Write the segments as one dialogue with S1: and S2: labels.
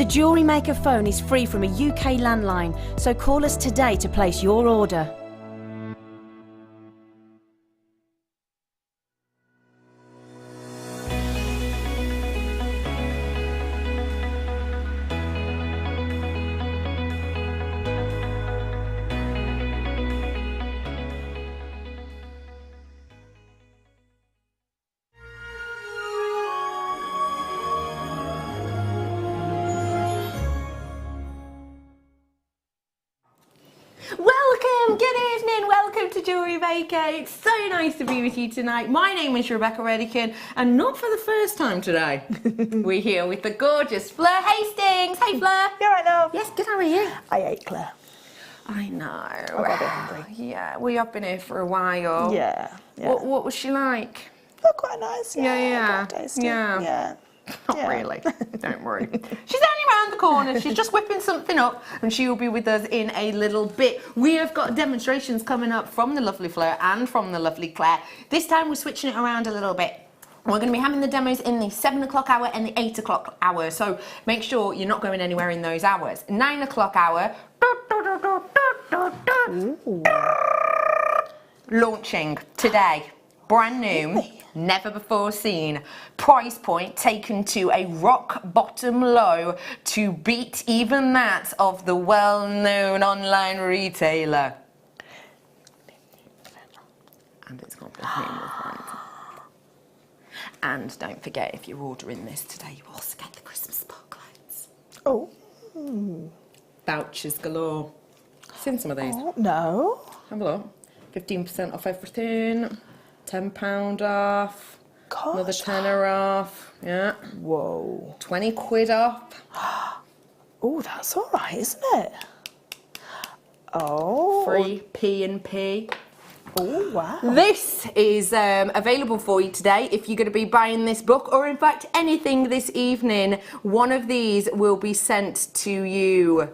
S1: The JewelleryMaker phone is free from a UK landline, so call us today to place your order.
S2: Welcome, good evening, welcome to JewelleryMaker. It's so nice to be with you tonight. My name is Rebecca Redican, and not for the first time today, we're here with the gorgeous Fleur Hastings. Hey Fleur.
S3: You alright, love?
S2: Yes, good, how are you?
S3: I ate Claire.
S2: I know.
S3: I got a bit hungry.
S2: Yeah, we have been here for a while.
S3: Yeah.
S2: What was she like?
S3: Oh, quite nice.
S2: Yeah.
S3: Quite tasty.
S2: Yeah. Not really, don't worry. She's only around the corner, she's just whipping something up and she will be with us in a little bit. We have got demonstrations coming up from the lovely Fleur and from the lovely Claire. This time we're switching it around a little bit. We're going to be having the demos in the 7 o'clock hour and the 8 o'clock hour, so make sure you're not going anywhere in those hours. 9 o'clock hour, launching today, brand new. Never before seen. Price point taken to a rock bottom low to beat even that of the well-known online retailer. And it's got the name of And don't forget, if you're ordering this today, you also get the Christmas sparklets.
S3: Oh.
S2: Vouchers galore. Seen some of these?
S3: Oh, no.
S2: Have a look. 15% off everything. £10 off,
S3: Gosh.
S2: another tenner off, yeah.
S3: Whoa.
S2: 20 quid off.
S3: Oh, that's all right, isn't it? Oh.
S2: Free P&P.
S3: Oh, wow.
S2: This is available for you today if you're going to be buying this book, or in fact anything this evening. One of these will be sent to you.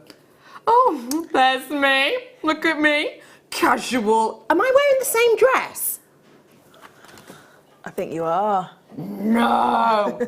S2: Oh, there's me. Look at me. Casual. Am I wearing the same dress?
S3: I think you are.
S2: No!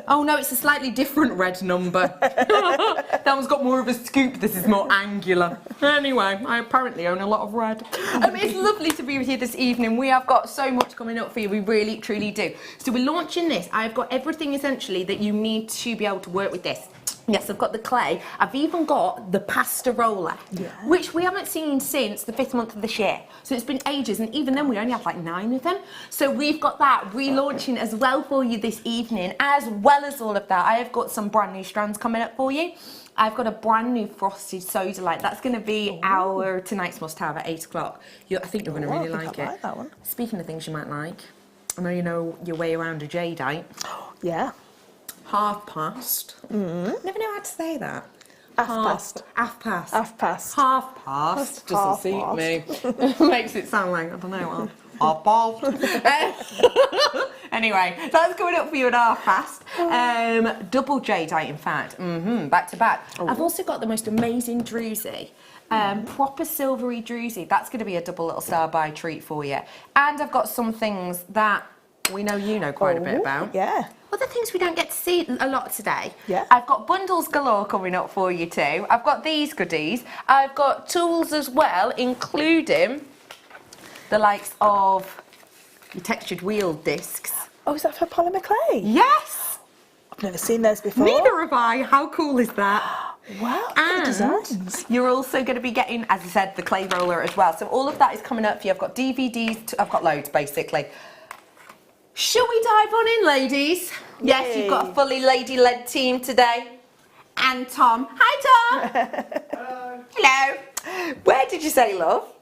S2: Oh no, it's a slightly different red number. That one's got more of a scoop, this is more angular. Anyway, I apparently own a lot of red. It's lovely to be with you this evening. We have got so much coming up for you, we really, truly do. So we're launching this. I've got everything essentially that you need to be able to work with this. Yes, I've got the clay. I've even got the pasta roller, which we haven't seen since the 5th month of this year. So it's been ages, and even then we only have like 9 of them. So we've got that relaunching as well for you this evening. As well as all of that, I have got some brand new strands coming up for you. I've got a brand new frosted Sodalite. That's going to be our tonight's must-have at 8 o'clock. I think you're going to really like it.
S3: I like that one.
S2: Speaking of things you might like, I know you know your way around a jadeite.
S3: Yeah.
S2: Half past. Never know how to say that.
S3: Half past.
S2: Half past.
S3: Half past.
S2: Half past. Doesn't suit me. Makes it sound like, I don't know, half past. Anyway, so that's coming up for you at half past. Double jadeite, in fact. Back to back. I've also got the most amazing Drusy. Proper silvery Drusy. That's going to be a double little star buy treat for you. And I've got some things that we know you know quite a bit about.
S3: Yeah.
S2: Other things we don't get to see a lot today.
S3: Yeah.
S2: I've got bundles galore coming up for you too. I've got these goodies. I've got tools as well, including the likes of your textured wheel discs.
S3: Oh, is that for polymer clay?
S2: Yes!
S3: I've never seen those before.
S2: Neither have I. How cool is that?
S3: Wow,
S2: and
S3: designs.
S2: You're also going to be getting, as I said, the clay roller as well. So all of that is coming up for you. I've got DVDs, I've got loads basically. Shall we dive on in, ladies?
S3: Yay.
S2: Yes, you've got a fully lady-led team today. And Tom. Hi, Tom.
S4: Hello.
S2: Hello. Where did you say, love?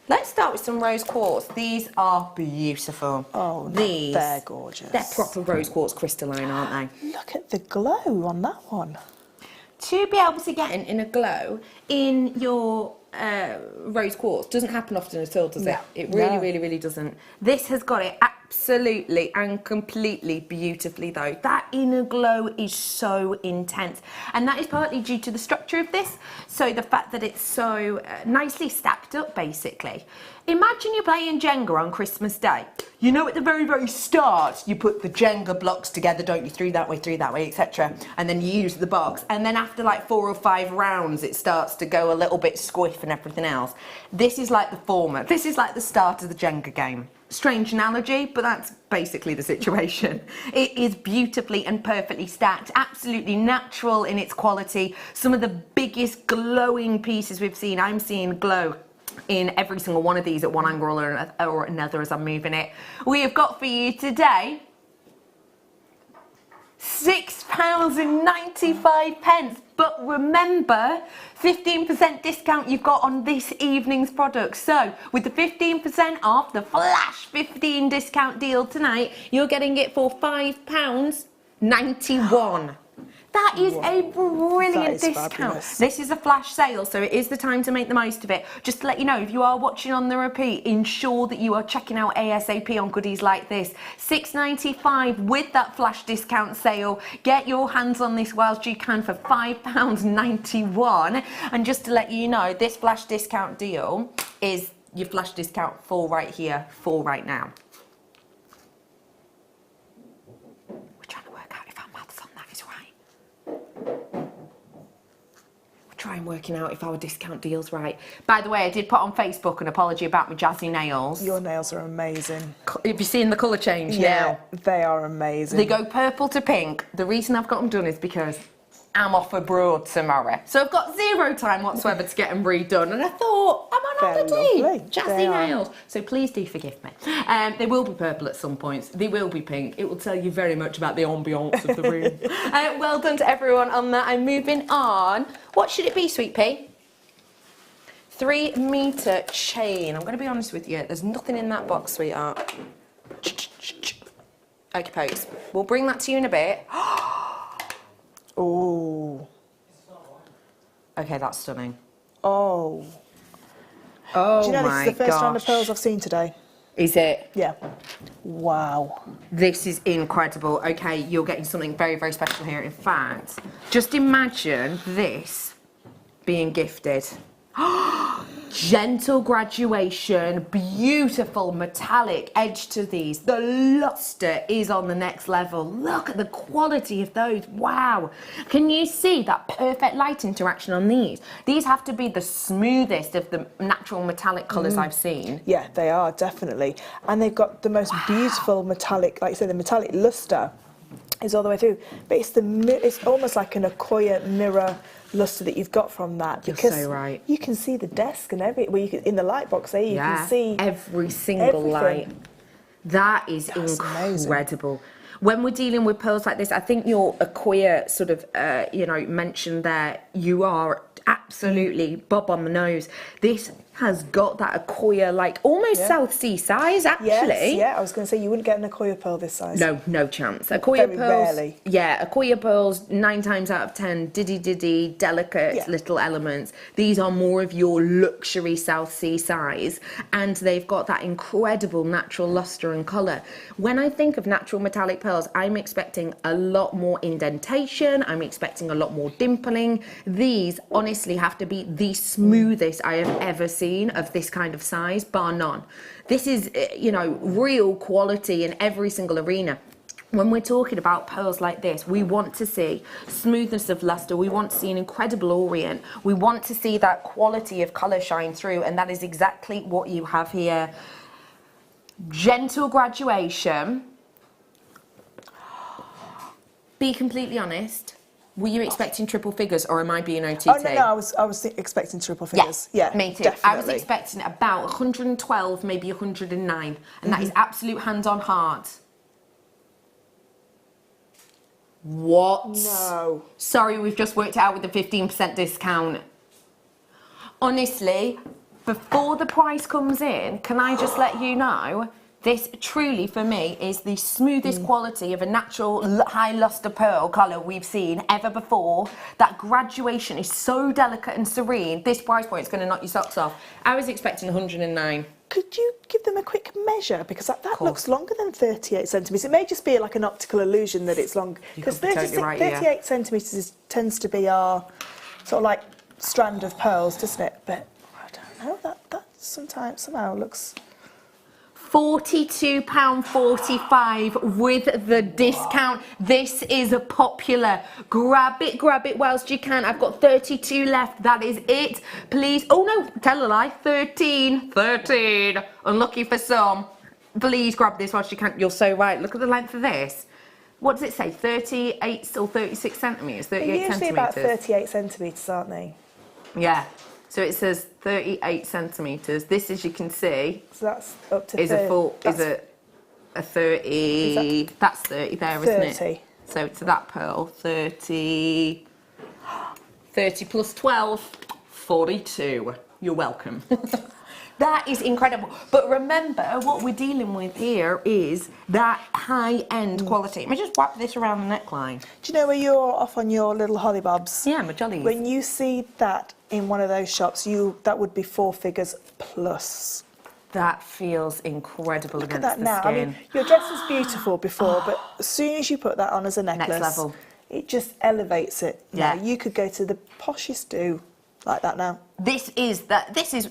S2: Let's start with some rose quartz. These are beautiful.
S3: Oh,
S2: these,
S3: they're gorgeous.
S2: They're proper rose quartz crystalline, aren't they?
S3: Look at the glow on that one.
S2: To be able to get in a glow in your rose quartz doesn't happen often at all, does it? It really, really, really doesn't. This has got it absolutely and completely beautifully though. That inner glow is so intense, and that is partly due to the structure of this, so the fact that it's so nicely stacked up basically. Imagine you're playing Jenga on Christmas Day. You know, at the very, very start, you put the Jenga blocks together, don't you, through that way, etc. And then you use the box. And then after like 4 or 5 rounds, it starts to go a little bit squiff and everything else. This is like the former. This is like the start of the Jenga game. Strange analogy, but that's basically the situation. It is beautifully and perfectly stacked, absolutely natural in its quality. Some of the biggest glowing pieces we've seen, I'm seeing glow in every single one of these at one angle or another as I'm moving it. We have got for you today £6.95. But remember, 15% discount you've got on this evening's product. So with the 15% off, the Flash 15 discount deal tonight, you're getting it for £5.91. That is a brilliant discount. Fabulous. This is a flash sale, so it is the time to make the most of it. Just to let you know, if you are watching on the repeat, ensure that you are checking out ASAP on goodies like this. £6.95 with that flash discount sale. Get your hands on this whilst you can for £5.91. And just to let you know, this flash discount deal is your flash discount for right here, for right now. Try and working out if our discount deal's right. By the way, I did put on Facebook an apology about my jazzy nails.
S3: Your nails are amazing.
S2: Have you seen the colour change?
S3: Yeah, they are amazing.
S2: They go purple to pink. The reason I've got them done is because I'm off abroad tomorrow. So I've got 0 time whatsoever to get them redone. And I thought, I'm on holiday. Jazzy nails. So please do forgive me. They will be purple at some points. They will be pink. It will tell you very much about the ambiance of the room. Well done to everyone on that. I'm moving on. What should it be, Sweet Pea? 3 metre chain. I'm going to be honest with you. There's nothing in that box, sweetheart. Okay, pokes. We'll bring that to you in a bit.
S3: Oh.
S2: Okay, that's stunning.
S3: Oh.
S2: Oh,
S3: do you know
S2: my
S3: this is the first round of
S2: gosh.
S3: pearls I've seen today?
S2: Is it?
S3: Yeah. Wow.
S2: This is incredible. Okay, you're getting something very, very special here. In fact, just imagine this being gifted. Gentle graduation, beautiful metallic edge to these. The luster is on the next level. Look at the quality of those. Wow. Can you see that perfect light interaction on these? These have to be the smoothest of the natural metallic colours I've seen.
S3: Yeah, they are, definitely. And they've got the most beautiful metallic, like you say, the metallic luster is all the way through. But it's almost like an Akoya mirror luster that you've got from that, because
S2: you're so right.
S3: You can see the desk and in the light box there, you can see
S2: every single light. That is incredible. Amazing. When we're dealing with pearls like this, I think your Akoya sort of, mentioned there, you are absolutely bob on the nose. This has got that Akoya, like almost South Sea size, actually.
S3: Yes, yeah, I was going to say you wouldn't get an Akoya pearl this size.
S2: No chance. Akoya
S3: Very
S2: pearls,
S3: rarely.
S2: Yeah, Akoya pearls 9 times out of 10, diddy, delicate little elements. These are more of your luxury South Sea size, and they've got that incredible natural luster and colour. When I think of natural metallic pearls, I'm expecting a lot more indentation. I'm expecting a lot more dimpling. These honestly have to be the smoothest I have ever seen of this kind of size, bar none. This is, real quality in every single arena. When we're talking about pearls like this, we want to see smoothness of luster. We want to see an incredible orient. We want to see that quality of colour shine through, and that is exactly what you have here. Gentle graduation. Be completely honest. Were you expecting triple figures, or am I being OTT?
S3: Oh, no, I was expecting triple figures. Yeah,
S2: me too.
S3: Definitely.
S2: I was expecting about 112, maybe 109, and that is absolute hand on heart. What?
S3: No.
S2: Sorry, we've just worked it out with the 15% discount. Honestly, before the price comes in, can I just let you know, this truly, for me, is the smoothest quality of a natural high luster pearl colour we've seen ever before. That graduation is so delicate and serene. This price point is going to knock your socks off. I was expecting 109.
S3: could you give them a quick measure? Because that looks longer than 38 centimetres. It may just be like an optical illusion that it's long. Because 38 centimetres tends to be our sort of like strand of pearls, doesn't it? But I don't know, that somehow looks...
S2: £42.45 with the discount. This is a popular. Grab it whilst you can. I've got 32 left. That is it. Please. Oh no, tell a lie. 13. Unlucky for some. Please grab this whilst you can. You're so right. Look at the length of this. What does it say? 38 or 36 centimetres? 38
S3: They're usually
S2: centimetres.
S3: about 38 centimetres, aren't they?
S2: Yeah. So it says 38 centimetres. This, as you can see,
S3: so that's up to
S2: is a 30. That's 30 there,
S3: 30.
S2: Isn't it? So to that pearl, 30 plus 12, 42. You're welcome. That is incredible. But remember, what we're dealing with here is that high-end quality. Let me just wrap this around the neckline.
S3: Do you know where you're off on your little hollybobs?
S2: Yeah, my jollies.
S3: When you see that in one of those shops, that would be 4 figures plus.
S2: That feels incredible.
S3: Look
S2: against
S3: at that
S2: the
S3: now.
S2: skin.
S3: I mean, your dress was beautiful before, but as soon as you put that on as a necklace,
S2: Next level.
S3: It just elevates it.
S2: Yeah.
S3: Now, you could go to the poshest do like that now.
S2: This is,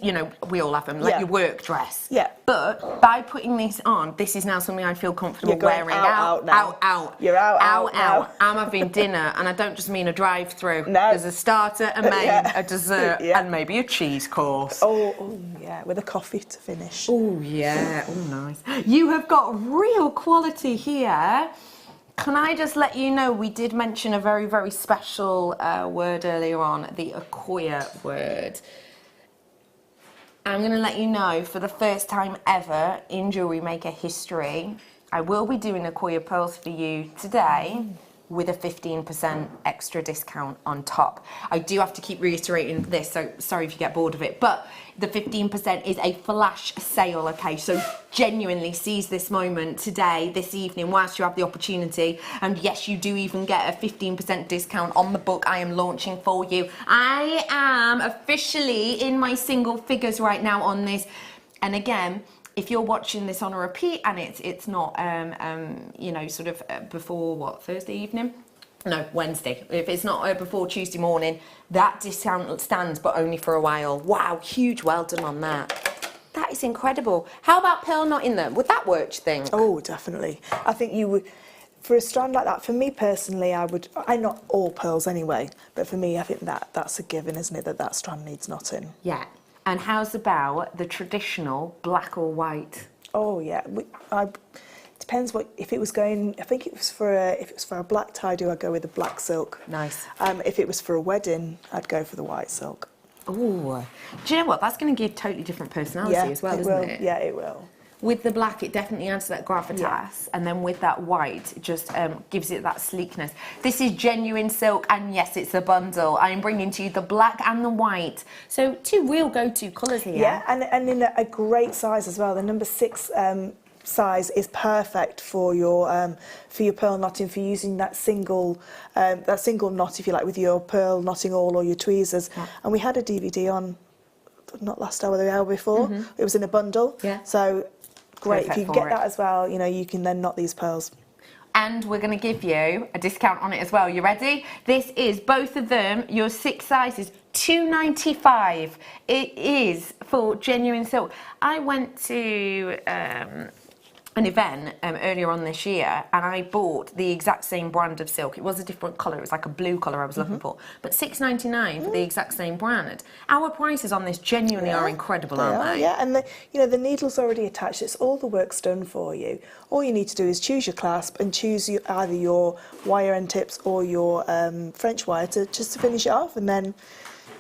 S2: you know, we all have them, like your work dress.
S3: Yeah.
S2: But by putting this on, this is now something I feel comfortable wearing
S3: out now.
S2: out.
S3: You're out now.
S2: I'm having dinner, and I don't just mean a drive-through.
S3: No.
S2: There's a starter, a main, a dessert, and maybe a cheese course.
S3: Oh, yeah, with a coffee to finish.
S2: Oh, yeah. Oh, nice. You have got real quality here. Can I just let you know, we did mention a very, very special word earlier on, the Akoya word. I'm going to let you know, for the first time ever in JewelleryMaker history, I will be doing Akoya pearls for you today with a 15% extra discount on top. I do have to keep reiterating this, so sorry if you get bored of it, but the 15% is a flash sale, okay? So genuinely seize this moment today, this evening, whilst you have the opportunity. And yes, you do even get a 15% discount on the book I am launching for you. I am officially in my single figures right now on this. And again, if you're watching this on a repeat and it's not, you know, sort of before, what, Thursday evening? No, Wednesday. If it's not before Tuesday morning, that discount stands, but only for a while. Wow, huge well done on that. That is incredible. How about pearl knot in them? Would that work, do you think?
S3: Oh, definitely. I think you would, for a strand like that, for me personally, I knot all pearls anyway, but for me, I think that's a given, isn't it, that strand needs knotting.
S2: Yeah. And how's about the traditional black or white?
S3: Oh yeah, depends what, if it was going, I think it was for if it was for a black tie-do, I'd go with the black silk.
S2: Nice.
S3: If it was for a wedding, I'd go for the white silk.
S2: Oh, do you know what? That's going to give totally different personality as well, isn't it?
S3: Yeah, it will.
S2: With the black, it definitely adds that gravitas, and then with that white, it just gives it that sleekness. This is genuine silk, and yes, it's a bundle. I am bringing to you the black and the white. So 2 real go-to colours here.
S3: Yeah, and in a great size as well. The number 6 size is perfect for your pearl knotting, for using that single knot, if you like, with your pearl knotting awl or your tweezers. Yeah. And we had a DVD on, not last hour, the hour before. It was in a bundle. Yeah. So great,
S2: perfect,
S3: if you can get that as well, you know, you can then knot these pearls.
S2: And we're going to give you a discount on it as well. You ready? This is both of them, your 6 sizes, £2.95. It is for genuine silk. I went to an event earlier on this year, and I bought the exact same brand of silk. It was a different colour, it was like a blue colour I was looking for, but £6.99 for the exact same brand. Our prices on this genuinely are incredible, aren't they?
S3: Yeah, and the needle's already attached, it's all the work's done for you. All you need to do is choose your clasp and choose either your wire end tips or your French wire just to finish it off, and then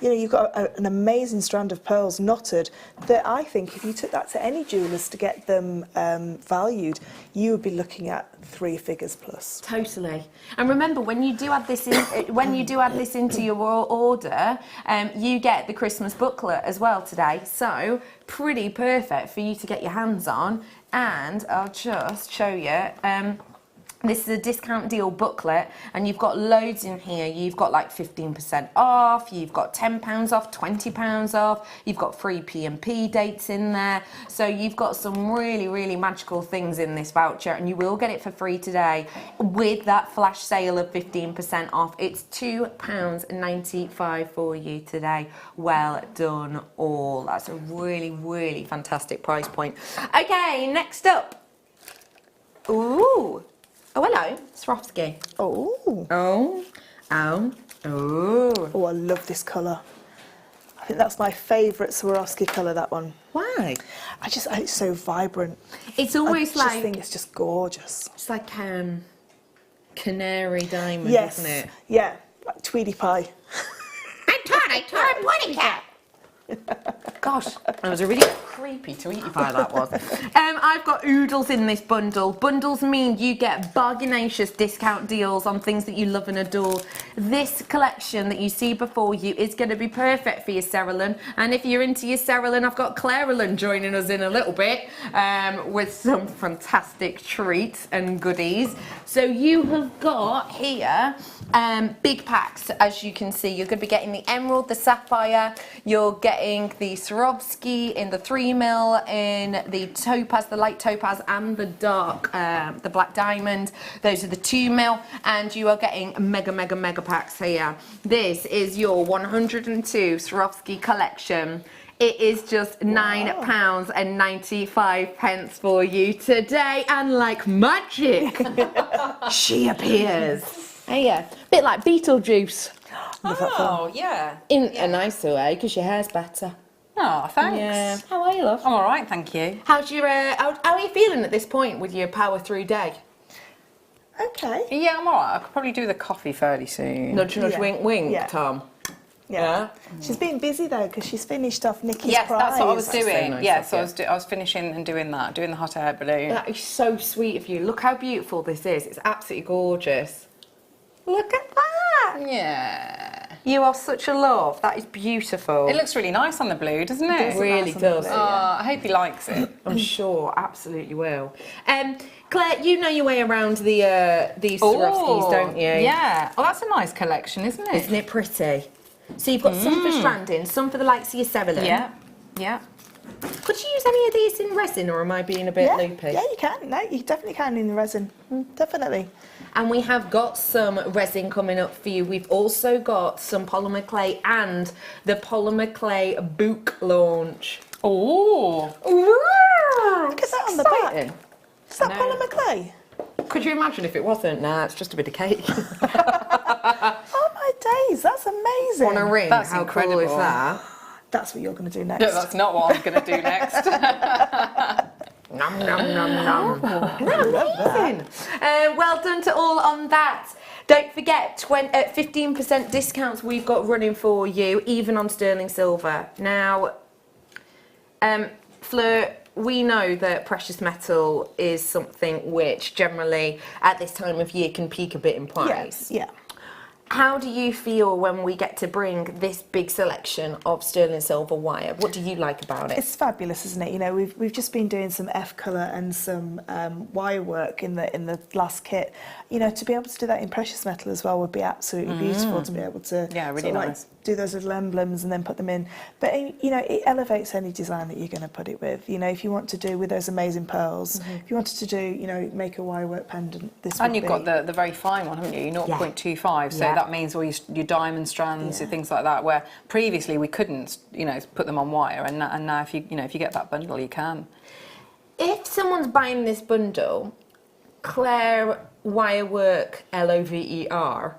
S3: you know, you've got an amazing strand of pearls knotted that I think if you took that to any jewellers to get them valued, you would be looking at 3 figures plus.
S2: Totally. And remember, when you do add this into your order, you get the Christmas booklet as well today. So pretty perfect for you to get your hands on. And I'll just show you. This is a discount deal booklet, and you've got loads in here. You've got like 15% off, you've got £10 off, £20 off, you've got free P&P dates in there. So you've got some really, really magical things in this voucher, and you will get it for free today with that flash sale of 15% off. It's £2.95 for you today. Well done all. That's a really, really fantastic price point. Okay, next up. Ooh. Oh, hello, Swarovski.
S3: Oh.
S2: Oh, oh, oh.
S3: Oh, I love this colour. I think that's my favourite Swarovski colour, that one.
S2: Why?
S3: It's so vibrant.
S2: It's always
S3: I just think it's just gorgeous.
S2: It's like canary diamond,
S3: Yes.
S2: isn't it?
S3: Yeah, like Tweety Pie.
S2: I taught a pudding cat. Gosh, that was a really creepy Tweety Pie, that was. I've got oodles in this bundle. Bundles mean you get bargainacious discount deals on things that you love and adore. This collection that you see before you is going to be perfect for your Cerulean. And if you're into your Cerulean, I've got Claireland joining us in a little bit with some fantastic treats and goodies. So you have got here big packs, as you can see. You're going to be getting the emerald, the sapphire, you're getting the Swarovski in the 3mm, in the topaz, the light topaz, and the dark, the black diamond. Those are the 2mm, and you are getting mega packs here. This is your 102 Swarovski collection. It is just £9.95 for you today, and like magic, she appears. Hey, yeah, bit like Beetlejuice.
S3: Oh,
S2: yeah. In a nicer way, because your hair's better.
S4: Oh, thanks.
S2: Yeah. How are you, love?
S4: I'm all right, thank you.
S2: How's your, how are you feeling at this point with your power through day?
S3: Okay.
S4: Yeah, I'm all right. I could probably do the coffee fairly soon.
S2: Nudge, nudge,
S3: Yeah.
S2: wink, wink,
S3: Yeah.
S2: Tom.
S3: Yeah. She's been busy though because she's finished off Nikki's
S4: Yes,
S3: prize.
S4: that's what I was
S2: That's so
S4: doing.
S2: nice
S4: Yeah,
S2: of
S4: so
S2: you.
S4: I was finishing and doing that, doing the hot air balloon.
S2: That is so sweet of you. Look how beautiful this is. It's absolutely gorgeous. Look at that.
S4: Yeah.
S2: You are such a love. That is beautiful.
S4: It looks really nice on the blue, doesn't it?
S2: It really does.
S4: I hope he likes it.
S2: I'm sure, absolutely will. Claire, you know your way around these Swarovskis, don't you?
S4: Yeah. Oh, that's a nice collection, isn't it?
S2: Isn't it pretty? So you've got some for stranding, some for the likes of your Cerulean.
S4: Yeah. Yeah.
S2: Could you use any of these in resin, or am I being a bit loopy?
S3: Yeah, you can. No, you definitely can in the resin. Definitely.
S2: And we have got some resin coming up for you. We've also got some polymer clay and the polymer clay book launch.
S4: Oh.
S3: Look at that on the back. Is that polymer clay?
S2: Could you imagine if it wasn't? Nah, it's just a bit of cake.
S3: Oh my days, that's amazing.
S2: On a ring,
S4: That's
S2: how
S4: incredible.
S2: cool is that?
S3: That's what you're going to do next.
S4: No, that's not what I'm going to do next.
S2: Nom, nom, nom, nom. Amazing. Well done to all on that. Don't forget, 15% discounts we've got running for you, even on sterling silver. Now, Fleur, we know that precious metal is something which generally at this time of year can peak a bit in price.
S3: Yeah.
S2: How do you feel when we get to bring this big selection of sterling silver wire? What do you like about it?
S3: It's fabulous, isn't it? You know, we've just been doing some F colour and some wire work in the last kit. You know, to be able to do that in precious metal as well would be absolutely beautiful. To be able to
S4: really nice.
S3: Do those little emblems and then put them in. But you know, it elevates any design that you're going to put it with. You know, if you want to do with those amazing pearls, if you wanted to do, you know, make a wire work pendant, this.
S4: And
S3: would
S4: you've
S3: be.
S4: got the very fine one, haven't you? 0.25. So
S2: Yeah.
S4: that means all your diamond strands and things like that. Where previously we couldn't, you know, put them on wire, and now if you get that bundle, you can.
S2: If someone's buying this bundle, Claire Wirework LOVER,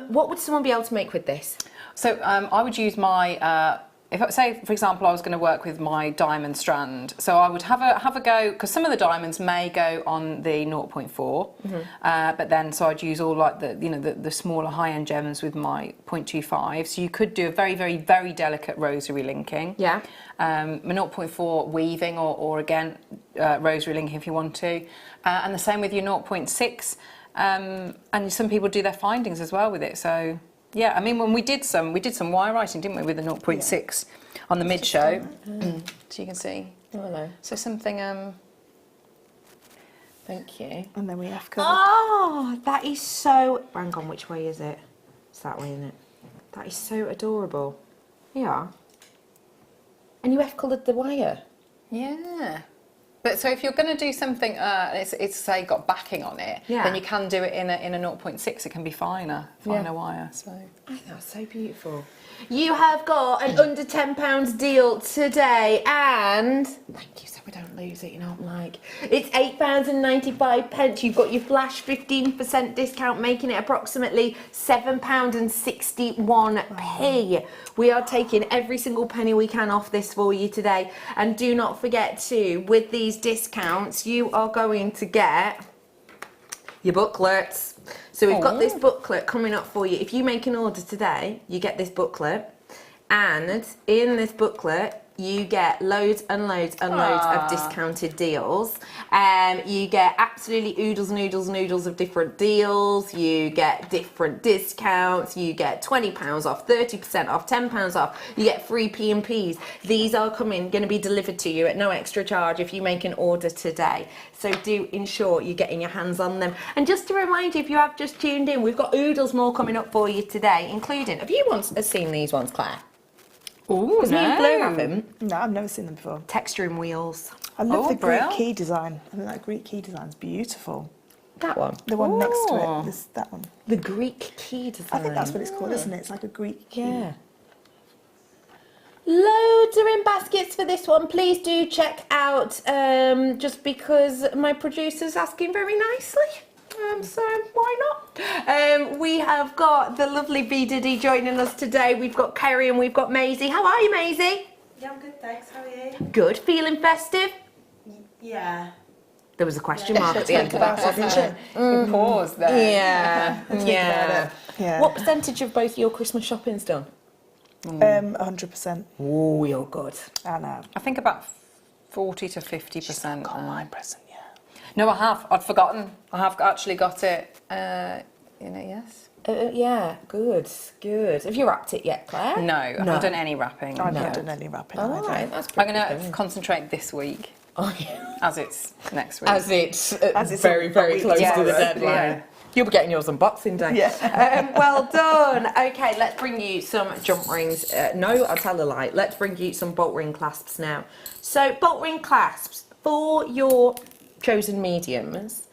S2: what would someone be able to make with this?
S4: So I would use my, if I say, for example, I was going to work with my diamond strand, so I would have a go, because some of the diamonds may go on the 0.4, but then so I'd use all like the smaller high-end gems with my 0.25. So you could do a very, very, very delicate rosary linking.
S2: Yeah.
S4: My 0.4 weaving or again rosary linking if you want to, and the same with your 0.6. And some people do their findings as well with it. So yeah, I mean when we did some wire writing, didn't we, with the 0.6 on the mid show. So you can see.
S2: Oh, hello.
S4: So something
S2: Thank you.
S3: And then we have covered.
S2: Oh, that is so... Hang on, which way is it? It's that way, isn't it? That is so adorable. Yeah. And you have coloured the wire.
S4: Yeah. But so if you're going to do something, it's say got backing on it, then you can do it in a 0.6. It can be finer wire. So
S2: I think that's so beautiful. You have got an under £10 deal today, and thank you, so we don't lose it. You know what I'm like. It's £8.95. You've got your flash 15% discount, making it approximately £7.61. We are taking every single penny we can off this for you today, and do not forget to, with these discounts, you are going to get your booklets. So we've got this booklet coming up for you. If you make an order today, you get this booklet, and in this booklet you get loads and loads and loads of discounted deals. You get absolutely oodles and oodles and oodles of different deals. You get different discounts. You get £20 off, 30% off, £10 off. You get free P&Ps. These are going to be delivered to you at no extra charge if you make an order today. So do ensure you're getting your hands on them. And just to remind you, if you have just tuned in, we've got oodles more coming up for you today, including, have you seen these ones, Claire?
S4: oh
S2: Because me and Fleur have them.
S3: No, I've never seen them before.
S2: Texturing wheels.
S3: I love the
S4: brill.
S3: Greek key design. I think that Greek key design's beautiful.
S2: That one.
S3: The one next to it, that one.
S2: The Greek key design.
S3: I think that's what it's called, isn't it? It's like a Greek key.
S2: Yeah. Loads are in baskets for this one. Please do check out, just because my producer's asking very nicely. So why not? We have got the lovely B Diddy joining us today. We've got Kerry and we've got Maisie. How are you, Maisie?
S5: Yeah, I'm good, thanks. How are you?
S2: Good. Feeling festive?
S5: Yeah.
S2: There was a question mark at the end of
S3: About
S2: that.
S3: it, didn't she?
S4: pause there.
S2: Yeah. What percentage of both your Christmas shopping's done?
S3: 100%.
S2: Oh, you're good.
S3: I know.
S4: I think about 40 to 50%.
S3: Got my present, yeah.
S4: No, I have. I'd forgotten. I have actually got it. Yes.
S2: Yeah, good. Have you wrapped it yet, Claire?
S4: No, I haven't done any wrapping.
S3: I've not done any wrapping
S2: All
S3: either.
S2: right, that's
S4: I'm
S2: pretty
S4: going to
S2: good.
S4: concentrate this week,
S2: Oh, yeah.
S4: as it's next week.
S2: As it's
S3: very, very close
S2: to
S3: to
S2: the
S3: the
S2: deadline.
S4: Yeah.
S2: You'll be getting yours unboxing day.
S3: Yeah.
S2: Well done. Okay, let's bring you some jump rings. No, I'll tell a lie. Let's bring you some bolt ring clasps now. So, bolt ring clasps for your chosen mediums.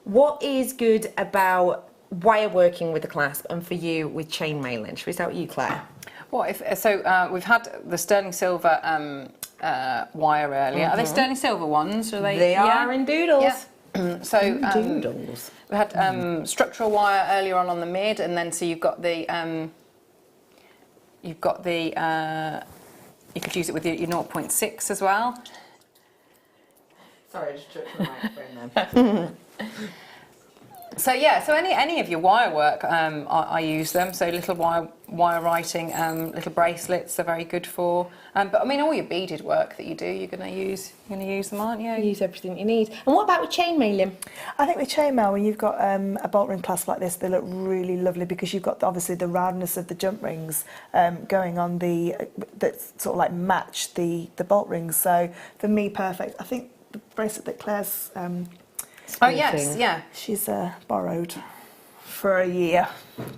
S2: What is good about wire working with the clasp, and for you with chain mailing? Should we start with you, Claire?
S4: What if we've had the sterling silver wire earlier. Are they sterling silver ones? Are they?
S2: They are in doodles.
S4: Yeah. So
S2: Doodles.
S4: we had structural wire earlier on the mid, and then so you've got the you could use it with your 0.6 as well.
S2: Sorry, I just tripped my microphone then.
S4: So yeah, so any of your wire work, I use them. So little wire writing, little bracelets, they're very good for. But I mean, all your beaded work that you do, you're gonna use them, aren't you?
S2: Use everything you need. And what about with chain mailing?
S3: I think with chainmail, when you've got a bolt ring clasp like this, they look really lovely because you've got obviously the roundness of the jump rings going on that sort of like match the bolt rings. So for me, perfect. I think the bracelet that Claire's
S4: Oh yes, yeah.
S3: she's borrowed for a year,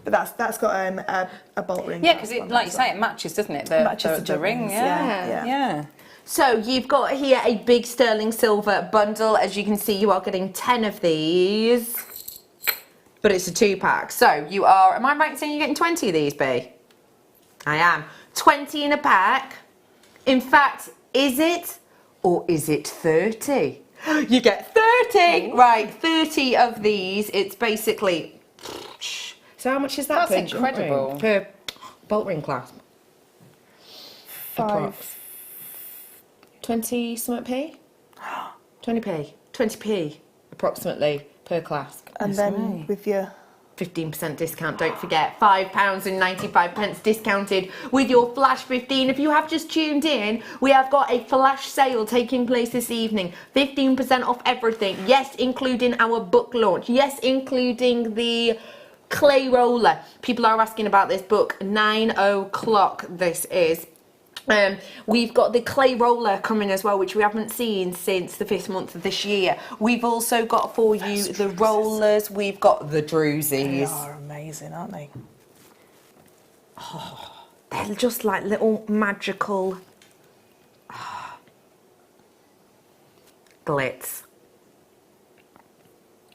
S3: but that's got a bolt ring.
S4: Yeah, because
S3: clasp on
S4: like you
S3: that,
S4: say, it matches, doesn't it? The
S3: matches the
S4: the
S3: jump
S4: ring,
S3: rings,
S4: yeah.
S3: yeah.
S2: So you've got here a big sterling silver bundle. As you can see, you are getting 10 of these, but it's a 2-pack. So you are, am I right in saying you're getting 20 of these, B? I am. 20 in a pack. In fact, is it, or is it 30? You get 30! Right, 30 of these. It's basically, so how much is that
S4: That's
S2: per jump
S4: incredible.
S2: ring? Per bolt ring clasp?
S3: 5.
S2: 20 something p? 20p. 20p approximately per clasp.
S3: And then with your
S2: 15% discount, don't forget. £5.95 discounted with your Flash 15. If you have just tuned in, we have got a flash sale taking place this evening. 15% off everything. Yes, including our book launch. Yes, including the clay roller. People are asking about this book. 9 o'clock this is. We've got the clay roller coming as well, which we haven't seen since the 5th month of this year. We've also got for you the rollers. We've got the Drusys.
S3: They are amazing, aren't they?
S2: Oh, they're just like little magical glitz.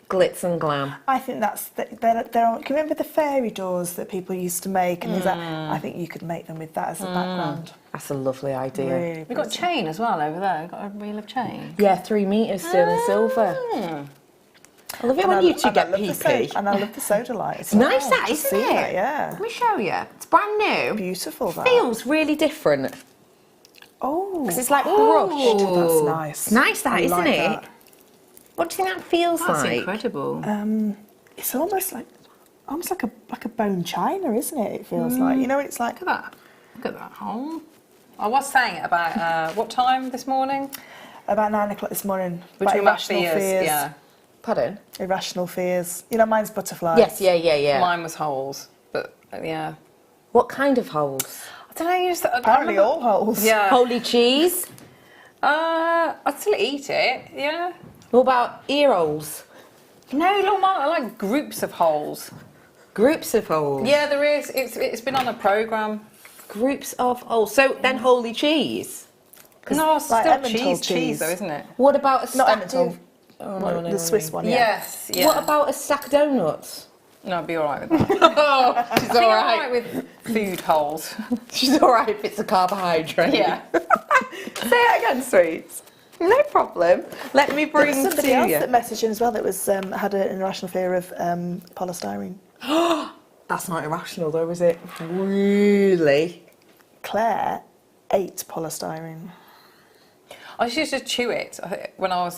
S2: Glitz and glam.
S3: I think that's they're can you remember the fairy doors that people used to make? And I think you could make them with that as a background.
S2: That's a lovely idea.
S3: Really
S4: We've got chain as well over there. We've got a reel of chain.
S2: Yeah, 3 metres sterling silver. I love it when you two get peepy.
S3: And I love the Sodalite.
S2: It's nice that, isn't it?
S3: That, yeah.
S2: Let me show you. It's brand new.
S3: Beautiful, that.
S2: Feels really different.
S3: Oh.
S2: Because it's like brushed.
S3: That's nice.
S2: Nice that, isn't
S3: like
S2: it?
S3: that.
S2: What do you think that feels
S4: That's
S2: like?
S4: incredible.
S3: It's almost like a bone china, isn't it? It feels like, you know, it's like
S4: Look at that. Look at that hole. I was saying it about what time this morning?
S3: about 9 o'clock this morning.
S4: Which
S3: about
S4: were my fears. Yeah.
S2: Pardon?
S3: Irrational fears. You know, mine's butterflies.
S2: Yes, yeah.
S4: Mine was holes, but yeah.
S2: What kind of holes?
S4: I don't know. You just
S3: Apparently all holes.
S4: Yeah.
S2: Holy cheese?
S4: I'd still eat it. Yeah.
S2: What about ear holes?
S4: No, little like groups of holes.
S2: Groups of holes?
S4: Yeah, there is. It's been on a programme.
S2: Groups of holes. So then holy cheese?
S4: No, it's
S3: like
S4: still
S3: Emmental
S4: cheese though,
S3: cheese.
S4: isn't it?
S2: What about a
S3: Not
S2: stack
S3: Emmental.
S2: of... Oh, no,
S3: The Swiss one, yeah.
S4: Yes. Yeah.
S2: What about a stack of donuts?
S4: No, I'd be all right with that.
S2: Oh, she's
S4: I'm all right with food holes.
S2: She's all right if it's a carbohydrate.
S4: Yeah.
S2: Say it again, sweets. No problem. Let me
S3: There was
S2: bring
S3: somebody
S2: to
S3: else
S2: you.
S3: that messaged in as well that was had an irrational fear of polystyrene.
S2: That's not irrational though, is it? Really?
S3: Claire ate polystyrene.
S4: I used to chew it when I was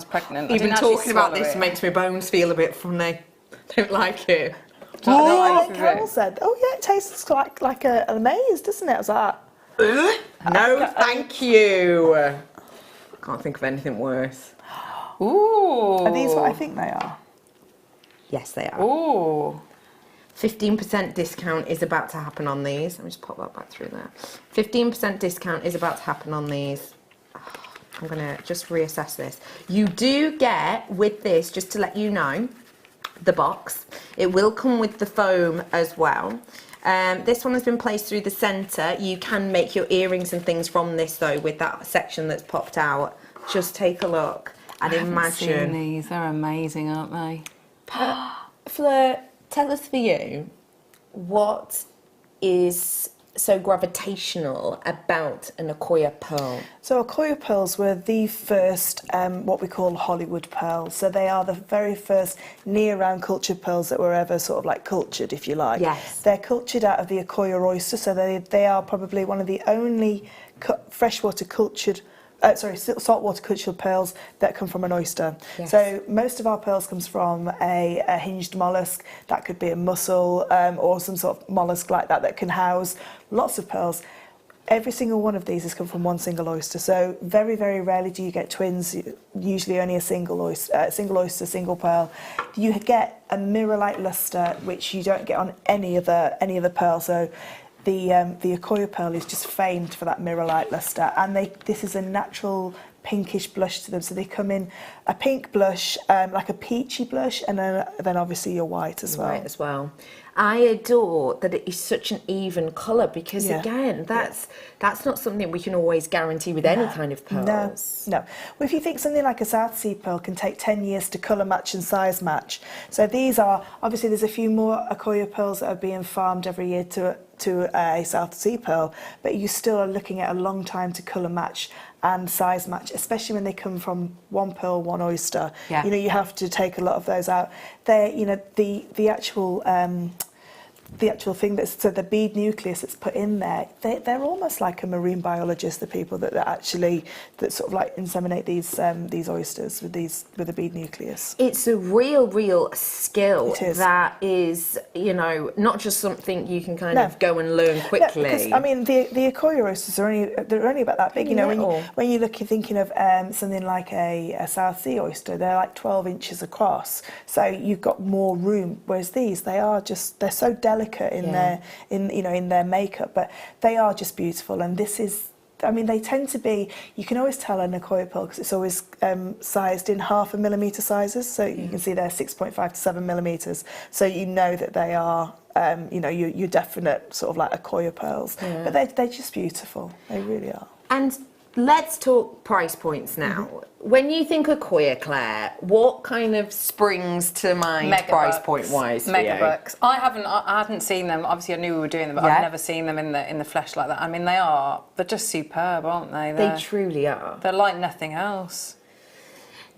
S4: pregnant. I
S2: Even
S4: didn't actually
S2: talking about
S4: swallow
S2: this
S4: it.
S2: makes my bones feel a bit funny. Don't like it.
S3: Oh, Carol said, "Oh yeah, it tastes like a maize, doesn't it?" I was like,
S2: No, thank you. Can't think of anything worse.
S4: Ooh.
S3: "Are these what I think they are?"
S2: Yes, they are.
S4: Ooh.
S2: 15% discount is about to happen on these. Let me just pop that back through there. 15% discount is about to happen on these. I'm going to just reassess this. You do get, with this, just to let you know, the box. It will come with the foam as well. This one has been placed through the centre. You can make your earrings and things from this, though, with that section that's popped out. Just take a look and
S4: I haven't seen
S2: imagine.
S4: these. They're amazing, aren't they?
S2: Fleur, tell us for you, what is so gravitational about an Akoya pearl?
S3: So Akoya pearls were the first what we call Hollywood pearls. So they are the very first near-round cultured pearls that were ever sort of like cultured, if you like.
S2: Yes.
S3: They're cultured out of the Akoya oyster, so they are probably one of the only freshwater cultured saltwater cultured pearls that come from an oyster.
S2: Yes.
S3: So most of our pearls comes from a hinged mollusk. That could be a mussel or some sort of mollusk like that can house lots of pearls. Every single one of these has come from one single oyster. So very, very rarely do you get twins. Usually only a single oyster, single pearl. You get a mirror-like luster, which you don't get on any other pearl. So the Akoya pearl is just famed for that mirror-like luster, and this is a natural pinkish blush to them. So they come in a pink blush, like a peachy blush, and then obviously your white as well.
S2: White as well. I adore that it is such an even colour because again, that's not something we can always guarantee with any kind of pearls.
S3: No. Well, if you think something like a South Sea pearl can take 10 years to colour match and size match. So these are, obviously there's a few more Akoya pearls that are being farmed every year to a South Sea pearl, but you still are looking at a long time to colour match and size match, especially when they come from one pearl, one oyster.
S2: Yeah.
S3: You know, you have to take a lot of those out. They're, you know, the actual thing so the bead nucleus that's put in there, they're almost like a marine biologist, the people that sort of like inseminate these oysters with a bead nucleus.
S2: It's a real skill.
S3: It is.
S2: That is, you know, not just something you can kind of go and learn quickly.
S3: No, because I mean the Akoya oysters are only about that big. You know, when you're thinking of something like a South Sea oyster, they're like 12 inches across, so you've got more room. Whereas these, they're so delicate delicate in their makeup, but they are just beautiful. And this is, I mean, they tend to be, you can always tell an Akoya pearl because it's always sized in 0.5 millimeter sizes. So you can see they're 6.5 to 7 millimeters. So you know that they are, your definite sort of like Akoya pearls. Yeah. But they're just beautiful. They really are.
S2: And let's talk price points now. When you think Akoya, Claire, what kind of springs to mind price point wise?
S4: Megabucks. I hadn't seen them. Obviously, I knew we were doing them, but I've never seen them in the flesh like that. I mean, they're just superb, aren't they?
S2: They truly are.
S4: They're like nothing else.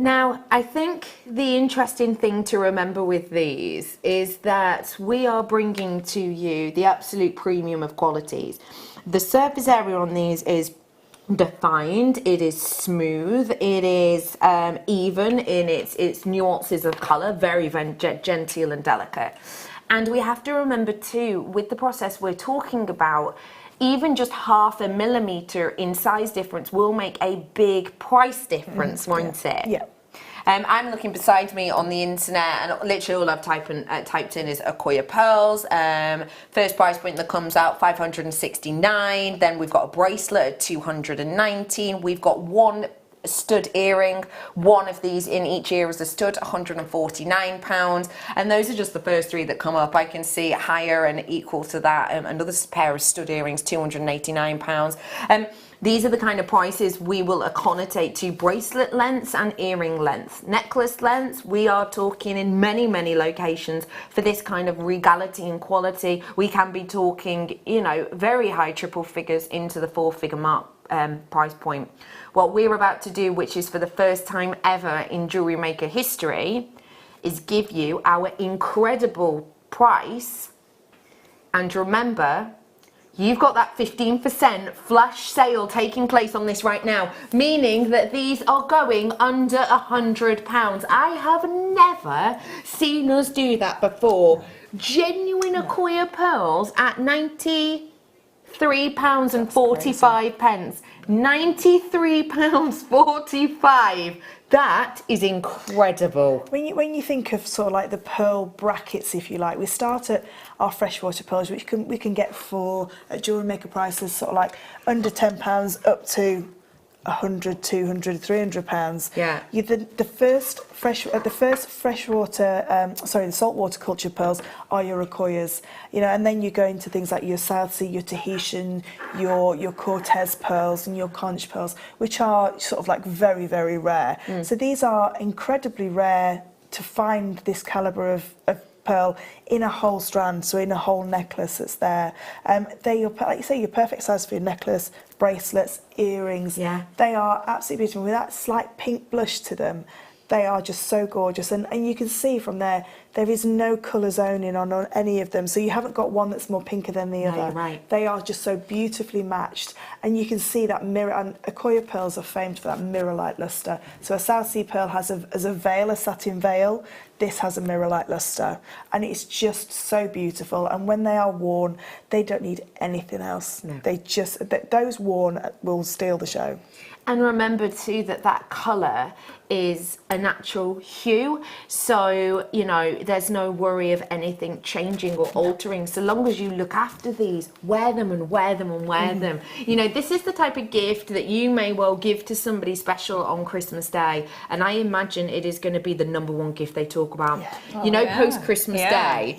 S2: Now, I think the interesting thing to remember with these is that we are bringing to you the absolute premium of qualities. The surface area on these is defined, it is smooth, it is even in its nuances of colour, very genteel and delicate. And we have to remember too, with the process we're talking about, even just 0.5 millimeter in size difference will make a big price difference, won't it?
S3: Yeah.
S2: I'm looking beside me on the internet, and literally all I've typed in is Akoya pearls. First price point that comes out, $569. Then we've got a bracelet at $219. We've got one stud earring. One of these in each ear is a stud, £149. And those are just the first three that come up. I can see higher and equal to that. Another pair of stud earrings, £289. These are the kind of prices we will accommodate to bracelet lengths and earring lengths. Necklace lengths, we are talking in many, many locations for this kind of regality and quality. We can be talking, very high triple figures into the 4-figure mark price point. What we're about to do, which is for the first time ever in JewelleryMaker history, is give you our incredible price. And remember, you've got that 15% flash sale taking place on this right now, meaning that these are going under £100. I have never seen us do that before. Genuine Akoya pearls at £93.45. £93.45. That is incredible.
S3: When you think of sort of like the pearl brackets, if you like, we start at our freshwater pearls, which we can get for at JewelleryMaker prices sort of like under £10 up to £100, £200, £300.
S2: Yeah.
S3: The saltwater culture pearls are your Akoyas, and then you go into things like your South Sea, your Tahitian, your Cortez pearls and your conch pearls, which are sort of like very, very rare. So these are incredibly rare to find this calibre of pearl in a whole strand, so in a whole necklace that's there. Like you say, your perfect size for your necklace, bracelets, earrings.
S2: Yeah.
S3: They are absolutely beautiful with that slight pink blush to them. They are just so gorgeous, and you can see from there is no colour zoning on any of them, so you haven't got one that's more pinker than the other.
S2: Right.
S3: They are just so beautifully matched, and you can see that mirror, and Akoya pearls are famed for that mirror-like lustre. So a South Sea pearl has a veil, a satin veil. This has a mirror-like lustre, and it's just so beautiful, and when they are worn, they don't need anything else. No. Those worn will steal the show.
S2: And remember too that colour is a natural hue, so there's no worry of anything changing or altering so long as you look after these. Wear them and wear them and wear them. This is the type of gift that you may well give to somebody special on Christmas Day, and I imagine it is going to be the #1 gift they talk about. Post Christmas Day.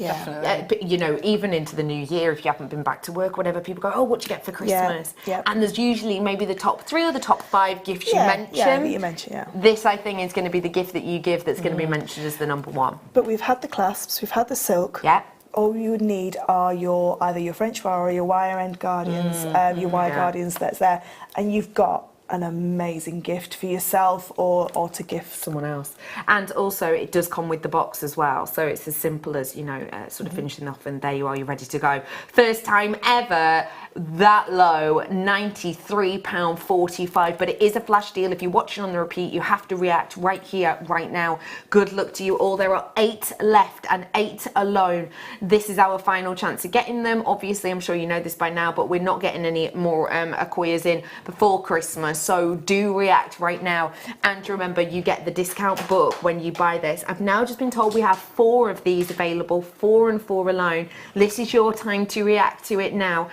S2: But even into the new year, if you haven't been back to work, whatever, people go, oh, what do you get for Christmas? And there's usually maybe the top 3 or the top 5 gifts you mention. This, I think, is going to be the gift that you give that's going to be mentioned as the #1.
S3: But we've had the clasps, we've had the silk.
S2: Yeah.
S3: All you would need are either your French wire or your wire end guardians, your wire guardians that's there, and you've got an amazing gift for yourself or to gift
S2: someone else. And also it does come with the box as well, so it's as simple as sort of finishing off and there you are, you're ready to go. First time ever that low, £93.45, but it is a flash deal. If you're watching on the repeat, you have to react right here, right now. Good luck to you all. There are 8 left and 8 alone. This is our final chance of getting them. Obviously, I'm sure you know this by now, but we're not getting any more Akoyas in before Christmas, so do react right now. And remember, you get the discount book when you buy this. I've now just been told we have 4 of these available, 4 and 4 alone. This is your time to react to it now.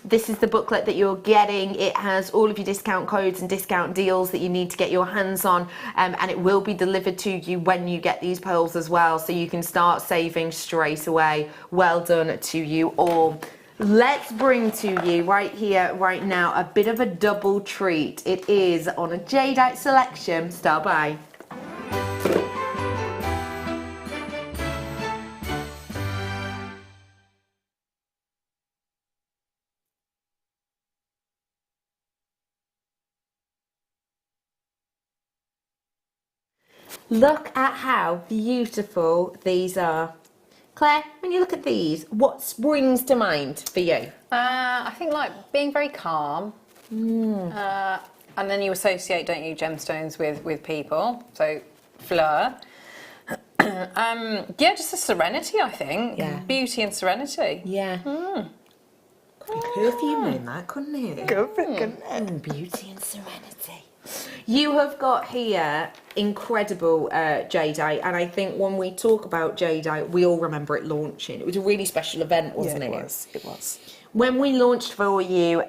S2: This is the booklet that you're getting. It has all of your discount codes and discount deals that you need to get your hands on, and it will be delivered to you when you get these pearls as well, so you can start saving straight away. Well done to you all. Let's bring to you right here, right now, a bit of a double treat. It is on a Jadeite selection. Start by. Look at how beautiful these are. Claire, when you look at these, what springs to mind for you?
S4: I think like being very calm. And then you associate, don't you, gemstones with people. So Fleur. Yeah, just a serenity, I think.
S2: Yeah.
S4: Beauty and serenity.
S2: Yeah. Perfume in that, couldn't it?
S3: Go for it, couldn't it?
S2: Beauty and serenity. You have got here incredible Jadeite, and I think when we talk about Jadeite, we all remember it launching. It was a really special event, wasn't it?
S3: It was.
S2: When we launched for you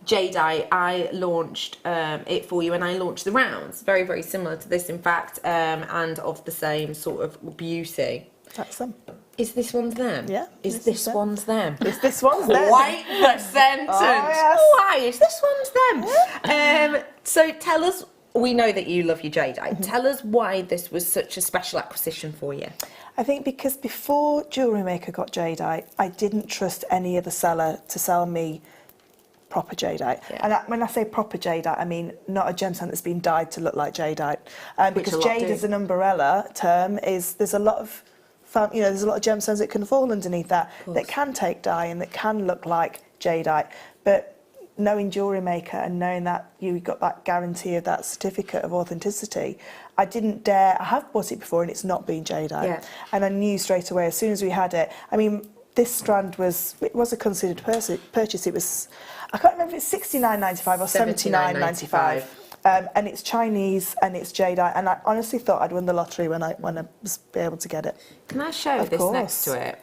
S2: Jadeite, I launched it for you, and I launched the rounds. Very, very similar to this, in fact, and of the same sort of beauty.
S3: That's them.
S2: Is this one's them?
S3: Yeah.
S2: Is this one's them?
S3: Is this one's them?
S2: Quite the sentence.
S3: Oh, yes.
S2: Why is this one's them? So tell us, we know that you love your Jadeite. Tell us why this was such a special acquisition for you.
S3: I think because before JewelleryMaker got Jadeite, I didn't trust any other seller to sell me proper Jadeite.
S2: Yeah.
S3: And when I say proper Jadeite, I mean not a gemstone that's been dyed to look like Jadeite. Because
S2: a lot
S3: jade
S2: do.
S3: as an umbrella term there's a lot of there's a lot of gemstones that can fall underneath that can take dye and that can look like Jadeite. But knowing JewelleryMaker and knowing that you got that guarantee of that certificate of authenticity, I didn't dare. I have bought it before and it's not been Jadeite.
S2: Yeah.
S3: And I knew straight away as soon as we had it. I mean, this strand was a considered purchase. It was, I can't remember if it's £69.95 or £79.95. And it's Chinese and it's Jadeite, and I honestly thought I'd won the lottery when I was able to get it.
S2: Can I show
S3: Of
S2: this
S3: course.
S2: next to it?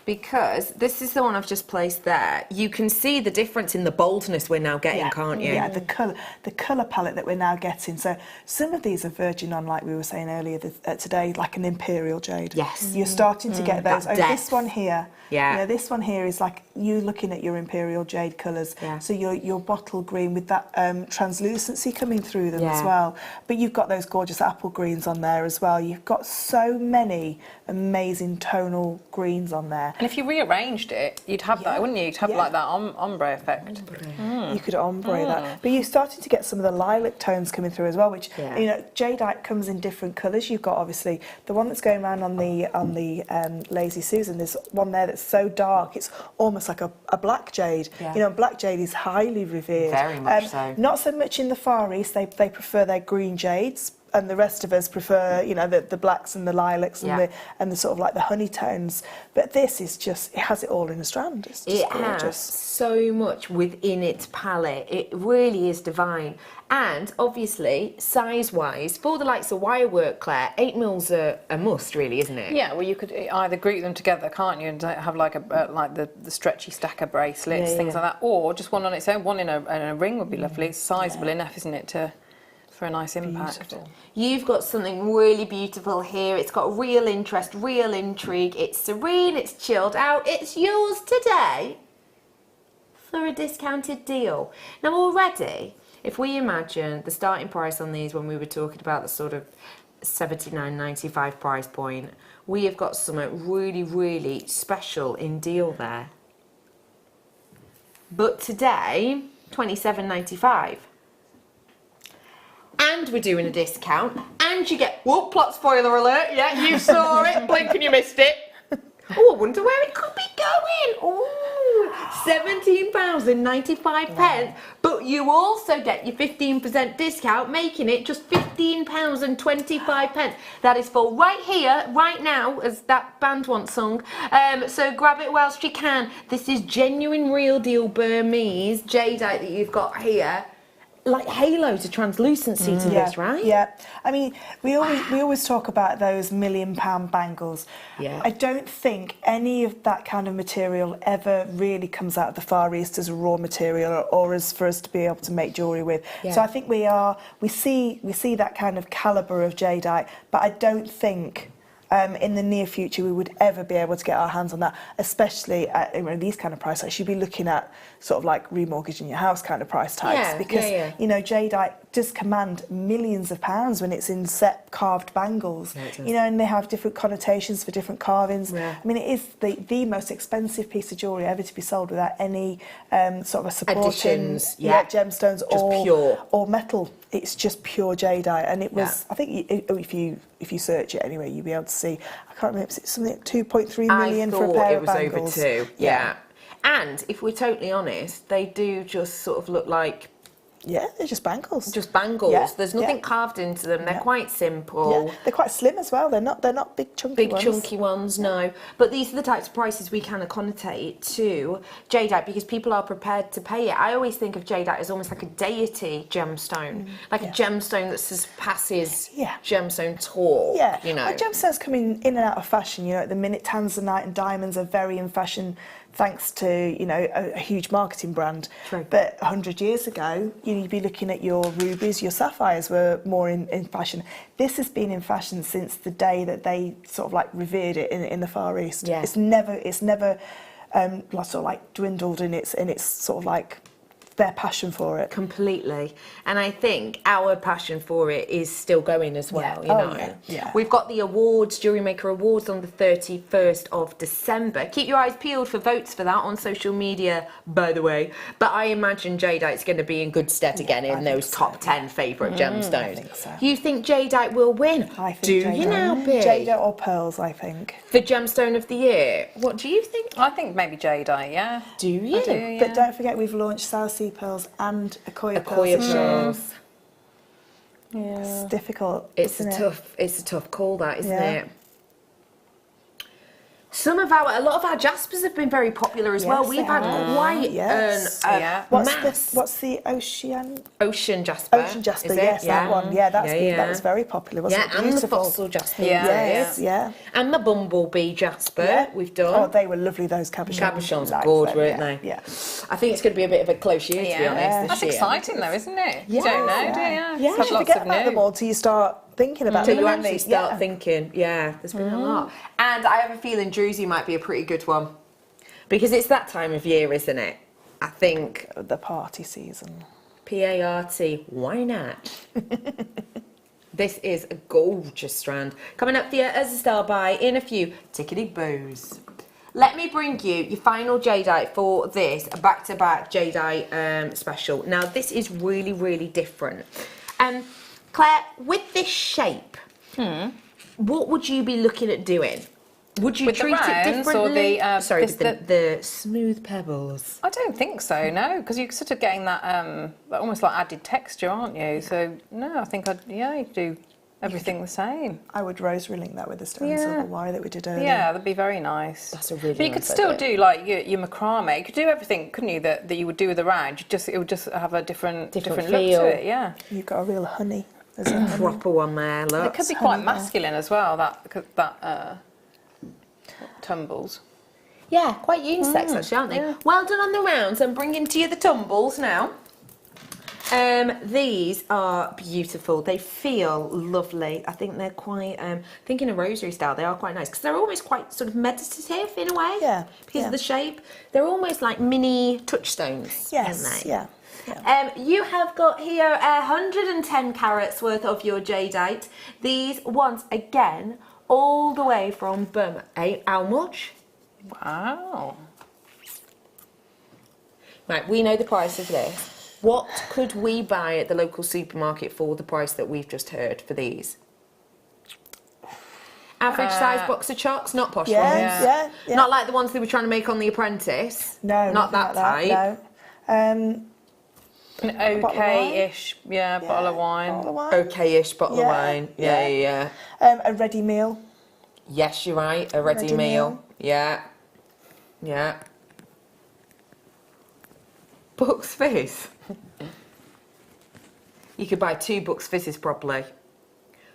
S2: Because this is the one I've just placed there. You can see the difference in the boldness we're now getting, can't you?
S3: Yeah, the colour palette that we're now getting. So some of these are virgin on, like we were saying earlier today, like an imperial jade.
S2: Yes.
S3: You're starting to get those.
S2: That
S3: This
S2: depth.
S3: one here.
S2: Yeah.
S3: You know, this one here is like you looking at your imperial jade colours.
S2: Yeah.
S3: So your bottle green with that translucency coming through them as
S2: Yeah.
S3: well. But you've got those gorgeous apple greens on there as well. You've got so many amazing tonal greens on there.
S4: And if you rearranged it, you'd have that, wouldn't you? You'd have like that ombre effect.
S3: You could ombre that. But you're starting to get some of the lilac tones coming through as well, which, you know, Jadeite comes in different colours. You've got, obviously, the one that's going around on the Lazy Susan. There's one there that's so dark, it's almost like a black jade.
S2: Yeah.
S3: You know, black jade is highly revered.
S2: Very much so.
S3: Not so much in the Far East. They prefer their green jades. And the rest of us prefer, you know, the blacks and the lilacs and the sort of like the honey tones. But this is just, it has it all in a strand. It's just gorgeous.
S2: Has so much within its palette. It really is divine. And obviously, size-wise, for the likes of wire work, Claire, 8mm are a must, really, isn't it?
S4: Yeah, well, you could either group them together, can't you, and have like the stretchy stacker bracelets, things like that, or just one on its own. One in a ring would be lovely. It's sizable enough, isn't it, for a nice impact.
S3: Beautiful.
S2: You've got something really beautiful here. It's got real interest, real intrigue. It's serene, it's chilled out. It's yours today for a discounted deal. Now already, if we imagine the starting price on these when we were talking about the sort of $79.95 price point, we have got something really, really special in deal there. But today, $27.95. And we're doing a discount, and you get, whoop, plot spoiler alert, yeah, you saw it, blink and you missed it. Oh, I wonder where it could be going. Oh, £17.95, but you also get your 15% discount, making it just £15.25. That is for right here, right now, as that band once sung. So grab it whilst you can. This is genuine, real deal Burmese jadeite that you've got here. Like halos of translucency to this, right?
S3: Yeah. I mean, we always talk about those £1 million bangles.
S2: Yeah.
S3: I don't think any of that kind of material ever really comes out of the Far East as a raw material or as for us to be able to make jewellery with.
S2: Yeah.
S3: So I think we see that kind of calibre of jadeite, but I don't think in the near future we would ever be able to get our hands on that, especially at these kind of price tags. You'd be looking at sort of like remortgaging your house kind of price tags, because you know, jadeite does command millions of pounds when it's in set carved bangles. You know, and they have different connotations for different carvings. I mean, it is the most expensive piece of jewellery ever to be sold without any sort of a supporting gemstones or metal. It's just pure jadeite, and it was. I think if you search it anyway, you'll be able to see. I can't remember. It's something like 2.3 million for a pair of bangles.
S2: It was over 2. Yeah. And if we're totally honest, they do just sort of look like.
S3: Yeah, they're just bangles.
S2: Just bangles.
S3: Yeah,
S2: There's nothing carved into them. They're quite simple.
S3: Yeah. They're quite slim as well. They're not big chunky ones.
S2: Big chunky ones, no. But these are the types of prices we can accommodate to jadeite because people are prepared to pay it. I always think of jadeite as almost like a deity gemstone, like a gemstone that surpasses gemstone tall.
S3: Yeah,
S2: you know.
S3: Well, gemstones come in and out of fashion. You know, at the minute, tanzanite and diamonds are very in fashion, thanks to, you know, a huge marketing brand.
S2: True.
S3: But 100 years ago, you'd be looking at your rubies, your sapphires were more in fashion. This has been in fashion since the day that they sort of like revered it in the Far East.
S2: Yeah.
S3: It's never sort of like dwindled in its sort of like their passion for it.
S2: Completely. And I think our passion for it is still going as well, you know.
S3: Yeah.
S2: We've got the awards, JewelleryMaker Awards on the 31st of December. Keep your eyes peeled for votes for that on social media, by the way. But I imagine jadeite's going to be in good stead again in those top 10 favourite gemstones.
S3: I think so.
S2: You think jadeite will win?
S3: I think
S2: Do
S3: jadeite.
S2: you now, B?
S3: Jadeite or pearls, I think.
S2: For gemstone of the year. What do you think?
S4: I think maybe jadeite, yeah.
S2: Do you?
S4: I do, yeah.
S3: But don't forget, we've launched South Sea pearls and Akoya pearls.
S2: pearls.
S4: Yeah.
S3: It's difficult.
S2: It's
S3: isn't
S2: a
S3: it?
S2: tough. It's a tough call, that, isn't
S3: Yeah.
S2: it? A lot of our jaspers have been very popular as well.
S3: Yes,
S2: We've
S3: they
S2: had
S3: have.
S2: quite
S3: Yes.
S2: an
S3: What's the
S2: ocean jasper?
S3: Ocean jasper?
S2: is it?
S3: Yes, that one. Yeah,
S2: Yeah.
S3: that was very popular. Wasn't
S2: Yeah,
S3: it?
S2: and the
S3: Beautiful.
S2: fossil jasper.
S3: Yes, yeah.
S2: And the bumblebee jasper
S3: Yeah.
S2: we've done.
S3: Oh, they were lovely. Those cabochons.
S2: Cabochons
S3: Liked
S2: good,
S3: them,
S2: weren't
S3: yeah,
S2: they?
S3: Yeah.
S2: I think it's going to be a bit of a close year, to be honest.
S4: That's
S2: this year.
S4: exciting though, isn't it? You don't know, do you?
S3: Yeah,
S4: Just
S3: you
S4: have lots
S3: forget
S4: of
S3: about them
S4: new.
S3: all till you start thinking about
S2: Until
S3: them.
S2: you
S3: don't
S2: actually
S3: you?
S2: start
S3: Yeah.
S2: thinking, there's been a lot. And I have a feeling Drusy might be a pretty good one. Because it's that time of year, isn't it? I think
S3: The party season.
S2: PART, why not? This is a gorgeous strand. Coming up for you as a style buy in a few tickety bows. Let me bring you your final jadeite for this back-to-back jadeite special. Now, this is really, really different. Claire, with this shape, what would you be looking at doing? Would you
S4: With the
S2: treat it
S4: rounds or
S2: differently?
S4: the,
S2: Sorry,
S4: this-
S2: the smooth pebbles.
S4: I don't think so, no, because you're sort of getting that almost like added texture, aren't you? So no, I think you could do everything the same.
S3: I would rosary link that with the stone silver wire that we did earlier.
S4: Yeah, that'd be very nice.
S2: That's a really
S4: But you could
S2: nice
S4: still
S2: idea.
S4: do like your macrame. You could do everything, couldn't you? That you would do with the round. It would just have a different look
S2: feel.
S4: to it. Yeah.
S3: You've got a real honey. There's a honey.
S2: Proper one there, look.
S4: It could be quite masculine as well. That tumbles.
S2: Yeah, quite unisex actually, aren't they?
S4: yeah.
S2: Well done on the rounds. I'm bringing to you the tumbles now. These are beautiful. They feel lovely. I think they're quite, thinking a rosary style, they are quite nice because they're almost quite sort of meditative in a way.
S3: Yeah,
S2: Because of the shape. They're almost like mini touchstones.
S3: Yes,
S2: aren't they?
S3: yeah.
S2: You have got here 110 carats worth of your jadeite. These ones, again, all the way from Burma. How much?
S4: Wow.
S2: Right, we know the price of this. What could we buy at the local supermarket for the price that we've just heard for these? Average size box of chocks, not posh ones.
S3: Yeah.
S2: Not like the ones they were trying to make on The Apprentice.
S3: No,
S2: not that
S3: like
S2: type.
S3: No.
S4: An okay-ish, bottle of wine.
S3: Bottle of wine.
S2: Okay-ish bottle of wine. Yeah.
S3: A ready meal.
S2: Yes, you're right. A ready meal. Yeah. Bucks Fizz. You could buy 2 Bucks Fizzes probably.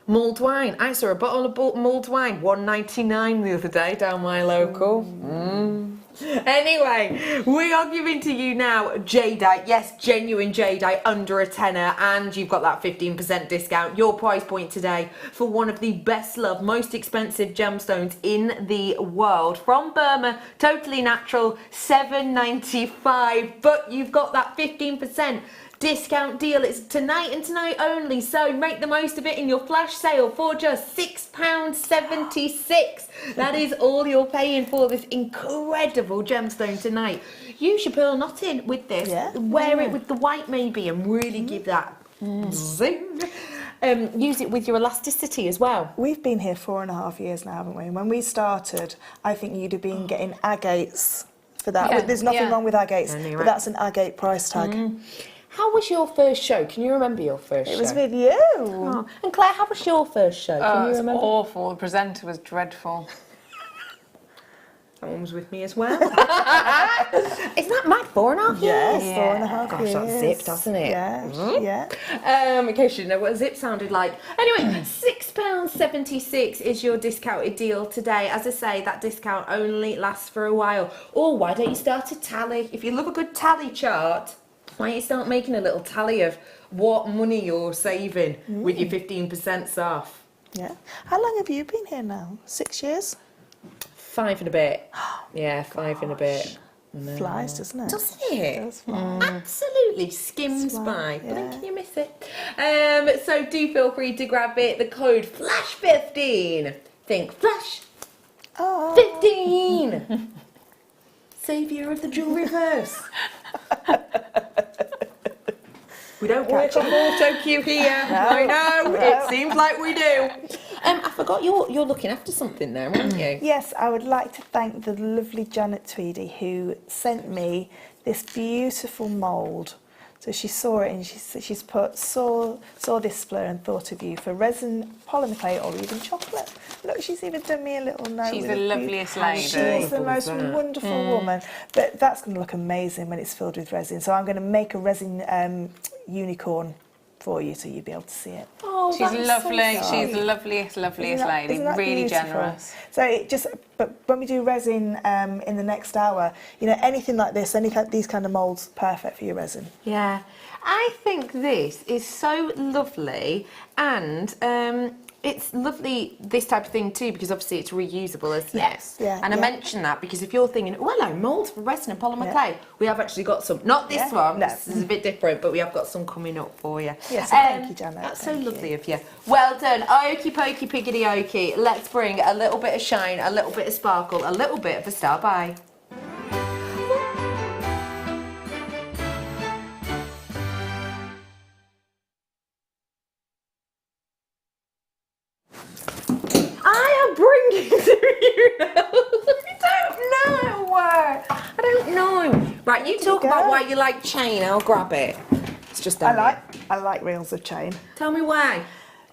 S2: Mulled wine. I saw a bottle of mulled wine, $1.99 the other day down my local. Anyway, we are giving to you now Jadeite. Yes, genuine Jadeite under a tenner, and you've got that 15% discount. Your price point today for one of the best loved, most expensive gemstones in the world. From Burma, totally natural, $7.95, but you've got that 15% discount deal. It's tonight and tonight only, so make the most of it in your flash sale for just £6.76. That is all you're paying for this incredible gemstone tonight. Use your pearl knotting with this. Wear it with the white maybe and really give that zing. Use it with your elasticity as well.
S3: We've been here 4.5 years now, haven't we? And when we started, I think you'd have been getting agates for that. There's nothing wrong with agates, but that's an agate price tag.
S2: How was your first show? Can you remember your first show?
S3: It was with you.
S2: Oh. And Claire, how was your first show? Can you remember?
S4: It was awful. The presenter was dreadful.
S2: That one was with me as well. Isn't that mad? 4.5 years?
S3: Yes, 4.5 years.
S2: Gosh, that's zip, doesn't it?
S3: Yeah.
S2: In case you didn't know what zip sounded like. Anyway, £6.76 is your discounted deal today. As I say, that discount only lasts for a while. Or why don't you start a tally? If you love a good tally chart, why don't you start making a little tally of what money you're saving with your 15% off?
S3: Yeah. How long have you been here now? 6 years?
S2: 5 and a bit. Yeah, 5 and a bit.
S3: Flies, doesn't it?
S2: Doesn't it?
S3: It does fly.
S2: Absolutely skims
S3: Fly,
S2: by.
S3: yeah.
S2: Blink and you miss it. So do feel free to grab it. The code FLASH15. Think FLASH 15. Saviour of the jewelleryverse. We don't work on auto cue here. I know. It seems like we do. I forgot you're looking after something there, aren't you?
S3: Yes, I would like to thank the lovely Janet Tweedy who sent me this beautiful mould. So she saw it and she's put, saw this Fleur and thought of you for resin, polymer clay or even chocolate. Look, she's even done me a little note.
S4: She's
S3: with
S4: the
S3: a
S4: loveliest lady.
S3: She is the most wonderful woman. But that's going to look amazing when it's filled with resin. So I'm going to make a resin unicorn for you so you'll be able to see it.
S2: Oh,
S4: She's lovely. She's the loveliest lady.
S3: Isn't that
S4: Really
S3: beautiful?
S4: generous.
S3: So but when we do resin in the next hour, you know, anything like this, these kind of moulds, perfect for your resin.
S2: Yeah. I think this is so lovely, and it's lovely, this type of thing too, because obviously it's reusable, isn't it?
S3: Yeah,
S2: and I mention that because if you're thinking, oh hello, moulds for resin and polymer clay, we have actually got some. Not this one,
S3: No.
S2: this is a bit different, but we have got some coming up for you.
S3: Yes, thank you, Janet.
S2: That's so lovely of you. Well done. Okie pokey piggity okie. Let's bring a little bit of shine, a little bit of sparkle, a little bit of a star by. Bringing to you now. I don't know. Right, you talk about why you like chain. I'll grab it. It's just
S3: I like reels of chain.
S2: Tell me why.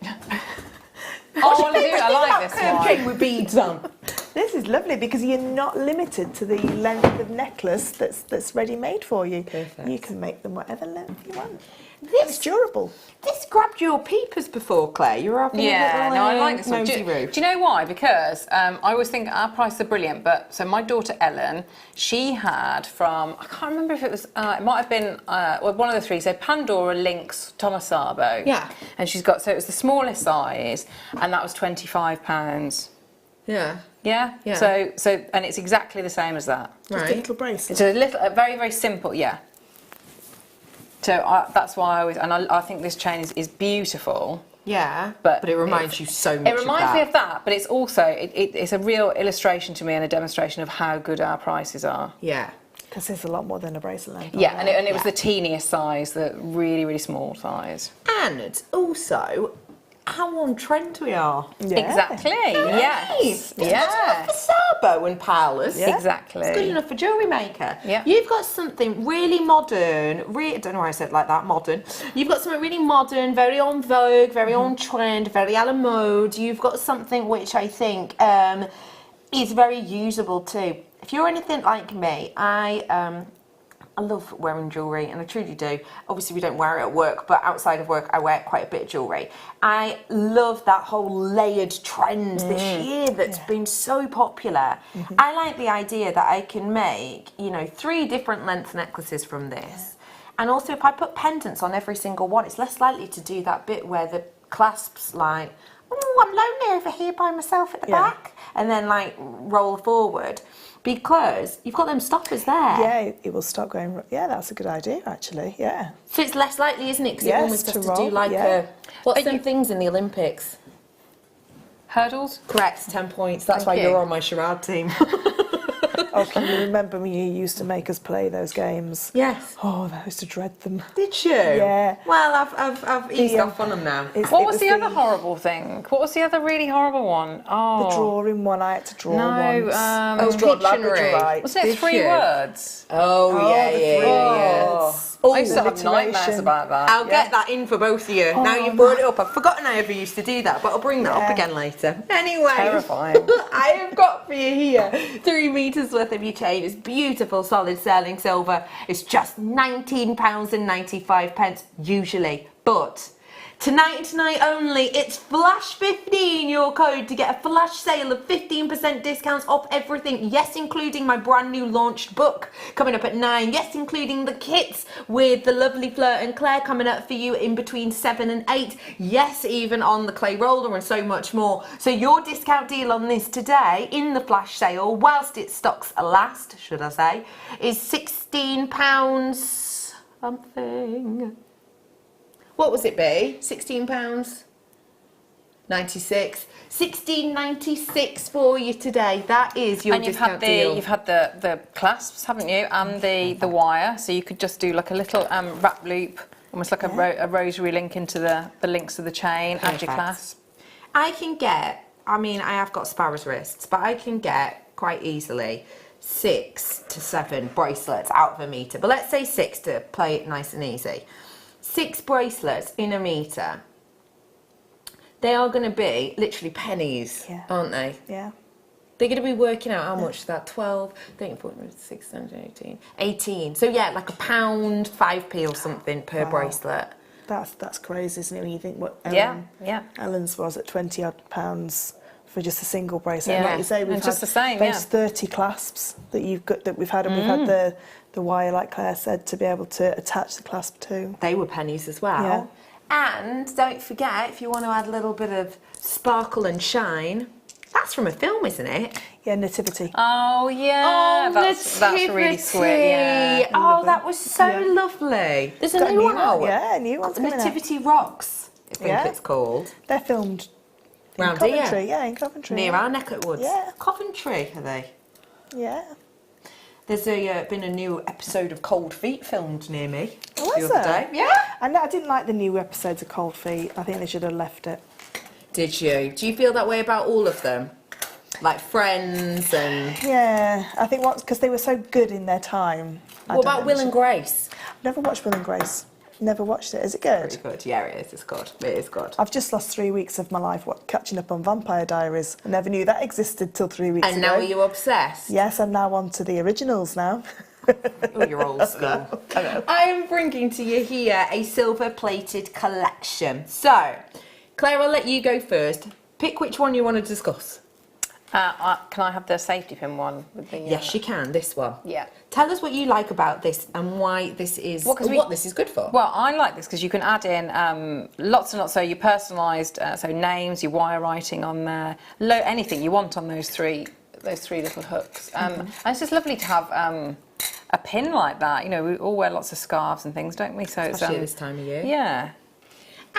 S4: I like this one.
S2: Chain with beads on.
S3: This is lovely because you're not limited to the length of necklace that's ready made for you.
S2: Perfect.
S3: You can make them whatever length you want.
S2: It's
S3: durable.
S2: This grabbed your peepers before, Claire. You were having a little
S4: I like this one.
S2: nosy
S4: Do
S2: roof.
S4: you know why? Because I always think our prices are brilliant, but so my daughter Ellen, she had from, I can't remember if it was, it might have been one of the three, so Pandora, Lynx, Thomas Sabo.
S2: Yeah.
S4: And she's got, so it was the smallest size, and that was £25.
S2: Yeah.
S4: Yeah?
S2: Yeah.
S4: So, and it's exactly the same as that.
S3: Just a little bracelet.
S4: It's a very, very simple, yeah. So that's why I always, and I think this chain is beautiful.
S2: Yeah,
S4: but
S2: it reminds you so much
S4: It reminds me of that, but it's also, it's a real illustration to me and a demonstration of how good our prices are.
S2: Yeah.
S3: Because there's a lot more than a bracelet length.
S4: Yeah, and it was the teeniest size, the really, really small size.
S2: And also, how on trend we are.
S3: Yeah.
S4: Exactly. Yes.
S2: It's good enough for Sabo and Paula's.
S3: Yeah.
S4: Exactly.
S2: It's good enough for JewelleryMaker.
S4: Yeah.
S2: You've got something really modern, I don't know why I said it like that, modern. You've got something really modern, very on vogue, very on trend, very a la mode. You've got something which I think is very usable too. If you're anything like me, I love wearing jewellery, and I truly do. Obviously, we don't wear it at work, but outside of work, I wear quite a bit of jewellery. I love that whole layered trend this year that's been so popular. I like the idea that I can make, you know, 3 different length necklaces from this. And also, if I put pendants on every single one, it's less likely to do that bit where the clasp's like, oh, I'm lonely over here by myself at the back, and then like roll forward. Because you've got them stoppers there.
S3: Yeah, it will stop going. Yeah, that's a good idea, actually. Yeah.
S2: So it's less likely, isn't it? Because
S3: Yes,
S2: it almost has
S3: to
S2: to
S3: roll,
S2: do like
S3: yeah.
S2: what's them things in the Olympics?
S4: Hurdles?
S2: Correct, 10 points. That's
S4: Thank
S2: why
S4: you.
S2: you're on my charade team.
S3: Oh, can you remember when you used to make us play those games?
S2: Yes.
S3: Oh, I used to dread them.
S2: Did you?
S3: Yeah.
S2: Well, I've eased off on them now.
S4: What was the other horrible thing? What was the other really horrible one? Oh.
S3: The drawing one, I had to draw
S4: No,
S3: once.
S2: Oh,
S3: draw
S2: Pictionary.
S3: Labradorite.
S4: Wasn't it
S2: Did
S4: 3
S2: you?
S4: words?
S2: Oh, yeah,
S3: the
S2: yeah,
S3: three
S2: yeah.
S3: words.
S4: I used to have nightmares
S3: alliteration.
S4: about that.
S2: I'll get that in for both of you. Now you've brought it up. I've forgotten I ever used to do that, but I'll bring that up again later. Anyway,
S4: Terrifying.
S2: I have got for you here 3 meters worth of your chain. It's beautiful, solid sterling silver. It's just £19.95 usually, but tonight only, it's Flash15, your code to get a flash sale of 15% discounts off everything. Yes, including my brand new launched book coming up at 9. Yes, including the kits with the lovely Fleur and Claire coming up for you in between 7 and 8. Yes, even on the clay roller and so much more. So your discount deal on this today in the flash sale, whilst it stocks last, should I say, is £16 something. What was it, be? £16.96. £16.96 for you today. That is your discount deal.
S4: You've had the clasps, haven't you? And the wire. So you could just do like a little wrap loop, almost like a rosary link into the links of the chain. Add your clasp.
S2: I can get, I mean, I have got sparrow's wrists, but I can get quite easily 6 to 7 bracelets out of a meter. But let's say 6 to play it nice and easy. 6 bracelets in a meter. They are going to be literally pennies, aren't they?
S3: Yeah.
S2: They're going to be working out how much is that? 12, 13, 14, 16, 17, 18. So yeah, like £1, 5p or something per bracelet.
S3: That's crazy, isn't it? When you think what Ellen's was at £20 odd for just a single bracelet. And like you say, we've had
S4: just the same,
S3: those 30 clasps that you've got, that we've had, and we've had the wire, like Claire said, to be able to attach the clasp to.
S2: They were pennies as well.
S3: Yeah.
S2: And don't forget, if you want to add a little bit of sparkle and shine, that's from a film, isn't it?
S3: Yeah, Nativity.
S4: Oh yeah, that's really sweet. Yeah.
S2: Oh, that was so lovely. There's a new one out.
S3: Yeah, a new one's coming out.
S2: Nativity Rocks, I think it's called.
S3: They're filmed in
S2: Round
S3: Coventry.
S2: here.
S3: Yeah, in Coventry.
S2: Near our neck of the woods.
S3: Yeah.
S2: Coventry, are they?
S3: Yeah.
S2: There's been a new episode of Cold Feet filmed near me
S3: Oh,
S2: the
S3: was
S2: other
S3: there?
S2: day. Yeah.
S3: And I didn't like the new episodes of Cold Feet. I think they should have left it.
S2: Did you? Do you feel that way about all of them? Like Friends and...
S3: Yeah, I think because they were so good in their time.
S2: What about Will and Grace?
S3: Never watched Will and Grace. Never watched it. Is it good?
S2: Pretty good. Yeah, it is. It's good. It is good.
S3: I've just lost 3 weeks of my life catching up on Vampire Diaries. I never knew that existed till 3 weeks ago.
S2: And now are you obsessed?
S3: Yes, I'm now on to the originals now.
S2: Oh, you're old school. I am bringing to you here a silver-plated collection. So, Claire, I'll let you go first. Pick which one you want to discuss.
S4: Can I have the safety pin one? With the,
S2: Yes, you can. This one.
S4: Yeah.
S2: Tell us what you like about this and why this is what this is good for.
S4: Well, I like this because you can add in lots and lots. So your personalised, so names, your wire writing on there, anything you want on those three little hooks. And it's just lovely to have a pin like that. You know, we all wear lots of scarves and things, don't we? So
S2: especially at this time of year.
S4: Yeah.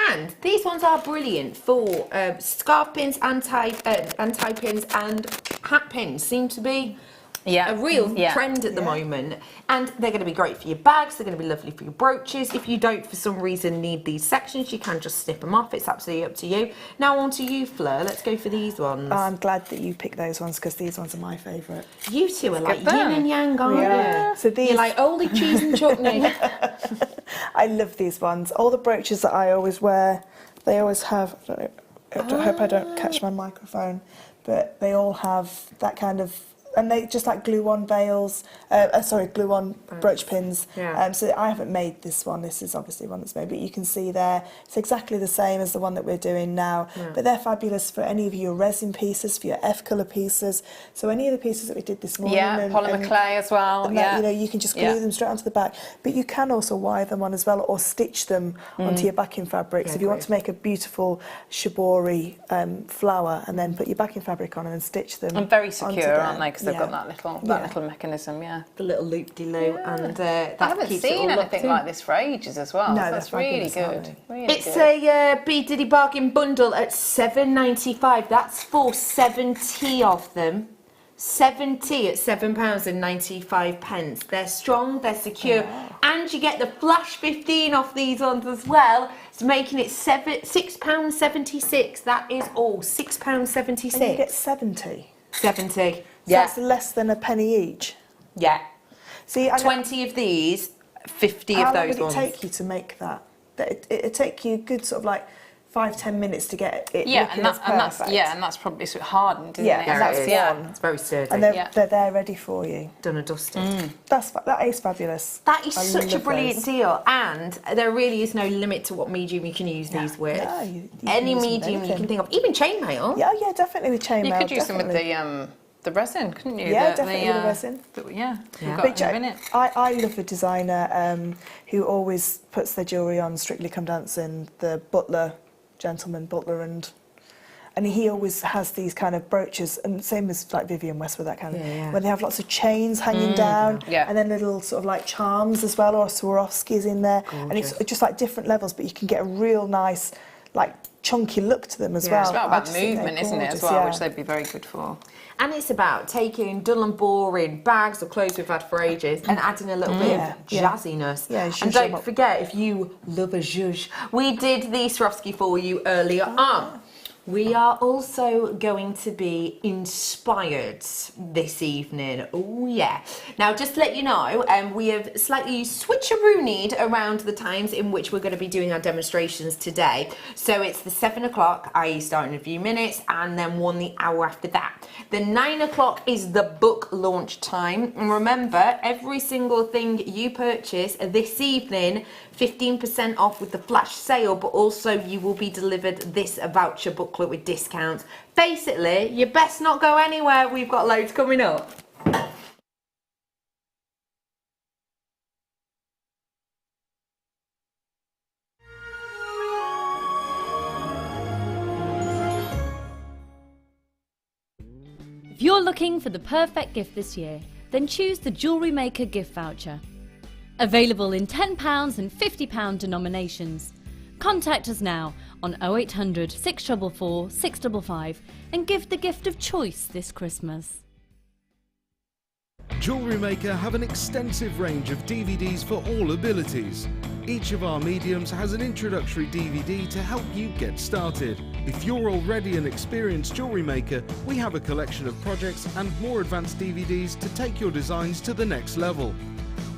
S2: And these ones are brilliant for scarf pins and tie pins and hat pins. Seem to be a real trend at the moment. And they're going to be great for your bags, they're going to be lovely for your brooches. If you don't, for some reason, need these sections, you can just snip them off. It's absolutely up to you. Now on to you, Fleur. Let's go for these ones.
S3: I'm glad that you picked those ones because these ones are my favourite.
S2: You two are like yin and yang, aren't you?
S3: So these...
S2: You're like oldie cheese and chutney.
S3: I love these ones. All the brooches that I always wear, they always have... I hope I don't catch my microphone, but they all have that kind of... And they just like glue-on veils, glue-on brooch pins.
S2: Yeah.
S3: So I haven't made this one. This is obviously one that's made, but you can see there, it's exactly the same as the one that we're doing now. Yeah. But they're fabulous for any of your resin pieces, for your F-colour pieces. So any of the pieces that we did this morning.
S4: Yeah, polymer clay as well.
S3: And that, you know, you can just glue them straight onto the back. But you can also wire them on as well, or stitch them onto your backing fabric. So if you want to make a beautiful shibori flower, and then put your backing fabric on and then stitch them.
S4: And very secure, aren't they? Because they've got that little mechanism,
S2: the little loop-de-loo, and that
S4: I haven't seen anything like this for ages as well.
S3: No,
S4: so that's really good.
S2: It's a B Diddy bargain bundle at £7.95. That's for 70 of them. 70 at £7.95. They're strong, they're secure, and you get the flash 15 off these ones as well. It's making it £6.76. That is all, £6.76.
S3: And you get 70.
S2: 70.
S3: So that's less than a penny each.
S2: Yeah.
S3: See,
S2: 20 of these, 50 of those ones.
S3: How long would it take you to make that? It'd take you a good sort of like 5-10 minutes to get it looking as perfect.
S4: And that's probably sort of hardened, isn't it?
S3: Yeah, that's one.
S2: It's very sturdy.
S3: And they're there ready for you.
S2: Done and dusted.
S3: That is fabulous.
S2: That is such a brilliant deal, and there really is no limit to what medium you can use these with.
S3: Yeah, you
S2: any medium you can think of, even chainmail.
S3: Yeah, definitely with chainmail.
S4: You could use them with the resin, couldn't you?
S3: Yeah, definitely with the resin.
S4: But
S3: I love a designer who always puts their jewellery on Strictly Come Dancing, the gentleman butler, and he always has these kind of brooches, and same as like Vivienne Westwood, that kind of, where they have lots of chains hanging down, and then little sort of like charms as well, or Swarovskis in there. Gorgeous. And it's just like different levels, but you can get a real nice, like, chunky look to them as well.
S4: It's about movement, isn't it, as well, which they'd be very good for.
S2: And it's about taking dull and boring bags or clothes we've had for ages and adding a little bit of jazziness.
S3: Yeah,
S2: and don't forget, if you love a zhuzh, we did the Swarovski for you earlier on. We are also going to be inspired this evening. Oh yeah. Now, just to let you know, we have slightly switcheroonied around the times in which we're going to be doing our demonstrations today. So it's the 7 o'clock, i.e. starting in a few minutes, and then the hour after that. The 9 o'clock is the book launch time. And remember, every single thing you purchase this evening, 15% off with the flash sale, but also you will be delivered this voucher booklet with discounts. Basically, you best not go anywhere. We've got loads coming up.
S6: If you're looking for the perfect gift this year, then choose the JewelleryMaker gift voucher. Available in £10 and £50 denominations. Contact us now on 0800 644 655 and give the gift of choice this Christmas.
S7: JewelleryMaker have an extensive range of DVDs for all abilities. Each of our mediums has an introductory DVD to help you get started. If you're already an experienced jewellery maker, we have a collection of projects and more advanced DVDs to take your designs to the next level.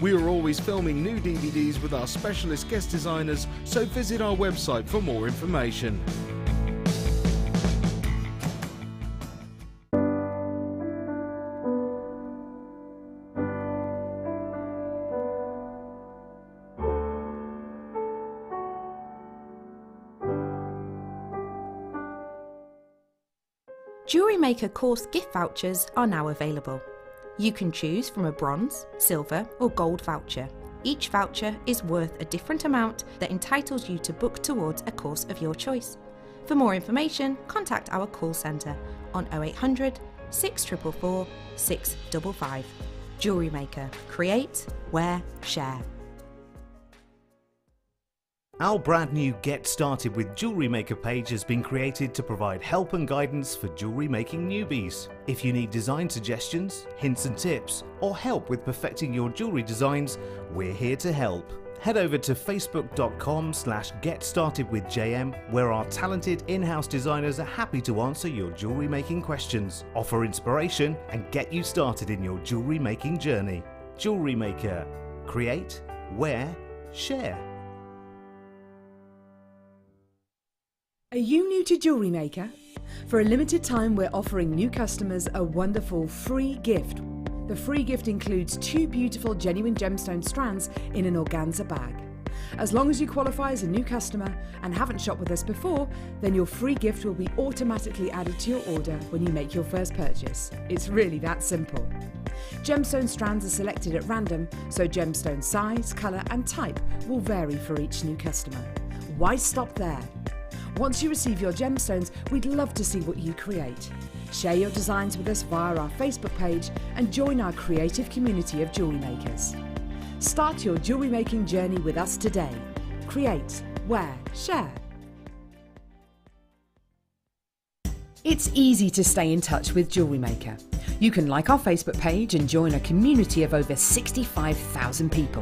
S7: We are always filming new DVDs with our specialist guest designers, so visit our website for more information.
S2: JewelleryMaker course gift vouchers are now available. You can choose from a bronze, silver or gold voucher. Each voucher is worth a different amount that entitles you to book towards a course of your choice. For more information, contact our call centre on 0800 644 655. JewelleryMaker. Create, wear, share.
S8: Our brand new Get Started with Jewellery Maker page has been created to provide help and guidance for jewellery making newbies. If you need design suggestions, hints and tips, or help with perfecting your jewellery designs, we're here to help. Head over to facebook.com/getstartedwithjm, where our talented in-house designers are happy to answer your jewellery making questions, offer inspiration, and get you started in your jewellery making journey. Jewellery Maker. Create, wear, share.
S9: Are you new to Jewellery Maker? For a limited time, we're offering new customers a wonderful free gift. The free gift includes 2 beautiful genuine gemstone strands in an organza bag. As long as you qualify as a new customer and haven't shopped with us before, then your free gift will be automatically added to your order when you make your first purchase. It's really that simple. Gemstone strands are selected at random, so gemstone size, colour and type will vary for each new customer. Why stop there? Once you receive your gemstones, we'd love to see what you create. Share your designs with us via our Facebook page and join our creative community of jewellery makers. Start your jewellery making journey with us today. Create, wear, share. It's easy to stay in touch with Jewellery Maker. You can like our Facebook page and join a community of over 65,000 people.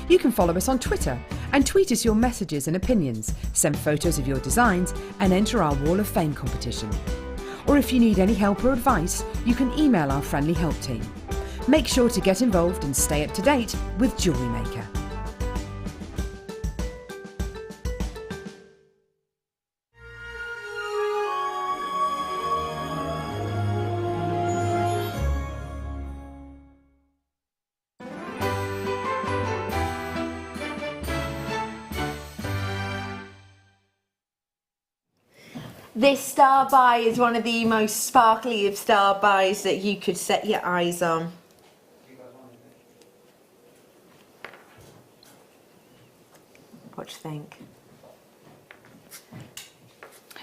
S9: You can follow us on Twitter and tweet us your messages and opinions, send photos of your designs and enter our Wall of Fame competition. Or if you need any help or advice, you can email our friendly help team. Make sure to get involved and stay up to date with Jewellery Maker.
S2: This star buy is one of the most sparkly of star buys that you could set your eyes on. What do you think?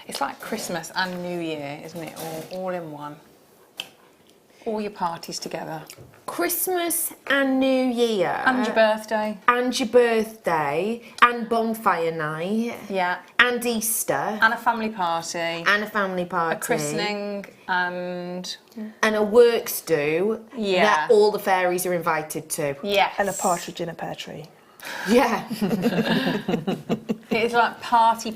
S4: It's like Christmas and New Year, isn't it? All in one. All your parties together.
S2: Christmas and New Year.
S4: And your birthday.
S2: And your birthday. And bonfire night.
S4: Yeah.
S2: And Easter.
S4: And a family party.
S2: And a family party.
S4: A christening and...
S2: And a works do.
S4: Yeah.
S2: That all the fairies are invited to.
S4: Yes.
S3: And a partridge in a pear tree.
S2: Yeah.
S4: It's like party.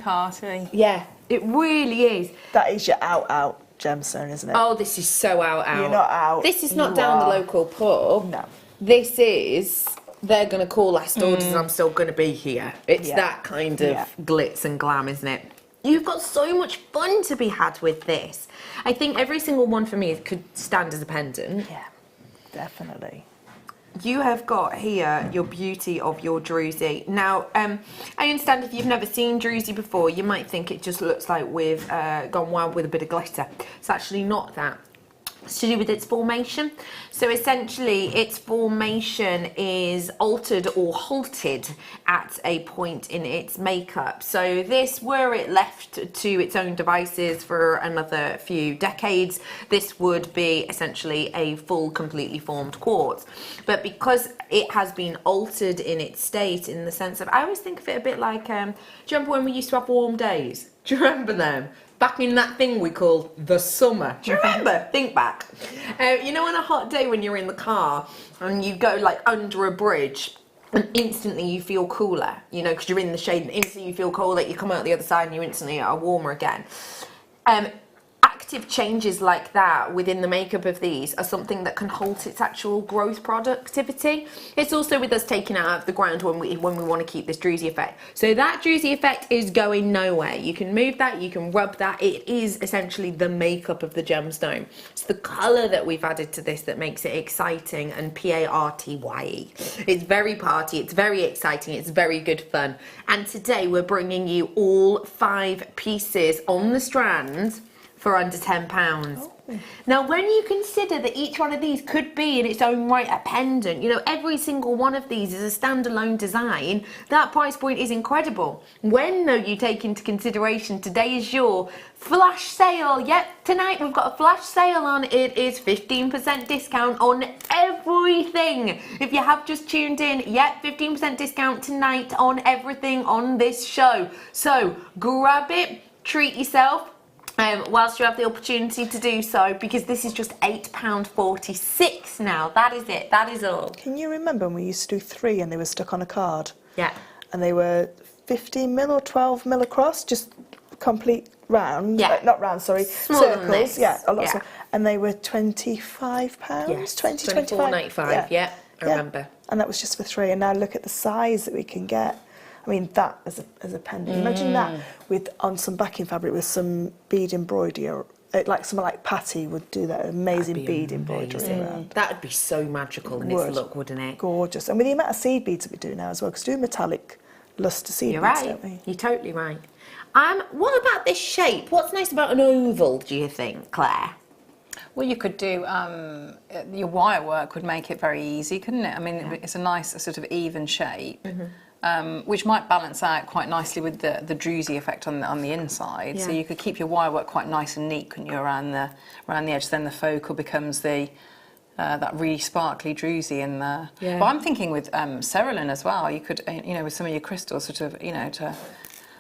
S2: Yeah, it really is.
S3: That is your out gemstone, isn't it?
S2: Oh, this is so out.
S3: You're not out.
S2: This is not
S3: You
S2: down
S3: are.
S2: the local pub.
S3: No.
S2: This is, they're going to call last orders and I'm still going to be here. It's
S3: Yeah.
S2: that kind of glitz and glam, isn't it? You've got so much fun to be had with this. I think every single one for me could stand as a pendant.
S3: Yeah, definitely.
S2: You have got here your beauty of your Drusy. Now, I understand if you've never seen Drusy before, you might think it just looks like we've gone wild with a bit of glitter. It's actually not that. It's to do with its formation. So essentially, its formation is altered or halted at a point in its makeup. So this, were it left to its own devices for another few decades, this would be essentially a full, completely formed quartz. But because it has been altered in its state, in the sense of, I always think of it a bit like, do you remember when we used to have warm days? Do you remember them? Back in that thing we called the summer. Do you remember? Think back. You know, on a hot day when you're in the car and you go like under a bridge and instantly you feel cooler, you know, because you're in the shade and instantly you feel colder, you come out the other side and you instantly are warmer again. Active changes like that within the makeup of these are something that can halt its actual growth productivity. It's also with us taking it out of the ground when we want to keep this Drusy effect. So that Drusy effect is going nowhere. You can move that, you can rub that. It is essentially the makeup of the gemstone. It's the colour that we've added to this that makes it exciting and party. It's very party, it's very exciting, it's very good fun. And today we're bringing you all 5 pieces on the strand for under £10. Now, when you consider that each one of these could be in its own right a pendant, you know, every single one of these is a standalone design, that price point is incredible. When, though, you take into consideration today is your flash sale. Yep, tonight we've got a flash sale on. It is 15% discount on everything. If you have just tuned in, yep, 15% discount tonight on everything on this show. So grab it, treat yourself. Whilst you have the opportunity to do so, because this is just £8.46 now. That is it. That is all.
S3: Can you remember when we used to do 3 and they were stuck on a card?
S2: Yeah.
S3: And they were 15mm or 12mm across, just complete round.
S2: Yeah.
S3: Not round, sorry.
S2: Smaller
S3: circles.
S2: than this.
S3: Yeah, a lot
S2: Yeah.
S3: smaller. And they were £25.
S2: Yes.
S3: 20,
S2: 24.95. Yeah. I remember.
S3: And that was just for 3. And now look at the size that we can get. I mean, that as a pendant. Imagine that with on some backing fabric with some bead embroidery, or like someone like Patty would do that amazing bead embroidery around.
S2: That would be so magical in its look, wouldn't it?
S3: Gorgeous. And with the amount of seed beads that we do now as well, because we do metallic luster seed
S2: You're
S3: beads,
S2: right.
S3: don't we?
S2: You're totally right. What about this shape? What's nice about an oval, do you think, Claire?
S4: Well, you could do, your wire work would make it very easy, couldn't it? I mean, it's a nice sort of even shape. Which might balance out quite nicely with the Drusy effect on the inside. So you could keep your wire work quite nice and neat, couldn't you, around the edge. Then the focal becomes the that really sparkly Drusy in there. Yeah. But I'm thinking with Cerulean as well. You could, you know, with some of your crystals, sort of, you know, to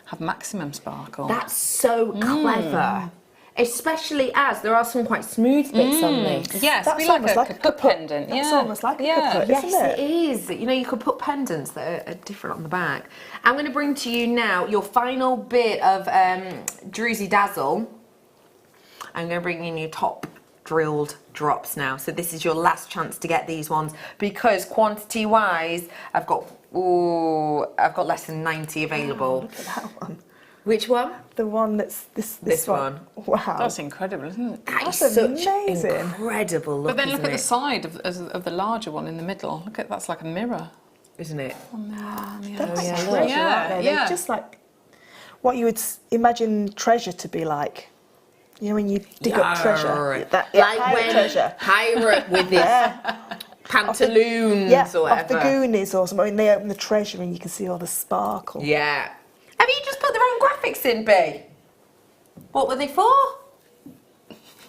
S4: have maximum sparkle.
S2: That's so clever. Especially as there are some quite smooth bits on this.
S4: Yes,
S3: That's
S4: be like
S3: almost
S4: a
S3: like a
S4: kaput pendant.
S3: That's
S4: yeah.
S3: almost like a kaput,
S2: Yes,
S3: isn't it?
S2: it is. You know, you could put pendants that are different on the back. I'm going to bring to you now your final bit of Drusy Dazzle. I'm going to bring in your top drilled drops now. So this is your last chance to get these ones, because quantity-wise, I've got less than 90 available.
S3: Oh, look at that one.
S2: Which one?
S3: The one that's this one. Wow.
S4: That's incredible, isn't it?
S2: That's
S3: That's
S2: such
S3: amazing.
S2: incredible look,
S4: But then look
S2: isn't
S4: at the
S2: it?
S4: side of the larger one in the middle. Look at that's like a mirror.
S2: Isn't it?
S3: They're like
S2: yeah,
S3: treasure,
S2: look.
S3: aren't they?
S4: Yeah.
S3: They're just like what you would imagine treasure to be like. You know, when you dig up treasure. That,
S2: Like
S3: pirate
S2: when
S3: treasure.
S2: pirate with his pantaloons
S3: Yeah,
S2: or
S3: off the
S2: whatever.
S3: Goonies or something. When they open the treasure and you can see all the sparkle.
S2: Yeah. Have you just put the wrong graphics in, B? What were they for?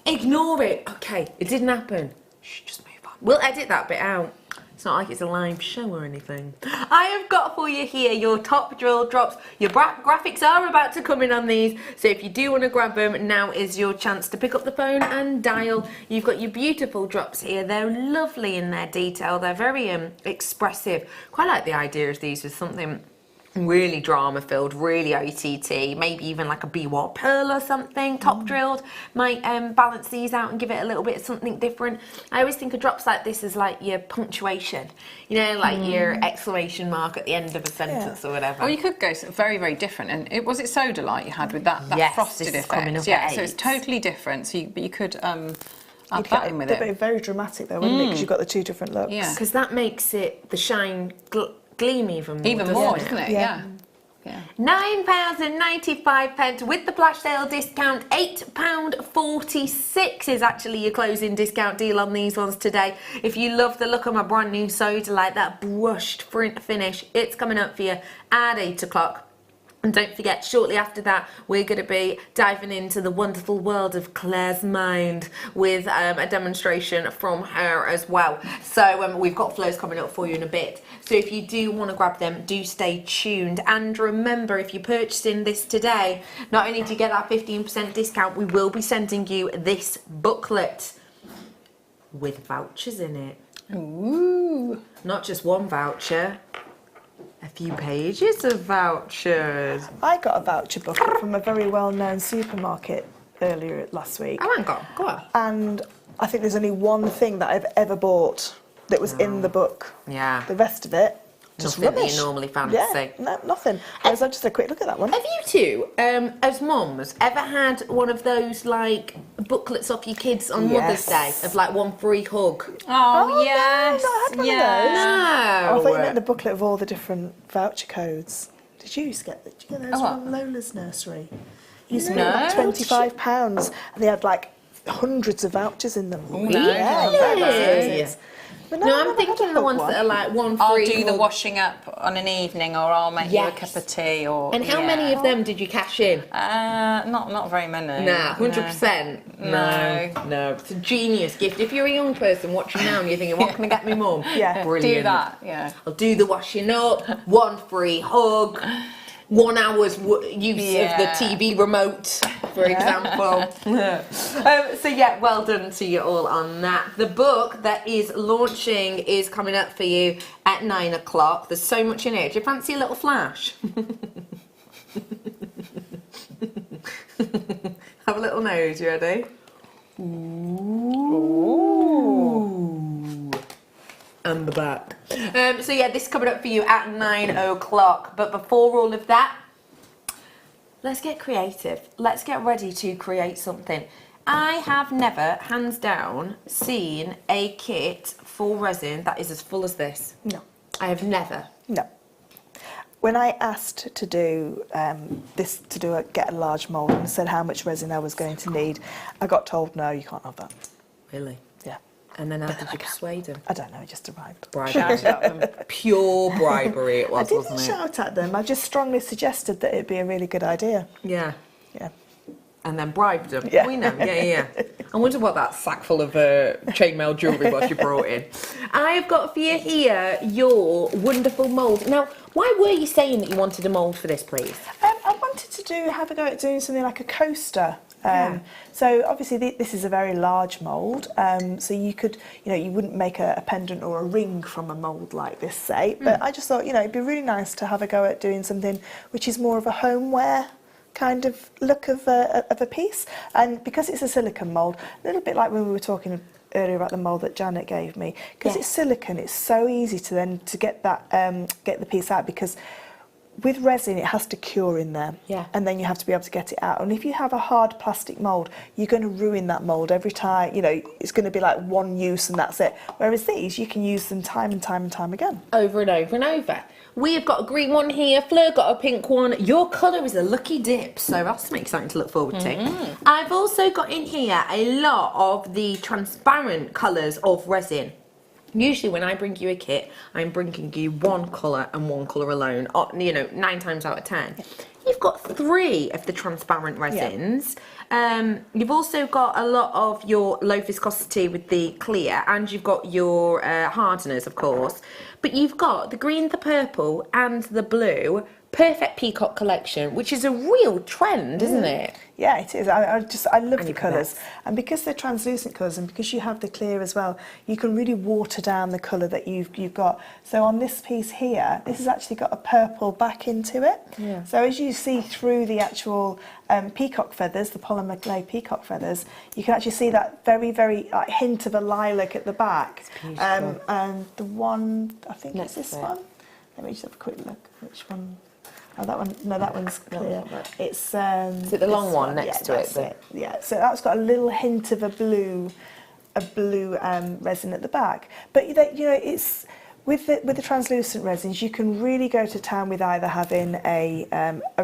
S2: Ignore it. Okay, it didn't happen. Shh, just move on. We'll edit that bit out. It's not like it's a live show or anything. I have got for you here your top drill drops. Your graphics are about to come in on these, so if you do want to grab them, now is your chance to pick up the phone and dial. You've got your beautiful drops here. They're lovely in their detail. They're very expressive. Quite like the idea of these with something really drama filled, really OTT, maybe even like a BWAR pearl or something, top drilled, might balance these out and give it a little bit of something different. I always think of drops like this as like your punctuation, you know, like your exclamation mark at the end of a sentence or whatever.
S4: Or you could go very, very different. And was it Sodalite you had with that
S2: Yes,
S4: frosted
S2: this is
S4: effect?
S2: coming up
S4: Yeah,
S2: at
S4: so it's
S2: 8.
S4: totally different. So but you could add
S3: You'd
S4: that
S3: get
S4: in with
S3: it'd
S4: it.
S3: be very dramatic though, wouldn't it? Because you've got the two different looks.
S4: Yeah.
S2: Because that makes it, the shine gleam even more.
S4: Even more, doesn't it?
S3: Yeah.
S4: Yeah.
S2: £9.95 with the flash sale discount. £8.46 is actually your closing discount deal on these ones today. If you love the look of my brand new Sodalite, that brushed finish, it's coming up for you at 8 o'clock. And don't forget, shortly after that, we're going to be diving into the wonderful world of Claire's mind with a demonstration from her as well. So we've got Fleur's coming up for you in a bit. So if you do want to grab them, do stay tuned. And remember, if you're purchasing this today, not only do you get that 15% discount, we will be sending you this booklet with vouchers in it.
S4: Ooh.
S2: Not just one voucher. A few pages of vouchers.
S3: I got a voucher booklet from a very well-known supermarket earlier last week.
S2: Oh, hang on, go on.
S3: And I think there's only one thing that I've ever bought that was in the book.
S2: Yeah.
S3: The rest of it, just
S2: Nothing that
S3: rubbish.
S2: you normally fancy.
S3: Yeah, no, nothing. I was just a quick look at that one.
S2: Have you two, as mums, ever had one of those like booklets off your kids on Mother's Day of like one free hug?
S4: Oh, yes.
S3: No, I had one
S4: yes.
S3: of those.
S2: No.
S3: I thought you meant the booklet of all the different voucher codes. Did you get those
S4: Oh, what?
S3: from Lola's nursery? You used to
S4: No.
S3: pay like £25 and they had like hundreds of vouchers in them.
S2: Really?
S3: But
S2: No, I'm
S3: I've never had
S2: thinking
S3: a
S2: the
S3: hug
S2: ones
S3: one.
S2: that are like one
S4: I'll
S2: free
S4: do the
S2: hug.
S4: washing up on an evening, or I'll make you a
S2: Yes.
S4: cup of tea. Or
S2: And how many of them did you cash in?
S4: Not very many.
S2: Nah, 100%. No. It's a genius gift. If you're a young person watching now and you're thinking, what can I get my mum?
S3: Yeah.
S2: Brilliant.
S4: Do that. Yeah.
S2: I'll do the washing up, one free hug, 1 hour's use of the TV remote, for example. So yeah, well done to you all on that. The book that is launching is coming up for you at 9 o'clock. There's so much in it. Do you fancy a little flash? Have a little nose, you ready? Ooh. And the back. So yeah, this is coming up for you at 9 o'clock. But before all of that, let's get creative. Let's get ready to create something. I have never, hands down, seen a kit for resin that is as full as this.
S3: No.
S2: I have never.
S3: No. When I asked to do get a large mould and said how much resin I was going to need, I got told, no, you can't have that.
S2: Really?
S3: Yeah.
S2: And then how did you persuade them?
S3: I don't know, it just arrived.
S2: Bribery. Pure bribery it
S3: I
S2: was,
S3: didn't
S2: wasn't it?
S3: shout at them, I just strongly suggested that it'd be a really good idea.
S2: Yeah.
S3: Yeah.
S2: And then bribed them.
S3: Yeah.
S2: We know, yeah. I wonder what that sack full of chainmail jewellery was you brought in. I've got for you here your wonderful mould. Now, why were you saying that you wanted a mould for this, please?
S3: I wanted to have a go at doing something like a coaster. So obviously this is a very large mould, so you could, you wouldn't make a pendant or a ring from a mould like this, say, but I just thought, it'd be really nice to have a go at doing something which is more of a homeware kind of look of a piece. And because it's a silicone mould, a little bit like when we were talking earlier about the mould that Janet gave me, because it's silicone, it's so easy to get that get the piece out, because with resin, it has to cure in there, and then you have to be able to get it out. And if you have a hard plastic mould, you're going to ruin that mould every time. It's going to be like one use and that's it. Whereas these, you can use them time and time and time again.
S2: Over and over and over. We have got a green one here. Fleur got a pink one. Your colour is a lucky dip, so that's something exciting to look forward to. I've also got in here a lot of the transparent colours of resin. Usually when I bring you a kit, I'm bringing you one colour and one colour alone, 9 times out of 10. You've got 3 of the transparent resins. You've also got a lot of your low viscosity with the clear, and you've got your hardeners, of course. But you've got the green, the purple and the blue. Perfect peacock collection, which is a real trend, isn't it?
S3: Yeah, it is. I love the colours, and because they're translucent colours, and because you have the clear as well, you can really water down the colour that you've got. So on this piece here, this has actually got a purple back into it. Yeah. So as you see through the actual peacock feathers, the polymer clay peacock feathers, you can actually see that very, very hint of a lilac at the back.
S2: It's beautiful.
S3: And the one, I think it's this one. Let me just have a quick look. Which one? Oh, that one. No, that one's clear. It's
S2: is it the long one next to it?
S3: Yeah. So that's got a little hint of a blue resin at the back. But it's with the translucent resins, you can really go to town with either having a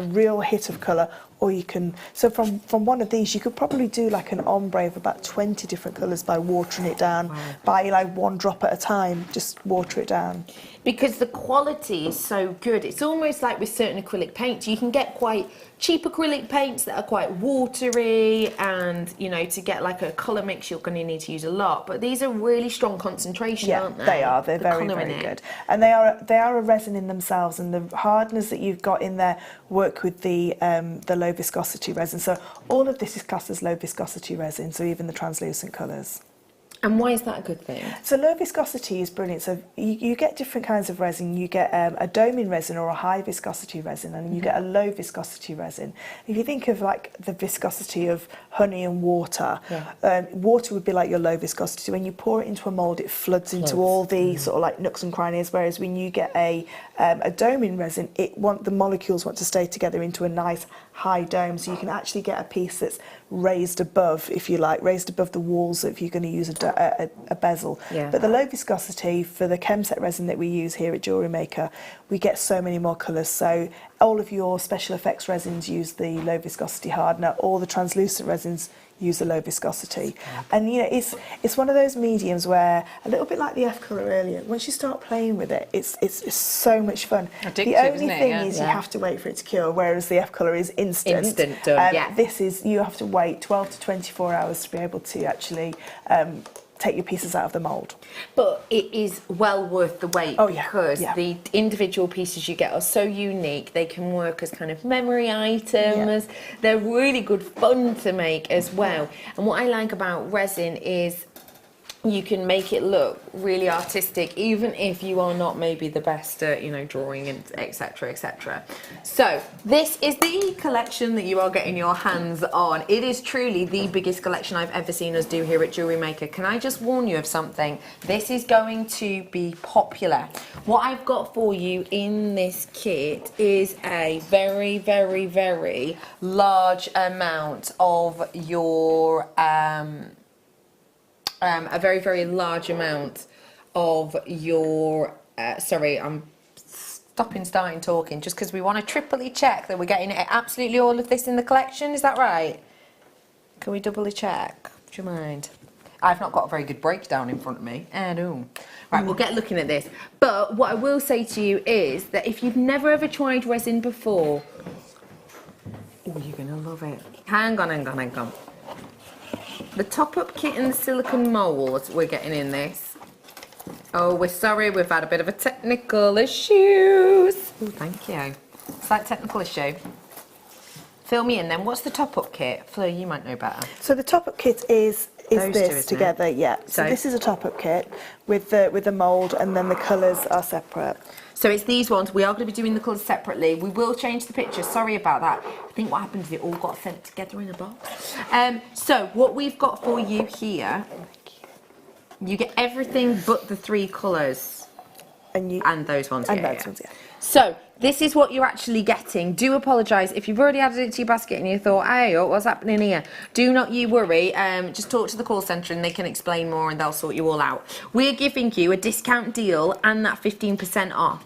S3: real hit of colour, or you can. So from one of these, you could probably do like an ombre of about 20 different colours by watering it down by like 1 drop at a time. Just water it down.
S2: Because the quality is so good. It's almost like with certain acrylic paints, you can get quite cheap acrylic paints that are quite watery, and to get like a colour mix, you're going to need to use a lot. But these are really strong concentration, aren't they?
S3: They are. They're very, very good. And they are a resin in themselves, and the hardeners that you've got in there work with the low viscosity resin. So all of this is classed as low viscosity resin, so even the translucent colours.
S2: And why is that a good thing?
S3: So low viscosity is brilliant. So you get different kinds of resin. You get a doming resin or a high viscosity resin, and you get a low viscosity resin. If you think of like the viscosity of honey and water, water would be like your low viscosity. When you pour it into a mould, it floods into all the sort of like nooks and crannies. Whereas when you get a doming resin, the molecules want to stay together into a nice high dome. So you can actually get a piece that's raised above, if you like, raised above the walls if you're going to use a bezel. Yeah. But the low viscosity for the chemset resin that we use here at JewelleryMaker, we get so many more colours. So all of your special effects resins use the low viscosity hardener. All the translucent resins use a low viscosity. And you know, it's one of those mediums where, a little bit like the F colour earlier, once you start playing with it, it's so much fun.
S4: Addictive,
S3: the only
S4: isn't it?
S3: thing
S4: Yeah.
S3: is you have to wait for it to cure, whereas the F colour is instant.
S4: Instant done, yeah.
S3: This is, you have to wait 12 to 24 hours to be able to actually take your pieces out of the mould.
S2: But it is well worth the wait because the individual pieces you get are so unique. They can work as kind of memory items. They're really good fun to make as well. And what I like about resin is you can make it look really artistic, even if you are not maybe the best at, you know, drawing and etc, etc. So this is the collection that you are getting your hands on. It is truly the biggest collection I've ever seen us do here at Jewellery Maker. Can I just warn you of something? This is going to be popular. What I've got for you in this kit is a very, very, very large amount of your a very, very large amount of your, sorry, I'm starting talking just because we want to triply check that we're getting absolutely all of this in the collection. Is that right? Can we doubly check? Do you mind? I've not got a very good breakdown in front of me. No. Right, we'll get looking at this. But what I will say to you is that if you've never ever tried resin before, oh, you're going to love it. Hang on. The top-up kit and the silicone mould we're getting in this. Oh, we're sorry, we've had a bit of a technical issues. Oh, thank you. Slight technical issue. Fill me in then. What's the top-up kit? Fleur, you might know better.
S3: So the top-up kit is
S2: Those
S3: this
S2: two,
S3: together, yeah. So this is a top-up kit with the mould, and then the colours are separate.
S2: So it's these ones. We are going to be doing the colours separately. We will change the picture. Sorry about that. I think what happened is it all got sent together in a box. So what we've got for you here, you get everything but the 3 colours. And those ones.
S3: And
S2: yeah,
S3: those ones, yeah.
S2: So this is what you're actually getting. Do apologise if you've already added it to your basket and you thought, hey, what's happening here? Do not you worry. Just talk to the call centre and they can explain more and they'll sort you all out. We're giving you a discount deal and that 15% off.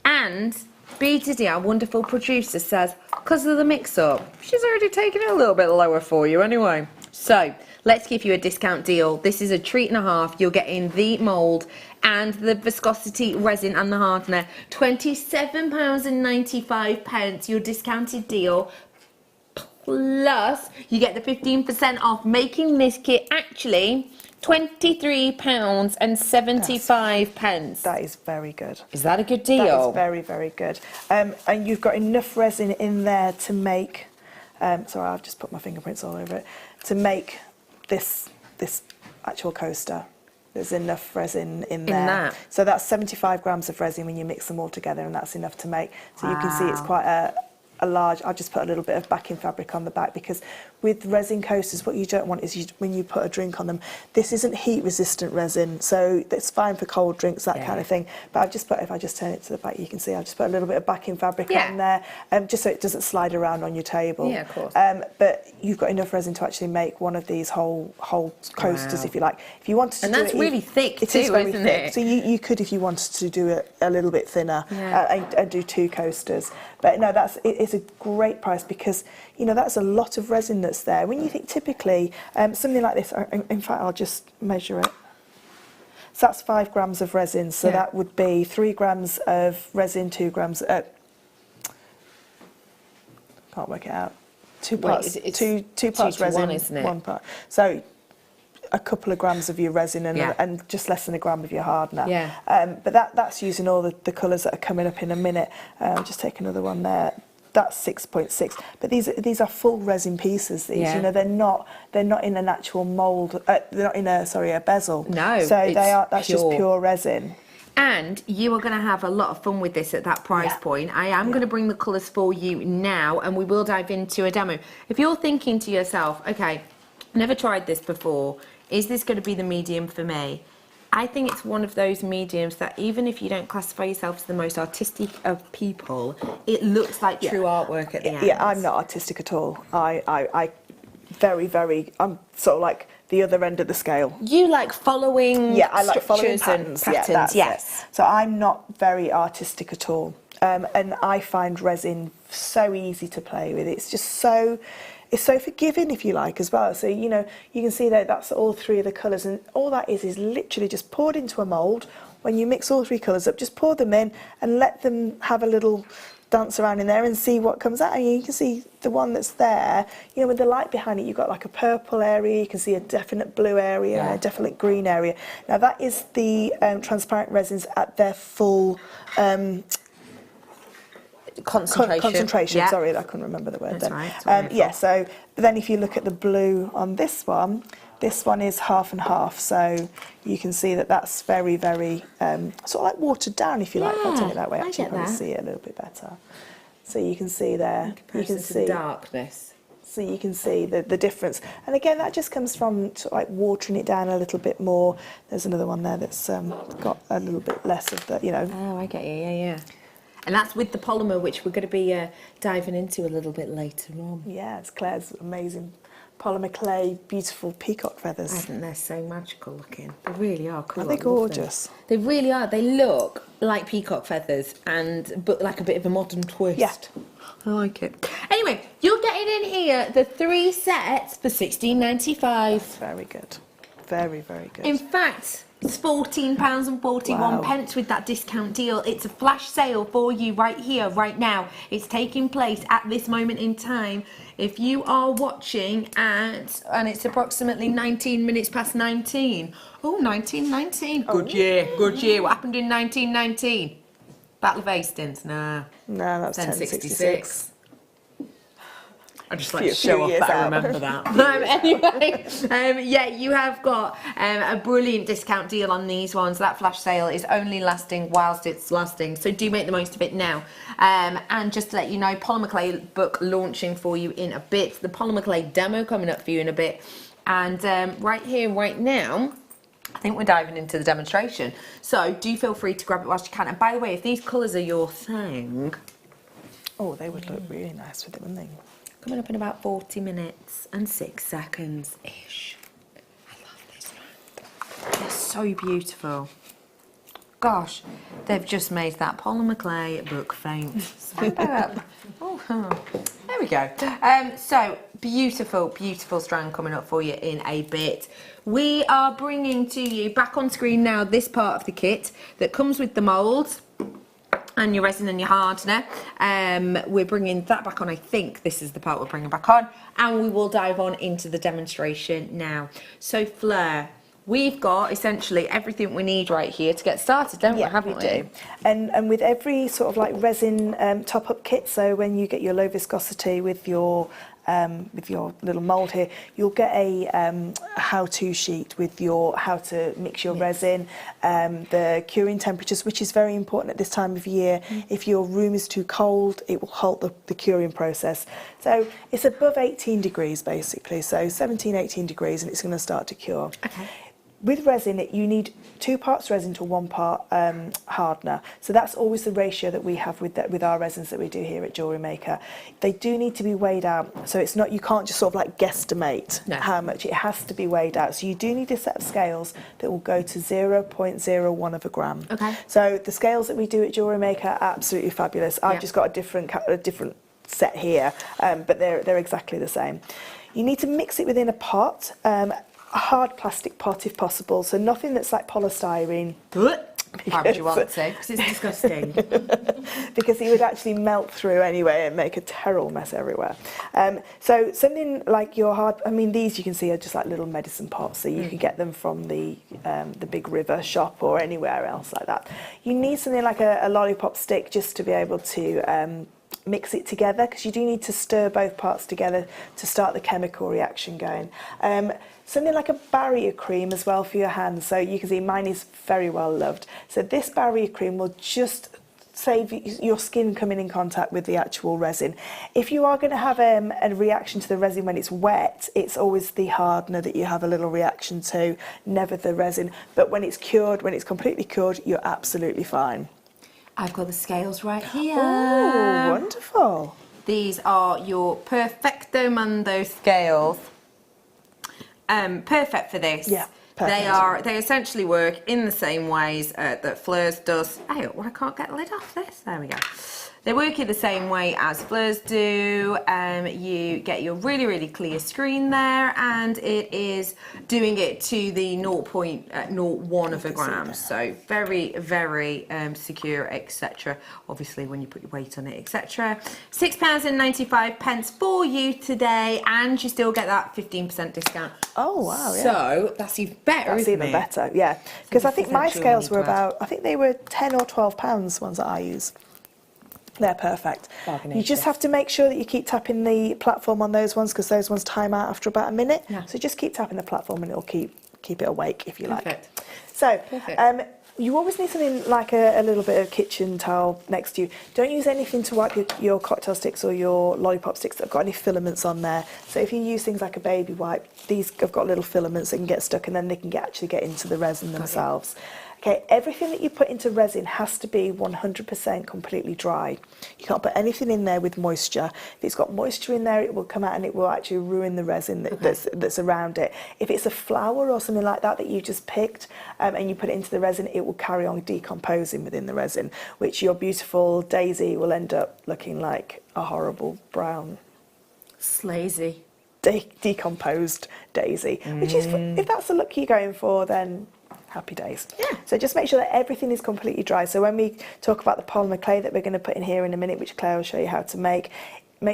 S2: And B to D, our wonderful producer, says, because of the mix-up, she's already taken it a little bit lower for you anyway. So let's give you a discount deal. This is a treat and a half. You're getting the mould and the viscosity resin and the hardener. £27.95, your discounted deal. Plus, you get the 15% off, making this kit actually £23.75.
S3: That is very good.
S2: Is that a good deal?
S3: That is very, very good. And you've got enough resin in there to make, sorry, I've just put my fingerprints all over it, to make this actual coaster. There's enough resin in there. So that's 75 grams of resin when you mix them all together, and that's enough to make. So you can see it's quite a large. I've just put a little bit of backing fabric on the back, because with resin coasters, what you don't want is when you put a drink on them, this isn't heat resistant resin, so it's fine for cold drinks, that kind of thing. But I've just put, if I just turn it to the back, you can see I've just put a little bit of backing fabric on there, just so it doesn't slide around on your table.
S2: Yeah, of course.
S3: But you've got enough resin to actually make one of these whole coasters, if you like. If you wanted to,
S2: and
S3: do
S2: that's
S3: it,
S2: really thick
S3: it
S2: too,
S3: is very
S2: isn't
S3: thick.
S2: it?
S3: So you could, if you wanted to do it a little bit thinner, and do 2 coasters. But no, it's a great price, because you know that's a lot of resin that's there. When you think typically something like this, in fact I'll just measure it. So that's 5 grams of resin. So that would be 3 grams of resin, 2 grams. Can't work it out. 2 parts. Two parts resin,
S2: 1, isn't it?
S3: 1 part. So a couple of grams of your resin and just less than a gram of your hardener. But that's using all the colours that are coming up in a minute. Just take another one there. That's 6.6. But these are full resin pieces. These, you know, they're not in an actual mould. They're not in a bezel.
S2: No,
S3: so that's just pure resin.
S2: And you are going to have a lot of fun with this at that price point. I am going to bring the colours for you now, and we will dive into a demo. If you're thinking to yourself, okay, never tried this before, is this going to be the medium for me? I think it's one of those mediums that even if you don't classify yourself as the most artistic of people, it looks like true artwork at the end.
S3: Yeah, I'm not artistic at all. I'm sort of like the other end of the scale.
S2: You like following
S3: I like following patterns.
S2: Yes.
S3: So I'm not very artistic at all. And I find resin so easy to play with. It's just so... it's so forgiving, if you like, as well. So, you know, you can see that that's all 3 of the colours, and all that is literally just poured into a mould. When you mix all 3 colours up, just pour them in and let them have a little dance around in there and see what comes out. And you can see the one that's there, you know, with the light behind it, you've got like a purple area, you can see a definite blue area, and a definite green area. Now that is the transparent resins at their full concentration. Sorry, I couldn't remember the word.
S2: That's
S3: then.
S2: right.
S3: Yeah, so but then if you look at the blue on this one is half and half, so you can see that that's very, very sort of like watered down, if you like. If I turn it that way, actually, you can see it a little bit better. So you can see there, you can see
S2: darkness.
S3: So you can see the difference, and again, that just comes from sort of like watering it down a little bit more. There's another one there that's got a little bit less of the, you know.
S2: Oh, I get you. Yeah. And that's with the polymer, which we're going to be diving into a little bit later on.
S3: Yeah, it's Claire's amazing polymer clay, beautiful peacock feathers.
S2: I think they're so magical looking. They really are cool.
S3: Are they gorgeous?
S2: They really are. They look like peacock feathers, but like a bit of a modern twist.
S3: Yeah.
S2: I like it. Anyway, you're getting in here the 3 sets for £16.95.
S3: Very good. Very, very good.
S2: In fact, it's £14.41 with that discount deal. It's a flash sale for you right here, right now. It's taking place at this moment in time. If you are watching and it's approximately 19 minutes past 19. Oh, 1919. Good year, good year. What happened in 1919? Battle of Hastings? Nah.
S3: No, that's
S2: 1066. I just like
S3: Few-
S2: to show
S3: few
S2: off
S3: years
S2: that I
S3: out.
S2: remember that. Anyway, yeah, you have got a brilliant discount deal on these ones. That flash sale is only lasting whilst it's lasting, so do make the most of it now. And just to let you know, Polymer Clay book launching for you in a bit. The Polymer Clay demo coming up for you in a bit. And right here, right now, I think we're diving into the demonstration. So do feel free to grab it whilst you can. And by the way, if these colours are your thing...
S3: Oh, they would look really nice with it, wouldn't they?
S2: Coming up in about 40 minutes and 6 seconds-ish. I love this one. They're so beautiful. Gosh, they've just made that Polymer Clay book faint. Stand up. Oh, there we go. So, beautiful, beautiful strand coming up for you in a bit. We are bringing to you, back on screen now, this part of the kit that comes with the moulds and your resin and your hardener. We're bringing that back on. I think this is the part we're bringing back on, and we will dive on into the demonstration now. So Fleur, we've got essentially everything we need right here to get started, don't we? Haven't we?
S3: Do. And with every sort of like resin top-up kit, so when you get your low viscosity with your little mould here, you'll get a how-to sheet with your how to mix your resin, the curing temperatures, which is very important at this time of year. If your room is too cold, it will halt the curing process. So it's above 18 degrees basically, so 17, 18 degrees, and it's going to start to cure.
S2: Okay.
S3: With resin, you need 2 parts resin to 1 part hardener. So that's always the ratio that we have with our resins that we do here at JewelleryMaker. They do need to be weighed out, so it's not, you can't just sort of like guesstimate how much. It has to be weighed out. So you do need a set of scales that will go to 0.01 of a gram.
S2: Okay.
S3: So the scales that we do at JewelleryMaker are absolutely fabulous. I've just got a different set here, but they're exactly the same. You need to mix it within a pot. A hard plastic pot if possible, so nothing that's like polystyrene.
S2: Why would you want to? Because it's disgusting.
S3: Because it would actually melt through anyway and make a terrible mess everywhere. So something like your hard, I mean, these you can see are just like little medicine pots, so you can get them from the Big River shop or anywhere else like that. You need something like a lollipop stick just to be able to mix it together, because you do need to stir both parts together to start the chemical reaction going. Something like a barrier cream as well for your hands. So you can see mine is very well loved. So this barrier cream will just save your skin coming in contact with the actual resin. If you are going to have a reaction to the resin when it's wet, it's always the hardener that you have a little reaction to, never the resin. But when it's cured, when it's completely cured, you're absolutely fine.
S2: I've got the scales right here.
S3: Oh, wonderful.
S2: These are your Perfecto Mundo scales. Perfect for this.
S3: Yeah, perfect.
S2: They essentially work in the same ways that Fleur's does. Oh, I can't get the lid off this. There we go. They work in the same way as Fleur's do. You get your really clear screen there, and it is doing it to the 0.01 of a gram. So very secure, etc. Obviously, when you put your weight on it, etc. £6.95 for you today, and you still get that 15% discount.
S3: Oh wow! Yeah.
S2: So that's even better.
S3: That's even better. Yeah, because I think my scales were about. I think they were £10 or £12 ones that I use. They're perfect. You just have to make sure that you keep tapping the platform on those ones, because those ones time out after about a minute. Yeah. So just keep tapping the platform and it'll keep it awake if you like. So you always need something like a little bit of kitchen towel next to you. Don't use anything to wipe your cocktail sticks or your lollipop sticks that have got any filaments on there. So if you use things like a baby wipe, these have got little filaments that can get stuck, and then they can actually get into the resin themselves. Okay, everything that you put into resin has to be 100% completely dry. You can't put anything in there with moisture. If it's got moisture in there, it will come out and it will actually ruin the resin that's around it. If it's a flower or something like that you just picked and you put it into the resin, it will carry on decomposing within the resin, which your beautiful daisy will end up looking like a horrible brown,
S2: slazy,
S3: decomposed daisy. Which is, if that's the look you're going for, then happy days. Yeah. So just make sure that everything is completely dry. So when we talk about the polymer clay that we're going to put in here in a minute, which Claire will show you how to make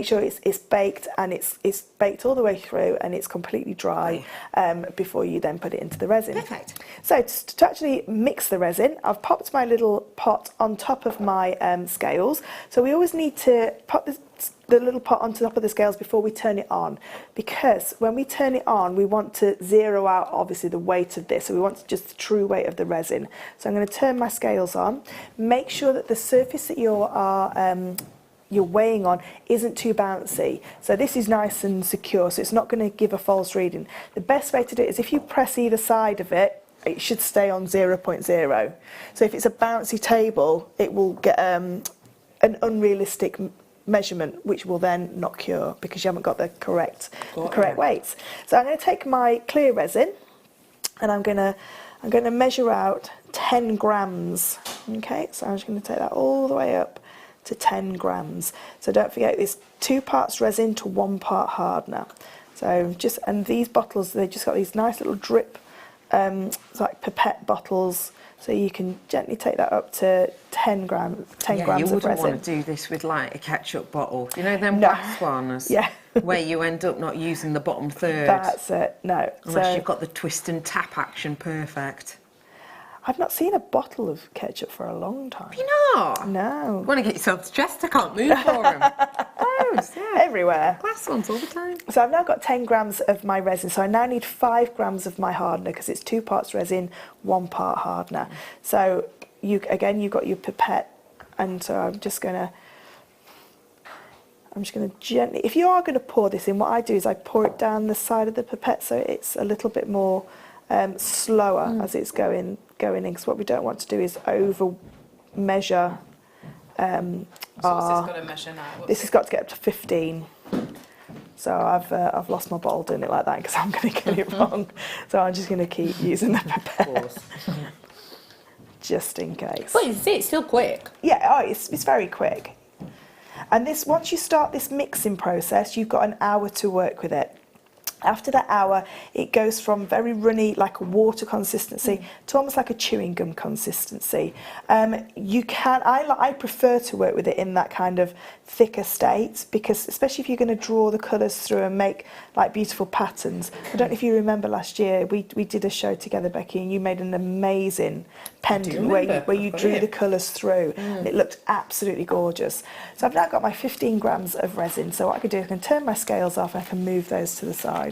S3: sure it's baked, and it's baked all the way through and it's completely dry before you then put it into the resin.
S2: Perfect.
S3: So to actually mix the resin, I've popped my little pot on top of my scales. So we always need to pop the little pot on top of the scales before we turn it on, because when we turn it on, we want to zero out obviously the weight of this, so we want just the true weight of the resin. So I'm going to turn my scales on. Make sure that the surface that you're weighing on isn't too bouncy. So this is nice and secure, so it's not going to give a false reading. The best way to do it is if you press either side of it, it should stay on 0.0. So if it's a bouncy table, it will get an unrealistic measurement, which will then not cure because you haven't got the correct weights. So I'm going to take my clear resin and I'm going to measure out 10 grams. Okay, so I'm just going to take that all the way up to 10 grams. So don't forget, it's 2 parts resin to 1 part hardener. So and these bottles, they've just got these nice little drip, like pipette bottles. So you can gently take that up to 10 grams of resin.
S2: You wouldn't want to do this with like a ketchup bottle. You know them glass ones? Yeah. Where you end up not using the bottom third.
S3: That's it, no.
S2: Unless you've got the twist and tap action perfect.
S3: I've not seen a bottle of ketchup for a long time.
S2: Have you not?
S3: No.
S2: You want to get yourself stressed? I can't move for them.
S3: Everywhere.
S2: Glass ones all the time.
S3: So I've now got 10 grams of my resin. So I now need 5 grams of my hardener because it's 2 parts resin, 1 part hardener. So you've got your pipette, and so I'm just going to gently, if you are going to pour this in, what I do is I pour it down the side of the pipette so it's a little bit more slower as it's going in, because what we don't want to do is over measure.
S4: So what's this got to measure now?
S3: This has got to get up to 15. So I've lost my bottle doing it like that because I'm going to get it wrong. So I'm just going to keep using the pipette. Just in case.
S2: But it's still quick.
S3: Yeah, it's very quick. And this, once you start this mixing process, you've got an hour to work with it. After that hour, it goes from very runny, like a water consistency, to almost like a chewing gum consistency. I prefer to work with it in that kind of thicker state, because especially if you're going to draw the colours through and make like beautiful patterns. I don't know if you remember last year, we did a show together, Becky, and you made an amazing pendant where you drew the colours through. And it looked absolutely gorgeous. So I've now got my 15 grams of resin. So what I can do is I can turn my scales off and I can move those to the side.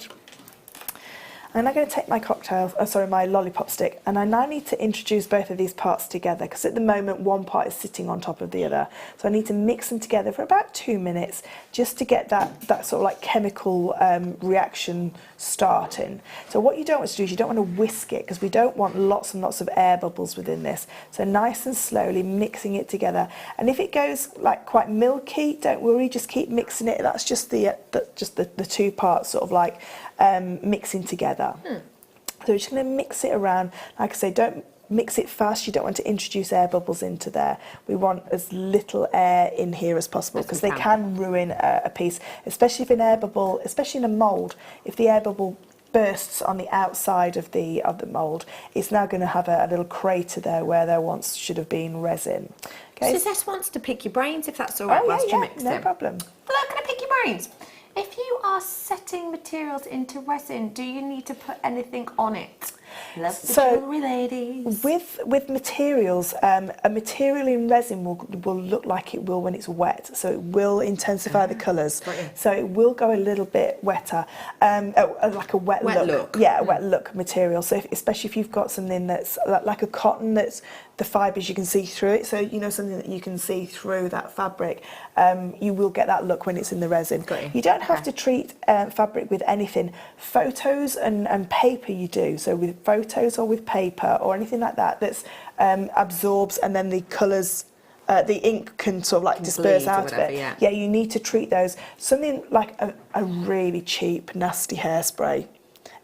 S3: And I'm going to take my lollipop stick, and I now need to introduce both of these parts together, because at the moment one part is sitting on top of the other. So I need to mix them together for about 2 minutes just to get that sort of like chemical reaction starting. So what you don't want to do is you don't want to whisk it, because we don't want lots and lots of air bubbles within this. So nice and slowly mixing it together. And if it goes like quite milky, don't worry, just keep mixing it. That's just the 2 parts sort of like mixing together. So we're just going to mix it around. Like I say, don't mix it fast. You don't want to introduce air bubbles into there. We want as little air in here as possible because they can ruin a piece, especially if an air bubble, especially in a mould, if the air bubble bursts on the outside of the mould, it's now going to have a little crater there where there once should have been resin. Okay.
S2: So Cess wants to pick your brains, if that's all right, whilst you mix
S3: no
S2: them.
S3: problem.
S2: Hello, can I pick your brains? If you are setting materials into resin, do you need to put anything on it? Love the jewellery, ladies.
S3: With materials, a material in resin will look like it will when it's wet, so it will intensify the colours. So it will go a little bit wetter, like a wet look. Yeah, a wet look material. So especially if you've got something that's like a cotton, that's the fibres you can see through it. So you know, something that you can see through that fabric, you will get that look when it's in the resin. You don't have to treat fabric with anything. Photos and paper you do. So with photos or with paper or anything like that that's absorbs, and then the colours, the ink can sort of like disperse out of it. Yeah, you need to treat those. Something like a really cheap, nasty hairspray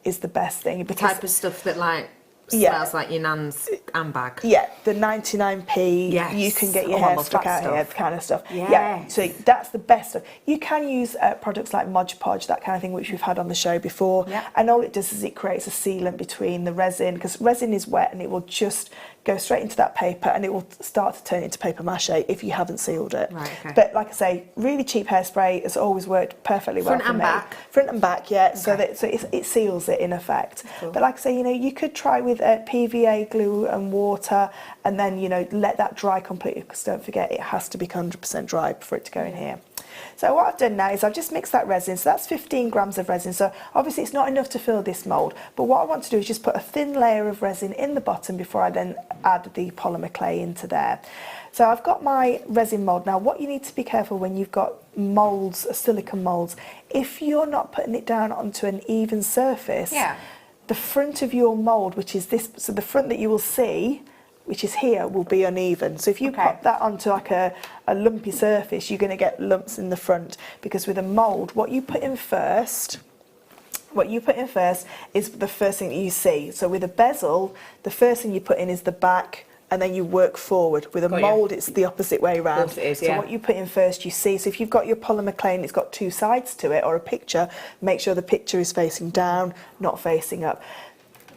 S3: is the best thing.
S2: The type of stuff that like smells like your nan's handbag.
S3: Yeah, the 99p, you can get your hair stuck out here, kind of stuff. Yeah, so that's the best stuff. You can use products like Mod Podge, that kind of thing, which we've had on the show before. And all it does is it creates a sealant between the resin, because resin is wet and it will just go straight into that paper and it will start to turn into paper mache if you haven't sealed it. But like I say, really cheap hairspray has always worked perfectly well for me. Front and back, yeah. So it seals it in effect. But like I say, you know, you could try with PVA glue and water, and then, you know, let that dry completely, because don't forget it has to be 100% dry for it to go in here. So what I've done now is I've just mixed that resin, so that's 15 grams of resin. So obviously it's not enough to fill this mould, but what I want to do is just put a thin layer of resin in the bottom before I then add the polymer clay into there. So I've got my resin mould. Now what you need to be careful when you've got moulds, silicone moulds, if you're not putting it down onto an even surface, the front of your mould, which is this, so the front that you will see, which is here, will be uneven. So if you pop that onto like a lumpy surface, you're going to get lumps in the front, because with a mould, what you put in first is the first thing that you see. So with a bezel, the first thing you put in is the back, and then you work forward. With a mould, it's the opposite way around. So what you put in first, you see. So if you've got your polymer clay and it's got two sides to it, or a picture, make sure the picture is facing down, not facing up.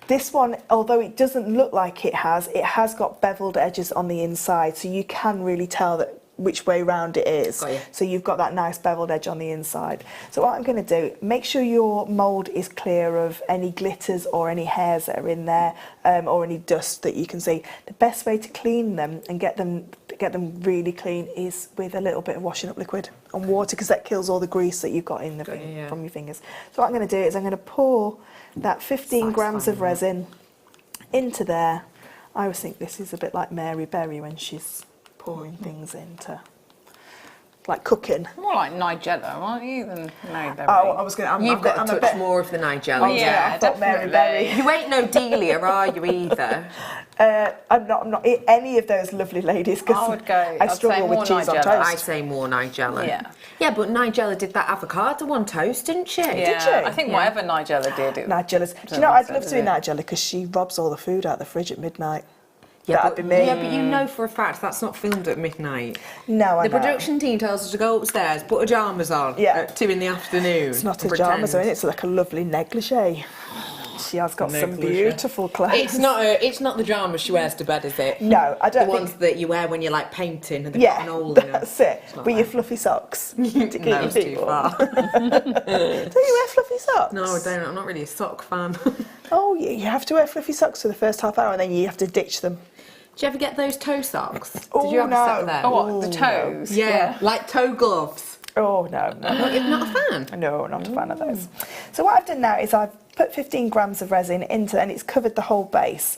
S3: This one, although it doesn't look like it has got beveled edges on the inside, so you can really tell that which way round it is. So you've got that nice beveled edge on the inside. So what I'm going to do, make sure your mould is clear of any glitters or any hairs that are in there, or any dust that you can see. The best way to clean them and get them really clean is with a little bit of washing up liquid and water, because that kills all the grease that you've got in the from your fingers. So what I'm going to do is I'm going to pour that 15 grams of resin into there. I always think this is a bit like Mary Berry when she's pouring things into, like cooking.
S4: More like Nigella, aren't you, than Mary Berry?
S2: Oh, I was going to... You've got a touch more of the Nigella.
S3: Oh, yeah, I thought Mary Berry.
S2: You ain't no Delia, are you, either?
S3: I'm not any of those lovely ladies, because I struggle with cheese on toast.
S2: I'd say more Nigella. Yeah, but Nigella did that avocado on toast, didn't she?
S3: Did she?
S4: I think whatever Nigella did.
S3: Nigella's. Do you know, I'd love to be Nigella, because she robs all the food out of the fridge at midnight. That'd be me.
S2: Yeah, but you know for a fact that's not filmed at midnight.
S3: No, I know.
S2: The production team tells us to go upstairs, put pyjamas on at 2 in the afternoon.
S3: It's not pyjamas, it's like a lovely negligee. She has got some beautiful clothes.
S2: It's not the pyjamas she wears to bed, is it?
S3: No, I don't.
S2: The ones that you wear when you're like painting and they've got an hole in them.
S3: That's it. With your fluffy socks. To keep
S2: no, it's too far.
S3: Do you wear fluffy socks?
S2: No, I don't. I'm not really a sock fan.
S3: Oh, you have to wear fluffy socks for the first half hour, and then you have to ditch them.
S2: Did you ever get those toe socks?
S3: Did
S2: you ever set them?
S4: Oh, what, the toes?
S2: Yeah, like toe gloves.
S3: Oh, no.
S2: You're not a fan?
S3: No, not a fan of those. So what I've done now is I've put 15 grams of resin into, and it's covered the whole base.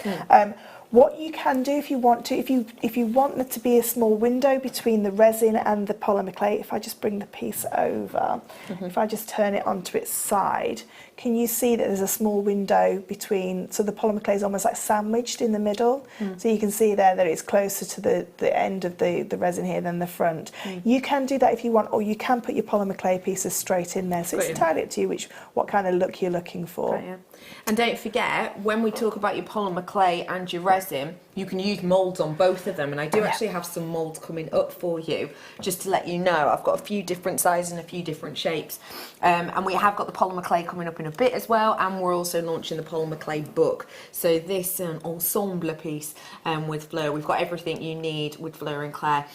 S3: What you can do if you want to, if you want there to be a small window between the resin and the polymer clay, if I just bring the piece over, if I just turn it onto its side, can you see that there's a small window between, so the polymer clay is almost like sandwiched in the middle. So you can see there that it's closer to the end of the resin here than the front. You can do that if you want, or you can put your polymer clay pieces straight in there. So it's entirely up to you what kind of look you're looking for.
S2: Right, yeah. And don't forget, when we talk about your polymer clay and your resin, you can use moulds on both of them, and I do actually have some moulds coming up for you, just to let you know. I've got a few different sizes and a few different shapes, and we have got the polymer clay coming up in a bit as well, and we're also launching the polymer clay book. So this ensemble piece with Fleur, we've got everything you need with Fleur and Claire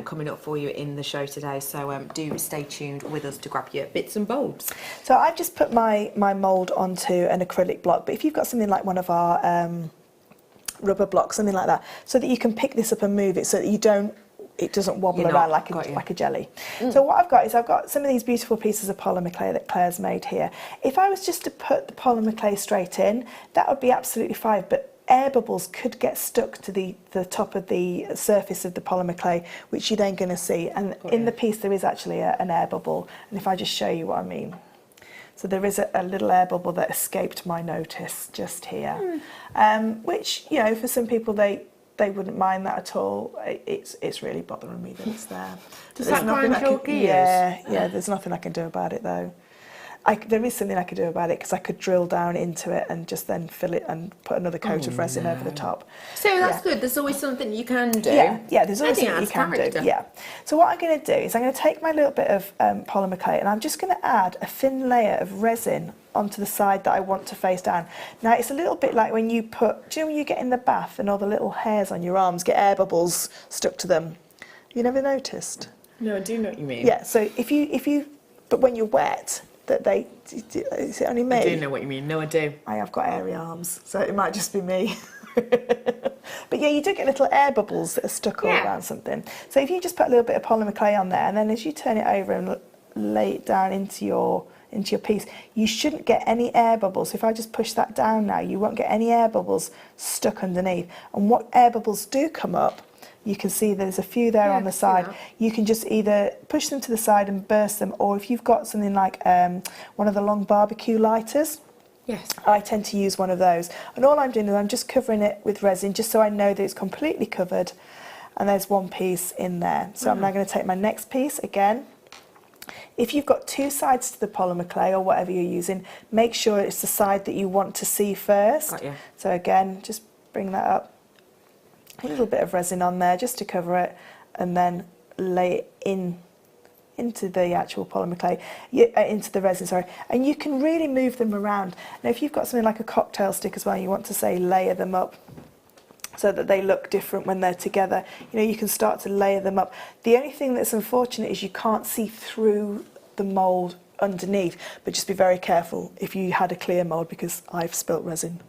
S2: coming up for you in the show today, so do stay tuned with us to grab your bits and bobs.
S3: So I've just put my mould onto an acrylic block, but if you've got something like one of our rubber blocks, something like that, so that you can pick this up and move it so that it doesn't wobble around like a jelly. So what I've got is I've got some of these beautiful pieces of polymer clay that Claire's made here. If I was just to put the polymer clay straight in, that would be absolutely fine, but air bubbles could get stuck to the top of the surface of the polymer clay, which you're then going to see. And in the piece there is actually an air bubble, and if I just show you what I mean. So there is a little air bubble that escaped my notice just here, which, you know, for some people they wouldn't mind that at all. It's really bothering me that it's there.
S2: Does that grind your gears?
S3: Yeah, there's nothing I can do about it though. There is something I could do about it, because I could drill down into it and just then fill it and put another coat of resin over the top.
S2: So that's good. There's always something you can do.
S3: Yeah, there's always something you can do. Yeah. So what I'm going to do is I'm going to take my little bit of polymer clay, and I'm just going to add a thin layer of resin onto the side that I want to face down. Now it's a little bit like when you do you know when you get in the bath and all the little hairs on your arms get air bubbles stuck to them? You never noticed?
S2: No, I do know what you mean.
S3: Yeah. So if you, but when you're wet, is it only me?
S2: I do know what you mean. No, I do.
S3: I have got airy arms, so it might just be me. But yeah, you do get little air bubbles that are stuck all around something. So if you just put a little bit of polymer clay on there, and then as you turn it over and lay it down into your piece, you shouldn't get any air bubbles. If I just push that down now, you won't get any air bubbles stuck underneath. And what air bubbles do come up, you can see there's a few there on the side. You can just either push them to the side and burst them, or if you've got something like one of the long barbecue lighters, I tend to use one of those. And all I'm doing is I'm just covering it with resin, just so I know that it's completely covered. And there's one piece in there. So I'm now going to take my next piece again. If you've got two sides to the polymer clay or whatever you're using, make sure it's the side that you want to see first. So again, just bring that up. A little bit of resin on there just to cover it, and then lay it into the actual polymer clay, into the resin, sorry. And you can really move them around. Now if you've got something like a cocktail stick as well, you want to say layer them up so that they look different when they're together. You know, you can start to layer them up. The only thing that's unfortunate is you can't see through the mould underneath, but just be very careful if you had a clear mould, because I've spilt resin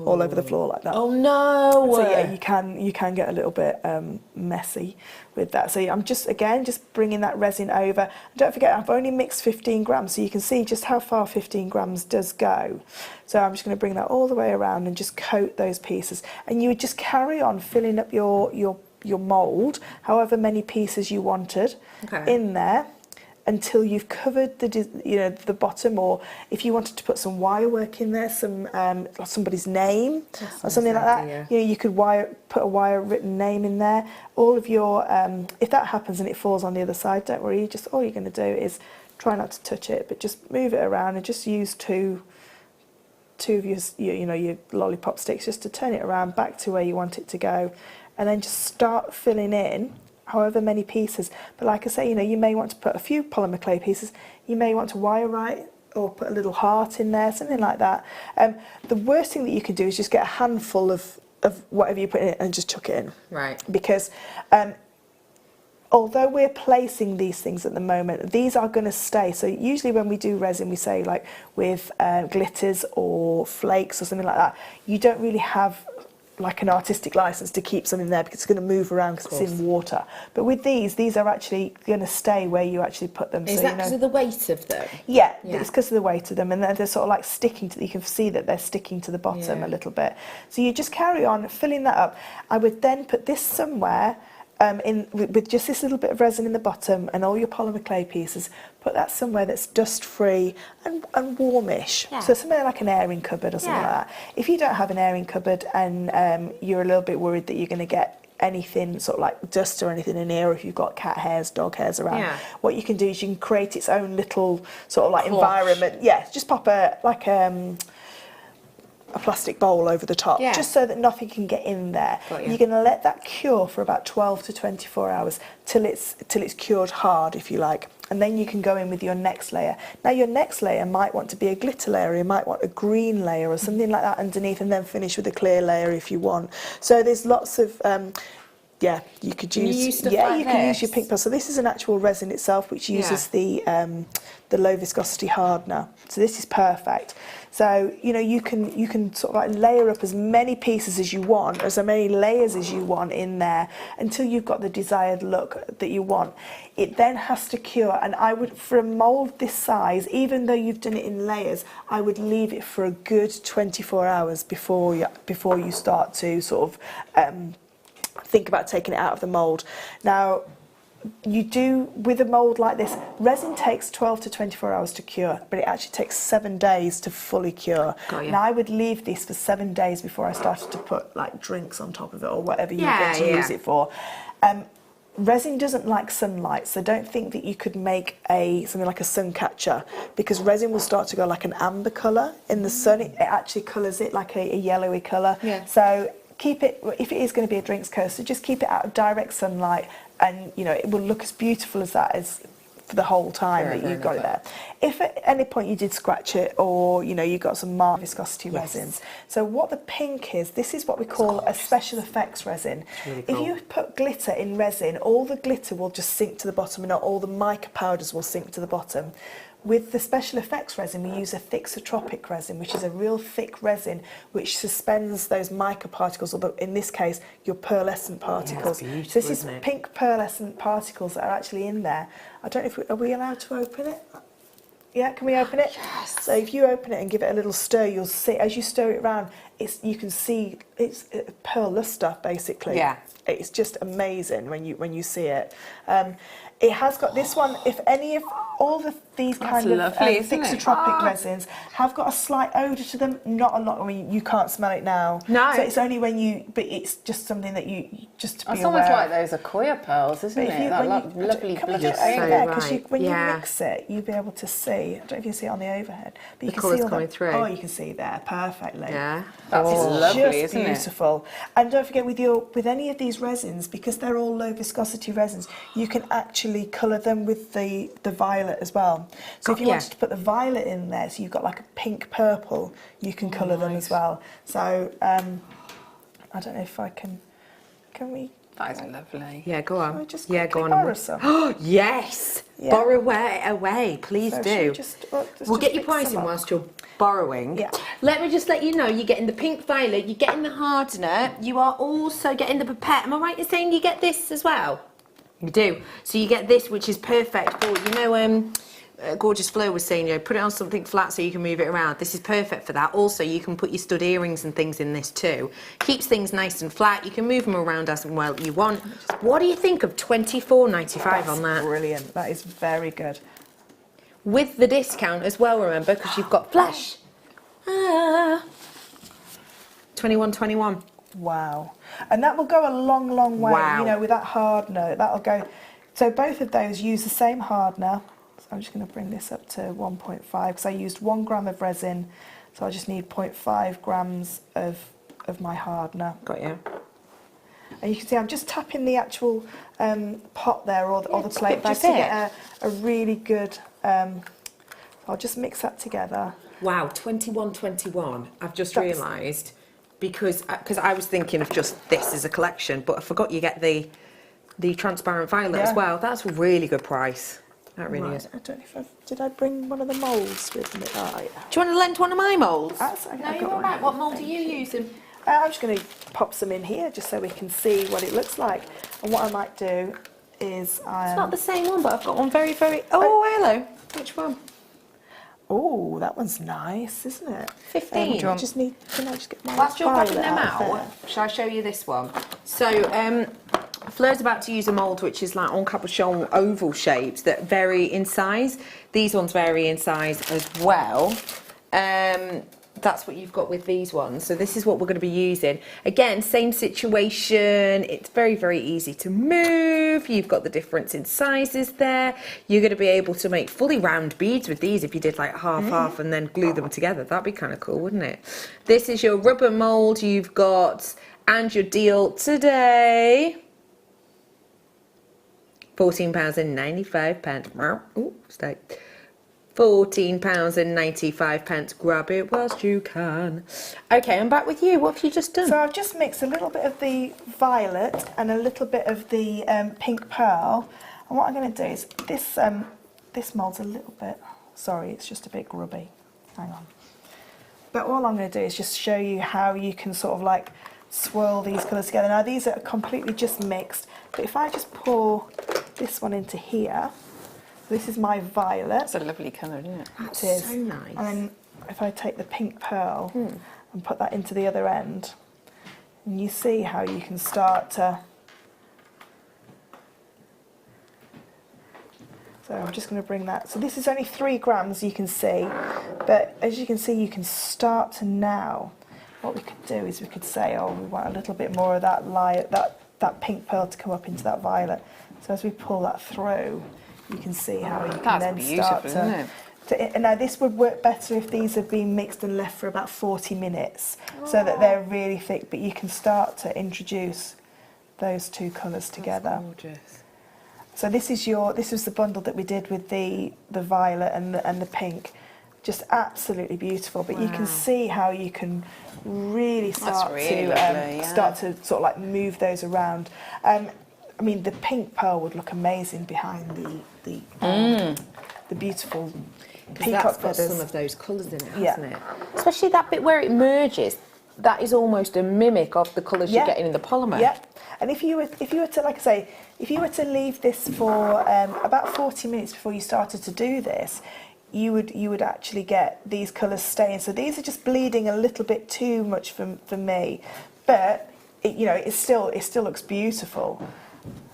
S3: all over the floor like that.
S2: Oh no!
S3: So yeah, you can get a little bit messy with that. So I'm just bringing that resin over. And don't forget, I've only mixed 15 grams, so you can see just how far 15 grams does go. So I'm just going to bring that all the way around and just coat those pieces. And you would just carry on filling up your mould, however many pieces you wanted in there, until you've covered the bottom, or if you wanted to put some wire work in there, somebody's name or something like that, you could put a wire written name in there. All of your if that happens and it falls on the other side, don't worry, all you're going to do is try not to touch it, but just move it around and just use two of your lollipop sticks just to turn it around back to where you want it to go, and then just start filling in however many pieces. But like I say, you may want to put a few polymer clay pieces, you may want to wire write or put a little heart in there, something like that. The worst thing that you can do is just get a handful of whatever you put in it and just chuck it in.
S2: Right.
S3: Because although we're placing these things at the moment, these are going to stay. So usually when we do resin, we say like with glitters or flakes or something like that, you don't really have like an artistic license to keep something there, because it's going to move around because it's in water. But with these are actually going to stay where you actually put them.
S2: Is that because of the weight of them?
S3: Yeah, it's because of the weight of them, and they're sort of like sticking to. You can see that they're sticking to the bottom a little bit. So you just carry on filling that up. I would then put this somewhere with just this little bit of resin in the bottom and all your polymer clay pieces, put that somewhere that's dust-free and warmish.
S4: Yeah.
S3: So somewhere like an airing cupboard or something like that. If you don't have an airing cupboard and you're a little bit worried that you're going to get anything sort of like dust or anything in here, or if you've got cat hairs, dog hairs around, what you can do is you can create its own little sort of like environment. Yeah, just pop a plastic bowl over the top, just so that nothing can get in there. You're going to let that cure for about 12 to 24 hours till it's cured hard, if you like, and then you can go in with your next layer. Now your next layer might want to be a glitter layer, you might want a green layer or something like that underneath, and then finish with a clear layer if you want. So there's lots of you could use you can use your pink pearl. So this is an actual resin itself, which uses the low viscosity hardener. So this is perfect. So you can sort of like layer up as many pieces as you want, as many layers as you want in there, until you've got the desired look that you want. It then has to cure, and I would, for a mould this size, even though you've done it in layers, I would leave it for a good 24 hours before you start to sort of think about taking it out of the mould. Now, you do, with a mould like this, resin takes 12 to 24 hours to cure, but it actually takes 7 days to fully cure. Now, I would leave this for 7 days before I started to put like drinks on top of it or whatever you're going to use it for. Resin doesn't like sunlight, so don't think that you could make something like a sun catcher, because resin will start to go like an amber colour in the sun. It actually colours it like a yellowy colour. So keep it, if it is going to be a drinks coaster, just keep it out of direct sunlight, and it will look as beautiful as that as for the whole time that you've got it there. If at any point you did scratch it, or you've got some marked viscosity resins. So what the pink is, this is what we call a special effects resin. Really cool. If you put glitter in resin, all the glitter will just sink to the bottom, and not all the mica powders will sink to the bottom. With the special effects resin, we use a thixotropic resin, which is a real thick resin which suspends those mica particles, or in this case, your pearlescent particles. So this is pink pearlescent particles that are actually in there. I don't know if are we allowed to open it? Yeah, can we open it? Yes. So if you open it and give it a little stir, you'll see, as you stir it around, you can see it's pearl lustre basically. Yeah. It's just amazing when you see it. It has got this one. If any of all these kind of thixotropic resins have got a slight odour to them, not a lot. I mean, you can't smell it now. No. So it's only when but it's just something that you just to be aware.
S4: It's almost like those Akoya pearls, isn't it? That lovely
S3: blush. When you mix it, you'll be able to see. I don't know if you can see it on the overhead, but you can see all
S4: coming through.
S3: Oh, you can see there perfectly.
S4: Yeah, that's lovely, isn't it?
S3: Beautiful. And don't forget, with any of these resins, because they're all low viscosity resins, you can actually colour them with the violet as well. So if you wanted to put the violet in there, so you've got like a pink purple, you can colour them as well. So I don't know if I can we?
S4: That is lovely.
S2: Yeah, go on.
S3: Go on. Borrow some?
S2: Oh, yes! Yeah. Borrow away, please do. We'll get your pricing whilst you're borrowing. Yeah. Let me just let you know, you're getting the pink violet, you're getting the hardener, you are also getting the pipette. Am I right in saying you get this as well? You do. So you get this, which is perfect for, gorgeous Fleur was saying, put it on something flat so you can move it around. This is perfect for that. Also, you can put your stud earrings and things in this too. Keeps things nice and flat. You can move them around as well you want. What do you think of $24.95 on that?
S3: Brilliant. That is very good.
S2: With the discount as well, remember, because you've got flash. $21.21.
S3: Wow. And that will go a long, long way. Wow. With that hardener, that'll go. So both of those use the same hardener. So I'm just going to bring this up to 1.5 because I used 1 gram of resin. So I just need 0.5 grams of my hardener.
S2: Got you.
S3: And you can see I'm just tapping the actual pot there or the plate just to get a really good. I'll just mix that together.
S2: Wow, $21.21. I've just realised. Because I was thinking of just this as a collection, but I forgot you get the transparent violet as well. That's a really good price. That really is.
S3: I don't know if did I bring one of the moulds with me? Right.
S2: Do you want to lend one of my moulds?
S4: No, you're all right. What mould are you using?
S3: I'm just going to pop some in here just so we can see what it looks like. And what I might do is
S2: it's not the same one, but I've got one very, very. Oh, hello. Which one?
S3: Oh, that one's nice, isn't it?
S2: 15.
S3: Can I just get my
S4: Whilst you're packing them out, shall I show you this one?
S2: So, Fleur's about to use a mould which is like en cabochon oval shapes that vary in size. These ones vary in size as well. That's what you've got with these ones. So this is what we're going to be using. Again, same situation. It's very, very easy to move. You've got the difference in sizes there. You're going to be able to make fully round beads with these if you did like half and then glue them together. That'd be kind of cool, wouldn't it? This is your rubber mould you've got, and your deal today. £14.95. Ooh, stay. £14.95. Grab it whilst you can. Okay, I'm back with you. What have you just done?
S3: So I've just mixed a little bit of the violet and a little bit of the pink pearl. And what I'm going to do is this mould's a little bit. Sorry, it's just a bit grubby. Hang on. But all I'm going to do is just show you how you can sort of like swirl these colours together. Now these are completely just mixed. But if I just pour this one into here. This is my violet.
S4: It's a lovely colour, isn't it?
S3: It is.
S2: So nice.
S3: And then if I take the pink pearl and put that into the other end, and you see how you can start to... So I'm just going to bring that. So this is only 3 grams, you can see. But as you can see, you can start to now. What we could do is we could say, oh, we want a little bit more of that that pink pearl to come up into that violet. So as we pull that through, you can see how you can then start to... Now this would work better if these had been mixed and left for about 40 minutes, so that they're really thick, but you can start to introduce those 2 colours together.
S2: Gorgeous.
S3: So this is the bundle that we did with the violet and the pink. Just absolutely beautiful, but you can see how you can really start start to sort of like move those around. I mean, the pink pearl would look amazing behind the beautiful peacock
S2: feathers.
S3: feathers.
S2: Some of those colours in it, hasn't it? Especially that bit where it merges. That is almost a mimic of the colours you're getting in the polymer.
S3: Yeah, and if you were to, like I say, if you were to leave this for about 40 minutes before you started to do this, you would actually get these colours staying. So these are just bleeding a little bit too much for me, but it still looks beautiful.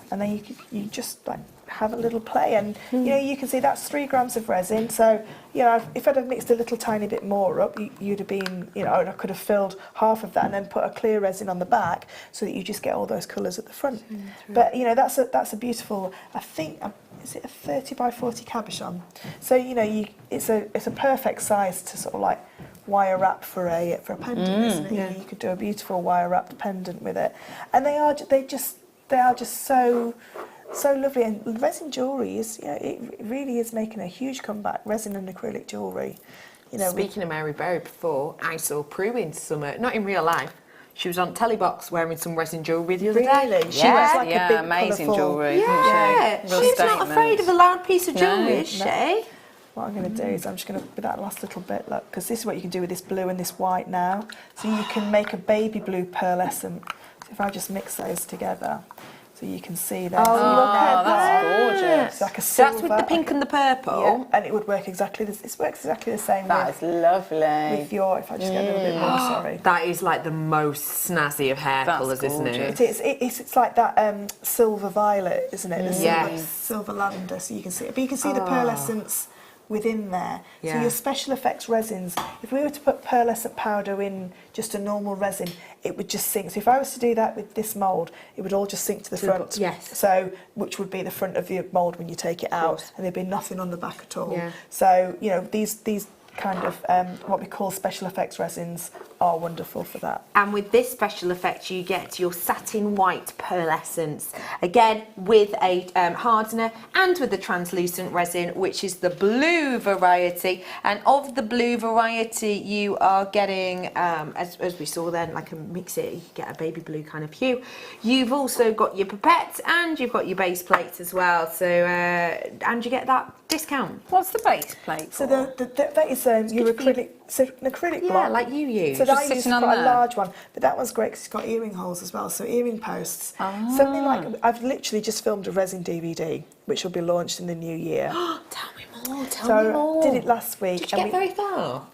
S3: And then you just like have a little play, and you can see that's 3 grams of resin. So if I'd have mixed a little tiny bit more up, you'd have been I could have filled half of that and then put a clear resin on the back, so that you just get all those colours at the front. But that's a beautiful. I think is it a 30 by 40 cabochon? So it's a perfect size to sort of like wire wrap for a pendant, isn't it? Yeah. You could do a beautiful wire wrapped pendant with it, and they are just so lovely. And resin jewellery is, it really is making a huge comeback. Resin and acrylic jewellery.
S2: Speaking of Mary Berry, before I saw Prue in summer, not in real life. She was on Telebox wearing some resin jewellery the other day.
S3: Really? She was like a big
S4: amazing
S3: colourful
S4: jewellery.
S2: Yeah, she's not afraid of a loud piece of jewellery, is she?
S3: What I'm going to do is I'm just going to, with that last little bit, look, because this is what you can do with this blue and this white now. So you can make a baby blue pearlescent. So if I just mix those together, so you can see there.
S2: Oh, look at
S4: that's gorgeous.
S3: It's like a silver.
S2: That's with the pink and the purple.
S3: Yeah, and it would work exactly. It works exactly the same.
S4: That's lovely.
S3: With your, if I just get a little bit more, sorry.
S2: That is like the most snazzy of hair colours, isn't it?
S3: It's like that silver violet, isn't it? The silver lavender. So you can see it, but you can see the pearlescence within there.
S2: Yeah.
S3: So your special effects resins, if we were to put pearlescent powder in just a normal resin, it would just sink. So if I was to do that with this mould, it would all just sink to the front.
S2: Yes.
S3: So, which would be the front of your mould when you take it out, and there'd be nothing on the back at all.
S2: Yeah.
S3: So, these kind of what we call special effects resins are wonderful for that.
S2: And with this special effect, you get your satin white pearlescence, again with a hardener and with the translucent resin, which is the blue variety. And of the blue variety, you are getting, as we saw then, like a mix it, you get a baby blue kind of hue. You've also got your pipette and you've got your base plates as well. So and you get that discount.
S4: What's the base plate for?
S3: So that is your acrylic. So an acrylic block.
S2: Yeah, like you use.
S3: So
S4: Just
S3: I use
S4: sitting on
S3: quite a
S4: there.
S3: large one, but that one's great because it's got earring holes as well, so earring posts. Something like, I've literally just filmed a resin DVD, which will be launched in the new year.
S2: Tell me more,
S3: Tell me more. Did it last week.
S2: Did you get very far?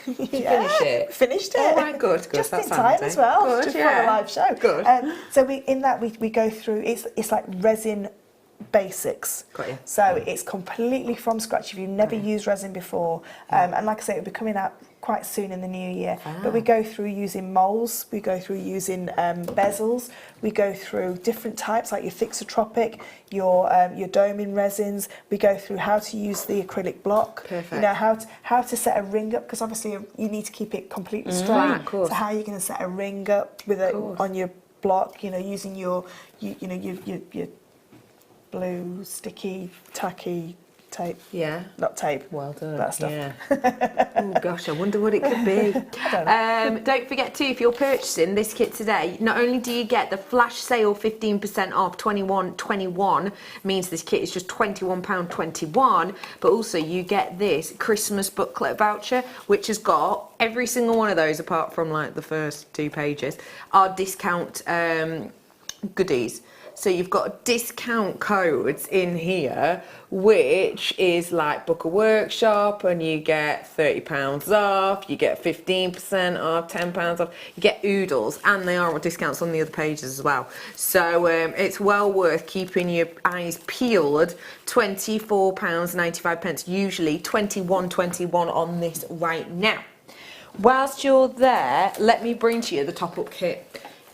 S2: Did you finish it?
S3: Finished it.
S2: Oh my good.
S3: Just
S2: That's
S3: in time
S2: handy.
S3: as well.
S2: Good,
S3: just
S2: yeah.
S3: for a live show.
S2: Good.
S3: So we go through. It's like resin basics.
S2: Got you.
S3: So it's completely from scratch. If you've never used resin before, and like I say, it'll be coming out quite soon in the new year. But we go through using molds. We go through using bezels. We go through different types like your thixotropic, your doming resins. We go through how to use the acrylic block.
S2: Perfect.
S3: You know how to set a ring up, because obviously you need to keep it completely straight.
S2: Of course.
S3: So how are you going to set a ring up with it on your block? You know, using your blue sticky tacky tape.
S2: Yeah.
S3: Not tape.
S2: Well done.
S3: That stuff.
S2: Yeah. Oh gosh, I wonder what it could be. Don't forget too, if you're purchasing this kit today, not only do you get the flash sale 15% off 21.21, means this kit is just £21.21, but also you get this Christmas booklet voucher, which has got every single one of those, apart from like the first 2 pages, are discount goodies. So you've got discount codes in here, which is like book a workshop and you get £30 off, you get 15% off, £10 off, you get oodles, and they are discounts on the other pages as well. So it's well worth keeping your eyes peeled. £24.95, usually £21.21 on this right now. Whilst you're there, let me bring to you the top-up kit.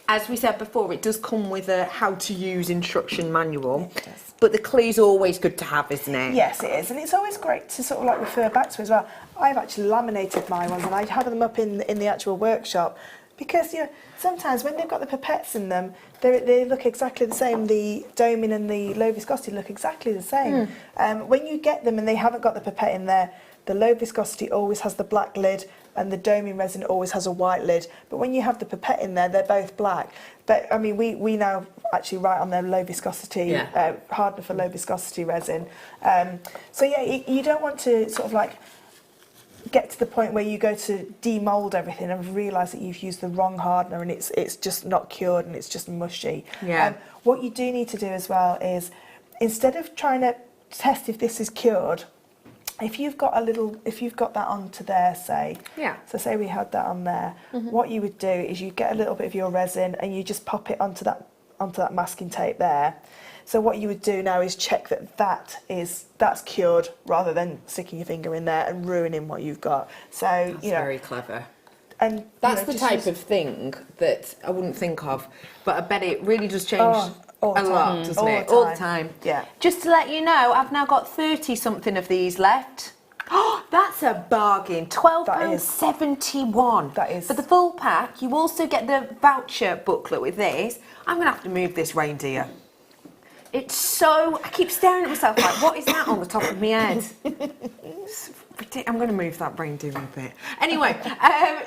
S2: As we said before, it does come with a how-to-use instruction manual, but the clue's always good to have, isn't it?
S3: Yes, it is, and it's always great to sort of like refer back to as well. I've actually laminated my ones, and I have them up in the actual workshop, because you know sometimes when they've got the pipettes in them, they look exactly the same. The doming and the low viscosity look exactly the same. When you get them and they haven't got the pipette in there, the low viscosity always has the black lid, and the doming resin always has a white lid. But when you have the pipette in there, they're both black. But I mean, we now actually write on their low viscosity, hardener for low viscosity resin. So yeah, you don't want to sort of like get to the point where you go to demold everything and realise that you've used the wrong hardener and it's just not cured and it's just mushy.
S2: Yeah.
S3: What you do need to do as well is, instead of trying to test if this is cured, if you've got that onto there, say, so say we had that on there, what you would do is you get a little bit of your resin and you just pop it onto that masking tape there. So what you would do now is check that's cured, rather than sticking your finger in there and ruining what you've got. So
S2: That's very clever.
S3: And
S2: that's the type of thing that I wouldn't think of, but I bet it really does change a lot, doesn't it? All the time.
S3: Yeah.
S2: Just to let you know, I've now got 30-something of these left. Oh, that's a bargain. £12.71.
S3: That is.
S2: For the full pack, you also get the voucher booklet with this. I'm going to have to move this reindeer. It's so... I keep staring at myself like, what is that on the top of my head? I'm going to move that reindeer a bit. Anyway,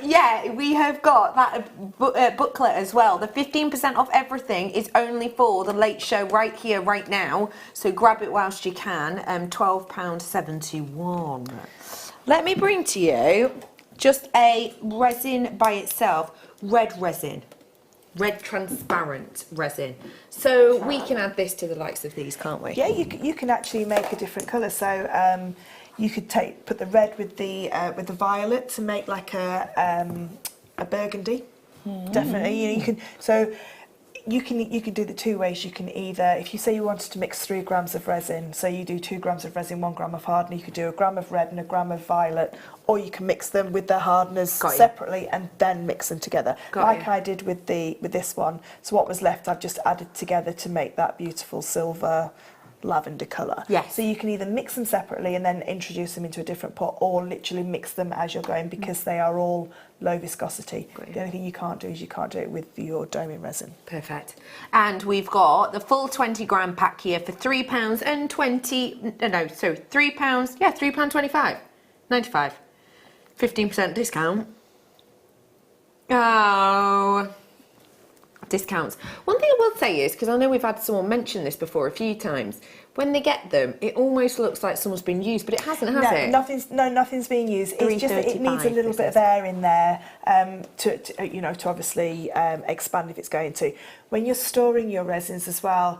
S2: yeah, we have got that booklet as well. The 15% off everything is only for the late show right here, right now. So grab it whilst you can. £12.71. Let me bring to you just a resin by itself. Red resin. Red transparent resin. So we can add this to the likes of these, can't we?
S3: Yeah, you can actually make a different colour. So you could put the red with the violet to make like a burgundy. Definitely, you can. So you can do the 2 ways. You can either, if you say you wanted to mix 3 grams of resin, so you do 2 grams of resin, 1 gram of hardener, you could do 1 gram of red and 1 gram of violet, or you can mix them with their hardeners separately and then mix them together, I did with this one. So what was left, I've just added together to make that beautiful silver lavender colour.
S2: Yes.
S3: So you can either mix them separately and then introduce them into a different pot, or literally mix them as you're going, because they are all low viscosity. The only thing you can't do is you can't do it with your doming resin.
S2: Perfect. And we've got the full 20 gram pack here for £3 and £3, yeah, £3.25, 95, 15% discount. Oh, discounts. One thing I will say is, because I know we've had someone mention this before a few times, when they get them, it almost looks like someone's been used, but it hasn't, has it?
S3: Nothing's being used. It's just that it needs a little bit of air in there to obviously expand if it's going to. When you're storing your resins as well,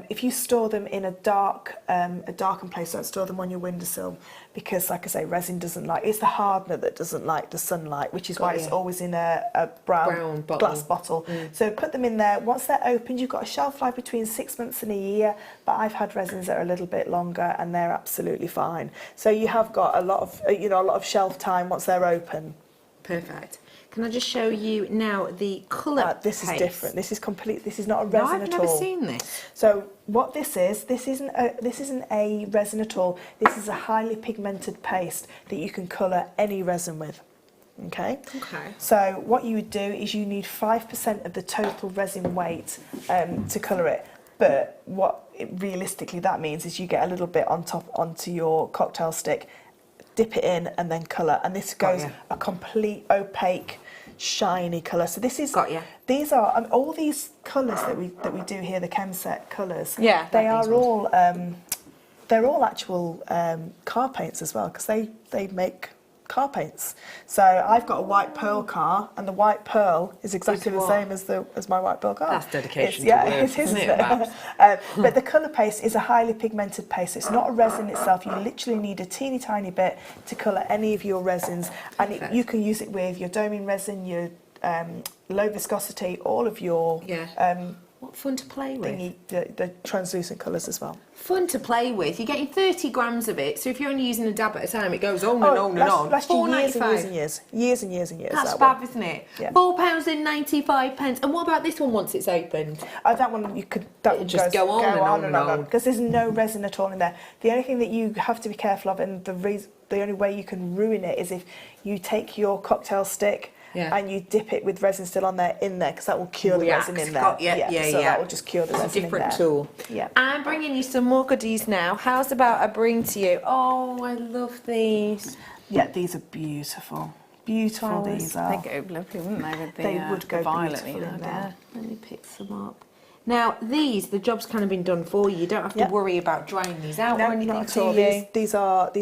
S3: if you store them in a darkened place, don't store them on your windowsill, because, like I say, resin doesn't like. It's the hardener that doesn't like the sunlight, which is why it's always in a brown glass bottle. So put them in there. Once they're opened, you've got a shelf life between 6 months and a year. But I've had resins that are a little bit longer, and they're absolutely fine. So you have got a lot of shelf time once they're open.
S2: Perfect. Can I just show you now the colour?
S3: This is different. This is complete. This is not a resin at all.
S2: I've never seen this.
S3: So what this isn't a resin at all. This is a highly pigmented paste that you can colour any resin with. Okay.
S2: Okay.
S3: So what you would do is you need 5% of the total resin weight to colour it. But realistically that means is you get a little bit on top onto your cocktail stick, dip it in, and then colour. And this goes a complete opaque, shiny colour. So this is these are all these colours that we do here, the Chemset colours.
S2: Yeah,
S3: they are all they're all actual car paints as well, because they make car paints. So I've got a white pearl car, and the white pearl is exactly the same as my white pearl car.
S2: That's dedication.
S3: It is, isn't it? But the colour paste is a highly pigmented paste. It's not a resin itself. You literally need a teeny tiny bit to colour any of your resins, and you can use it with your doming resin, your low viscosity, all of your
S2: what fun to play with.
S3: The translucent colours as well.
S2: Fun to play with. You're getting 30 grams of it, so if you're only using a dab at a time, it goes on and on and on.
S3: Lasts you years and years and years.
S2: That's fab, isn't it? Yeah. £4.95. And what about this one once it's opened?
S3: That one that would just go on and on, because there's no resin at all in there. The only thing that you have to be careful of, and the only way you can ruin it, is if you take your cocktail stick and you dip it with resin still in there, because that will cure the resin in there. So that will just cure the resin in there.
S2: It's a different tool.
S3: Yeah.
S2: I'm bringing you some more goodies now. How's about I bring to you? Oh, I love these.
S3: Yeah, these are beautiful. Beautiful these are.
S4: They'd go lovely, wouldn't they? With
S3: They would go
S4: violet
S3: beautiful in there.
S2: Let me pick some up. Now, the job's kind of been done for you. You don't have to worry about drying these out or anything
S3: at all. These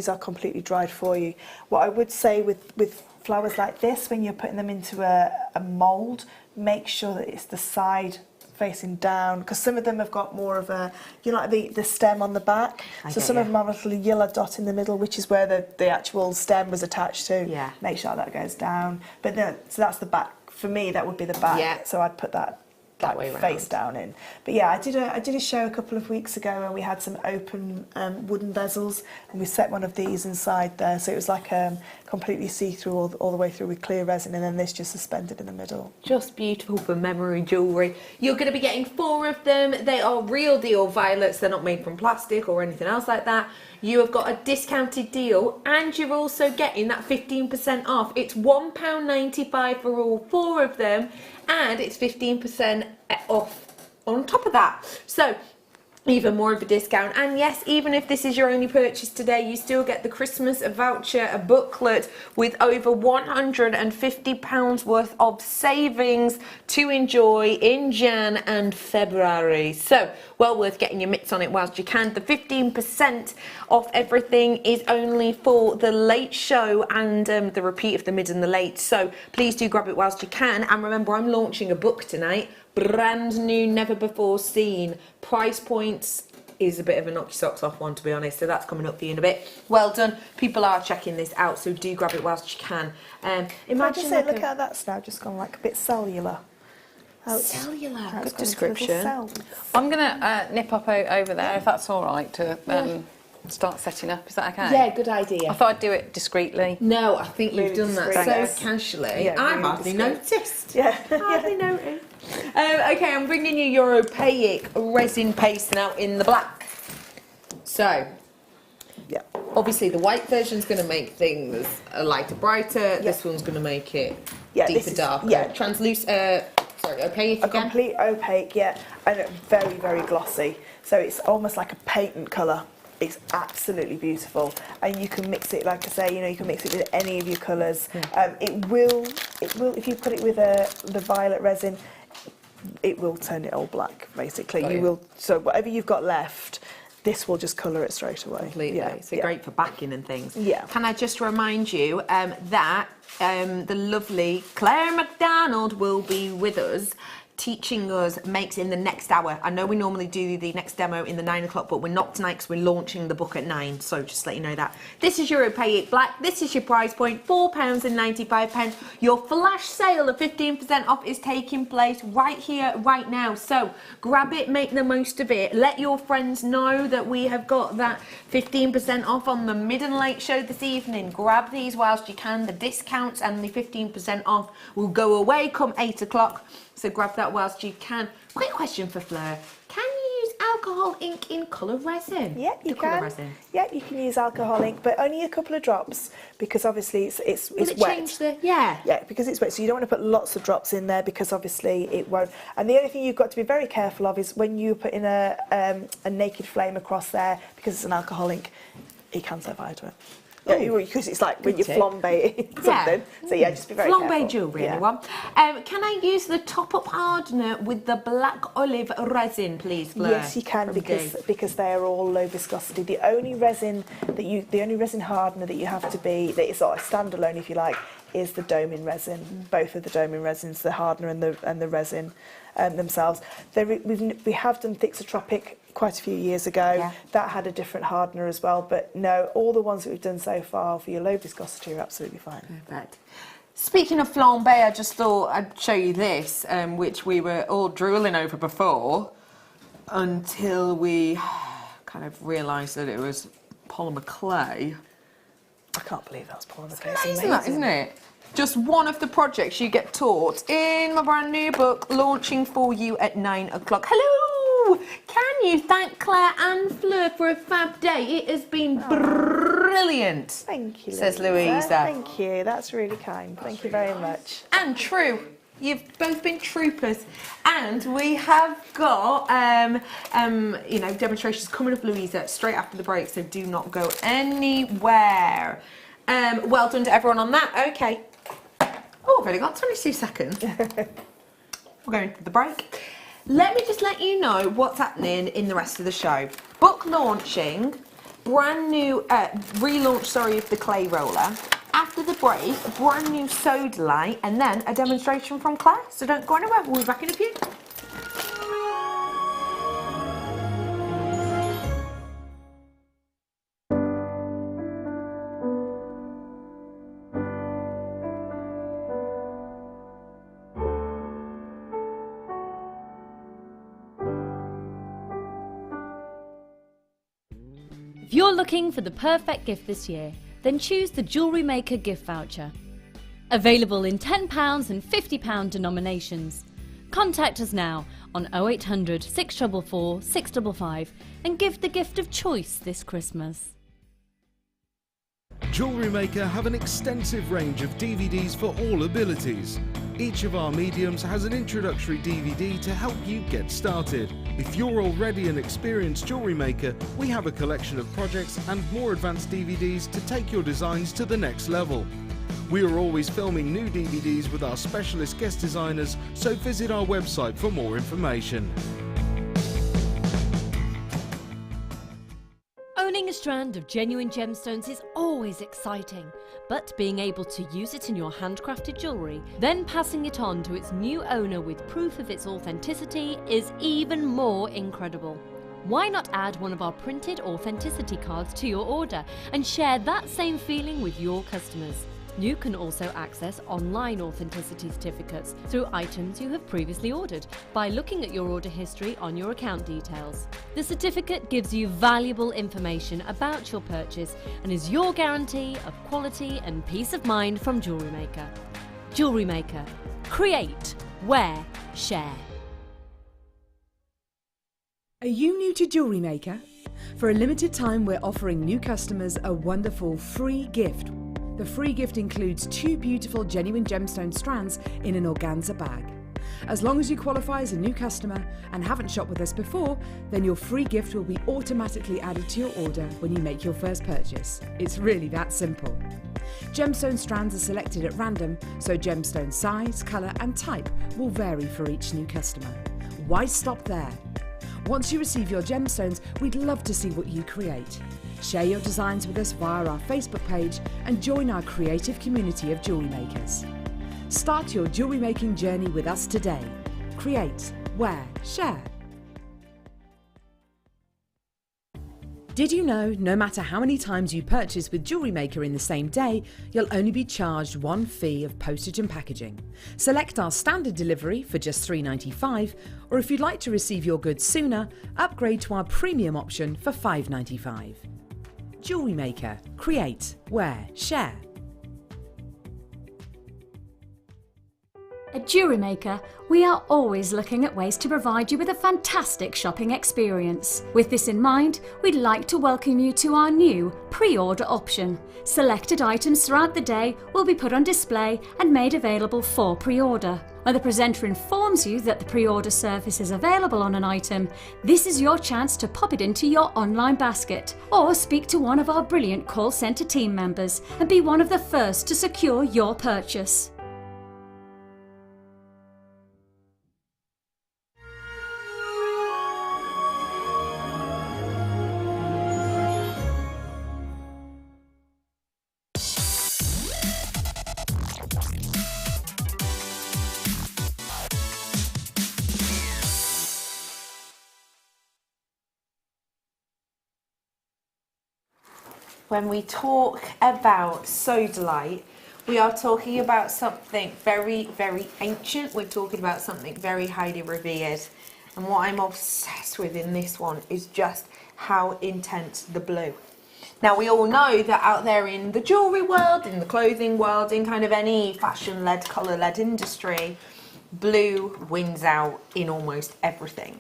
S3: are completely dried for you. What I would say with flowers like this, when you're putting them into a mould, make sure that it's the side facing down, because some of them have got more of a, like the stem on the back. So some of them have a little yellow dot in the middle, which is where the actual stem was attached to.
S2: Yeah.
S3: Make sure that goes down. But no, so that's the back. For me, that would be the back.
S2: Yeah.
S3: So I'd put that
S2: way
S3: face down in. But yeah, I did a show a couple of weeks ago, and we had some open wooden bezels, and we set one of these inside there, so it was like completely see-through all the way through with clear resin, and then this just suspended in the middle.
S2: Just beautiful for memory jewellery. You're going to be getting 4 of them. They are real deal violets. They're not made from plastic or anything else like that. You have got a discounted deal, and you're also getting that 15% off. It's £1.95 for all 4 of them, and it's 15% off on top of that. So even more of a discount. And yes, even if this is your only purchase today, you still get the Christmas voucher, a booklet with over £150 worth of savings to enjoy in Jan and February. So well worth getting your mitts on it whilst you can. The 15% off everything is only for the late show and the repeat of the mid and the late. So please do grab it whilst you can. And remember, I'm launching a book tonight. Brand new, never before seen. Price points is a bit of a knock your socks off one, to be honest, so that's coming up for you in a bit. Well done. People are checking this out, so do grab it whilst you can.
S3: Imagine like look at that now, just gone like a bit cellular.
S2: Cellular.
S4: Good description. I'm going to nip up over there, if that's all right, to start setting up. Is that okay?
S2: Yeah, good idea.
S4: I thought I'd do it discreetly.
S2: No, I think you've done that so casually.
S3: Yeah,
S2: I've hardly noticed.
S3: Yeah.
S2: Hardly noticed. Okay, I'm bringing you your opaque resin paste now in the black. So, obviously the white version's going to make things a lighter, brighter. This one's going to make it deeper, darker. Translucent. Sorry, opaque.
S3: A complete opaque, and very, very glossy. So it's almost like a patent colour. It's absolutely beautiful, and you can mix it, like I say, you can mix it with any of your colours. It will, if you put it with the violet resin, it will turn it all black, basically. You will, so whatever you've got left, this will just colour it straight away.
S2: Completely. So great for backing and things.
S3: Yeah.
S2: Can I just remind you that the lovely Claire McDonald will be with us, teaching us makes in the next hour. I know we normally do the next demo in the 9 o'clock, but we're not tonight because we're launching the book at 9. So just let you know that. This is your opaque black. This is your price point, £4.95. Your flash sale of 15% off is taking place right here, right now. So grab it, make the most of it. Let your friends know that we have got that 15% off on the mid and late show this evening. Grab these whilst you can. The discounts and the 15% off will go away come 8 o'clock. So grab that whilst you can. Quick question for Fleur. Can you use alcohol ink in colour resin?
S3: Yeah, you
S2: colour
S3: can.
S2: Resin?
S3: Yeah, you can use alcohol ink, but only a couple of drops because obviously it's
S2: Will it
S3: wet.
S2: change the... Yeah.
S3: Yeah, because it's wet, so you don't want to put lots of drops in there because obviously it won't. And the only thing you've got to be very careful of is when you put in a naked flame across there, because it's an alcohol ink, it can set fire to it. Yeah, because it's like when you flambe something. So yeah, just be very careful.
S2: Flambe jewellery, anyone. Can I use the top-up hardener with the black olive resin, please, Fleur?
S3: Yes, you can because they are all low viscosity. The only resin hardener that you have to be that is sort of standalone, if you like, is the doming resin. Both of the doming resins, the hardener and the resin themselves. We have done Thixotropic quite a few years ago.
S2: Yeah.
S3: That had a different hardener as well, but no, all the ones that we've done so far for your low viscosity are absolutely fine.
S2: Perfect. Speaking of flambe, I just thought I'd show you this, which we were all drooling over before, until we kind of realised that it was polymer clay.
S3: I can't believe that's polymer clay.
S2: It's amazing, that, isn't it? Just one of the projects you get taught in my brand new book, launching for you at 9 o'clock. Hello! Can you thank Claire and Fleur for a fab day? It has been brilliant.
S3: Thank you,
S2: says Louisa.
S3: Thank you. That's really kind. Thank you very much.
S2: And true. You've both been troopers. And we have got, demonstrations coming up, Louisa, straight after the break, so do not go anywhere. Well done to everyone on that. Okay. Oh, I've only got 22 seconds. We're going to the break. Let me just let you know what's happening in the rest of the show. Book launching, brand new, relaunch, of the clay roller. After the break, brand new Sodalite, and then a demonstration from Claire. So don't go anywhere, we'll be back in a few.
S6: If you're looking for the perfect gift this year, then choose the JewelleryMaker gift voucher. Available in £10 and £50 denominations. Contact us now on 0800 644 655 and give the gift of choice this Christmas.
S7: JewelleryMaker have an extensive range of DVDs for all abilities. Each of our mediums has an introductory DVD to help you get started. If you're already an experienced jewellery maker, we have a collection of projects and more advanced DVDs to take your designs to the next level. We are always filming new DVDs with our specialist guest designers, so visit our website for more information.
S6: Owning a strand of genuine gemstones is always exciting, but being able to use it in your handcrafted jewellery, then passing it on to its new owner with proof of its authenticity is even more incredible. Why not add one of our printed authenticity cards to your order and share that same feeling with your customers? You can also access online authenticity certificates through items you have previously ordered by looking at your order history on your account details. The certificate gives you valuable information about your purchase and is your guarantee of quality and peace of mind from JewelleryMaker. JewelleryMaker. Create, wear, share.
S9: Are you new to JewelleryMaker? For a limited time, we're offering new customers a wonderful free gift. The free gift includes 2 beautiful genuine gemstone strands in an organza bag. As long as you qualify as a new customer and haven't shopped with us before, then your free gift will be automatically added to your order when you make your first purchase. It's really that simple. Gemstone strands are selected at random, so gemstone size, colour and type will vary for each new customer. Why stop there? Once you receive your gemstones, we'd love to see what you create. Share your designs with us via our Facebook page and join our creative community of jewellery makers. Start your jewellery making journey with us today. Create, wear, share. Did you know no matter how many times you purchase with JewelleryMaker in the same day, you'll only be charged one fee of postage and packaging? Select our standard delivery for just $3.95, or if you'd like to receive your goods sooner, upgrade to our premium option for $5.95. JewelleryMaker. Create, wear, share.
S6: At JewelleryMaker, we are always looking at ways to provide you with a fantastic shopping experience. With this in mind, we'd like to welcome you to our new pre-order option. Selected items throughout the day will be put on display and made available for pre-order. When the presenter informs you that the pre-order service is available on an item, this is your chance to pop it into your online basket or speak to one of our brilliant call centre team members and be one of the first to secure your purchase.
S2: When we talk about Sodalite, we are talking about something very, very ancient. We're talking about something very highly revered. And what I'm obsessed with in this one is just how intense the blue. Now, we all know that out there in the jewellery world, in the clothing world, in kind of any fashion-led, colour-led industry, blue wins out in almost everything.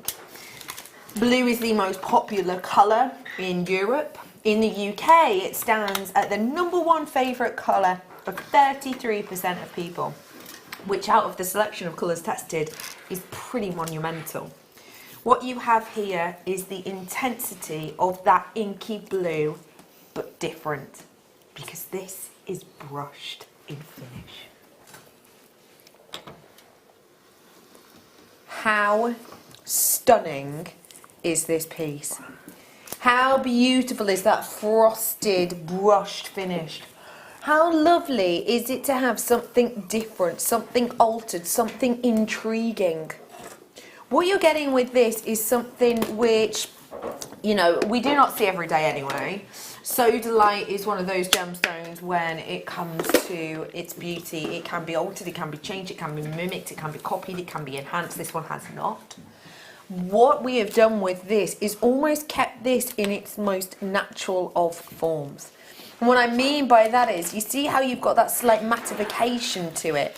S2: Blue is the most popular colour in Europe. In the UK, it stands at the #1 favourite colour for 33% of people, which out of the selection of colours tested is pretty monumental. What you have here is the intensity of that inky blue, but different, because this is brushed in finish. How stunning is this piece? How beautiful is that frosted, brushed finish? How lovely is it to have something different, something altered, something intriguing? What you're getting with this is something which, you know, we do not see every day anyway. Sodalite is one of those gemstones when it comes to its beauty, it can be altered, it can be changed, it can be mimicked, it can be copied, it can be enhanced. This one has not. What we have done with this is almost kept this in its most natural of forms. And what I mean by that is, you see how you've got that slight mattification to it?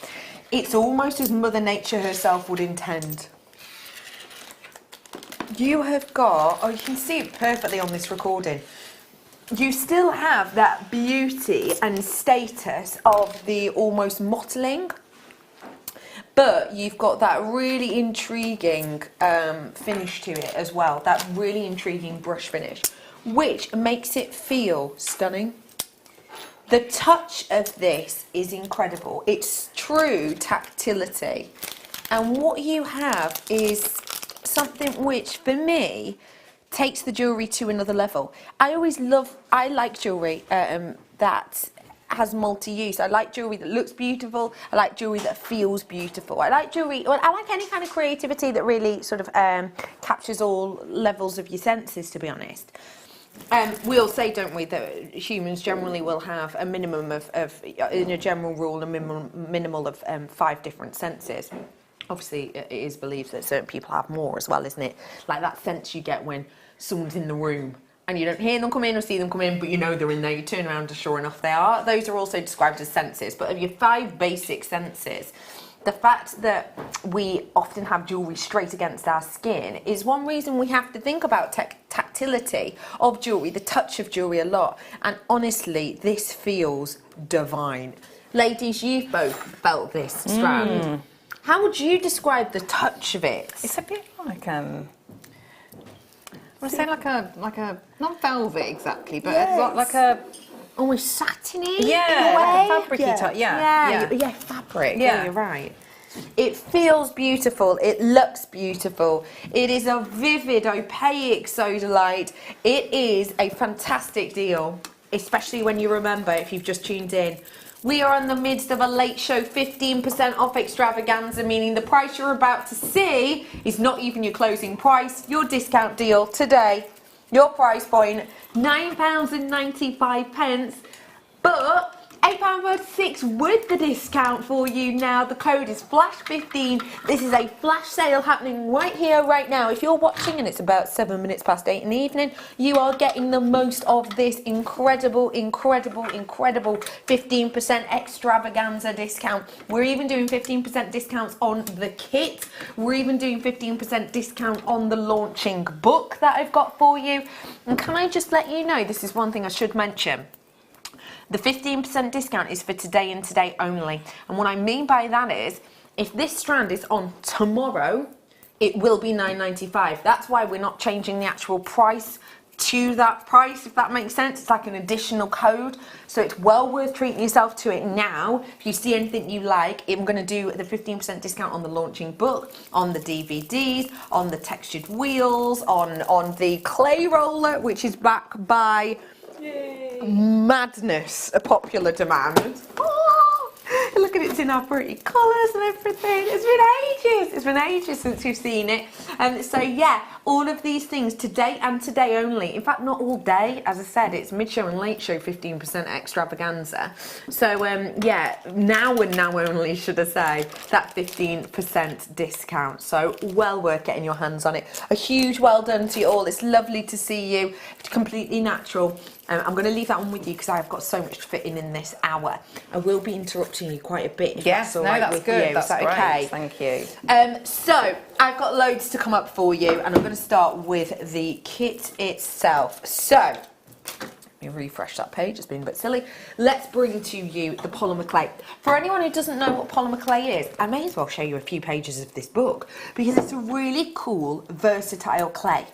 S2: It's almost as Mother Nature herself would intend. You have got, oh, you can see it perfectly on this recording. You still have that beauty and status of the almost mottling, but you've got that really intriguing finish to it as well, that really intriguing brush finish, which makes it feel stunning. The touch of this is incredible. It's true tactility. And what you have is something which, for me, takes the jewellery to another level. I like jewellery that has multi-use. I like jewellery that looks beautiful. I like jewellery that feels beautiful. I like jewellery, well, I like any kind of creativity that really sort of captures all levels of your senses, to be honest. We all say, don't we, that humans generally will have a minimum of in a general rule, a minimal of 5 different senses. Obviously, it is believed that certain people have more as well, isn't it? Like that sense you get when someone's in the room and you don't hear them come in or see them come in, but you know they're in there, you turn around and sure enough they are. Those are also described as senses. But of your 5 basic senses, the fact that we often have jewellery straight against our skin is one reason we have to think about tactility of jewellery, the touch of jewellery a lot. And honestly, this feels divine. Ladies, you've both felt this strand. How would you describe the touch of it?
S4: It's a bit like I would say like a not velvet exactly, but
S3: Yes.
S4: like a
S2: Almost satiny,
S4: yeah,
S2: in a way.
S4: like a fabricy touch. Yeah,
S2: Yeah, fabric.
S4: Yeah.
S2: Yeah, you're right. It feels beautiful, it looks beautiful. It is a vivid, opaque sodalite. It is a fantastic deal, especially when you remember, if you've just tuned in, we are in the midst of a late show 15% off extravaganza, meaning the price you're about to see is not even your closing price, your discount deal today. Your price point, £9.95, but £8.46 with the discount for you now. The code is FLASH15. This is a flash sale happening right here, right now. If you're watching and it's about 7 minutes past 8 in the evening, you are getting the most of this incredible, incredible, incredible 15% extravaganza discount. We're even doing 15% discounts on the kit. We're even doing 15% discount on the launching book that I've got for you. And can I just let you know, this is one thing I should mention. The 15% discount is for today and today only. And what I mean by that is, if this strand is on tomorrow, it will be £9.95. That's why we're not changing the actual price to that price, if that makes sense. It's like an additional code. So it's well worth treating yourself to it now. If you see anything you like, I'm going to do the 15% discount on the launching book, on the DVDs, on the textured wheels, on the clay roller, which is back by... Yay. Madness, a popular demand. Oh, look at it in our pretty colours and everything. It's been ages since you've seen it. So yeah, all of these things today and today only. In fact, not all day. As I said, it's mid-show and late show 15% extravaganza. So yeah, now and now only, should I say, that 15% discount. So well worth getting your hands on it. A huge well done to you all. It's lovely to see you. It's completely natural. I'm going to leave that one with you because I've got so much to fit in this hour. I will be interrupting you quite a bit. If
S4: yes,
S2: that's all right
S4: that's
S2: with
S4: good.
S2: You.
S4: That's
S2: that
S4: great.
S2: Okay?
S4: Thank you.
S2: So I've got loads to come up for you, and I'm going to start with the kit itself. So let me refresh that page. It's been a bit silly. Let's bring to you the polymer clay. For anyone who doesn't know what polymer clay is, I may as well show you a few pages of this book because it's a really cool, versatile clay.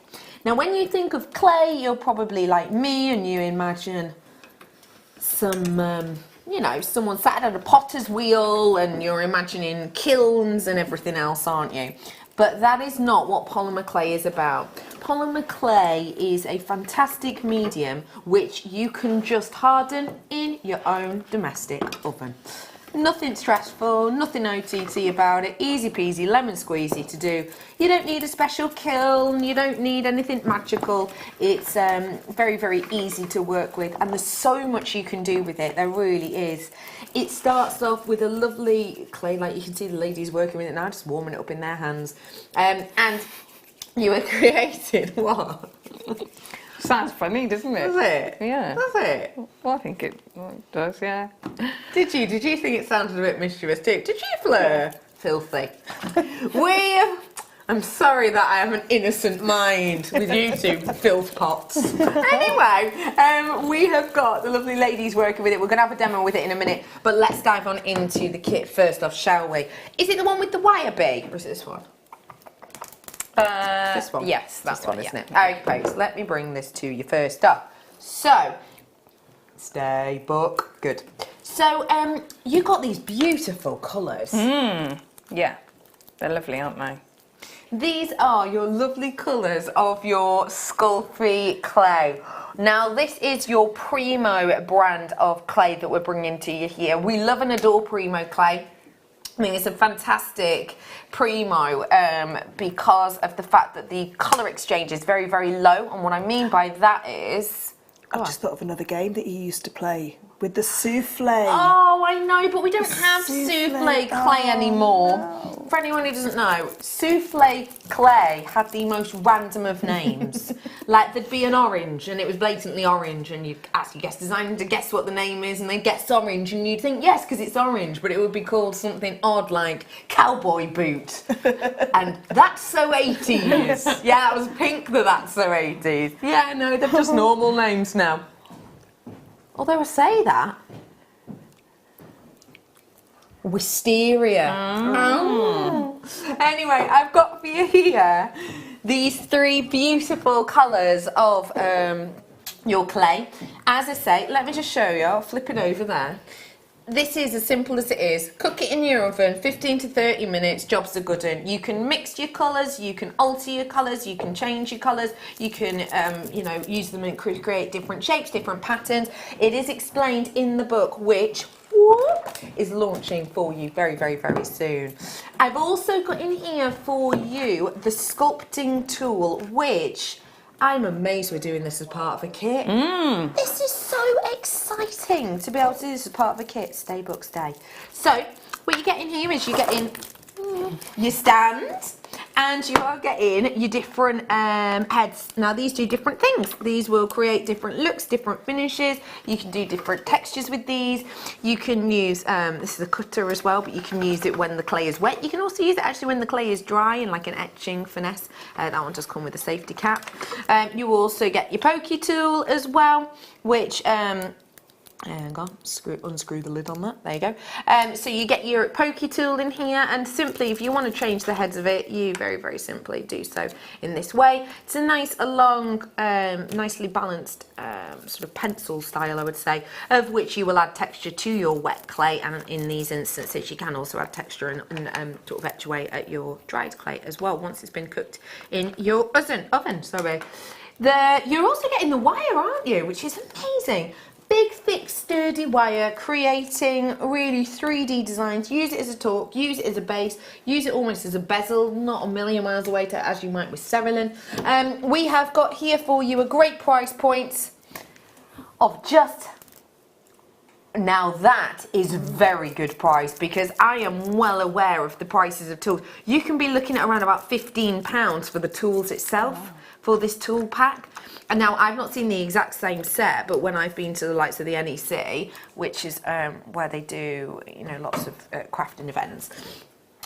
S2: Now, when you think of clay, you're probably like me and you imagine some, you know, someone sat at a potter's wheel and you're imagining kilns and everything else, aren't you? But that is not what polymer clay is about. Polymer clay is a fantastic medium which you can just harden in your own domestic oven. Nothing stressful, nothing OTT about it, easy peasy, lemon squeezy to do. You don't need a special kiln, you don't need anything magical. It's very, very easy to work with, and there's so much you can do with it, there really is. It starts off with a lovely clay, like you can see the ladies working with it now, just warming it up in their hands. And you were created what?
S4: Sounds funny, doesn't it?
S2: Does it?
S4: Yeah.
S2: Does it?
S4: Well, I think it does, yeah.
S2: Did you think it sounded a bit mischievous too? Did you, Fleur? Yeah. Filthy. I'm sorry that I have an innocent mind with you two filth pots. Anyway, we have got the lovely ladies working with it. We're going to have a demo with it in a minute, but let's dive on into the kit first off, shall we? Is it the one with the wire bee, or is it this one? This one?
S4: Yes, that's
S2: this one,
S4: yeah.
S2: isn't it? Okay, so let me bring this to you first up. So, stay book, good. So, you got these beautiful colours.
S4: Yeah, they're lovely, aren't they?
S2: These are your lovely colours of your Sculpey clay. Now, this is your Primo brand of clay that we're bringing to you here. We love and adore Primo clay. I mean, it's a fantastic Primo because of the fact that the colour exchange is very, very low. And what I mean by that is...
S3: I've just thought of another game that you used to play with the souffle.
S2: Oh, I know, but we don't have souffle clay anymore.
S3: No.
S2: For anyone who doesn't know, souffle clay had the most random of names. Like, there'd be an orange, and it was blatantly orange, and you'd ask your guest designer to guess what the name is, and they'd guess orange, and you'd think, yes, because it's orange, but it would be called something odd like cowboy boot. And that's so 80s. Yeah, it was pink that's so 80s. Yeah, no, they're just normal names now. Although I say that, wisteria. Oh. Anyway, I've got for you here these three beautiful colours of your clay. As I say, let me just show you. I'll flip it over there. this is as simple as it is. Cook it in your oven, 15 to 30 minutes, job's a good one. You can mix your colours, you can alter your colours, you can change your colours, you can, you know, use them and create different shapes, different patterns. It is explained in the book, which is launching for you very, very, very soon. I've also got in here for you the sculpting tool, which I'm amazed we're doing this as part of a kit. This is so exciting to be able to do this as part of a kit. Stay book, stay. So what you get in here is you get in your stand, and you are getting your different heads. Now these do different things. These will create different looks, different finishes. You can do different textures with these. You can use, this is a cutter as well, but you can use it when the clay is wet. You can also use it actually when the clay is dry in like an etching finesse. That one does come with a safety cap. You also get your pokey tool as well, which hang on, unscrew the lid on that, there you go. So you get your pokey tool in here, and simply if you want to change the heads of it, you very, very simply do so in this way. It's a nice, long, nicely balanced sort of pencil style, I would say, of which you will add texture to your wet clay, and in these instances you can also add texture and sort of etch away at your dried clay as well once it's been cooked in your oven. Sorry. You're also getting the wire, aren't you, which is amazing. Big, thick, sturdy wire, creating really 3D designs. Use it as a torque, use it as a base, use it almost as a bezel, not a million miles away to, as you might with Cerulean. We have got here for you a great price point of just... Now that is a very good price, because I am well aware of the prices of tools. You can be looking at around about £15 for the tools itself, for this tool pack. And now I've not seen the exact same set, but when I've been to the likes of the NEC, which is where they do, you know, lots of crafting events,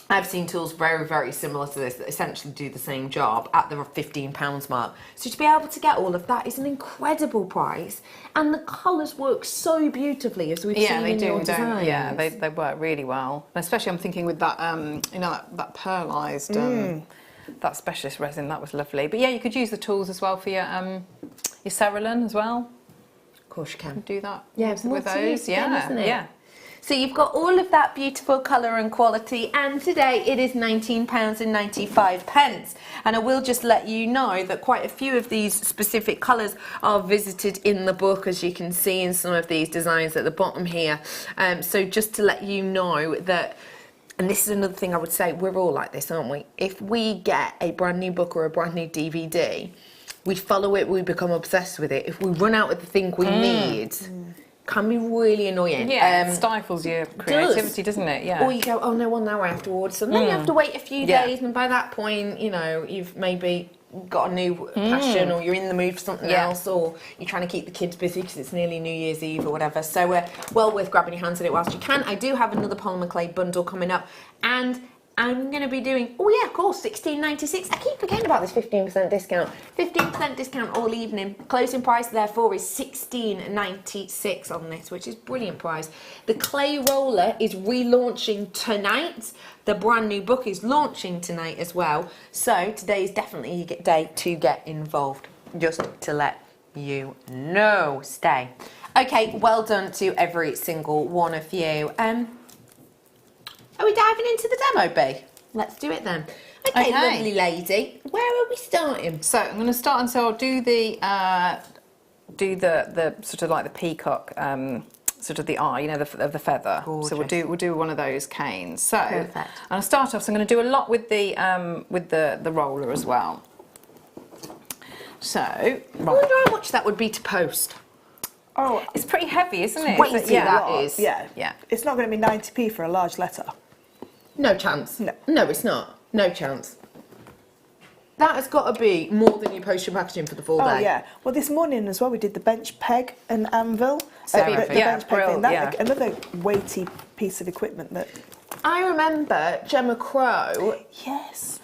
S2: I've seen tools very, very similar to this that essentially do the same job at the £15 mark. So to be able to get all of that is an incredible price, and the colours work so beautifully, as we've seen in your designs.
S4: Yeah, they work really well. And especially I'm thinking with that, you know, that pearlised, that specialist resin, that was lovely. But yeah, you could use the tools as well for your Cerulean as well.
S2: Of course you can.
S4: Do that.
S2: Yeah,
S4: with those. Yeah,
S2: isn't it?
S4: yeah.
S2: So you've got all of that beautiful colour and quality, and today it is £19.95. And I will just let you know that quite a few of these specific colours are visited in the book, as you can see in some of these designs at the bottom here. So just to let you know that, and this is another thing I would say, we're all like this, aren't we? If we get a brand new book or a brand new DVD, we follow it, we become obsessed with it. If we run out of the thing we need, can be really annoying.
S4: Yeah, it stifles your creativity, doesn't it? Yeah.
S2: Or you go, oh no, well now I have to order something. Then you have to wait a few days, and by that point, you know, you've maybe got a new passion, or you're in the mood for something else, or you're trying to keep the kids busy because it's nearly New Year's Eve or whatever. So well worth grabbing your hands at it whilst you can. I do have another polymer clay bundle coming up, and I'm going to be doing, oh yeah, of course, $16.96. I keep forgetting about this 15% discount. 15% discount all evening. Closing price, therefore, is $16.96 on this, which is brilliant price. The clay roller is relaunching tonight. The brand new book is launching tonight as well. So today is definitely your day to get involved, just to let you know. Stay. Okay, well done to every single one of you. Are we diving into the demo, B? Let's do it then. Okay, lovely lady. Where are we starting?
S4: So I'm going to start, and so I'll do the sort of like the peacock, sort of the eye, you know, the feather. Gorgeous. So we'll do one of those canes. So perfect. And I'll start off. So I'm going to do a lot with the roller as well. So
S2: I wonder how much that would be to post.
S4: Oh, it's pretty heavy, isn't it?
S2: Weighty, that is.
S3: Yeah. It's not going to be 90p for a large letter.
S2: No chance.
S3: No,
S2: it's not. No chance. That has got to be more than you post your packaging for the full day.
S3: Oh yeah. Well, this morning as well, we did the bench peg and anvil.
S4: So
S3: the bench peg thing. That another weighty piece of equipment that.
S2: I remember Gemma Crow.
S3: Yes.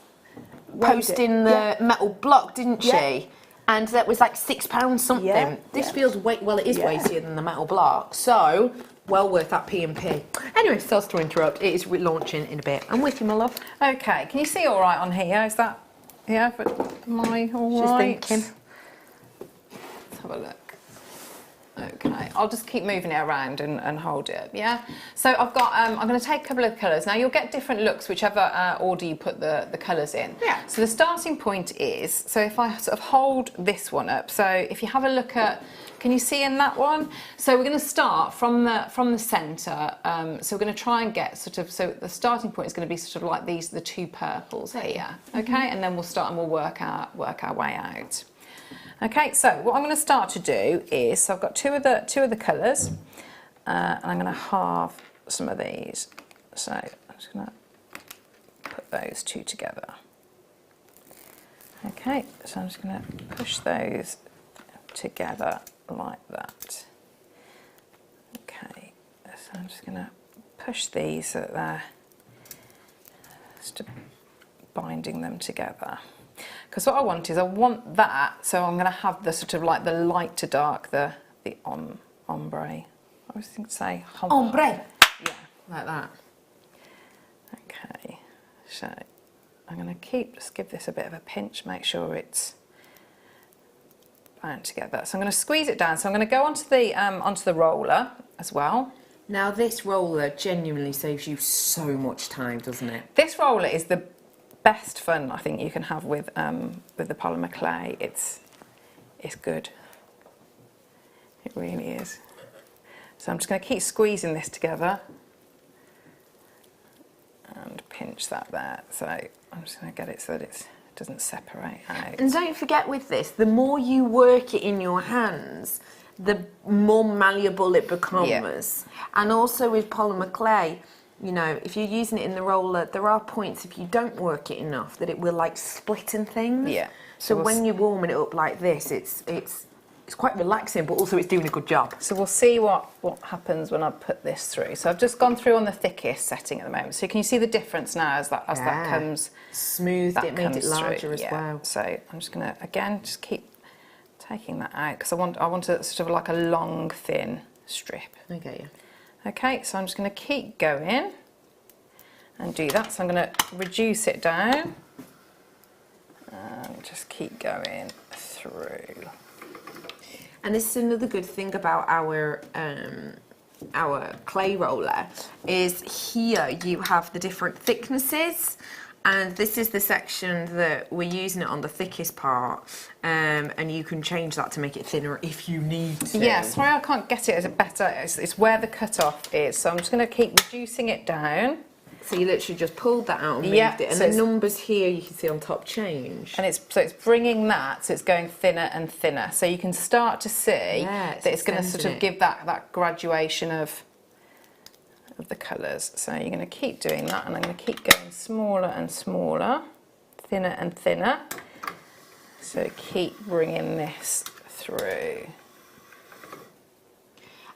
S2: Posting the metal block, didn't she? And that was like £6 something.
S3: Yeah.
S2: This feels well, it is weightier than the metal block. So well worth that P&P. Anyway, sorry to interrupt. It is relaunching in a bit. I'm with you, my love.
S4: Okay, can you see all right on here? Is that, yeah, but am I all right?
S2: Just thinking.
S4: Let's have a look. Okay, I'll just keep moving it around and hold it, yeah? So I've got, I'm going to take a couple of colours. Now you'll get different looks whichever order you put the colours in. Yeah. So the starting point is, so if I sort of hold this one up, so if you have a look at, can you see in that one? So we're going to start from the centre. So we're going to try and get sort of, so the starting point is going to be sort of like these, the two purples here, okay? And then we'll start and we'll work our way out. Okay, so what I'm going to start to do is, so I've got two of the colours, and I'm going to halve some of these. So I'm just going to put those two together. Okay, so I'm just going to push those together like that. Okay, so I'm just going to push these so that they're just binding them together. Because what I want is, I want that, so I'm going to have the sort of like the light to dark, the ombre. I always think to say
S2: ombre.
S4: Yeah,
S2: Like that.
S4: Okay, so I'm going to just give this a bit of a pinch, make sure it's bound together. So I'm going to squeeze it down. So I'm going to go onto the roller as well.
S2: Now this roller genuinely saves you so much time, doesn't it?
S4: This roller is the best fun I think you can have with the polymer clay. It's good. It really is. So I'm just going to keep squeezing this together and pinch that there. So I'm just going to get it so that it doesn't separate out.
S2: And don't forget with this, the more you work it in your hands, the more malleable it becomes. Yeah. And also with polymer clay, you know, if you're using it in the roller, there are points if you don't work it enough that it will like split and things.
S4: Yeah.
S2: So when you're warming it up like this, it's quite relaxing, but also it's doing a good job.
S4: So we'll see what happens when I put this through. So I've just gone through on the thickest setting at the moment. So can you see the difference now as that comes
S2: smoothed? It made it larger as well.
S4: So I'm just going to again just keep taking that out because I want a sort of like a long thin strip.
S2: Okay. Yeah.
S4: Okay, so I'm just going to keep going and do that. So I'm going to reduce it down and just keep going through.
S2: And this is another good thing about our clay roller is here you have the different thicknesses. And this is the section that we're using it on, the thickest part, and you can change that to make it thinner if you need to.
S4: Yeah, sorry I can't get it as a better, it's where the cut-off is, so I'm just going to keep reducing it down.
S2: So you literally just pulled that out and moved it, and so the numbers here you can see on top change.
S4: And it's bringing that, so it's going thinner and thinner. So you can start to see that it's going to sort of give that graduation of the colours. So you're going to keep doing that, and I'm going to keep going smaller and smaller, thinner and thinner. So keep bringing this through.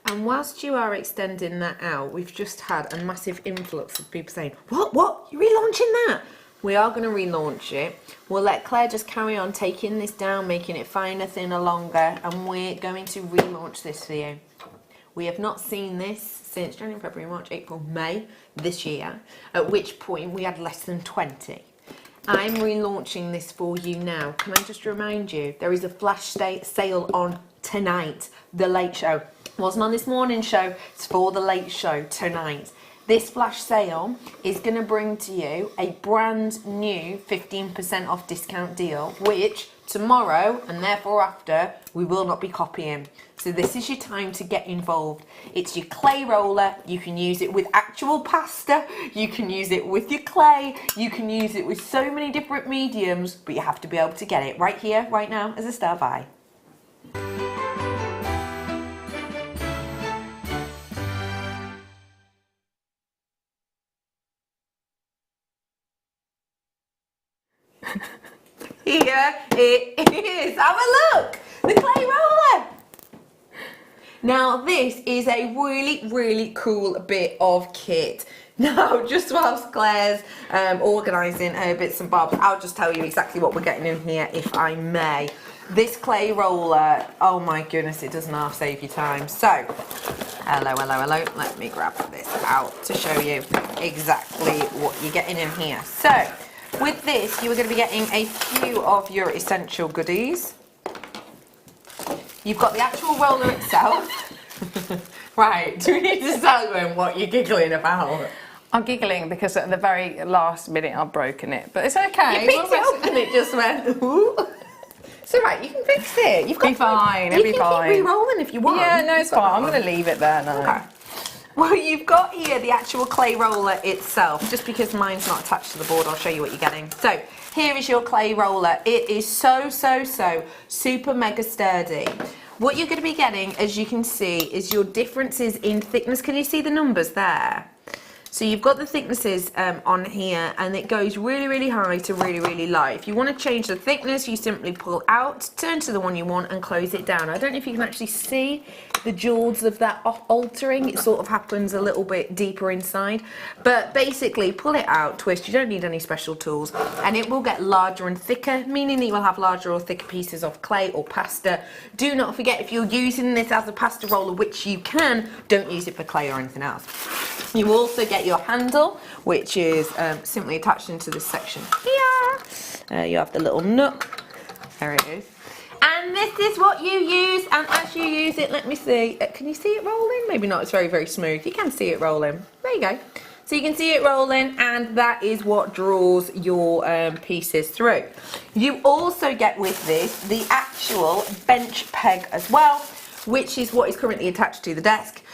S2: And whilst you are extending that out, we've just had a massive influx of people saying, what, you're relaunching that? We are going to relaunch it. We'll let Claire just carry on taking this down, making it finer, thinner, longer, and we're going to relaunch this for you. We have not seen this since January, February, March, April, May this year, at which point we had less than 20. I'm relaunching this for you now. Can I just remind you, there is a flash sale on tonight, the late show. Wasn't on this morning show, it's for the late show tonight. This flash sale is going to bring to you a brand new 15% off discount deal, which tomorrow and therefore after we will not be copying. So this is your time to get involved. It's your clay roller. You can use it with actual pasta, you can use it with your clay, you can use it with so many different mediums, but you have to be able to get it right here, right now as a star buy. Here it is. Have a look. The clay roller. Now this is a really, really cool bit of kit. Now, just whilst Claire's organising her bits and bobs, I'll just tell you exactly what we're getting in here, if I may. This clay roller, oh my goodness, it doesn't half save you time. So, hello. Let me grab this out to show you exactly what you're getting in here. So, with this, you are going to be getting a few of your essential goodies. You've got the actual roller itself, Right, do we need to start going what you're giggling about?
S4: I'm giggling because at the very last minute I've broken it, but it's okay.
S2: You picked it up and it just went, ooh. It's all right, you can fix it. You've got
S4: Be fine, it'll be fine.
S2: You can keep re-rolling if you want.
S4: Yeah, no, it's fine. I'm going to leave it there now.
S2: Okay. Well, you've got here the actual clay roller itself. Just because mine's not attached to the board, I'll show you what you're getting. So, here is your clay roller. It is so super mega sturdy. What you're going to be getting, as you can see, is your differences in thickness. Can you see the numbers there? So you've got the thicknesses on here, and it goes really high to really low. If you want to change the thickness, you simply pull out, turn to the one you want, and close it down. I don't know if you can actually see the jewels of that altering. It sort of happens a little bit deeper inside. But basically, pull it out, twist. You don't need any special tools, and it will get larger and thicker, meaning that you will have larger or thicker pieces of clay or pasta. Do not forget, if you're using this as a pasta roller, which you can, don't use it for clay or anything else. You also get your handle, which is simply attached into this section here. You have the little nook. There it is. And this is what you use, and as you use it, let me see. Can you see it rolling? Maybe not, it's very smooth. You can see it rolling. There you go. So you can see it rolling, and that is what draws your pieces through. You also get with this the actual bench peg as well, which is what is currently attached to the desk.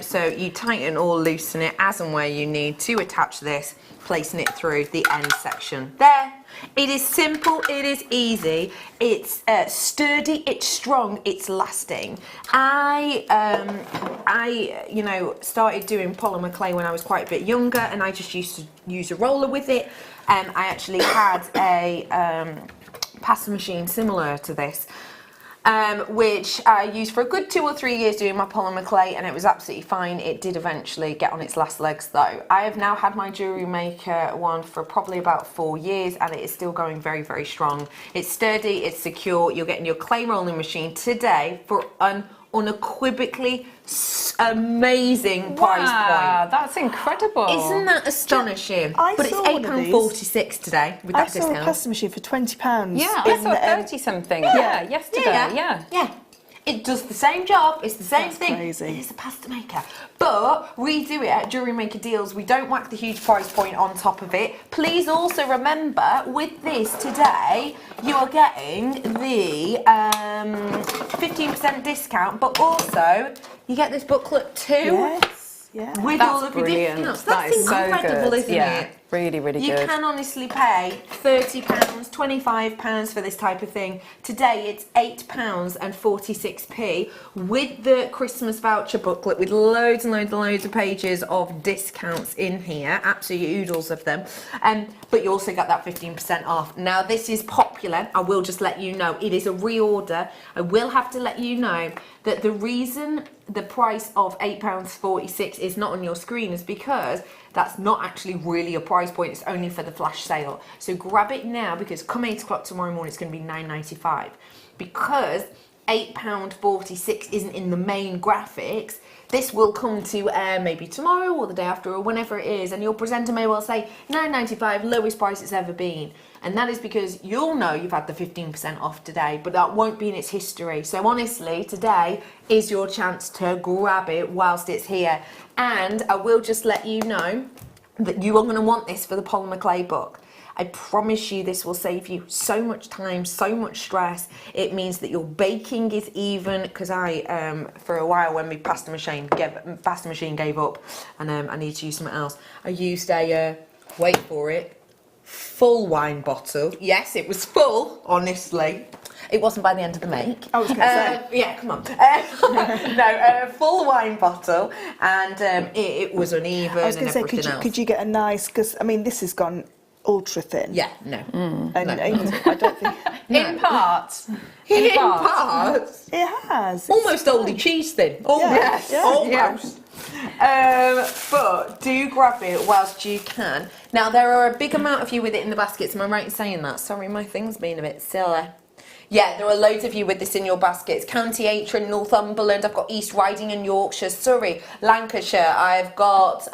S2: So you tighten or loosen it as and where you need to attach this, placing it through the end section there. It is simple, it is easy, it's sturdy, it's strong, it's lasting. I you know, started doing polymer clay when I was quite a bit younger, and I just used to use a roller with it. I actually had a pasta machine similar to this, which I used for a good 2 or 3 years doing my polymer clay, and it was absolutely fine. It did eventually get on its last legs though. I have now had my JewelleryMaker one for probably about 4 years, and it is still going very strong. It's sturdy, it's secure. You're getting your clay rolling machine today for an unequivocally amazing price point.
S4: That's incredible.
S2: Isn't that astonishing?
S3: But
S2: it's £8.46 today with that discount.
S3: I saw a pasta machine for £20.
S4: Yeah, I saw 30 something. Yeah, yesterday. Yeah.
S2: It does the same job, it's the same thing.
S3: Crazy.
S2: It is a pasta maker. But we do it at JewelleryMaker deals. We don't whack the huge price point on top of it. Please also remember, with this today, you are getting the 15% discount, but also you get this booklet too.
S3: Yes. Yeah.
S2: With
S4: That's
S2: all of your
S4: brilliant.
S2: discounts.
S4: That
S2: That's
S4: is so
S2: incredible,
S4: good.
S2: isn't
S4: Yeah.
S2: it?
S4: Really
S2: You
S4: good.
S2: can honestly pay £30, £25 for this type of thing. Today it's £8.46 with the Christmas voucher booklet with loads and loads of pages of discounts in here, absolutely oodles of them. But you also got that 15% off. Now this is popular, I will just let you know, it is a reorder. I will have to let you know that the reason the price of £8.46 is not on your screen is because that's not actually really a price point, it's only for the flash sale. So grab it now, because come 8 o'clock tomorrow morning it's going to be £9.95. Because £8.46 isn't in the main graphics, this will come to air maybe tomorrow or the day after or whenever it is, and your presenter may well say £9.95, lowest price it's ever been. And that is because you'll know you've had the 15% off today, but that won't be in its history. So honestly, today is your chance to grab it whilst it's here. And I will just let you know that you are going to want this for the polymer clay book. I promise you this will save you so much time, so much stress. It means that your baking is even, because for a while when my pasta machine gave up and I need to use something else, I used a, wait for it, full wine bottle. Yes, it was full, honestly. It wasn't by the end of the make.
S3: I was going to say.
S2: Yeah, come on. Full wine bottle, and it was uneven.
S3: I was going
S2: and
S3: to say,
S2: everything else.
S3: could you get a nice, because I mean this has gone ultra thin.
S2: Yeah, no.
S3: And I don't think
S4: In parts.
S2: In parts.
S3: it has.
S2: Almost oldie cheese thin. Almost.
S3: Yeah,
S2: Almost. But do grab it whilst you can. Now there are a big amount of you with it in the baskets. Am I right in saying that? Sorry, my thing's been a bit silly. Yeah, there are loads of you with this in your baskets. County Antrim, Northumberland, I've got East Riding and Yorkshire, Surrey, Lancashire, I've got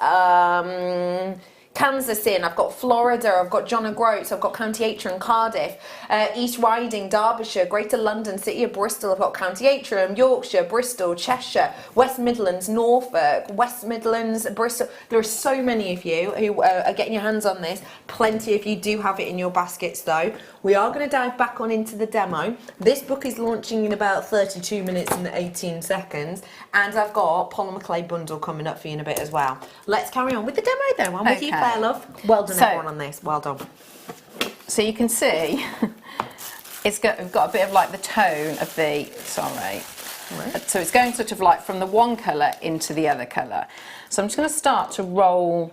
S2: Kansas in, I've got Florida, I've got John O'Groats, I've got County Antrim, Cardiff, East Riding, Derbyshire, Greater London, City of Bristol, I've got County Antrim, Yorkshire, Bristol, Cheshire, West Midlands, Norfolk, West Midlands, Bristol. There are so many of you who are getting your hands on this. Plenty of you do have it in your baskets though. We are going to dive back on into the demo. This book is launching in about 32 minutes and 18 seconds, and I've got Polymer Clay bundle coming up for you in a bit as well. Let's carry on with the demo though. I'm with you, Fair Love. Well done everyone on this. Well done.
S4: So you can see we've got a bit of like the tone of the, sorry. Right. So it's going sort of like from the one colour into the other colour. So I'm just going to start to roll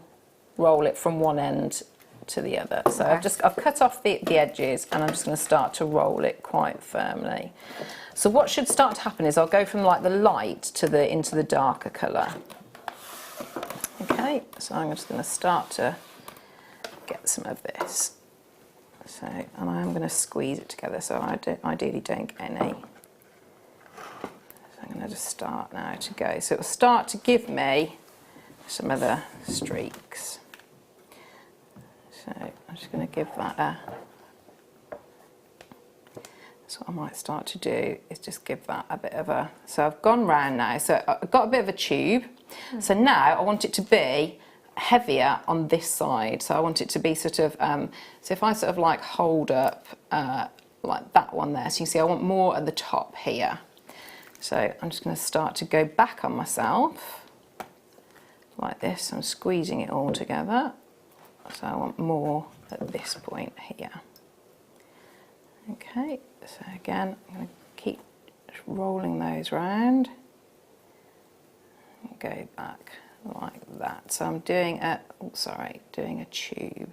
S4: it from one end to the other. So
S2: Okay.
S4: I've cut off the edges, and I'm just going to start to roll it quite firmly. So what should start to happen is I'll go from like the light to into the darker colour. Okay, so I'm just going to start to get some of this. So, and I'm going to squeeze it together, so I ideally don't get any. So I'm going to just start now to go. So it will start to give me some of the streaks. So I'm just going to give that a... So what I might start to do is just give that a bit of a... So I've gone round now, so I've got a bit of a tube. So now I want it to be heavier on this side. So I want it to be sort of... so if I sort of like hold up like that one there, so you can see I want more at the top here. So I'm just going to start to go back on myself like this. I'm squeezing it all together. So I want more at this point here. Okay, so again, I'm going to keep rolling those round. And go back like that. So I'm doing doing a tube.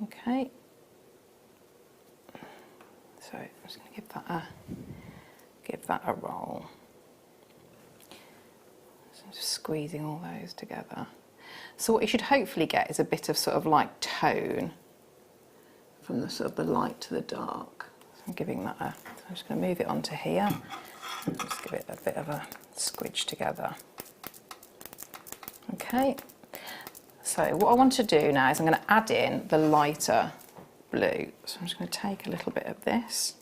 S4: Okay. So I'm just going to give that a roll. So I'm just squeezing all those together. So what you should hopefully get is a bit of sort of like tone from the sort of the light to the dark. So I'm giving that I'm just going to move it onto here and just give it a bit of a squidge together. Okay, so what I want to do now is I'm going to add in the lighter blue. So I'm just going to take a little bit of this.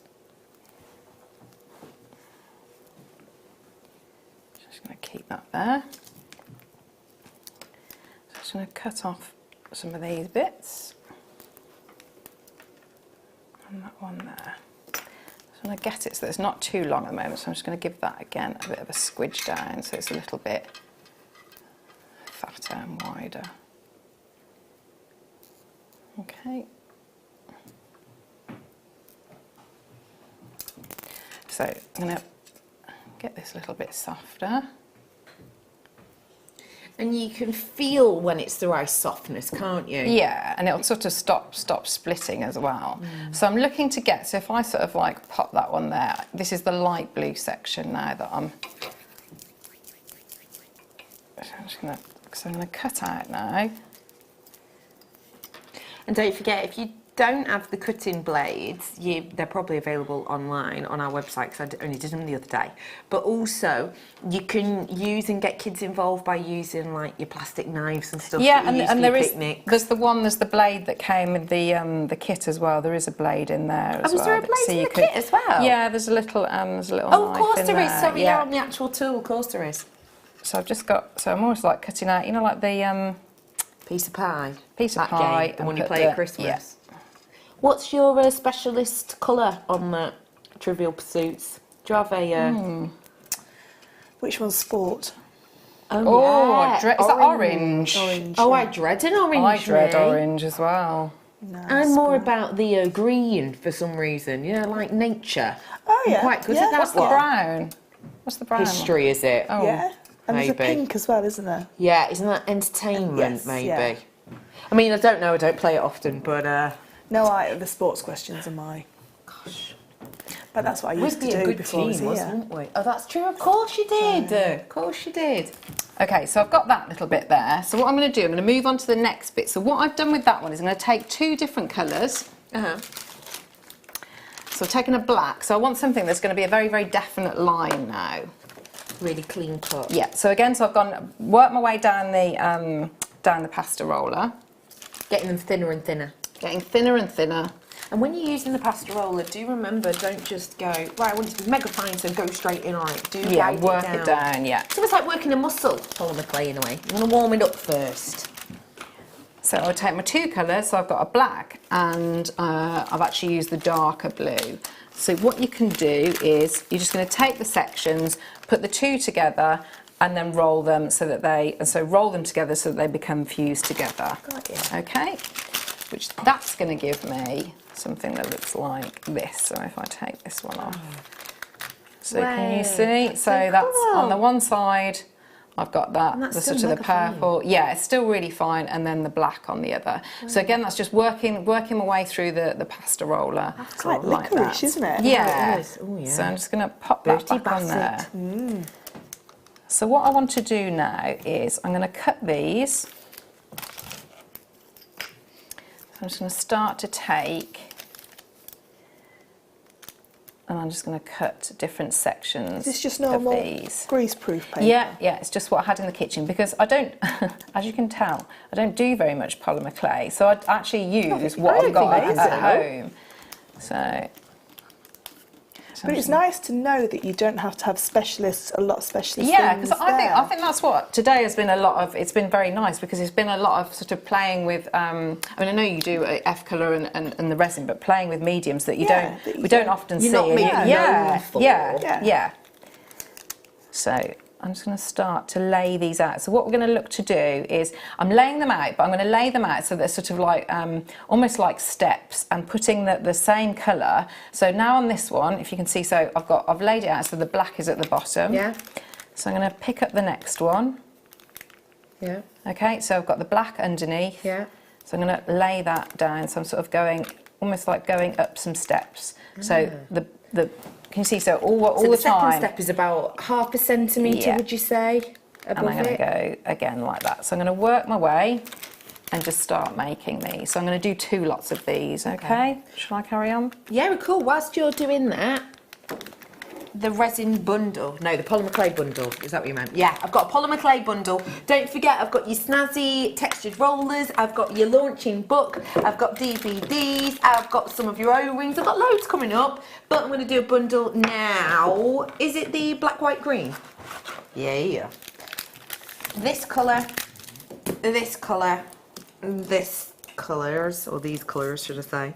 S4: Just going to keep that there. I'm going to cut off some of these bits and that one there. So I'm going to get it so that it's not too long at the moment, so I'm just going to give that again a bit of a squidge down so it's a little bit fatter and wider. Okay. So I'm going to get this a little bit softer.
S2: And you can feel when it's the right softness, can't you?
S4: Yeah, and it'll sort of stop splitting as well. So I'm looking to get, so if I sort of like pop that one there, this is the light blue section now that I'm just going to cut out now.
S2: And don't forget, if you don't have the cutting blades, they're probably available online on our website, because I only did them the other day. But also, you can use and get kids involved by using like your plastic knives and stuff.
S4: Yeah,
S2: that you use
S4: and
S2: for
S4: there
S2: your
S4: is
S2: picnics.
S4: there's the blade that came with the kit as well. There is a blade in there as well.
S2: Was there a blade in the kit as well?
S4: Yeah, there's a little knife
S2: of course
S4: in
S2: there is.
S4: there.
S2: Sorry,
S4: yeah.
S2: you're on the actual tool. Of course there is.
S4: So I've just got. So I'm always like cutting out, you know, like the
S2: Piece of pie.
S4: piece of
S2: That
S4: pie.
S2: game, the
S4: and
S2: one you
S4: put
S2: play at Christmas.
S4: Yeah.
S2: What's your specialist colour on that Trivial Pursuits? Do you have a...
S3: Which one's sport?
S2: Oh,
S4: is that orange?
S3: Orange.
S2: Oh, I dread an orange.
S4: I dread
S2: me.
S4: orange as well.
S3: No,
S2: I'm more about the green for some reason. You know, like nature.
S3: Oh yeah.
S2: I'm quite good
S3: yeah.
S2: at that
S4: What's the
S2: one.
S4: brown? What's the brown?
S2: History, is it?
S4: Oh.
S3: Yeah. And there's a
S2: maybe.
S3: pink as well, isn't there?
S2: Yeah, isn't that entertainment,
S3: Yes,
S2: maybe?
S3: yeah.
S2: I mean, I don't know, I don't play it often, but...
S3: No, the sports questions are my...
S2: Gosh.
S3: But that's what I
S2: We'd
S3: used to
S2: be a
S3: do
S2: good
S3: before I was
S2: team,
S3: here.
S2: wouldn't we? Oh, that's true, of course you did. Of course you did.
S4: Okay, so I've got that little bit there. So what I'm going to do, I'm going to move on to the next bit. So what I've done with that one is I'm going to take two different colours. So I've taken a black. So I want something that's going to be a very, very definite line now.
S2: Really clean cut.
S4: Yeah, so again, so I've worked my way down down the pasta roller.
S2: Getting them thinner and thinner.
S4: Getting thinner and thinner.
S2: And when you're using the pasta roller, do remember, don't just go, right, I want it to be mega fine, so go straight in on it. Do
S4: work it down, yeah.
S2: It's almost like working a muscle, polymer clay in a way. You want to warm it up first.
S4: So I'll take my two colours, so I've got a black and I've actually used the darker blue. So what you can do is, you're just going to take the sections, put the two together and then roll them so that roll them together so that they become fused together.
S2: Got you.
S4: Okay, which that's going to give me something that looks like this. So if I take this one off, so can you see? So that's on the one side. I've got that, the sort of the purple. Yeah, it's still really fine, and then the black on the other. Wow. So again, that's just working my way through the pasta roller.
S3: It's like licorice, isn't it?
S4: Yeah.
S2: Oh, it is. Oh, yeah.
S4: So I'm just going to pop that back on there. So what I want to do now is I'm going to cut these. So I'm just going to start to take, and I'm just going to cut different sections.
S3: Is this just normal greaseproof paper?
S4: Yeah, it's just what I had in the kitchen, because I don't, as you can tell, I don't do very much polymer clay, so I actually use what I've got at home.
S3: But it's nice to know that you don't have to have specialists, a lot of specialists.
S4: Yeah, because I think that's what today has been a lot of. It's been very nice because it's been a lot of sort of playing with. I mean, I know you do F colour and the resin, but playing with mediums that we don't often see.
S2: Not
S4: yeah. So I'm just going to start to lay these out. So what we're going to look to do is, I'm laying them out, but I'm going to lay them out so they're sort of like, almost like steps, and putting the same colour. So now on this one, if you can see, so I've laid it out so the black is at the bottom.
S2: Yeah.
S4: So I'm going to pick up the next one.
S2: Yeah.
S4: Okay, so I've got the black underneath.
S2: Yeah.
S4: So I'm going to lay that down. So I'm sort of going, almost like going up some steps. So the can you see? So all the time.
S2: The second step is about 0.5 centimetre, would you say?
S4: And I'm going to go again like that. So I'm going to work my way and just start making these. So I'm going to do 2 lots of these. Okay. Shall I carry on?
S2: Yeah, cool. Whilst you're doing that, the resin bundle. No, the polymer clay bundle. Is that what you meant? Yeah, I've got a polymer clay bundle. Don't forget, I've got your snazzy textured rollers. I've got your launching book. I've got DVDs. I've got some of your O-rings. I've got loads coming up, but I'm going to do a bundle now. Is it the black, white, green? Yeah. This colour, this colour, this colours, or these colours, should I say,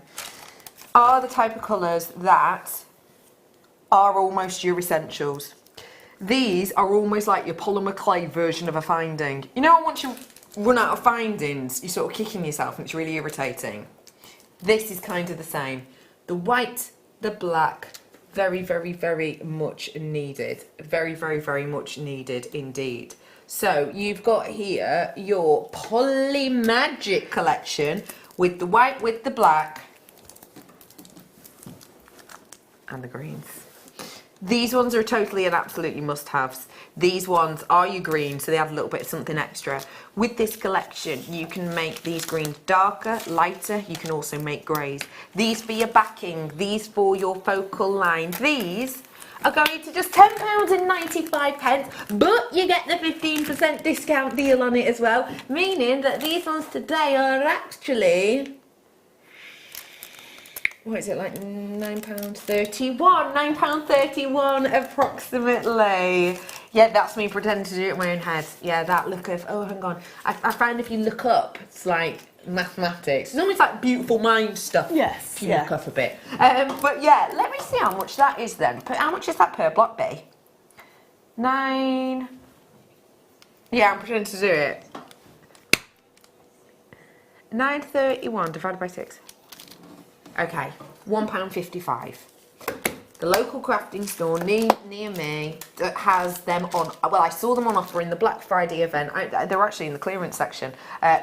S2: are the type of colours that are almost your essentials. These are almost like your polymer clay version of a finding. You know, once you run out of findings, you're sort of kicking yourself and it's really irritating. This is kind of the same. The white, the black, very, very, very much needed. Very, very, very much needed indeed. So you've got here your Polymagic collection with the white, with the black, and the greens. These ones are totally and absolutely must-haves. These ones are your green, so they have a little bit of something extra. With this collection, you can make these greens darker, lighter. You can also make greys. These for your backing, these for your focal line. These are going to just £10.95, but you get the 15% discount deal on it as well, meaning that these ones today are actually, what is it, like £9.31? £9.31 approximately. Yeah, that's me pretending to do it in my own head. Yeah, that look of, oh, hang on. I find if you look up, it's like mathematics. It's almost like beautiful mind stuff.
S3: Yes,
S2: if you look up a bit. But yeah, let me see how much that is then. How much is that per block, be? 9. Yeah, I'm pretending to do it. 9.31 divided by 6. Okay, £1.55. The local crafting store near me that has them on, well, I saw them on offer in the Black Friday event. They were actually in the clearance section.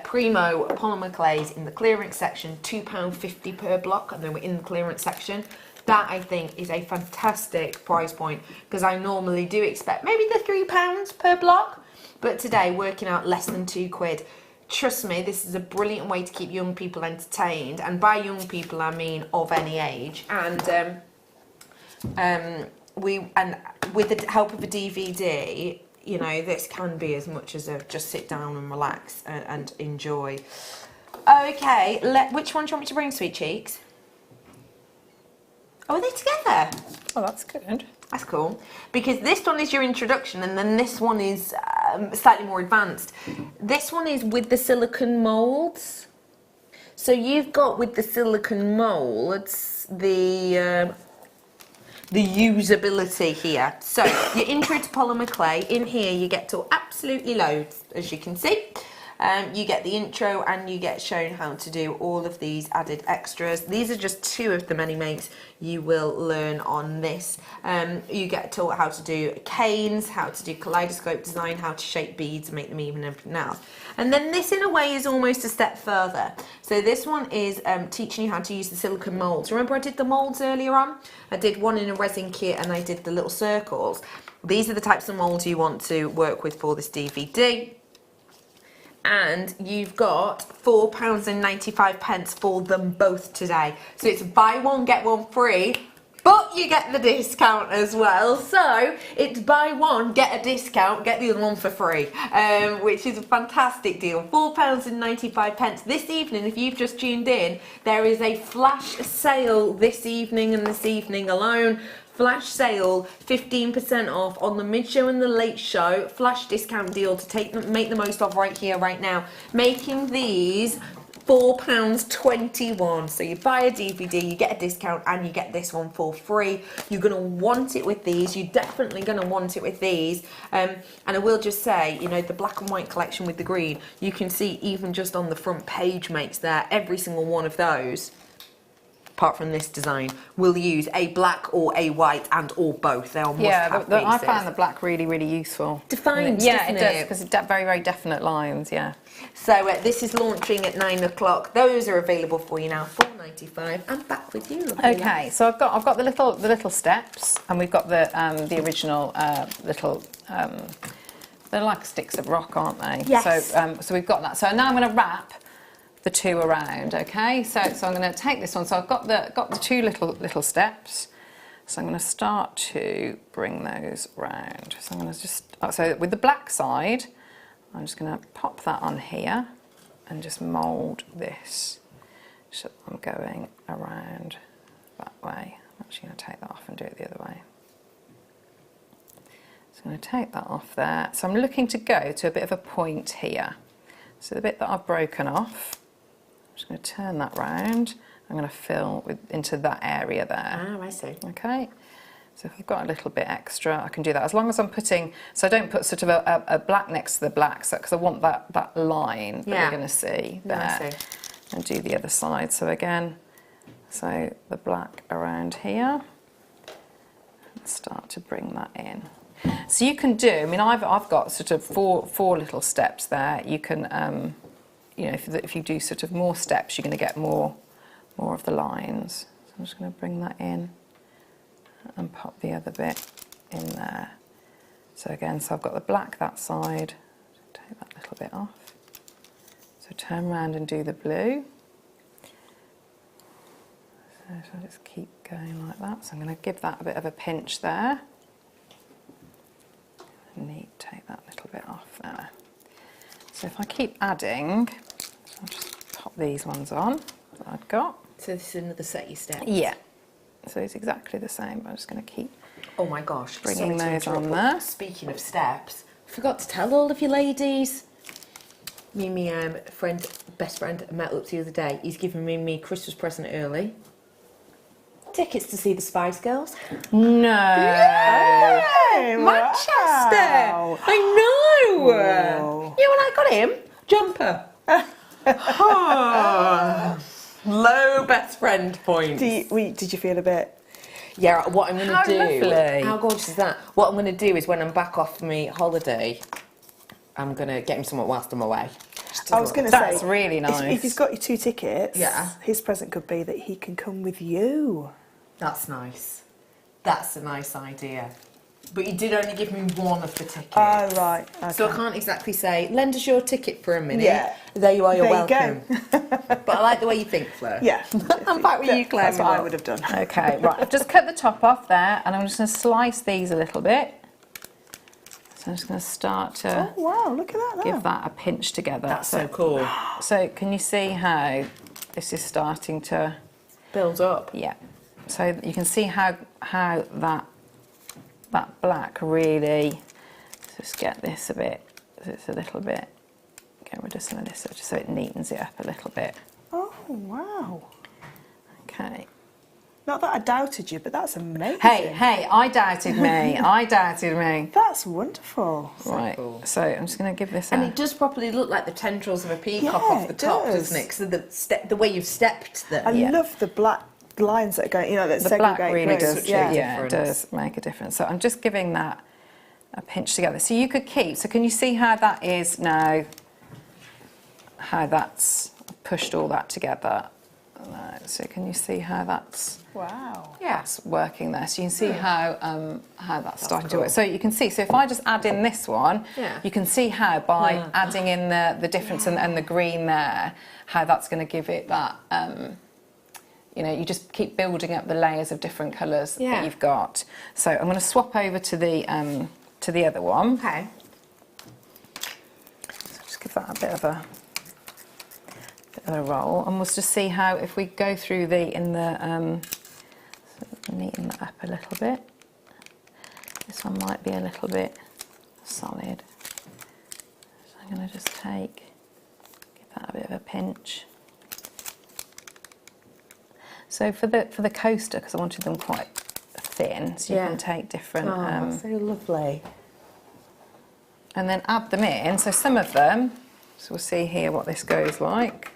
S2: Primo polymer clays in the clearance section, £2.50 per block, and they were in the clearance section. That, I think, is a fantastic price point, because I normally do expect maybe the £3 per block, but today working out less than £2. Trust me, this is a brilliant way to keep young people entertained, and by young people I mean of any age. And with the help of a DVD, you know, this can be as much as a just sit down and relax and enjoy. Okay, which one do you want me to bring, Sweet Cheeks? Oh, are they together?
S4: Oh, that's good.
S2: That's cool. Because this one is your introduction and then this one is slightly more advanced. This one is with the silicone moulds. So you've got with the silicone moulds the usability here. So your intro to polymer clay, in here you get to absolutely loads, as you can see. You get the intro and you get shown how to do all of these added extras. These are just 2 of the many makes you will learn on this. You get taught how to do canes, how to do kaleidoscope design, how to shape beads and make them even, and everything else. And then this in a way is almost a step further. So this one is teaching you how to use the silicone moulds. Remember I did the moulds earlier on? I did one in a resin kit and I did the little circles. These are the types of moulds you want to work with for this DVD. And you've got £4.95 for them both today. So it's buy one, get one free, but you get the discount as well. So it's buy one, get a discount, get the other one for free, which is a fantastic deal. £4.95. This evening, if you've just tuned in, there is a flash sale this evening and this evening alone. Flash sale, 15% off on the mid-show and the late show. Flash discount deal to make the most of right here, right now. Making these £4.21. So you buy a DVD, you get a discount, and you get this one for free. You're going to want it with these. You're definitely going to want it with these. And I will just say, you know, the black and white collection with the green, you can see even just on the front page makes there, every single one of those, apart from this design, will use a black or a white and or both. They are must-have pieces.
S4: I found the black really, really useful.
S2: Defines,
S4: yeah,
S2: doesn't
S4: it does, because it's very, very definite lines, yeah.
S2: So this is launching at 9 o'clock. Those are available for you now, £4.95. I'm back with you.
S4: Okay, so I've got the little steps, and we've got the original little. They're like sticks of rock, aren't they?
S2: Yes.
S4: So we've got that. So now I'm going to wrap the 2 around. Okay, so I'm going to take this one. So I've got the 2 little steps. So I'm going to start to bring those round. So I'm going to just so with the black side, I'm just going to pop that on here and just mould this. So I'm going around that way. I'm actually going to take that off and do it the other way. So I'm going to take that off there. So I'm looking to go to a bit of a point here. So the bit that I've broken off, I'm just going to turn that round. I'm going to fill into that area there.
S2: Ah, I see.
S4: Okay. So if I've got a little bit extra, I can do that. As long as I'm putting, so I don't put sort of a black next to the black, so because I want that line that we're going to see there.
S2: Yeah, I see.
S4: And do the other side. So again, so the black around here, and start to bring that in. So you can do, I mean, I've got sort of four little steps there. You can, you know, if you do sort of more steps, you're going to get more of the lines. So I'm just going to bring that in and pop the other bit in there. So again, so I've got the black that side. Take that little bit off. So turn around and do the blue. So I'll just keep going like that. So I'm going to give that a bit of a pinch there. Neat, take that little bit off there. So if I keep adding, I'll just pop these ones on that I've got.
S2: So this is another set you steps?
S4: Yeah. So it's exactly the same, but I'm just going to keep
S2: oh my gosh,
S4: bringing those on
S2: interrupt,
S4: there.
S2: Speaking of steps, forgot to tell all of you ladies. Me and my best friend met up the other day. He's given me Christmas present early. Tickets to see the Spice Girls.
S4: No.
S2: Yeah, Manchester.
S3: Wow.
S2: I know.
S3: Whoa.
S2: Yeah, when I got him, jumper. Low best friend points.
S3: Did you feel a bit?
S2: Yeah, what I'm going to do.
S4: Lovely.
S2: How gorgeous is that? What I'm going to do is when I'm back off my holiday, I'm going to get him somewhere whilst I'm away.
S3: I was going to say,
S4: that's really nice.
S3: If he's got your 2 tickets,
S2: yeah,
S3: his present could be that he can come with you.
S2: That's nice. That's a nice idea. But you did only give me one of the tickets.
S3: Oh, right. Okay.
S2: So I can't exactly say, lend us your ticket for a minute.
S3: Yeah.
S2: There you are, you're
S3: There you
S2: welcome. But I like the way you think, Fleur.
S3: Yeah.
S2: I'm back with you, Claire.
S3: That's what I would have done.
S4: Okay, right. I've just cut the top off there, and I'm just going to slice these a little bit. So I'm just going to start to
S3: Oh wow, look at that now.
S4: give that a pinch together.
S2: That's so cool.
S4: So can you see how this is starting to
S2: Builds up.
S4: Yeah. So you can see how that black really, just get this a bit, so it's a little bit, get rid of some of this just so it neatens it up a little bit.
S3: Oh wow.
S4: Okay.
S3: Not that I doubted you, but that's amazing.
S4: Hey, I doubted me. I doubted me.
S3: That's wonderful.
S4: Right. So I'm just going to give this
S2: And
S4: a...
S2: it does properly look like the tendrils of a peacock
S3: Yeah,
S2: off the
S3: it
S2: top,
S3: does.
S2: doesn't it? Because the way you've stepped them.
S3: I love the black lines that are going, you know, that
S4: The black
S3: segregate
S4: really
S3: through.
S4: does,
S3: Yeah.
S4: yeah, it does make a difference. So I'm just giving that a pinch together. So you could keep, so can you see how that is now, how that's pushed all that together? So can you see how that's...
S3: Wow.
S4: That's working there. So you can see how that's starting to work. So you can see, so if I just add in this one, you can see how by adding in the difference and the green there, how that's going to give it that, you know, you just keep building up the layers of different colours that you've got. So I'm going to swap over to the other one.
S2: Okay.
S4: So just give that a bit of a roll, and we'll just see how, if we go through neaten that up a little bit. This one might be a little bit solid, so I'm going to just give that a bit of a pinch. So for the coaster, because I wanted them quite thin, so you can take different.
S2: So lovely.
S4: And then add them in. So some of them. So we'll see here what this goes like.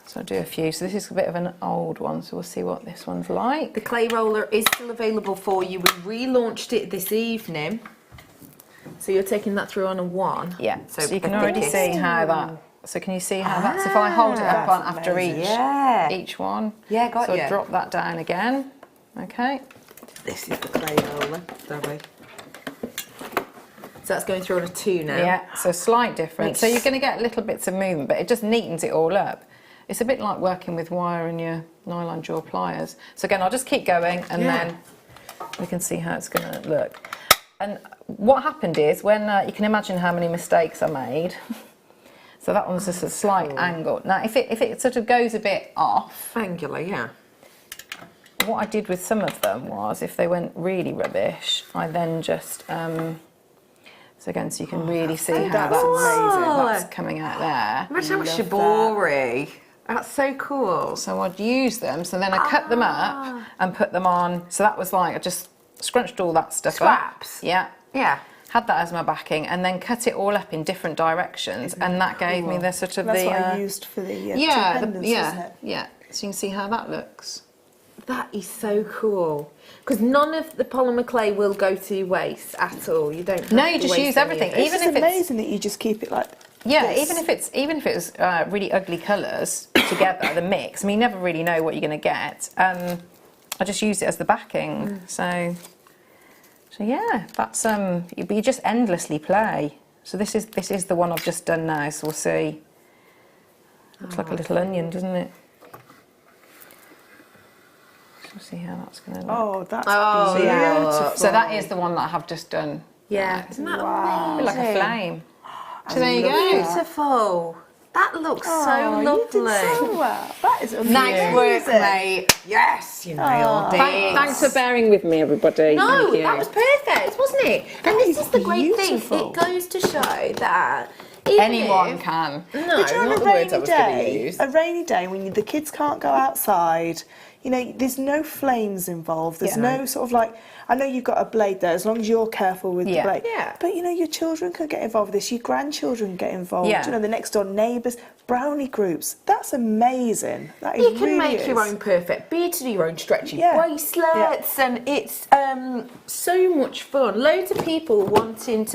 S4: So I'll do a few. So this is a bit of an old one, so we'll see what this one's like.
S2: The clay roller is still available for you. We relaunched it this evening. So you're taking that through on a 1.
S4: Yeah, so you can already see how that... So can you see how that's... If I hold it up on after each one.
S2: Yeah, got
S4: so
S2: you.
S4: drop that down again. Okay.
S2: This is the clay roller. Sorry. So that's going through on a 2 now.
S4: Yeah, so slight difference. So you're going to get little bits of movement, but it just neatens it all up. It's a bit like working with wire and your nylon jaw pliers. So again, I'll just keep going, and then we can see how it's going to look. And what happened is, when you can imagine how many mistakes I made. So that one's just a slight angle. Now, if it sort of goes a bit off,
S2: angular, yeah.
S4: What I did with some of them was, if they went really rubbish, I then just so again, so you can really see how that's coming out there.
S2: Imagine how shibori. That's so cool.
S4: So I'd use them, so then I cut them up and put them on. So that was like, I just scrunched all that stuff
S2: Scraps.
S4: up. Yeah.
S2: Yeah.
S4: Had that as my backing, and then cut it all up in different directions, and that gave me the sort of
S3: That's what I used for the two pendants, isn't it?
S4: Yeah. So you can see how that looks.
S2: That is so cool. Because none of the polymer clay will go to waste at all. You don't have
S4: No, you
S2: to
S4: just
S2: waste
S4: use
S2: any
S4: everything.
S2: of it.
S3: It's just amazing that you just keep it like this.
S4: even if it's really ugly colours together, the mix. I mean, you never really know what you're going to get. I just use it as the backing. So yeah, that's you just endlessly play. So this is the one I've just done now. So we'll see. Looks like a little onion, doesn't it? We'll see how that's going to look.
S3: Oh, that's beautiful.
S4: So that is the one that I have just done.
S2: Yeah. Isn't that
S4: A bit like a flame. So there you go.
S2: beautiful? That looks so
S3: You
S2: lovely.
S3: did so well. That is amazing.
S2: Nice work, mate. Yes, you nailed it.
S4: Thanks for bearing with me, everybody.
S2: No,
S4: Thank you.
S2: that was perfect, wasn't it? And this is the great thing.
S3: beautiful.
S2: It goes to show that even
S4: Anyone
S2: if-
S4: can.
S2: No,
S3: But you know,
S2: not
S3: on
S2: the
S3: a
S2: words I
S3: rainy
S2: was going to
S3: day,
S2: use.
S3: a rainy day when the kids can't go outside, you know, there's no flames involved. There's no sort of like, I know you've got a blade there, as long as you're careful with the blade.
S2: Yeah.
S3: But you know, your children can get involved with this, your grandchildren get involved,
S4: Yeah.
S3: you know, the next door neighbours, brownie groups. That's amazing. That
S2: You
S3: is
S2: can
S3: really
S2: make your
S3: is.
S2: own perfect bead to do your own stretchy
S3: Yeah.
S2: bracelets, and it's so much fun. Loads of people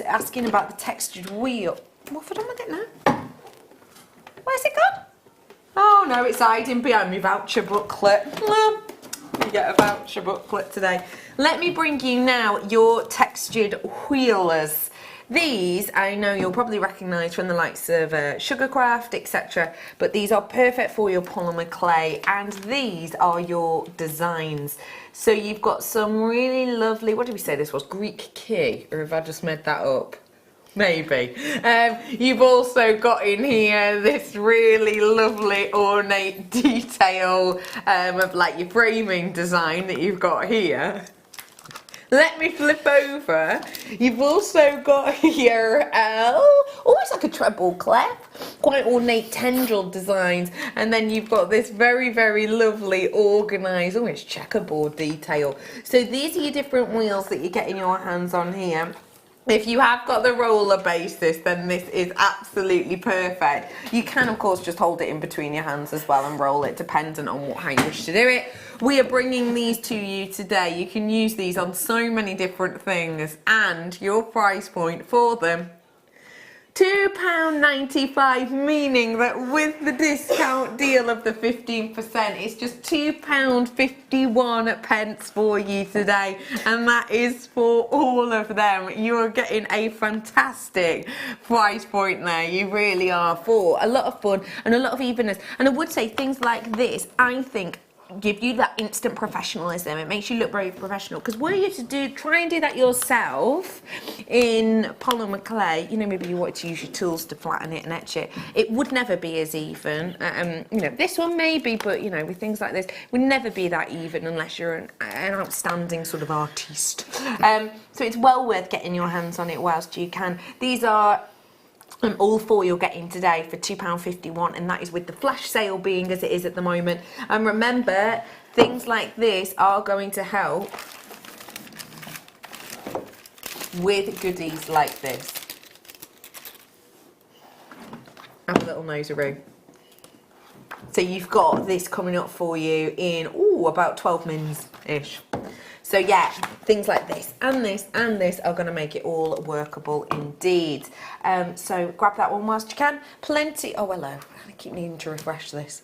S2: asking about the textured wheel. What have I done with it now? Where's it gone? Oh no, it's hiding behind my voucher booklet. You get a voucher booklet today. Let me bring you now your textured wheelers. These, I know you'll probably recognise from the likes of Sugarcraft, etc. But these are perfect for your polymer clay, and these are your designs. So you've got some really lovely, what did we say this was? Greek key, or have I just made that up? Maybe. You've also got in here this really lovely ornate detail of like your framing design that you've got here. Let me flip over. You've also got here almost like a treble clef, quite ornate tendril designs, and then you've got this very, very lovely organised, almost checkerboard detail. So these are your different wheels that you're getting your hands on here. If you have got the roller basis, then this is absolutely perfect. You can, of course, just hold it in between your hands as well and roll it, dependent on how you wish to do it. We are bringing these to you today. You can use these on so many different things, and your price point for them, £2.95, meaning that with the discount deal of the 15%, it's just £2.51 for you today, and that is for all of them. You are getting a fantastic price point there. You really are, for a lot of fun and a lot of evenness. And I would say things like this, I think, give you that instant professionalism. It makes you look very professional, because were you to try and do that yourself in polymer clay, you know, maybe you wanted to use your tools to flatten it and etch it, it would never be as even. You know, this one maybe, but you know, with things like this, it would never be that even unless you're an outstanding sort of artiste. So it's well worth getting your hands on it whilst you can. These are all four you're getting today for £2.51, and that is with the flash sale being as it is at the moment. And remember, things like this are going to help with goodies like this. Have a little nosaroo. So you've got this coming up for you in about 12 mins-ish. So yeah, things like this and this and this are going to make it all workable indeed. So grab that one whilst you can. Plenty. Oh, hello. I keep needing to refresh this.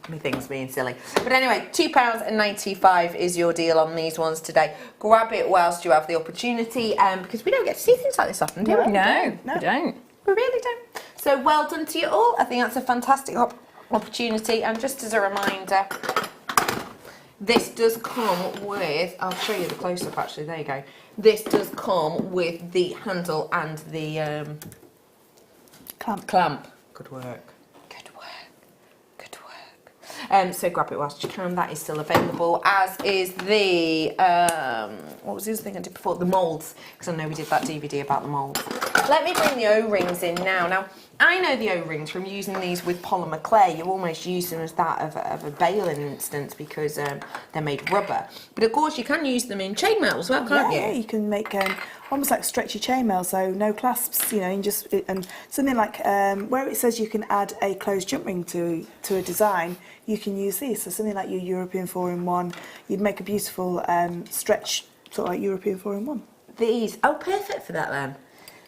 S2: My thing's being silly. But anyway, £2.95 is your deal on these ones today. Grab it whilst you have the opportunity, because we don't get to see things like this often, do we?
S4: No, we don't.
S2: We really don't. So well done to you all. I think that's a fantastic opportunity. And just as a reminder, this does come with, I'll show you the close-up actually, there you go. This does come with the handle and the clamp. Good work. Good work. Good work. So grab it whilst you can, that is still available, as is the, what was the other thing I did before? The moulds, because I know we did that DVD about the moulds. Let me bring the O-rings in now. Now, I know the O-rings from using these with polymer clay. You almost use them as that of a baling instance, because they're made rubber. But of course, you can use them in chainmail as well, can't you?
S3: Yeah, you can make almost like stretchy chainmail, so no clasps, you know, and just and something like where it says you can add a closed jump ring to a design, you can use these. So something like your European 4-in-1, you'd make a beautiful stretch sort of like European 4-in-1.
S2: These, oh, perfect for that then.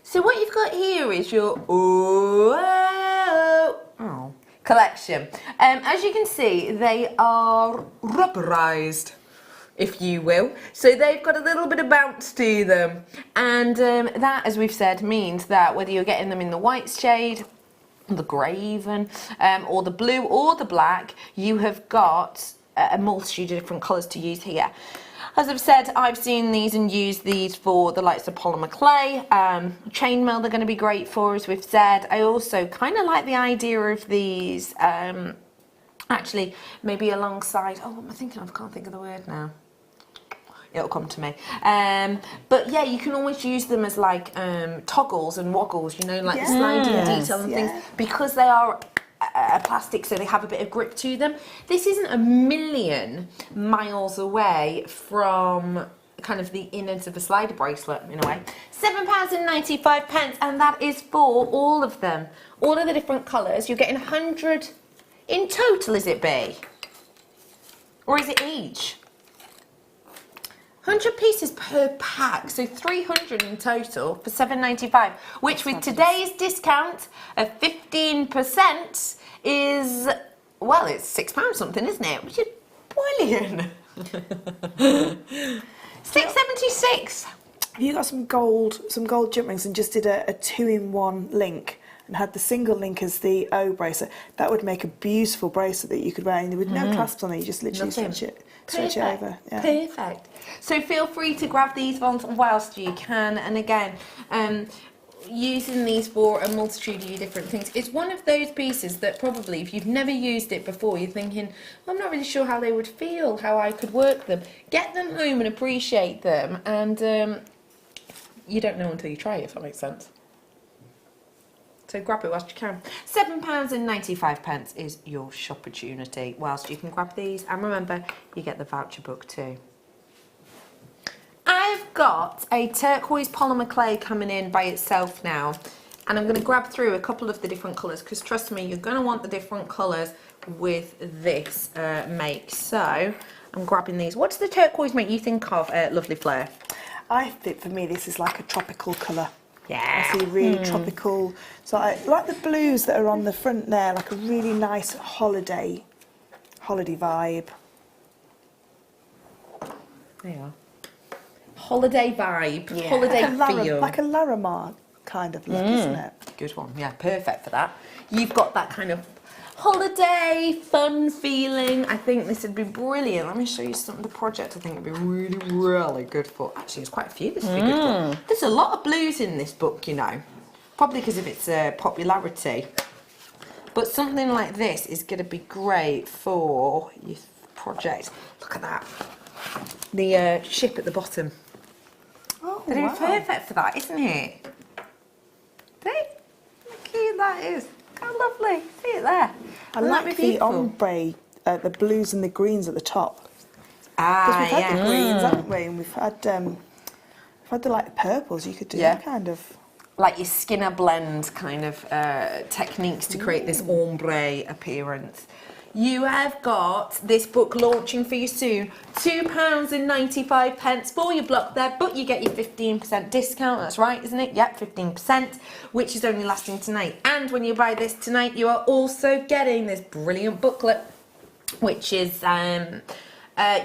S2: So what you've got here is your collection. As you can see, they are rubberized, if you will. So they've got a little bit of bounce to them. And that, as we've said, means that whether you're getting them in the white shade, the grey even, or the blue or the black, you have got a multitude of different colours to use here. As I've said, I've seen these and used these for the likes of polymer clay. Chainmail they're going to be great for, as we've said. I also kind of like the idea of these, actually, maybe alongside, oh, what am I thinking of? I can't think of the word now. It'll come to me. But yeah, you can always use them as like toggles and woggles, you know, like the sliding detail and things, because they are plastic, so they have a bit of grip to them. This isn't a million miles away from kind of the innards of a slider bracelet in a way. £7.95, and that is for all of them, all of the different colours. You're getting 100 in total, is it B? Or is it each? 100 pieces per pack, so 300 in total for £7.95, which with today's discount of 15% is, well, it's £6 something, isn't it? Which is brilliant. £6.76.
S3: if you got some gold jump rings and just did a 2-in-1 link and had the single link as the O bracelet, that would make a beautiful bracelet that you could wear, and with no clasps on it, you just literally switch it over. Yeah.
S2: Perfect. So feel free to grab these ones whilst you can, and again, using these for a multitude of different things. It's one of those pieces that probably, if you've never used it before, you're thinking, I'm not really sure how they would feel, how I could work them. Get them home and appreciate them, and you don't know until you try it, if that makes sense. So grab it whilst you can. £7.95 is your shop opportunity whilst you can grab these, and remember, you get the voucher book too. I've got a turquoise polymer clay coming in by itself now, and I'm going to grab through a couple of the different colours, because trust me, you're going to want the different colours with this make. So I'm grabbing these. What does the turquoise make you think of, lovely Fleur?
S3: I think for me this is like a tropical colour.
S2: Yeah.
S3: I see really tropical. So I like the blues that are on the front there, like a really nice holiday vibe.
S2: There you are. Holiday vibe,
S3: Yeah.
S2: holiday
S3: like
S2: feel.
S3: like a Larimar kind of look, isn't it?
S2: Good one, yeah, perfect for that. You've got that kind of holiday, fun feeling. I think this would be brilliant. Let me show you some of the project I think would be really, really good for. Actually, there's quite a few this would be good for. There's a lot of blues in this book, you know, probably because of its popularity. But something like this is going to be great for your project. Look at that. The ship at the bottom.
S3: Oh,
S2: That'd
S3: wow.
S2: be perfect for that, isn't it? See? How cute that is. How lovely. See it there.
S3: I
S2: Wouldn't that
S3: like
S2: be
S3: the
S2: beautiful?
S3: ombre, the blues and the greens at the top. Because
S2: Ah,
S3: we've had
S2: yeah.
S3: the greens, haven't we? And we've had the like purples. You could do
S2: Yeah.
S3: that kind of.
S2: Like your Skinner blend kind of techniques to create this ombre appearance. You have got this book launching for you soon. £2.95 for your block there, but you get your 15% discount. That's right, isn't it? Yep, 15%, which is only lasting tonight. And when you buy this tonight, you are also getting this brilliant booklet, which is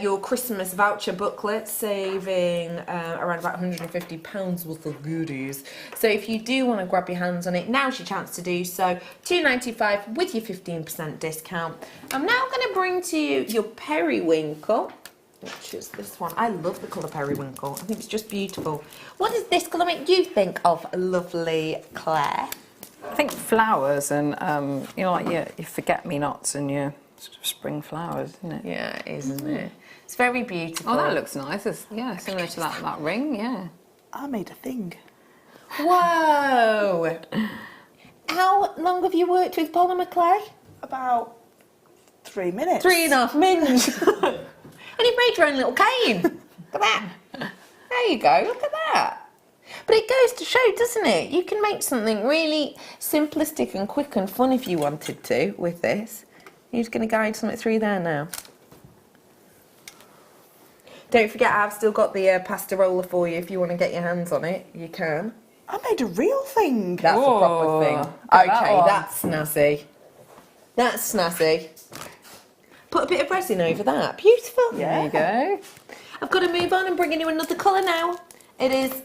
S2: your Christmas voucher booklet, saving around about £150 worth of goodies. So if you do want to grab your hands on it, now's your chance to do so. £2.95 with your 15% discount. I'm now going to bring to you your periwinkle, which is this one. I love the colour periwinkle. I think it's just beautiful. What does this colour make you think of, lovely Claire?
S4: I think flowers and, you know, like your forget-me-nots and your spring flowers, isn't it?
S2: Yeah, it is, isn't it? It's very beautiful.
S4: Oh, that looks nice. It's, yeah, similar to that ring, yeah.
S3: I made a thing.
S2: Whoa! How long have you worked with polymer clay?
S3: About 3 minutes.
S2: 3.5 minutes. And you made your own little cane. Look at that. There you go, look at that. But it goes to show, doesn't it? You can make something really simplistic and quick and fun if you wanted to with this. You're just going to guide something through there now. Don't forget, I've still got the pasta roller for you if you want to get your hands on it. You can.
S3: I made a real thing.
S2: That's a proper thing. Okay, that's snazzy. That's snazzy. Put a bit of resin over that. Beautiful.
S3: Yeah.
S2: There you go. I've got to move on and bring in you another colour now. It is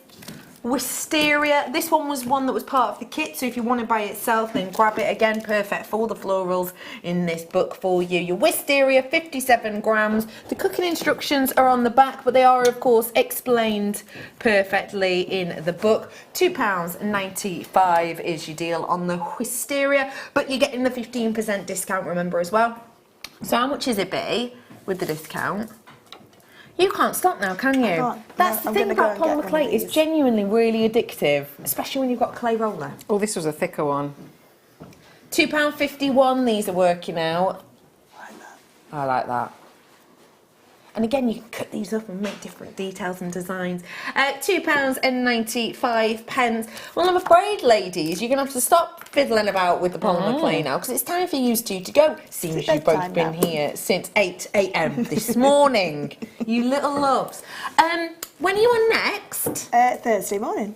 S2: Wisteria. This one was one that was part of the kit, so if you want it by itself, then grab it. Again, perfect for all the florals in this book for you. Your Wisteria, 57 grams. The cooking instructions are on the back, but they are, of course, explained perfectly in the book. £2.95 is your deal on the Wisteria, but you're getting the 15% discount, remember, as well. So how much is it, be with the discount? You can't stop now, can you?
S3: Can't.
S2: That's
S3: No,
S2: the
S3: I'm
S2: thing
S3: gonna
S2: about
S3: go and
S2: polymer
S3: get
S2: clay.
S3: one of
S2: It's
S3: these.
S2: genuinely really addictive, especially when you've got a clay roller.
S4: Oh, this was a thicker one.
S2: £2.51, these are working out. I like that. And again, you can cut these up and make different details and designs. £2.95. Well, I'm afraid, ladies, you're going to have to stop fiddling about with the polymer clay now, because it's time for you two to go. Seems you've both
S3: bedtime
S2: been
S3: now.
S2: here since 8 a.m. this morning. You little loves. When are you on next?
S3: Thursday morning.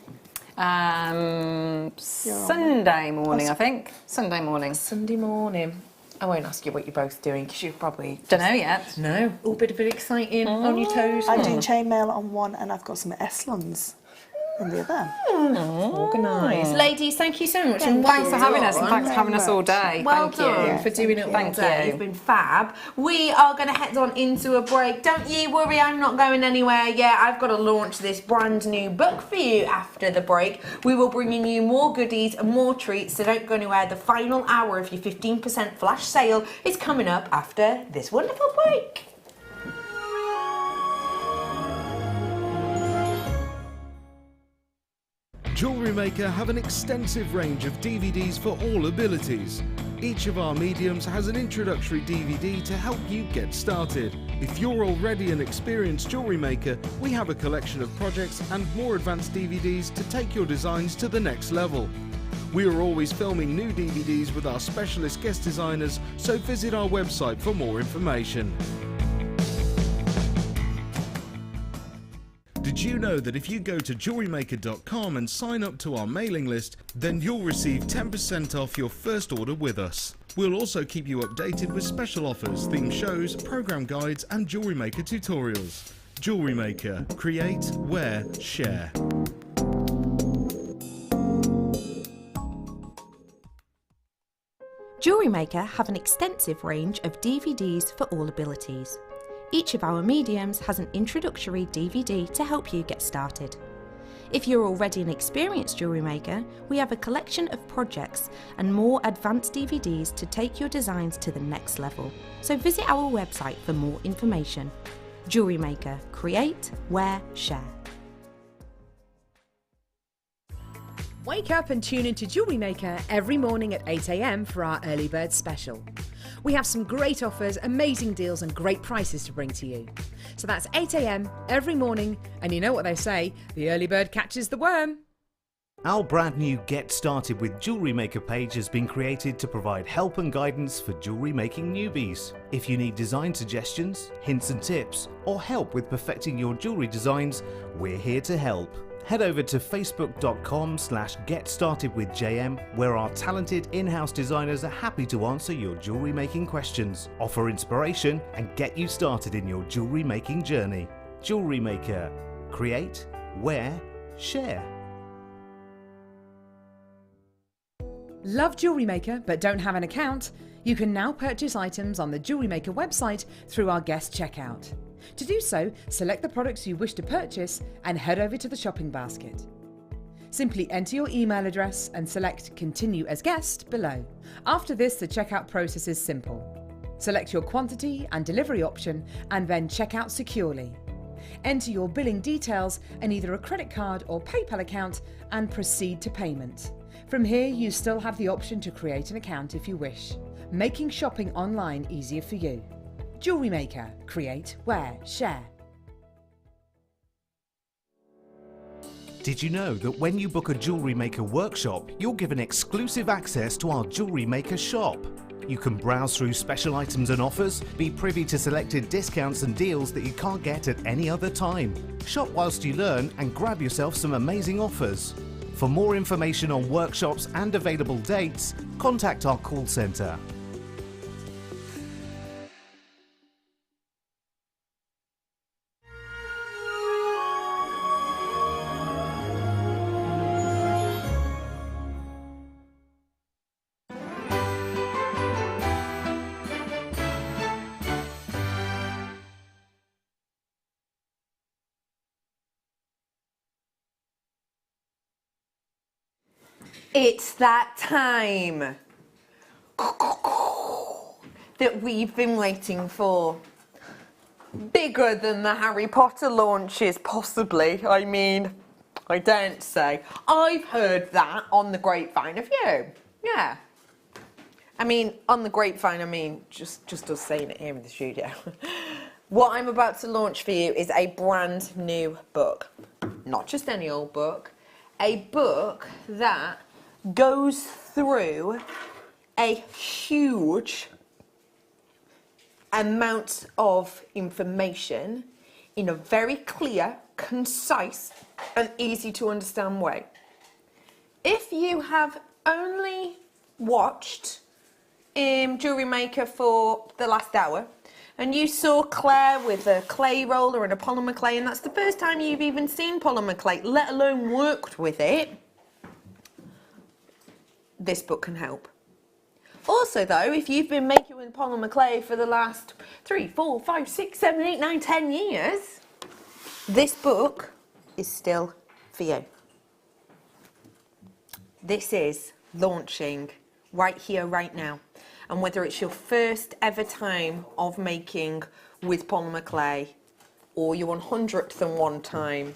S4: Sunday morning, I think. Sunday morning.
S2: Sunday morning. I won't ask you what you're both doing, because you're probably...
S4: Don't know yet.
S2: No. All bit exciting, on your toes.
S3: I'm doing chainmail on one, and I've got some Eslons. and the other.
S4: Organised. Ladies, thank you so much.
S3: Thank
S4: And thanks
S3: you.
S4: for having us and thanks for
S3: Very
S4: having us all
S3: much.
S4: day.
S2: Well
S4: Thank
S2: done
S4: you.
S2: for doing it all
S4: Thank
S2: day.
S4: you.
S2: It's been fab. We are going to head on into a break. Don't you worry, I'm not going anywhere yet. I've got to launch this brand new book for you after the break. We will bring you more goodies and more treats, so don't go anywhere. The final hour of your 15% flash sale is coming up after this wonderful break.
S7: JewelleryMaker have an extensive range of DVDs for all abilities. Each of our mediums has an introductory DVD to help you get started. If you're already an experienced jewellery maker, we have a collection of projects and more advanced DVDs to take your designs to the next level. We are always filming new DVDs with our specialist guest designers, so visit our website for more information. Did you know that if you go to JewelleryMaker.com and sign up to our mailing list, then you'll receive 10% off your first order with us. We'll also keep you updated with special offers, theme shows, program guides and Jewellery Maker tutorials. Jewellery Maker. Create, wear, share.
S10: JewelleryMaker have an extensive range of DVDs for all abilities. Each of our mediums has an introductory DVD to help you get started. If you're already an experienced jewellery maker, we have a collection of projects and more advanced DVDs to take your designs to the next level. So visit our website for more information. Jewellery Maker. Create, wear, share.
S9: Wake up and tune into JewelleryMaker every morning at 8 a.m. for our early bird special. We have some great offers, amazing deals and great prices to bring to you. So that's 8 a.m. every morning, and you know what they say, the early bird catches the worm.
S8: Our brand new Get Started with Jewellery Maker page has been created to provide help and guidance for jewellery making newbies. If you need design suggestions, hints and tips, or help with perfecting your jewellery designs, we're here to help. Head over to facebook.com/getstartedwithjm, where our talented in-house designers are happy to answer your jewellery making questions, offer inspiration and get you started in your jewellery making journey. Jewellery Maker. Create, wear, share.
S9: Love JewelleryMaker but don't have an account? You can now purchase items on the JewelleryMaker website through our guest checkout. To do so, select the products you wish to purchase and head over to the shopping basket. Simply enter your email address and select Continue as Guest below. After this, the checkout process is simple. Select your quantity and delivery option and then check out securely. Enter your billing details and either a credit card or PayPal account and proceed to payment. From here, you still have the option to create an account if you wish, making shopping online easier for you. Jewellery Maker. Create, wear, share.
S8: Did you know that when you book a Jewellery Maker workshop, you're given exclusive access to our Jewellery Maker shop? You can browse through special items and offers, be privy to selected discounts and deals that you can't get at any other time. Shop whilst you learn and grab yourself some amazing offers. For more information on workshops and available dates, contact our call centre.
S2: It's that time that we've been waiting for. Bigger than the Harry Potter launches, possibly. I mean, I don't say. I've heard that on the grapevine. Have you? Yeah. I mean, on the grapevine, I mean, just us saying it here in the studio. What I'm about to launch for you is a brand new book. Not just any old book. A book that goes through a huge amount of information in a very clear, concise and easy to understand way. If you have only watched JewelleryMaker for the last hour and you saw Claire with a clay roller and a polymer clay, and that's the first time you've even seen polymer clay, let alone worked with it, this book can help. Also though, if you've been making with polymer clay for the last 3, 4, 5, 6, 7, 8, 9, 10 years, this book is still for you. This is launching right here, right now. And whether it's your first ever time of making with polymer clay or your 101st time,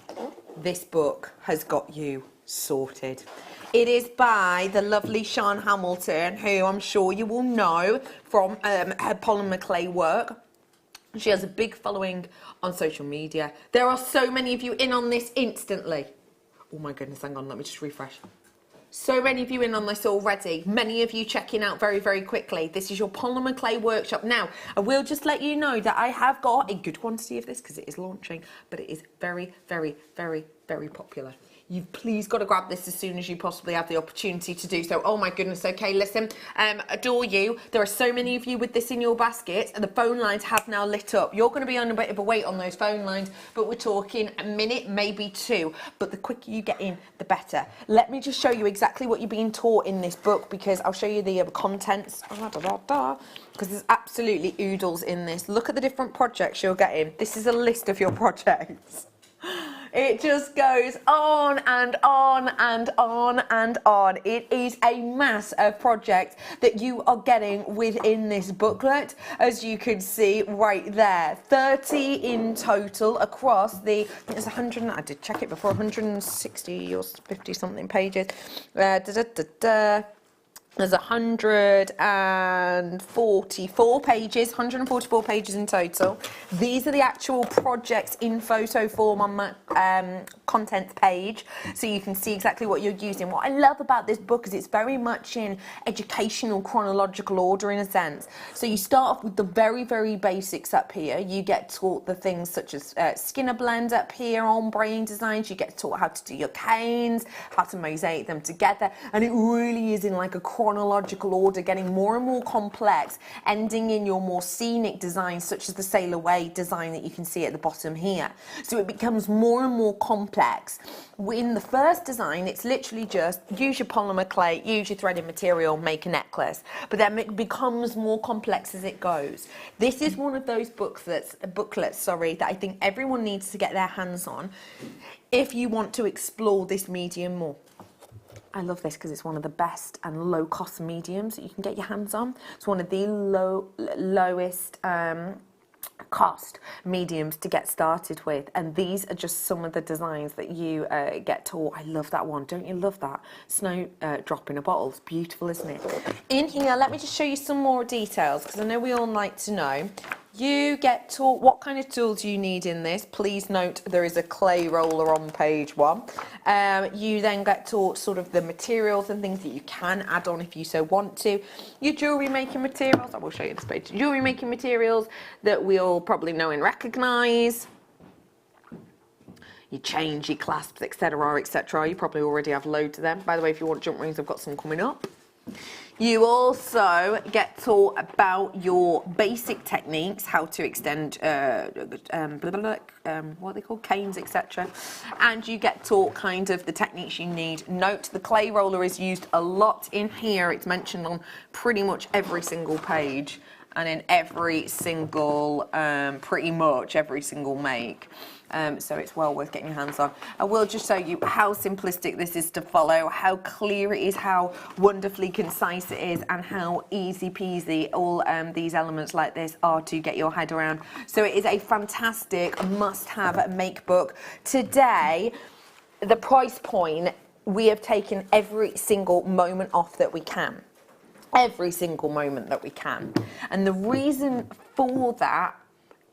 S2: this book has got you sorted. It is by the lovely Sian Hamilton, who I'm sure you will know from her polymer clay work. She has a big following on social media. There are so many of you in on this instantly. Oh my goodness, hang on, let me just refresh. So many of you in on this already. Many of you checking out very, very quickly. This is your polymer clay workshop. Now, I will just let you know that I have got a good quantity of this because it is launching, but it is very, very, very, very popular. You've please got to grab this as soon as you possibly have the opportunity to do so. Oh my goodness, okay, listen, adore you. There are so many of you with this in your basket, and the phone lines have now lit up. You're going to be on a bit of a wait on those phone lines, but we're talking a minute, maybe 2. But the quicker you get in, the better. Let me just show you exactly what you're being taught in this book, because I'll show you the contents, because there's absolutely oodles in this. Look at the different projects you're getting. This is a list of your projects. It just goes on and on and on and on. It is a mass of projects that you are getting within this booklet, as you can see right there. 30 in total across the, I think there's 100, I did check it before, 160 or 50 something pages. There's 144 pages, 144 pages in total. These are the actual projects in photo form on my contents page, so you can see exactly what you're using. What I love about this book is it's very much in educational chronological order in a sense. So you start off with the very, very basics up here. You get taught the things such as skinner blend up here, ombre designs. You get taught how to do your canes, how to mosaic them together, and it really is in like a chronological order, getting more and more complex, ending in your more scenic designs such as the Sail Away design that you can see at the bottom here. So it becomes more and more complex. In the first design, it's literally just use your polymer clay, use your threaded material, make a necklace. But then it becomes more complex as it goes. This is one of those booklets, that I think everyone needs to get their hands on if you want to explore this medium more. I love this because it's one of the best and low-cost mediums that you can get your hands on. It's one of the lowest cost mediums to get started with, and these are just some of the designs that you get taught. I love that one. Don't you love that? Snow drop in a bottle. It's beautiful, isn't it? In here, let me just show you some more details, because I know we all like to know. You get taught what kind of tools you need in this. Please note there is a clay roller on page 1. You then get taught sort of the materials and things that you can add on if you so want to. Your jewellery making materials, I will show you this page. Jewellery making materials that we all probably know and recognise. Your chains, your clasps, etc, etc. You probably already have loads of them. By the way, if you want jump rings, I've got some coming up. You also get taught about your basic techniques, how to extend, what are they called, canes, etc. And you get taught kind of the techniques you need. Note the clay roller is used a lot in here. It's mentioned on pretty much every single page and in every single, pretty much every single make. So it's well worth getting your hands on. I will just show you how simplistic this is to follow, how clear it is, how wonderfully concise it is, and how easy peasy all these elements like this are to get your head around. So it is a fantastic must-have make book. Today, the price point, we have taken every single moment off that we can. Every single moment that we can. And the reason for that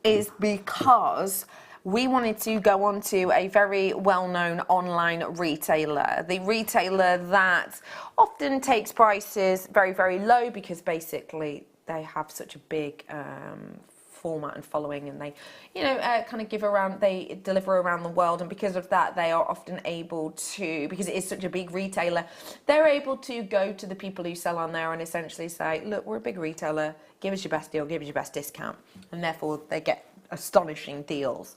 S2: is because we wanted to go on to a very well-known online retailer. The retailer that often takes prices very, very low because basically they have such a big format and following, and they, you know, kind of they deliver around the world, and because of that, they are often able to, because it is such a big retailer, they're able to go to the people who sell on there and essentially say, look, we're a big retailer, give us your best deal, give us your best discount, and therefore they get astonishing deals.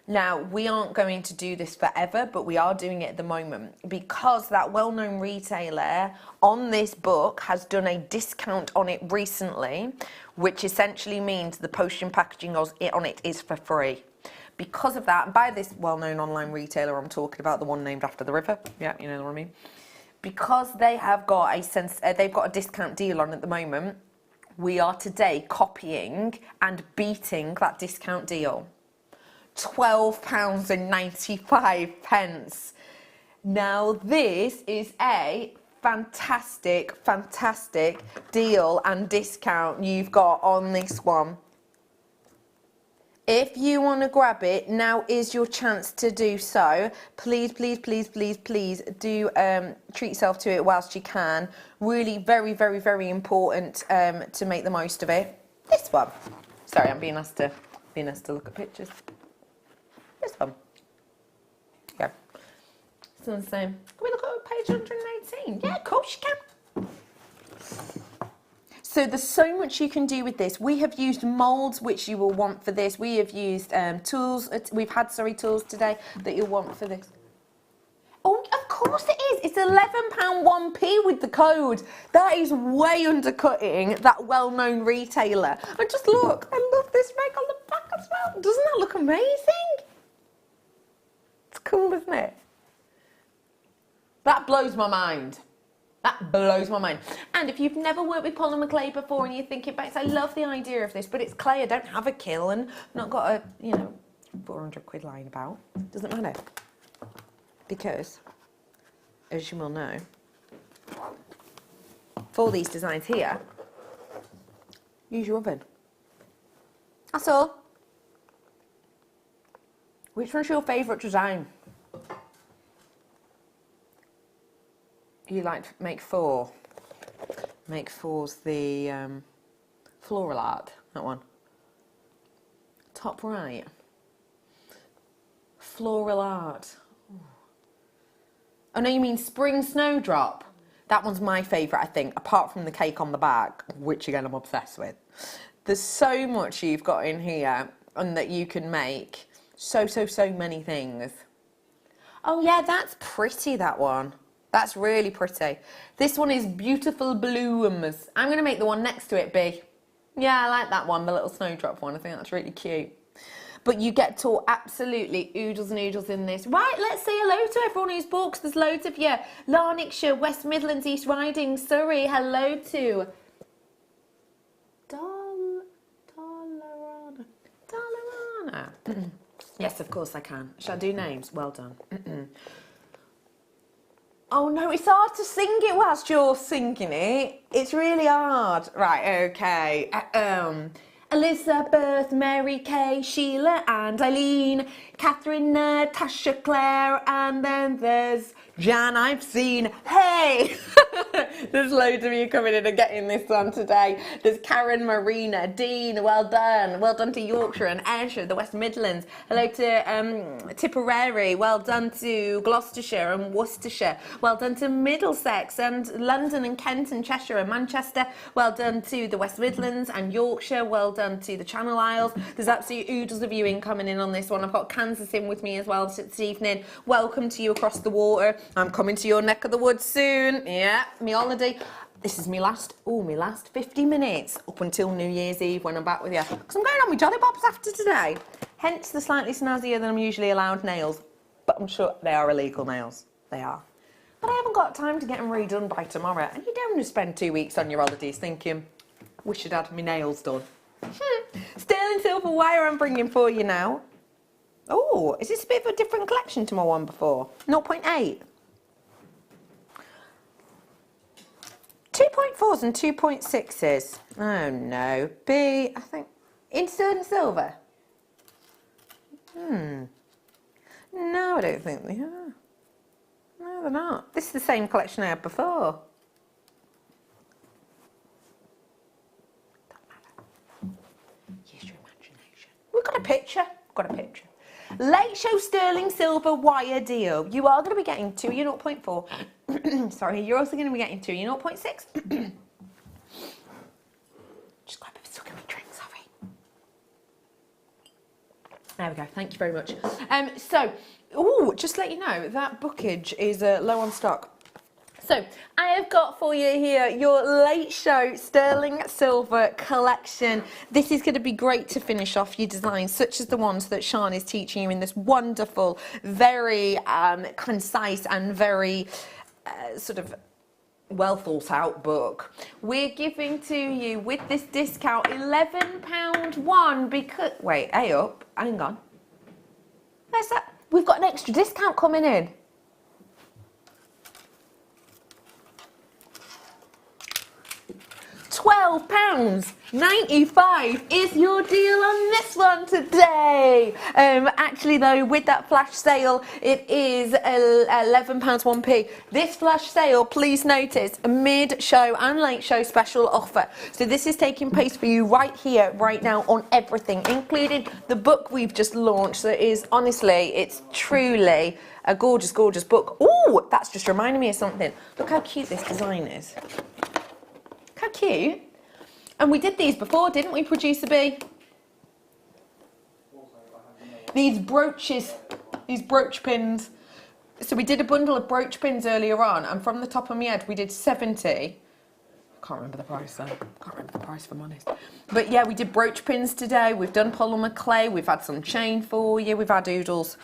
S2: Now, we aren't going to do this forever, but we are doing it at the moment because that well-known retailer on this book has done a discount on it recently, which essentially means the postage and packaging on it is for free. Because of that, and by this well-known online retailer, I'm talking about the one named after the river. Yeah, you know what I mean. Because they have got they've got a discount deal on at the moment, we are today copying and beating that discount deal. £12.95. Now this is a fantastic, fantastic deal and discount you've got on this one. If you want to grab it, now is your chance to do so. Please, please, please, please, please do treat yourself to it whilst you can. Really very, very, very important to make the most of it. This one. Sorry, I'm being asked to look at pictures. This one. Yeah. Still the same. Can we look at page 118? Yeah, of course you can. So there's so much you can do with this. We have used moulds, which you will want for this. We have used tools. We've had, tools today that you'll want for this. Oh, of course it is. It's £11.1p with the code. That is way undercutting that well-known retailer. And just look, I love this make on the back as well. Doesn't that look amazing? It's cool, isn't it? That blows my mind. That blows my mind. And if you've never worked with polymer clay before and you're thinking back, I love the idea of this, but it's clay. I don't have a kiln. Not got a, 400 quid lying about. Doesn't matter. Because, as you will know, for these designs here, use your oven. That's all. Which one's your favourite design? You like to make 4. Make 4's the floral art, that one. Top right. Floral art. Oh no, you mean Spring Snowdrop? That one's my favourite, I think, apart from the cake on the back, which again I'm obsessed with. There's so much you've got in here and that you can make so many things. Oh yeah, that's pretty, that one. That's really pretty. This one is Beautiful Blooms. I'm going to make the one next to it be. Yeah, I like that one, the little snowdrop one. I think that's really cute. But you get to absolutely oodles and oodles in this. Right, let's say hello to everyone who's books. There's loads of you. Lanarkshire, West Midlands, East Riding, Surrey. Hello to Dalarana. Yes, of course I can. Shall I do names? Well done. Oh no, it's hard to sing it whilst you're singing it. It's really hard. Right, okay. Elizabeth, Mary Kay, Sheila and Eileen, Catherine, Natasha, Claire, and then there's Jan I've seen. Hey! There's loads of you coming in and getting this one today. There's Karen, Marina, Dean, well done. Well done to Yorkshire and Ayrshire, the West Midlands. Hello to Tipperary. Well done to Gloucestershire and Worcestershire. Well done to Middlesex and London and Kent and Cheshire and Manchester. Well done to the West Midlands and Yorkshire. Well done to the Channel Isles. There's absolutely oodles of you in coming in on this one. I've got Kansas in with me as well this evening. Welcome to you across the water. I'm coming to your neck of the woods soon. Yeah, me holiday. This is me last 50 minutes up until New Year's Eve when I'm back with you. Because I'm going on with Jolly Bobs after today. Hence the slightly snazzier than I'm usually allowed nails. But I'm sure they are illegal nails. They are. But I haven't got time to get them redone by tomorrow. And you don't want to spend 2 weeks on your holidays thinking, wish I'd had my nails done. Sterling silver wire I'm bringing for you now. Oh, is this a bit of a different collection to my one before? 0.8. 2.4s and 2.6s. Oh no. B, I think, in sterling silver. No, I don't think they are. No, they're not. This is the same collection I had before. Don't matter. Use your imagination. got a picture. Got a picture. Late show sterling silver wire deal. You are going to be getting 2 your 0.4. Sorry, you're also going to be getting 2 your 0.6. Just grab a suck of my drink, sorry. There we go, thank you very much. Just to let you know, that bookage is low on stock. So, I have got for you here your late show sterling silver collection. This is going to be great to finish off your designs, such as the ones that Sean is teaching you in this wonderful, very concise and very sort of well thought out book. We're giving to you with this discount £11 one because, wait, up, hang on. Where's that? We've got an extra discount coming in. £12.95 is your deal on this one today. Actually though, with that flash sale, it is £11 1p. This flash sale, please notice, a mid-show and late show special offer. So this is taking place for you right here, right now, on everything, including the book we've just launched. That is, honestly, it's truly a gorgeous, gorgeous book. Ooh, that's just reminding me of something. Look how cute this design is. How cute. And we did these before, didn't we, Producer B? These brooches, these brooch pins. So we did a bundle of brooch pins earlier on, and from the top of my head, we did 70. I can't remember the price though. Can't remember the price if I'm honest. But yeah, we did brooch pins today. We've done polymer clay. We've had some chain for you. We've had oodles.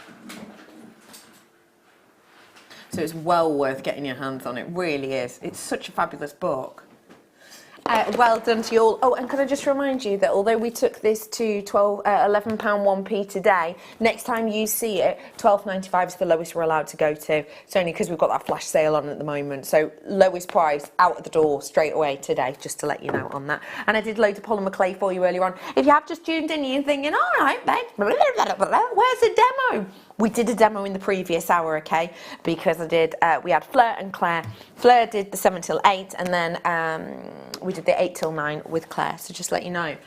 S2: So it's well worth getting your hands on. It really is. It's such a fabulous book. Well done to you all. Oh, and can I just remind you that although we took this to £11 1p today, next time you see it, £12.95 is the lowest we're allowed to go to. It's only because we've got that flash sale on at the moment. So lowest price out of the door straight away today, just to let you know on that. And I did loads of polymer clay for you earlier on. If you have just tuned in, you're thinking, all right, babe, where's the demo? We did a demo in the previous hour, okay? Because I did, we had Fleur and Claire. Fleur did the 7 till 8, and then we did the 8 till 9 with Claire, so just let you know.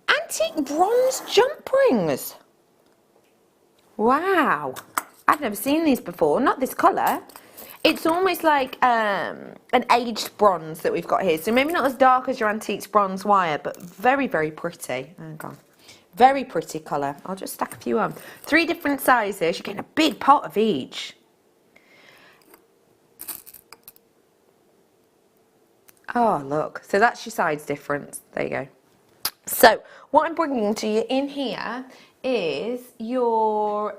S2: Antique bronze jump rings. Wow. I've never seen these before, not this colour. It's almost like an aged bronze that we've got here. So maybe not as dark as your antiques bronze wire, but very, very pretty. Hang on. Very pretty colour. I'll just stack a few on. 3 different sizes. You're getting a big pot of each. Oh, look. So that's your size difference. There you go. So what I'm bringing to you in here is your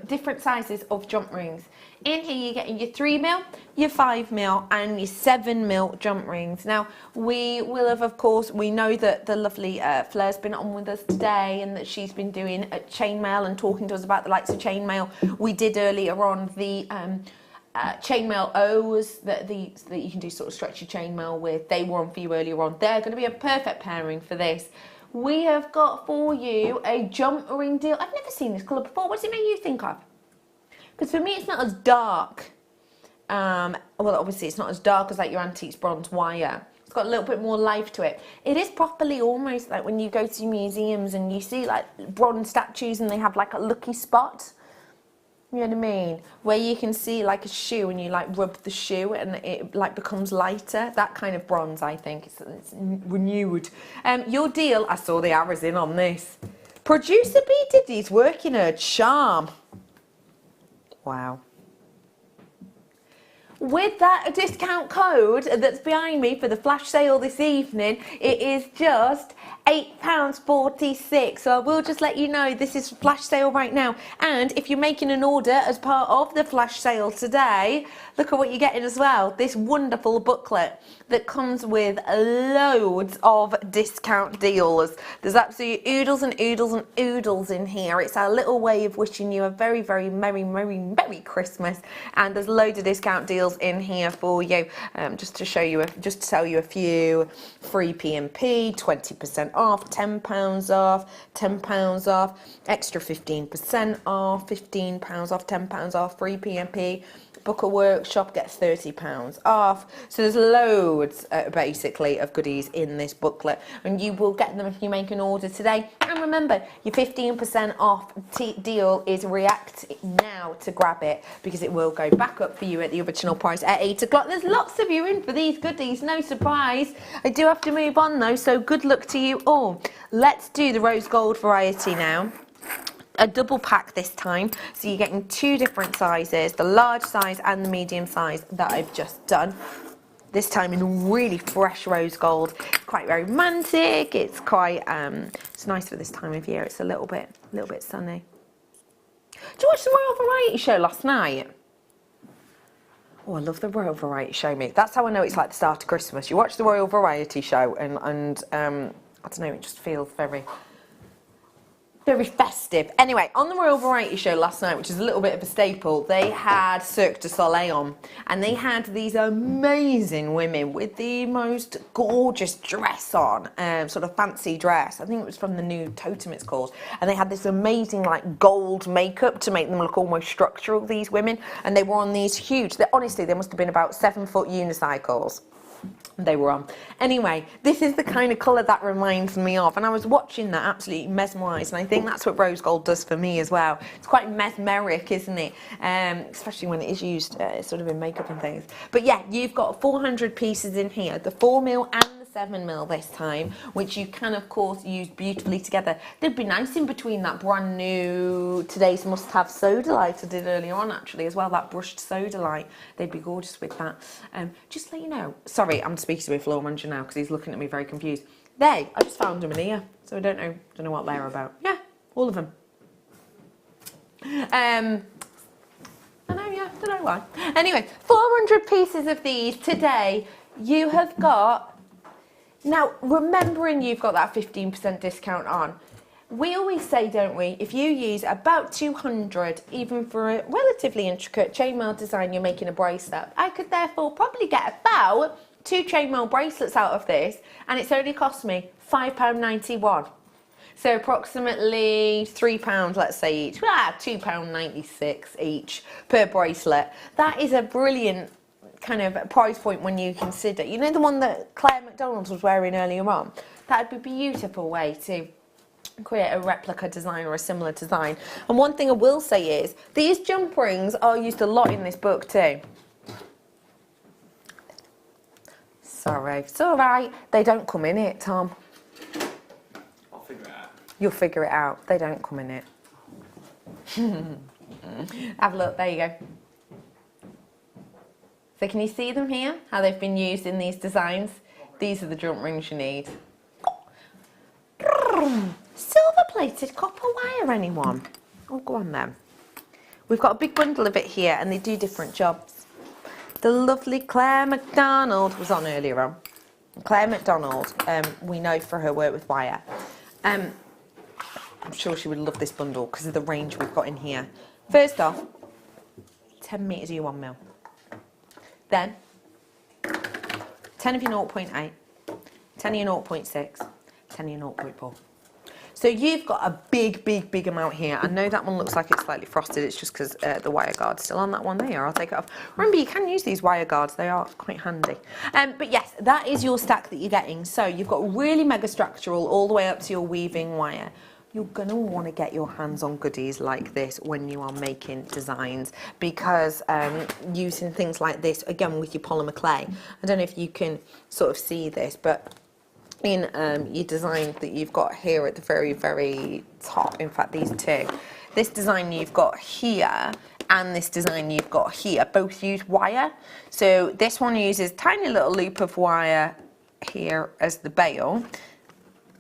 S2: different sizes of jump rings. In here you're getting your 3mm, your 5mm and your 7mm jump rings. Now we will have, of course, we know that the lovely Fleur's been on with us today and that she's been doing chainmail and talking to us about the likes of chainmail. We did earlier on the chainmail O's that you can do sort of stretchy chainmail with. They were on for you earlier on. They're going to be a perfect pairing for this. We have got for you a jump ring deal. I've never seen this colour before. What does it make you think of? Because for me it's not as dark. Well, obviously it's not as dark as like your antiques bronze wire. It's got a little bit more life to it. It is properly almost like when you go to museums and you see like bronze statues and they have like a lucky spot. You know what I mean? Where you can see like a shoe and you like rub the shoe and it like becomes lighter. That kind of bronze, I think. It's renewed. Your deal, I saw the arrows in on this. Producer B did his work in her charm. Wow. With that discount code that's behind me for the flash sale this evening, it is just £8.46. So I will just let you know this is flash sale right now. And if you're making an order as part of the flash sale today, look at what you're getting as well. This wonderful booklet that comes with loads of discount deals. There's absolutely oodles and oodles and oodles in here. It's our little way of wishing you a very, very merry, merry, merry Christmas. And there's loads of discount deals in here for you. Just to show you, just to tell you a few. Free P&P, 20% off, £10 off, £10 off, extra 15% off, £15 off, £10 off, free PMP. Book a workshop, get £30 off. So there's loads, basically, of goodies in this booklet, and you will get them if you make an order today. And remember, your 15% off deal is react now to grab it, because it will go back up for you at the original price at 8 o'clock. There's lots of you in for these goodies, no surprise. I do have to move on though, so good luck to you all. Let's do the rose gold variety now. A double pack this time, so you're getting 2 different sizes, the large size and the medium size that I've just done. This time in really fresh rose gold. It's quite romantic. It's quite it's nice for this time of year. It's a little bit sunny. Did you watch the Royal Variety Show last night? Oh, I love the Royal Variety Show, mate. That's how I know it's like the start of Christmas. You watch the Royal Variety Show and I don't know, it just feels very festive. Anyway, on the Royal Variety Show last night, which is a little bit of a staple, they had Cirque du Soleil on, and they had these amazing women with the most gorgeous dress on, sort of fancy dress. I think it was from the new Totem, it's called. And they had this amazing like gold makeup to make them look almost structural, these women. And they were on these huge, honestly, they must have been about 7-foot unicycles. They were on. Anyway, this is the kind of colour that reminds me of, and I was watching that absolutely mesmerised, and I think that's what rose gold does for me as well. It's quite mesmeric, isn't it? Especially when it is used sort of in makeup and things. But yeah, you've got 400 pieces in here, the 4mm and the 7mm this time, which you can of course use beautifully together. They'd be nice in between that brand new today's must-have Sodalite I did earlier on actually as well, that brushed Sodalite. They'd be gorgeous with that. Just to let you know, sorry, I'm speaking to a Fleur manager now because he's looking at me very confused. I just found them in here, so I don't know what they're about. Yeah, all of them. I know, yeah, don't know why. Anyway, 400 pieces of these today. You have got. Now, remembering you've got that 15% discount on, we always say, don't we, if you use about 200, even for a relatively intricate chainmail design, you're making a bracelet. I could therefore probably get about 2 chainmail bracelets out of this, and it's only cost me £5.91. So approximately £3, let's say, each. £2.96 each per bracelet. That is a brilliant kind of price point when you consider, you know, the one that Claire McDonald was wearing earlier on. That would be a beautiful way to create a replica design or a similar design. And one thing I will say is these jump rings are used a lot in this book too. Sorry, it's all right. They don't come in it, Tom.
S11: I'll figure it out.
S2: You'll figure it out. They don't come in it. Have a look. There you go. So can you see them here, how they've been used in these designs? These are the jump rings you need. Silver-plated copper wire, anyone? Oh, go on then. We've got a big bundle of it here, and they do different jobs. The lovely Claire McDonald was on earlier on. Claire McDonald, we know for her work with wire. I'm sure she would love this bundle because of the range we've got in here. First off, 10 metres of your 1mm. Then 10 of your 0.8, 10 of your 0.6, 10 of your 0.4. So you've got a big amount here. I know that one looks like it's slightly frosted. It's just because the wire guard's still on that one there. I'll take it off. Remember, you can use these wire guards. They are quite handy. But yes, that is your stack that you're getting. So you've got really mega structural all the way up to your weaving wire. You're going to want to get your hands on goodies like this when you are making designs, because using things like this, again, with your polymer clay, I don't know if you can sort of see this, but in your design that you've got here at the very top, in fact, these two, this design you've got here and this design you've got here, both use wire. So this one uses tiny little loop of wire here as the bail.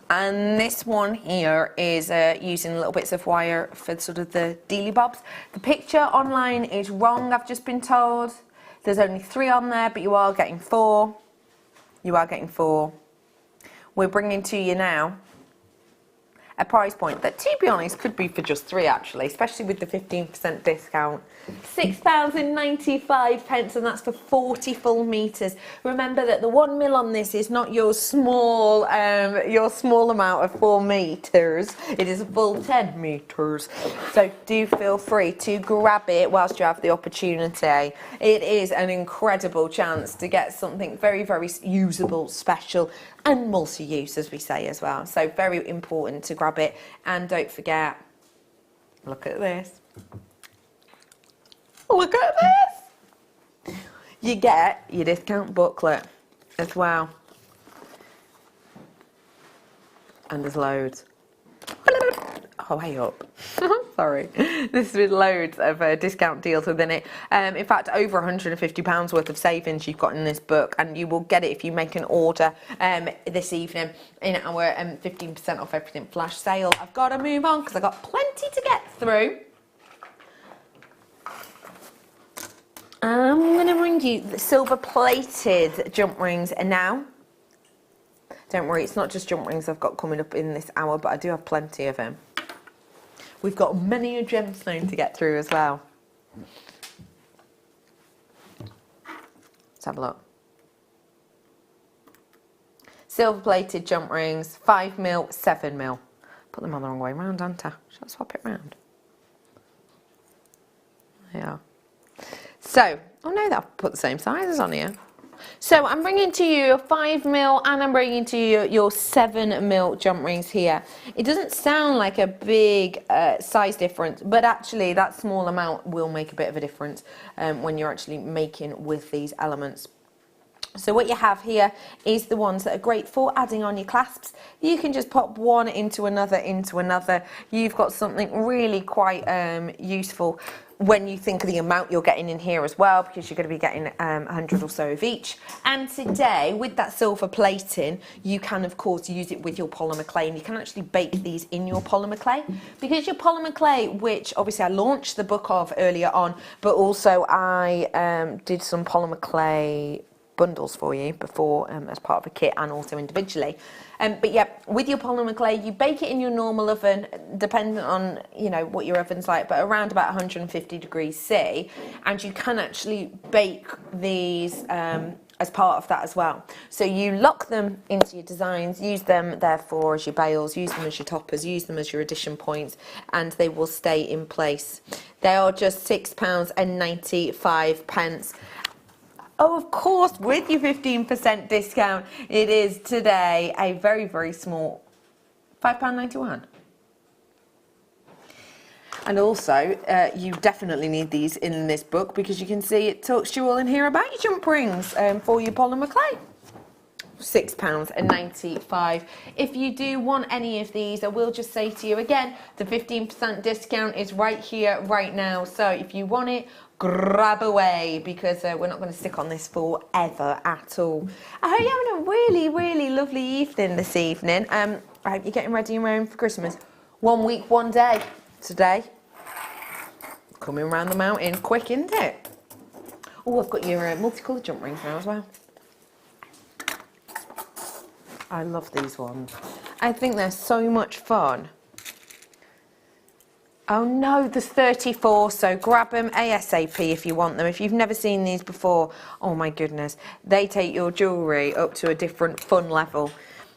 S2: And this one here is using little bits of wire for sort of the dealy bobs. The picture online is wrong, I've just been told. There's only 3 on there, but you are getting 4. You are getting 4. We're bringing to you now a price point that, to be honest, could be for just 3 actually, especially with the 15% discount. £6.95, and that's for 40 full meters. Remember that the 1 mil on this is not your small amount of 4 meters. It is a full 10 meters. So do feel free to grab it whilst you have the opportunity. It is an incredible chance to get something very, very usable, special, and multi-use, as we say as well. So very important to grab it. And don't forget, look at this. Look at this! You get your discount booklet as well. And there's loads. Oh, hey up. Sorry. This is with loads of discount deals within it. In fact, over £150 worth of savings you've got in this book, and you will get it if you make an order this evening in our 15% off everything flash sale. I've got to move on because I've got plenty to get through. I'm going to bring you the silver-plated jump rings now. Don't worry, it's not just jump rings I've got coming up in this hour, but I do have plenty of them. We've got many a gemstone to get through as well. Let's have a look. Silver-plated jump rings, 5mm, 7mm. Put them on the wrong way round, haven't I? Shall I swap it round? There you are. So, oh no, I've put the same sizes on here. So I'm bringing to you your 5mm and I'm bringing to you your 7mm jump rings here. It doesn't sound like a big size difference, but actually that small amount will make a bit of a difference when you're actually making with these elements. So what you have here is the ones that are great for adding on your clasps. You can just pop one into another, You've got something really quite useful when you think of the amount you're getting in here as well, because you're going to be getting 100 or so of each. And today, with that silver plating, you can of course use it with your polymer clay, and you can actually bake these in your polymer clay, because your polymer clay, which obviously I launched the book of earlier on, but also I did some polymer clay bundles for you before as part of a kit and also individually. But yeah, with your polymer clay, you bake it in your normal oven, depending on, you know, what your oven's like, but around about 150 degrees C, and you can actually bake these as part of that as well. So you lock them into your designs, use them therefore as your bails, use them as your toppers, use them as your addition points, and they will stay in place. They are just £6.95. Oh, of course, with your 15% discount, it is today a very, very small £5.91. And also, you definitely need these in this book, because you can see it talks to you all in here about your jump rings for your polymer clay. £6.95. If you do want any of these, I will just say to you again, the 15% discount is right here, right now. So if you want it, grab away, because we're not going to stick on this forever at all. I hope you're having a really, really lovely evening this evening. I hope you're getting ready and raring for Christmas. 1 week, 1 day. Today, coming around the mountain quick, isn't it? Oh, I've got your multicoloured jump rings now as well. I love these ones. I think they're so much fun. Oh no, there's 34, so grab them ASAP if you want them. If you've never seen these before, oh my goodness, they take your jewellery up to a different fun level.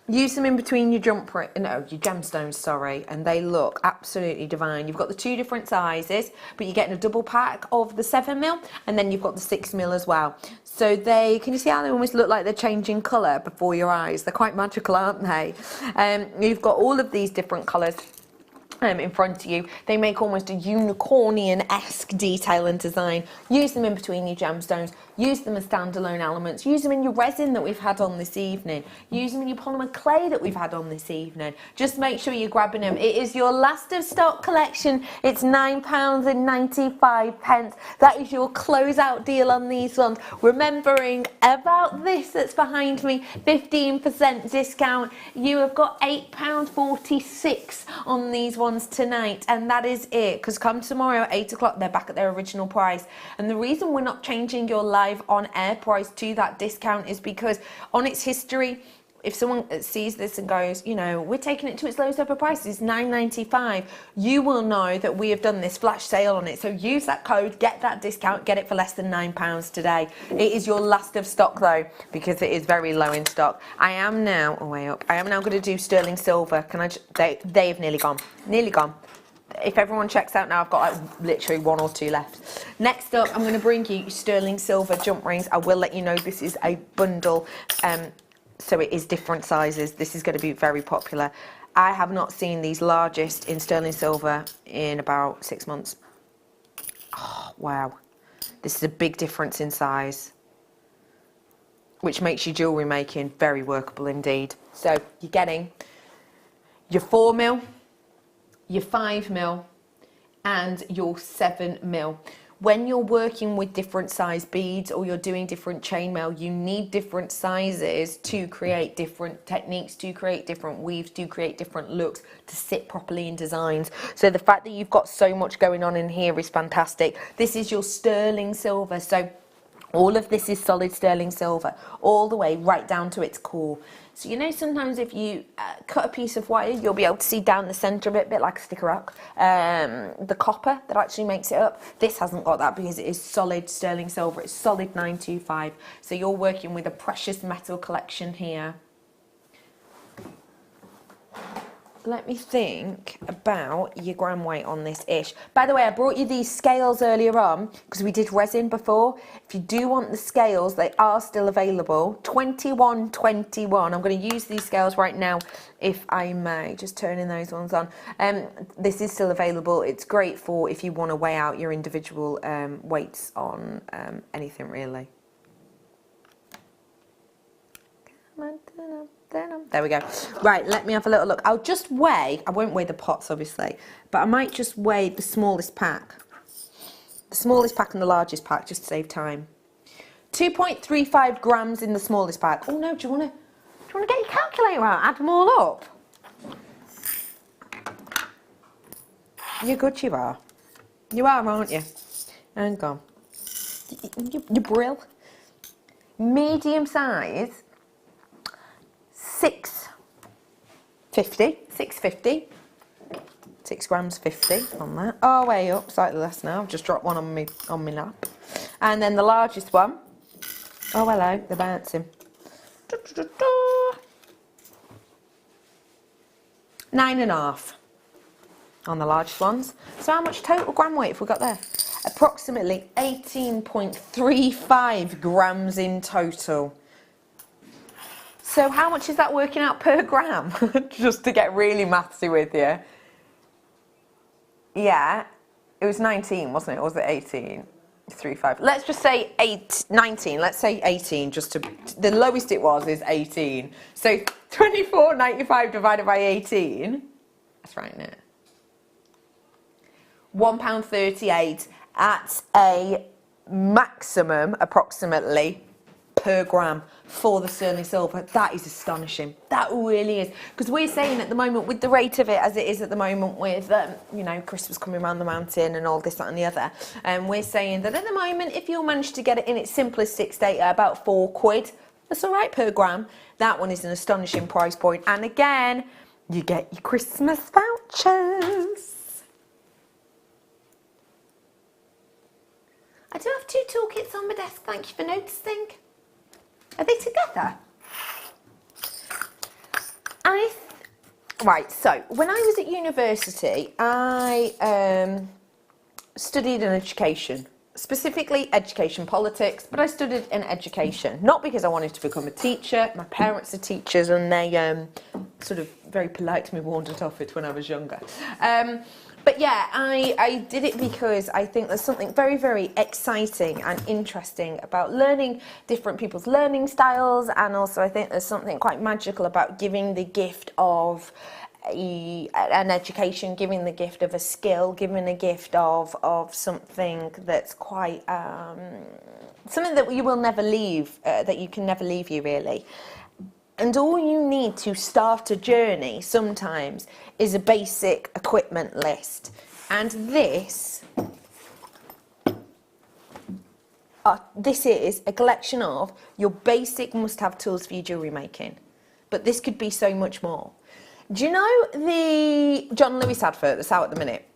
S2: Use them in between your your gemstones, sorry, and they look absolutely divine. You've got the 2 different sizes, but you're getting a double pack of the 7mm, and then you've got the 6mm as well. So they, can you see how they almost look like they're changing colour before your eyes? They're quite magical, aren't they? You've got all of these different colours in front of you. They make almost a unicornian-esque detail and design. Use them in between your gemstones. Use them as standalone elements. Use them in your resin that we've had on this evening. Use them in your polymer clay that we've had on this evening. Just make sure you're grabbing them. It is your last of stock collection. It's £9.95. That is your closeout deal on these ones. Remembering about this that's behind me, 15% discount. You have got £8.46 on these ones tonight, and that is it, because come tomorrow at 8 o'clock they're back at their original price. And the reason we're not changing your live on air price to that discount is because on its history if someone sees this and goes, you know, we're taking it to its lowest ever price, it's $9.95, you will know that we have done this flash sale on it. So use that code, get that discount, get it for less than £9 today. It is your last of stock though, because it is very low in stock. I am now, oh, way up, I am now going to do sterling silver. Can I, they have nearly gone, If everyone checks out now, I've got like literally 1 or 2 left. Next up, I'm going to bring you sterling silver jump rings. I will let you know this is a bundle, so it is different sizes. This is going to be very popular. I have not seen these largest in sterling silver in about 6 months. Oh, wow. This is a big difference in size, which makes your jewellery making very workable indeed. So you're getting your 4mm, your 5mm and your 7mm. When you're working with different size beads or you're doing different chainmail, you need different sizes to create different techniques, to create different weaves, to create different looks, to sit properly in designs. So the fact that you've got so much going on in here is fantastic. This is your sterling silver, so all of this is solid sterling silver, all the way right down to its core. So you know, sometimes if you cut a piece of wire, you'll be able to see down the centre of it, a bit like a stick of rock, the copper that actually makes it up. This hasn't got that because it is solid sterling silver. It's solid 925. So you're working with a precious metal collection here. Let me think about your gram weight on this ish. By the way, I brought you these scales earlier on because we did resin before. If you do want the scales, they are still available. 21.21. I'm going to use these scales right now, if I may. Just turning those ones on. This is still available. It's great for if you want to weigh out your individual weights on anything really. There we go. Right, let me have a little look. I'll just weigh, I won't weigh the pots obviously, but I might just weigh the smallest pack. The smallest pack and the largest pack, just to save time. 2.35 grams in the smallest pack. Oh no, do you want to get your calculator out, add them all up? You're good, you are. You are, aren't you? Hang on. You're brill. Medium size, 650, 6 grams 50 on that. Oh, way up, slightly less now. I've just dropped one on me lap. And then the largest one. Oh, hello, they're bouncing. 9.5 on the largest ones. So how much total gram weight have we got there? Approximately 18.35 grams in total. So how much is that working out per gram? Just to get really mathsy with you. Yeah, it was 19, wasn't it? Or was it 18.35? Let's just say 19. Let's say 18. Just to the lowest it was is 18. So 24.95 divided by 18. That's right, isn't it? £1.38 at a maximum, approximately, per gram for the sterling silver. That is astonishing. That really is. Because we're saying at the moment, with the rate of it as it is at the moment with, you know, Christmas coming around the mountain and all this, that and the other, and we're saying that at the moment, if you'll manage to get it in its simplest state at about £4, that's all right per gram. That one is an astonishing price point. And again, you get your Christmas vouchers. I do have 2 toolkits on my desk, thank you for noticing. Are they together? Right, so when I was at university, I studied in education, specifically education politics, but I studied in education, not because I wanted to become a teacher. My parents are teachers and they sort of very politely warned it off it when I was younger. But yeah, I did it because I think there's something very, very exciting and interesting about learning different people's learning styles, and also I think there's something quite magical about giving the gift of an education, giving the gift of a skill, giving a gift of something that's quite something that you will never leave, that you can never leave you really. And all you need to start a journey sometimes is a basic equipment list. And this is a collection of your basic must-have tools for your jewellery making. but this could be so much more. Do you know the John Lewis advert that's out at the minute?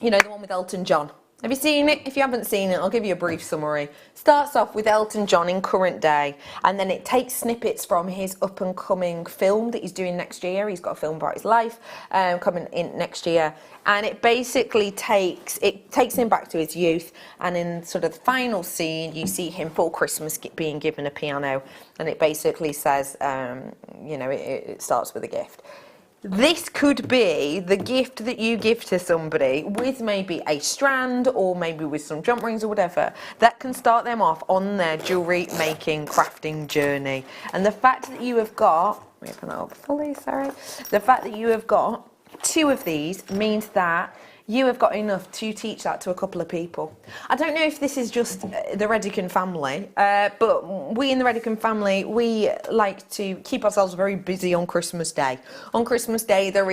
S2: You know, the one with Elton John. Have you seen it? If you haven't seen it, I'll give you a brief summary. Starts off with Elton John in current day, and then it takes snippets from his up-and-coming film that he's doing next year. He's got a film about his life coming in next year, and it basically takes him back to his youth, and in sort of the final scene, you see him for Christmas being given a piano, and it basically says, you know, it starts with a gift. This could be the gift that you give to somebody with maybe a strand or maybe with some jump rings or whatever that can start them off on their jewellery making, crafting journey. And the fact that you have got, let me open that up fully, sorry. The fact that you have got 2 of these means that you have got enough to teach that to a couple of people. I don't know if this is just the Redican family, but we in the Redican family, we like to keep ourselves very busy on Christmas Day. On Christmas Day, there'll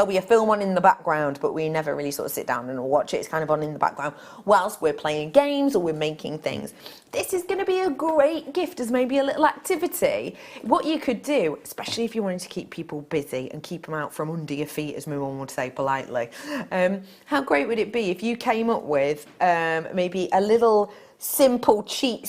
S2: be a film on in the background, but we never really sort of sit down and watch it. It's kind of on in the background whilst we're playing games or we're making things. This is going to be a great gift as maybe a little activity. What you could do, especially if you wanted to keep people busy and keep them out from under your feet, as my mum would say politely, how great would it be if you came up with maybe a little simple cheat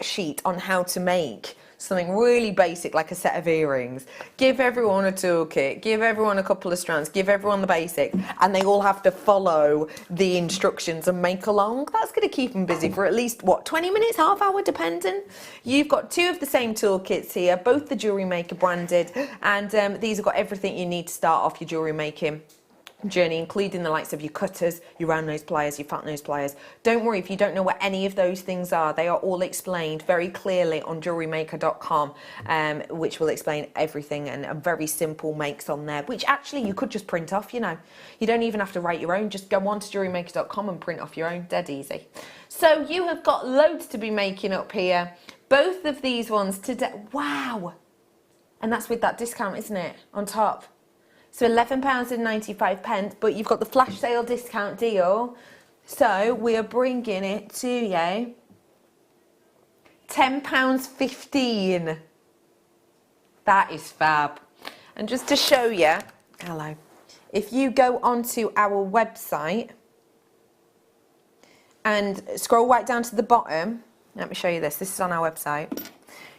S2: sheet on how to make something really basic like a set of earrings. Give everyone a toolkit, give everyone a couple of strands, give everyone the basic, and they all have to follow the instructions and make along. That's going to keep them busy for at least, what, 20 minutes, half hour, depending. You've got 2 of the same toolkits here, both the Jewellery Maker branded, and these have got everything you need to start off your jewellery making journey, including the likes of your cutters, your round nose pliers, your fat nose pliers. Don't worry if you don't know what any of those things are. They are all explained very clearly on JewelleryMaker.com, which will explain everything, and a very simple makes on there, which actually you could just print off, you know. You don't even have to write your own. Just go on to JewelleryMaker.com and print off your own. Dead easy. So you have got loads to be making up here. Both of these ones today. Wow. And that's with that discount, isn't it? On top. So £11.95, but you've got the flash sale discount deal. So we are bringing it to you £10.15. That is fab. And just to show you, hello, if you go onto our website and scroll right down to the bottom, let me show you this. This is on our website.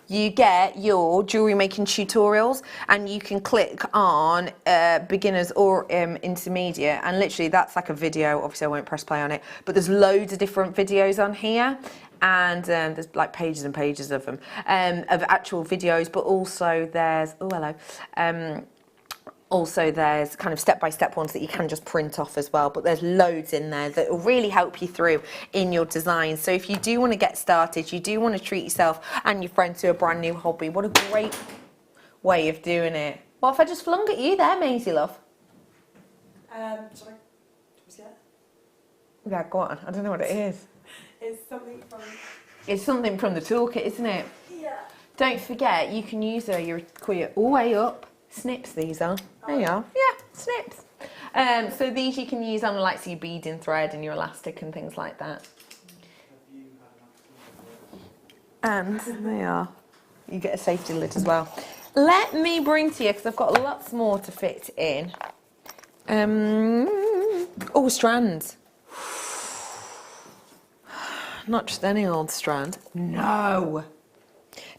S2: You get your jewellery making tutorials, and you can click on beginners or intermediate, and literally that's like a video. Obviously I won't press play on it, but there's loads of different videos on here, and there's like pages and pages of them, of actual videos, but also there's, oh hello, also there's kind of step-by-step ones that you can just print off as well, but there's loads in there that will really help you through in your design. So if you do want to get started, you do want to treat yourself and your friends to a brand new hobby, what a great way of doing it. What if I just flung at you there, Maisie love?
S5: Sorry, was that?
S2: Yeah, go on, I don't know what it is.
S5: It's something from...
S2: It's something from the toolkit, isn't it?
S5: Yeah.
S2: Don't forget, you can use your Akoya all the way up. Snips these are. There you are. Yeah, snips. So these you can use on like your beading thread and your elastic and things like that. And there you are. You get a safety lid as well. Let me bring to you, because I've got lots more to fit in. Oh, strands. Not just any old strand. No.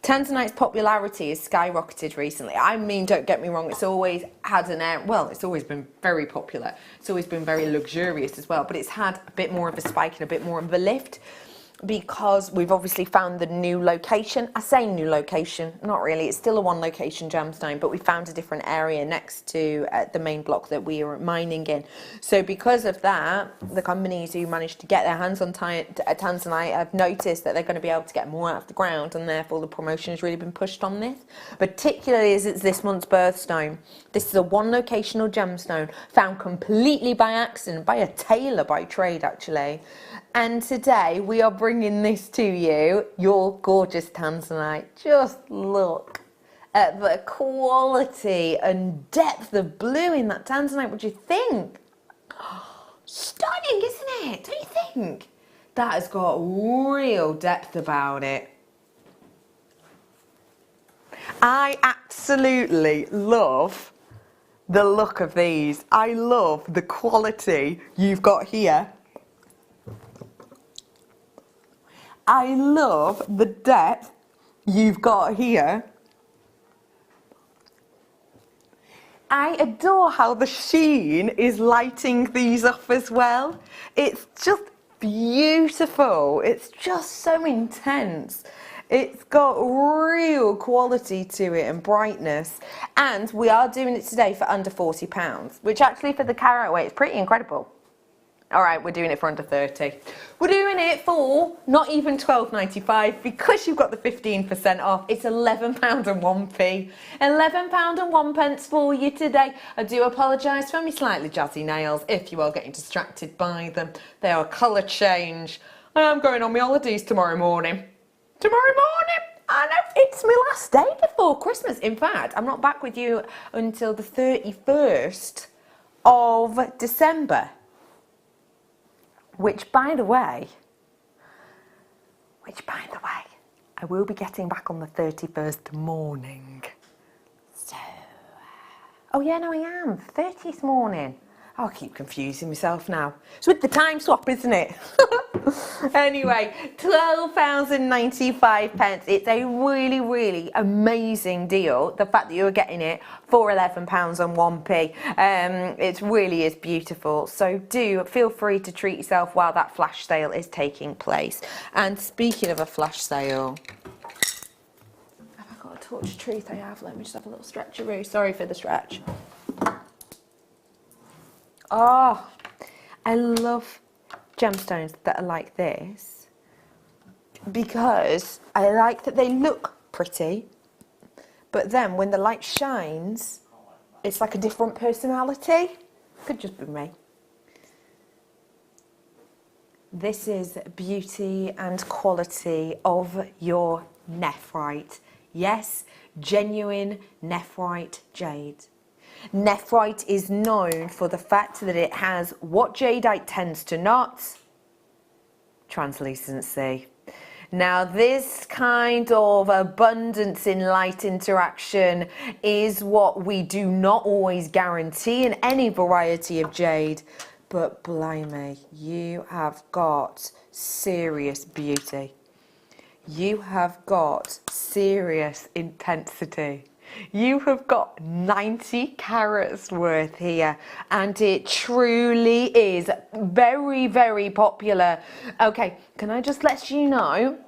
S2: Tanzanite's popularity has skyrocketed recently. I mean, don't get me wrong, it's always had an air, well, it's always been very popular. It's always been very luxurious as well, but it's had a bit more of a spike and a bit more of a lift because we've obviously found the new location. I say new location, not really, it's still a one location gemstone, but we found a different area next to the main block that we are mining in. So because of that, the companies who managed to get their hands on Tanzanite have noticed that they're going to be able to get more out of the ground, and therefore the promotion has really been pushed on this, particularly as it's this month's birthstone. This is a one locational gemstone found completely by accident, by a tailor by trade actually. And today we are bringing this to you, your gorgeous Tanzanite. Just look at the quality and depth of blue in that Tanzanite. What do you think? Stunning, isn't it? Don't you think? That has got real depth about it. I absolutely love the look of these. I love the quality you've got here. I love the depth you've got here. I adore how the sheen is lighting these up as well. It's just beautiful. It's just so intense. It's got real quality to it and brightness. And we are doing it today for under £40, which actually for the carat weight is pretty incredible. All right, we're doing it for under 30. We're doing it for not even £12.95 because you've got the 15% off. It's £11 and 1p. £11 and 1 pence for you today. I do apologise for my slightly jazzy nails if you are getting distracted by them. They are colour change. I am going on my holidays tomorrow morning. Tomorrow morning! I know, it's my last day before Christmas. In fact, I'm not back with you until the 31st of December. Which, by the way, I will be getting back on the 31st morning. So, oh yeah, no, I am. 30th morning. I'll keep confusing myself now. It's with the time swap, isn't it? Anyway, £12.95. It's a really, really amazing deal. The fact that you're getting it for £11 and 1p. It really is beautiful. So do feel free to treat yourself while that flash sale is taking place. And speaking of a flash sale, have I got a torch of truth? I have. Let me just have a little stretcheroo. Sorry for the stretch. Oh, I love gemstones that are like this because I like that they look pretty, but then when the light shines, it's like a different personality. Could just be me. This is beauty and quality of your nephrite. Yes, genuine nephrite jade. Nephrite is known for the fact that it has what jadeite tends to not, translucency. Now this kind of abundance in light interaction is what we do not always guarantee in any variety of jade, but blimey, you have got serious beauty. You have got serious intensity. You have got 90 carats worth here, and it truly is very, very popular. Okay, can I just let you know,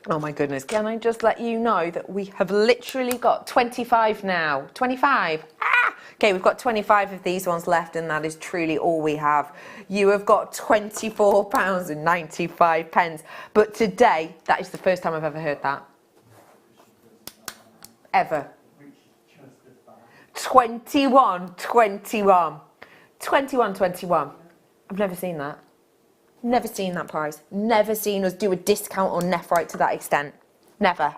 S2: oh my goodness, can I just let you know that we have literally got 25 now. 25. Okay, we've got 25 of these ones left, and that is truly all we have. You have got £24.95. But today, that is the first time I've ever heard that. Ever. 21.21. I've never seen that. Never seen that price. Never seen us do a discount on nephrite to that extent. Never.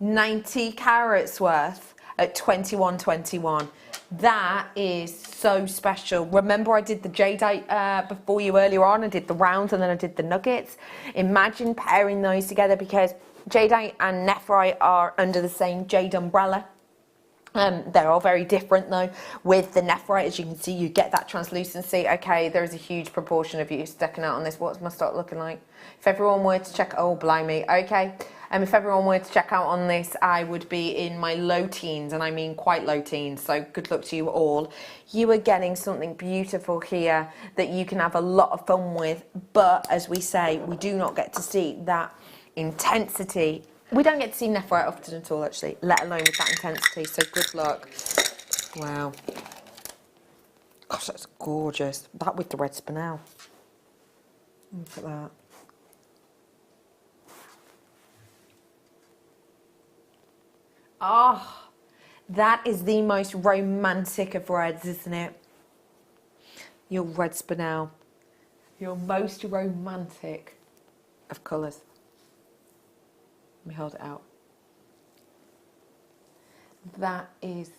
S2: 90 carats worth at 21.21. That is so special. Remember I did the jadeite before you earlier on. I did the rounds and then I did the nuggets. Imagine pairing those together because jadeite and nephrite are under the same jade umbrella. They're all very different though. With the nephrite, as you can see, you get that translucency. Okay, there is a huge proportion of you sticking out on this. What's my stock looking like? If everyone were to check, oh blimey, okay. If everyone were to check out on this, I would be in my low teens, and I mean quite low teens, so good luck to you all. You are getting something beautiful here that you can have a lot of fun with, but as we say, we do not get to see that intensity. We don't get to see nephrite often at all, actually, let alone with that intensity, so good luck. Wow. Gosh, that's gorgeous. That with the red spinel. Look at that. Ah, that is the most romantic of reds, isn't it? Your red spinel. Your most romantic of colours. Let me hold it out. That is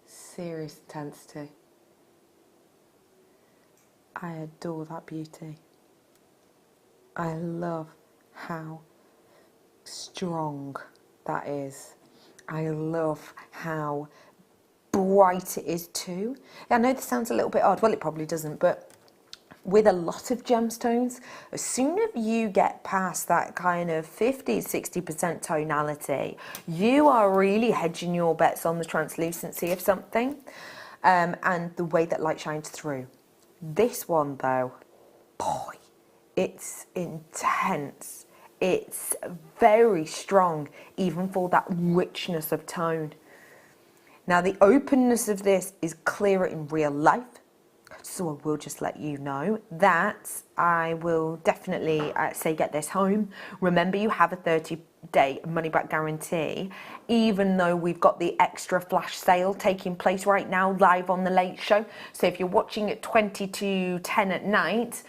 S2: serious intensity. I adore that beauty. I love how strong that is. I love how bright it is too. I know this sounds a little bit odd, well it probably doesn't, but with a lot of gemstones, as soon as you get past that kind of 50-60% tonality, you are really hedging your bets on the translucency of something and the way that light shines through. This one though, boy, it's intense. It's very strong, even for that richness of tone. Now the openness of this is clearer in real life, so I will just let you know that I will definitely say get this home. Remember, you have a 30-day money-back guarantee, even though we've got the extra flash sale taking place right now live on The Late Show. So if you're watching at 20 to 10 at night,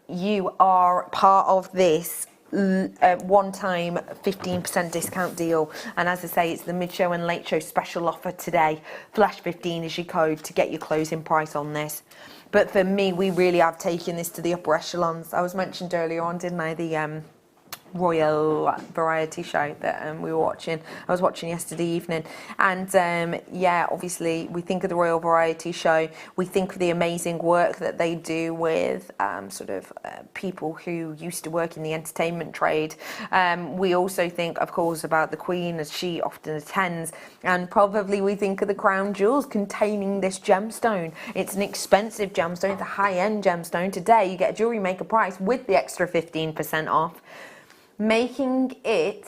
S2: you are part of this one-time 15% discount deal, and as I say, it's the mid-show and late show special offer today. Flash 15 is your code to get your closing price on this. But for me, we really have taken this to the upper echelons. I was mentioned earlier on, didn't I, the Royal Variety show that we were watching. I was watching yesterday evening, and yeah, obviously we think of the Royal Variety show, we think of the amazing work that they do with people who used to work in the entertainment trade. We also think, of course, about the Queen, as she often attends, and probably we think of the crown jewels containing this gemstone. It's an expensive gemstone, it's a high-end gemstone. Today you get a Jewellery Maker price with the extra 15% off, making it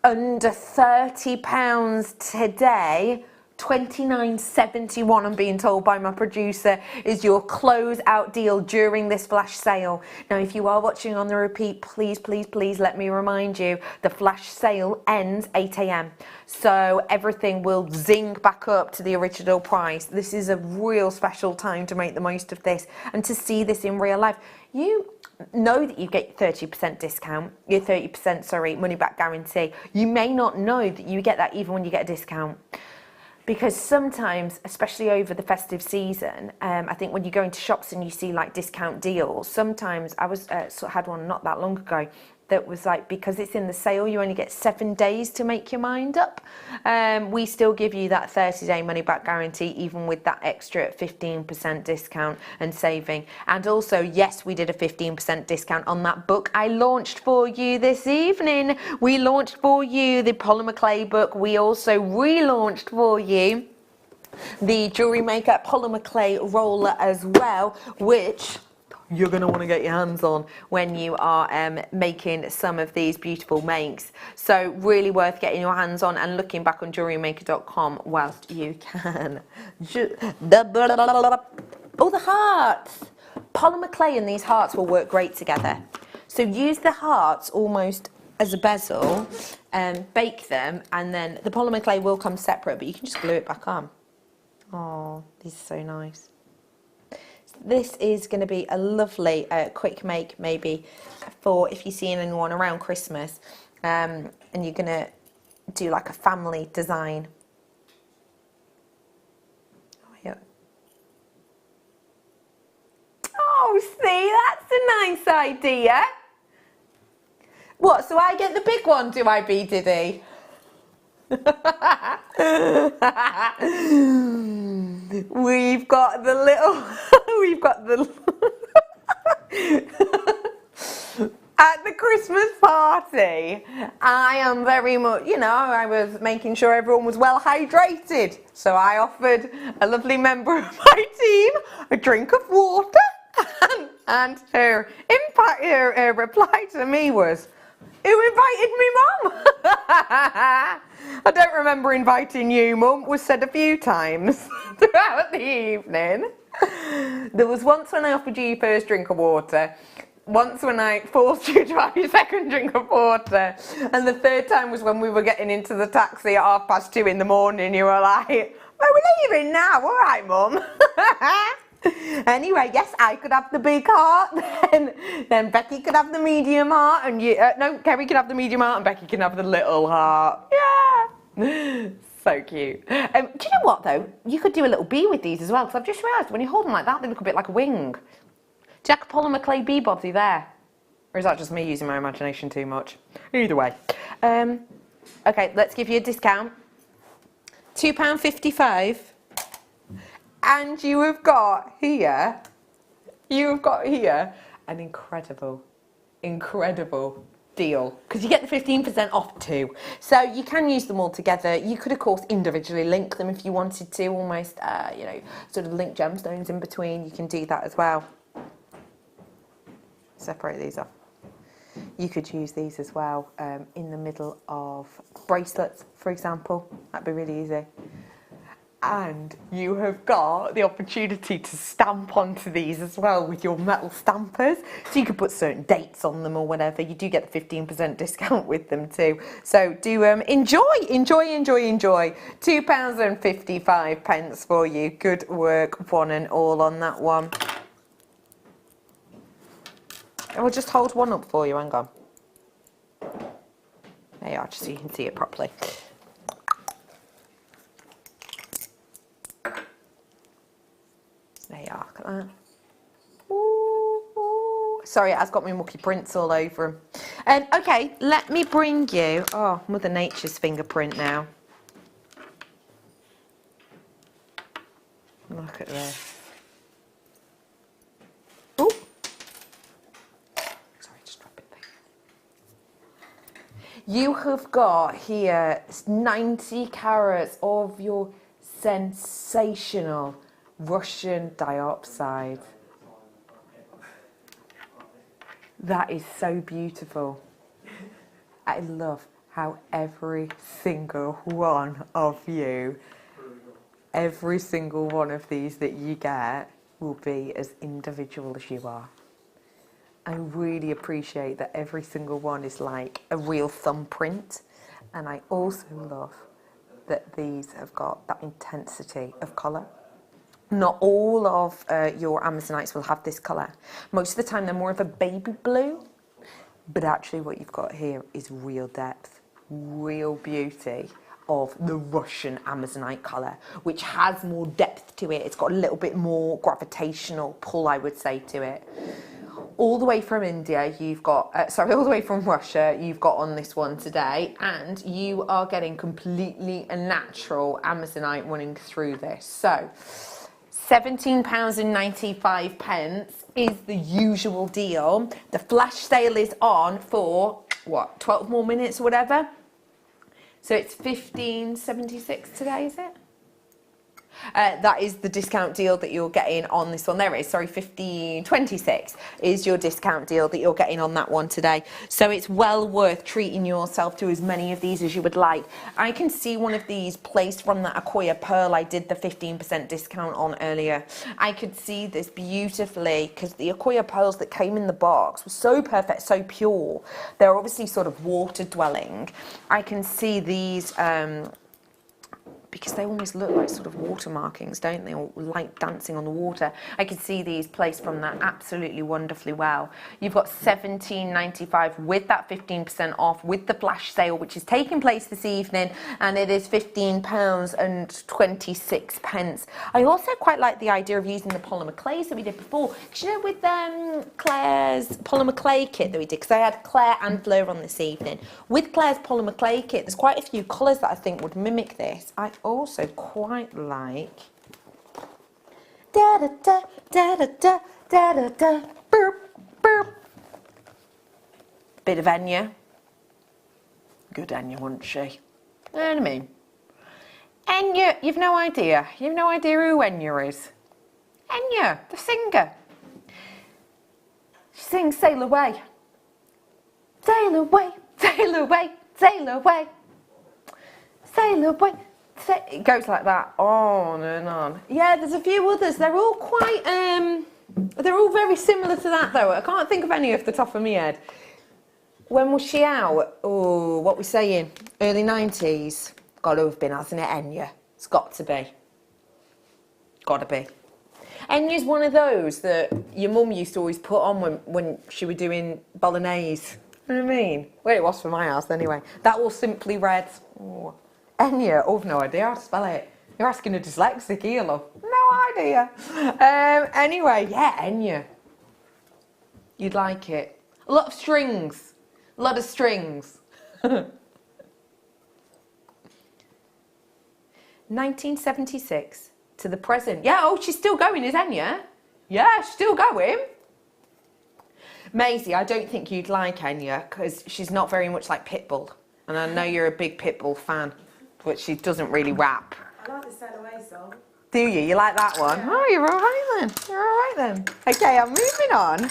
S2: under £30 today. $29.71, I'm being told by my producer, is your close-out deal during this flash sale. Now, if you are watching on the repeat, please, please, please let me remind you, the flash sale ends 8 AM. So everything will zing back up to the original price. This is a real special time to make the most of this and to see this in real life. You know that you get 30% discount, your 30% money back guarantee. You may not know that you get that even when you get a discount. Because sometimes, especially over the festive season, I think when you go into shops and you see like discount deals, sometimes I had one not that long ago that was like, because it's in the sale, you only get 7 days to make your mind up. We still give you that 30-day money back guarantee, even with that extra 15% discount and saving. And also, yes, we did a 15% discount on that book I launched for you this evening. We launched for you the Polymer Clay book. We also relaunched for you the Jewellery Maker Polymer Clay roller as well, which you're going to want to get your hands on when you are making some of these beautiful makes. So really worth getting your hands on and looking back on JewelleryMaker.com whilst you can. Oh, the hearts! Polymer clay and these hearts will work great together. So use the hearts almost as a bezel and bake them, and then the polymer clay will come separate, but you can just glue it back on. Oh, these are so nice. This is going to be a lovely quick make, maybe for if you're seeing anyone around Christmas, and you're going to do like a family design. Oh, yeah. Oh, see, that's a nice idea. What, so I get the big one, do I, B Diddy? We've got the little, we've got the, at the Christmas party, I am very much, you know, I was making sure everyone was well hydrated. So I offered a lovely member of my team a drink of water, and her reply to me was, "Who invited me, Mum?" I don't remember inviting you, Mum. Was said a few times throughout the evening. There was once when I offered you your first drink of water, once when I forced you to have your second drink of water, and the third time was when we were getting into the taxi at 2:30 in the morning. You were like, "Well, we're leaving now, all right, Mum." Anyway, yes, I could have the big heart, then Becky could have the medium heart, and you, no, Kerry could have the medium heart, and Becky can have the little heart. Yeah, so cute. Do you know what though? You could do a little bee with these as well, because I've just realised when you hold them like that, they look a bit like a wing. Do you like a polymer clay bee body there? Or is that just me using my imagination too much? Either way. Okay, let's give you a discount. £2.55. And you have got here an incredible deal, because you get the 15% off too. So you can use them all together. You could of course individually link them if you wanted to, almost you know, sort of link gemstones in between. You can do that as well. Separate these off. You could use these as well in the middle of bracelets, for example. That'd be really easy. And you have got the opportunity to stamp onto these as well with your metal stampers. So you could put certain dates on them or whatever. You do get the 15% discount with them too. So do enjoy. £2.55 for you. Good work, one and all, on that one. And we'll just hold one up for you, hang on. There you are, just so you can see it properly. There you are, look at that. Ooh, ooh. Sorry, it has got my mucky prints all over them. Okay, let me bring you, oh, Mother Nature's fingerprint now. Look at this. Ooh. Sorry, just drop it there. You have got here 90 carats of your sensational Russian diopside. That is so beautiful. I love how every single one of you, every single one of these that you get will be as individual as you are. I really appreciate that every single one is like a real thumbprint, and I also love that these have got that intensity of colour. Not all of your Amazonites will have this colour. Most of the time they're more of a baby blue, but actually what you've got here is real depth, real beauty of the Russian Amazonite colour, which has more depth to it. It's got a little bit more gravitational pull, I would say, to it. All the way from India, you've got, all the way from Russia, you've got on this one today, and you are getting completely a natural Amazonite running through this. So, £17.95 is the usual deal. The flash sale is on for, what, 12 more minutes or whatever? So it's £15.76 today, is it? That is the discount deal that you're getting on this one. There it is, sorry, £15.26 is your discount deal that you're getting on that one today. So it's well worth treating yourself to as many of these as you would like. I can see one of these placed from that Akoya pearl I did the 15% discount on earlier. I could see this beautifully because the Akoya pearls that came in the box were so perfect, so pure. They're obviously sort of water dwelling. I can see these because they almost look like sort of water markings, don't they, or light dancing on the water. I can see these placed from that absolutely wonderfully well. You've got £17.95 with that 15% off, with the flash sale, which is taking place this evening, and it is £15.26. I also quite like the idea of using the polymer clays that we did before, because you know, with Claire's polymer clay kit that we did, because I had Claire and Fleur on this evening. With Claire's polymer clay kit, there's quite a few colours that I think would mimic this. I also quite like da da da da da da da da da burp burp. Bit of Enya. Good Enya, wouldn't she? You know what I mean? Enya, you've no idea. You've no idea who Enya is. Enya, the singer. She sings Sail Away. Sail away, sail away, sail away. Sail away. It goes like that, on and on. Yeah, there's a few others. They're all quite, they're all very similar to that though. I can't think of any off the top of my head. When was she out? Oh, what we saying? Early 90s? Got to have been, hasn't it, Enya? It's got to be. Got to be. Enya's one of those that your mum used to always put on when she was doing bolognese. You know what I mean? Well, it was for my house anyway. That was Simply Red. Oh. Enya, oh, I've no idea how to spell it. You're asking a dyslexic here, love. No idea. Anyway, yeah, Enya. You'd like it. A lot of strings. A lot of strings. 1976 to the present. Yeah, oh, she's still going, is Enya? Yeah, she's still going. Maisie, I don't think you'd like Enya because she's not very much like Pitbull. And I know you're a big Pitbull fan, but she doesn't really rap.
S5: I like the Sail Away song.
S2: Do you? You like that one? Yeah. Oh, you're all right then. You're all right then. Okay, I'm moving on.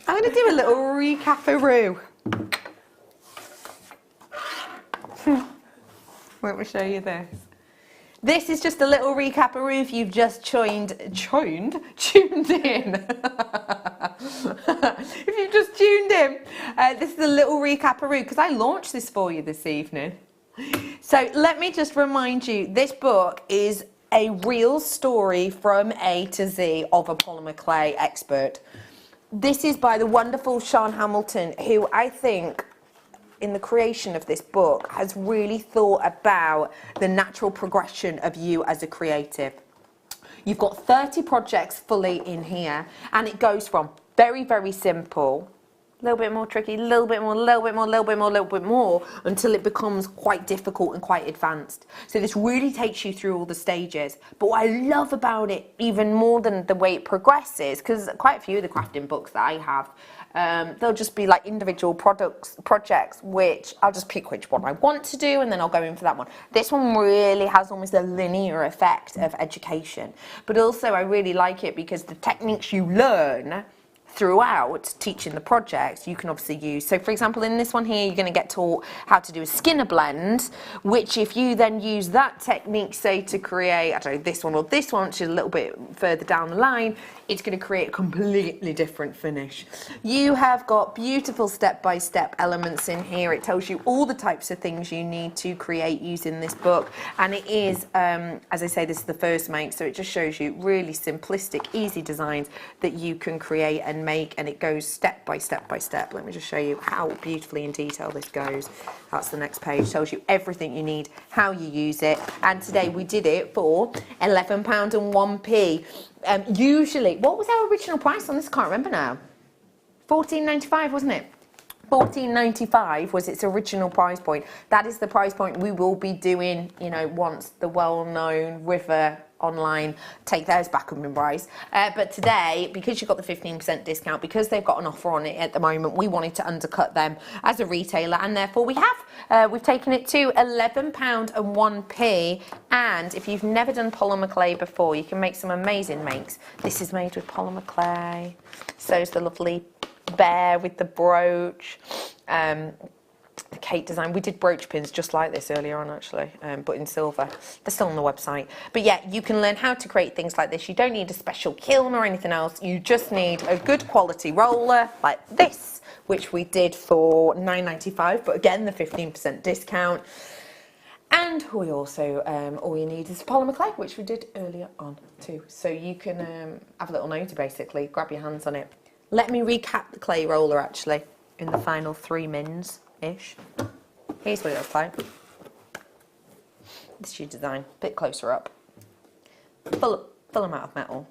S2: I'm going to do a little recap-a-roo. Let me show you this. This is just a little recap-a-roo if you've just tuned in. If you've just tuned in, this is a little recap-a-roo because I launched this for you this evening. So let me just remind you, this book is a real story from A to Z of a polymer clay expert. This is by the wonderful Sean Hamilton, who I think in the creation of this book has really thought about the natural progression of you as a creative. You've got 30 projects fully in here, and it goes from very, very simple, a little bit more tricky, a little bit more, a little bit more, a little bit more, a little bit more, until it becomes quite difficult and quite advanced. So this really takes you through all the stages. But what I love about it, even more than the way it progresses, because quite a few of the crafting books that I have, they'll just be like individual projects, which I'll just pick which one I want to do and then I'll go in for that one. This one really has almost a linear effect of education. But also I really like it because the techniques you learn throughout teaching the projects you can obviously use. So for example, in this one here, you're going to get taught how to do a skinner blend, which if you then use that technique, say to create, I don't know, this one or this one, which is a little bit further down the line, it's going to create a completely different finish. You have got beautiful step-by-step elements in here. It tells you all the types of things you need to create using this book, and it is, as I say, this is the first make, so it just shows you really simplistic, easy designs that you can create and make, and it goes step by step by step. Let me just show you how beautifully in detail this goes. That's the next page, tells you everything you need, how you use it, and today we did it for £11.01p. Usually, what was our original price on this? I can't remember now. £14.95, wasn't it? £14.95 was its original price point. That is the price point we will be doing, you know, once the well-known River online take theirs back up in price. But today, because you've got the 15% discount, because they've got an offer on it at the moment, we wanted to undercut them as a retailer, and therefore we have. We've taken it to £11.01p. And if you've never done polymer clay before, you can make some amazing makes. This is made with polymer clay. So is the lovely bear with the brooch. The cake design. We did brooch pins just like this earlier on actually, but in silver. They're still on the website. But yeah, you can learn how to create things like this. You don't need a special kiln or anything else. You just need a good quality roller like this, which we did for £9.95, but again, the 15% discount. And we also, all you need is polymer clay, which we did earlier on too. So you can have a little nosy basically, grab your hands on it. Let me recap the clay roller actually in the final 3 mins-ish. Here's what it looks like. This is your design, a bit closer up. Full amount of metal.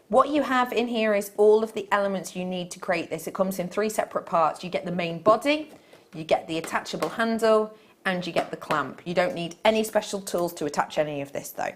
S2: What you have in here is all of the elements you need to create this. It comes in 3 separate parts. You get the main body, you get the attachable handle, and you get the clamp. You don't need any special tools to attach any of this though.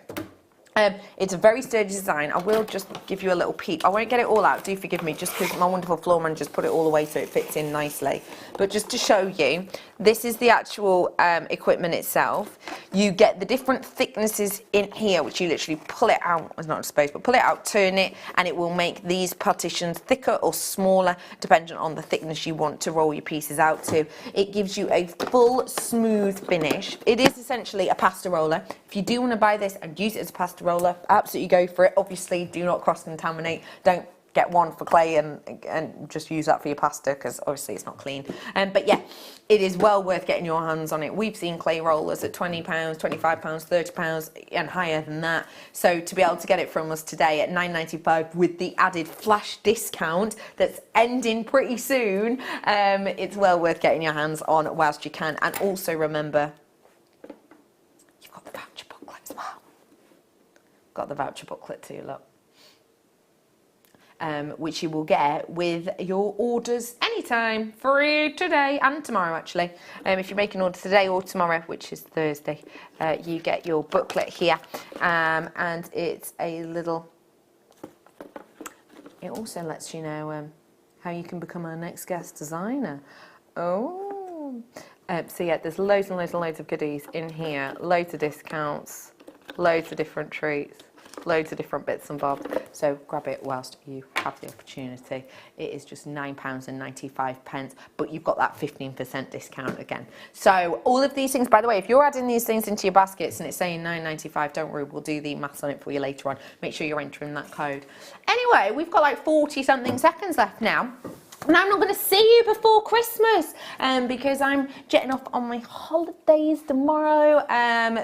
S2: It's a very sturdy design. I will just give you a little peek. I won't get it all out, do forgive me, just because my wonderful floor manager's put it all away so it fits in nicely. But just to show you, this is the actual equipment itself. You get the different thicknesses in here, which you literally pull it out, it's not supposed, but pull it out, turn it, and it will make these partitions thicker or smaller, depending on the thickness you want to roll your pieces out to. It gives you a full, smooth finish. It is essentially a pasta roller. If you do want to buy this and use it as a pasta roller, absolutely go for it. Obviously, do not cross-contaminate. Don't get one for clay and just use that for your pasta because obviously it's not clean. But yeah, it is well worth getting your hands on it. We've seen clay rollers at £20, £25, £30 and higher than that. So to be able to get it from us today at £9.95 with the added flash discount that's ending pretty soon, it's well worth getting your hands on whilst you can. And also remember, you've got the voucher booklet as well. Got the voucher booklet too, look. which you will get with your orders anytime, free today and tomorrow actually. If you make an order today or tomorrow, which is Thursday, you get your booklet here, and it's a little, it also lets you know how you can become our next guest designer. Oh, so yeah, there's loads and loads and loads of goodies in here, loads of discounts, loads of different treats, loads of different bits and bobs. So grab it whilst you have the opportunity. It is just £9.95, but you've got that 15% discount again. So all of these things, by the way, if you're adding these things into your baskets and it's saying £9.95, don't worry, we'll do the maths on it for you later on. Make sure you're entering that code. Anyway, we've got like 40 something seconds left now. And I'm not going to see you before Christmas because I'm jetting off on my holidays tomorrow.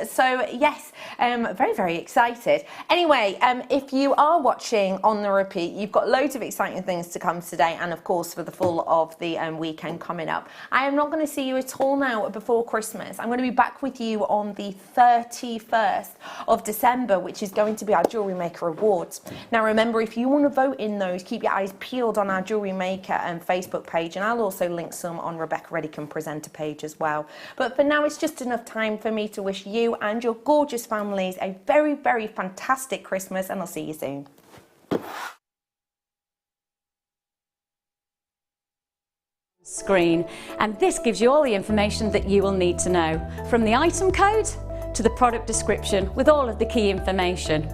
S2: So yes, very, very excited. Anyway, if you are watching on the repeat, you've got loads of exciting things to come today, and of course for the full of the weekend coming up. I am not going to see you at all now before Christmas. I'm going to be back with you on the 31st of December, which is going to be our Jewellery Maker Awards. Now remember, if you want to vote in those, keep your eyes peeled on our Jewellery Maker Facebook page, and I'll also link some on Rebecca Redican presenter page as well. But for now, it's just enough time for me to wish you and your gorgeous families a very, very fantastic Christmas, and I'll see you soon.
S6: Screen, and this gives you all the information that you will need to know, from the item code to the product description with all of the key information.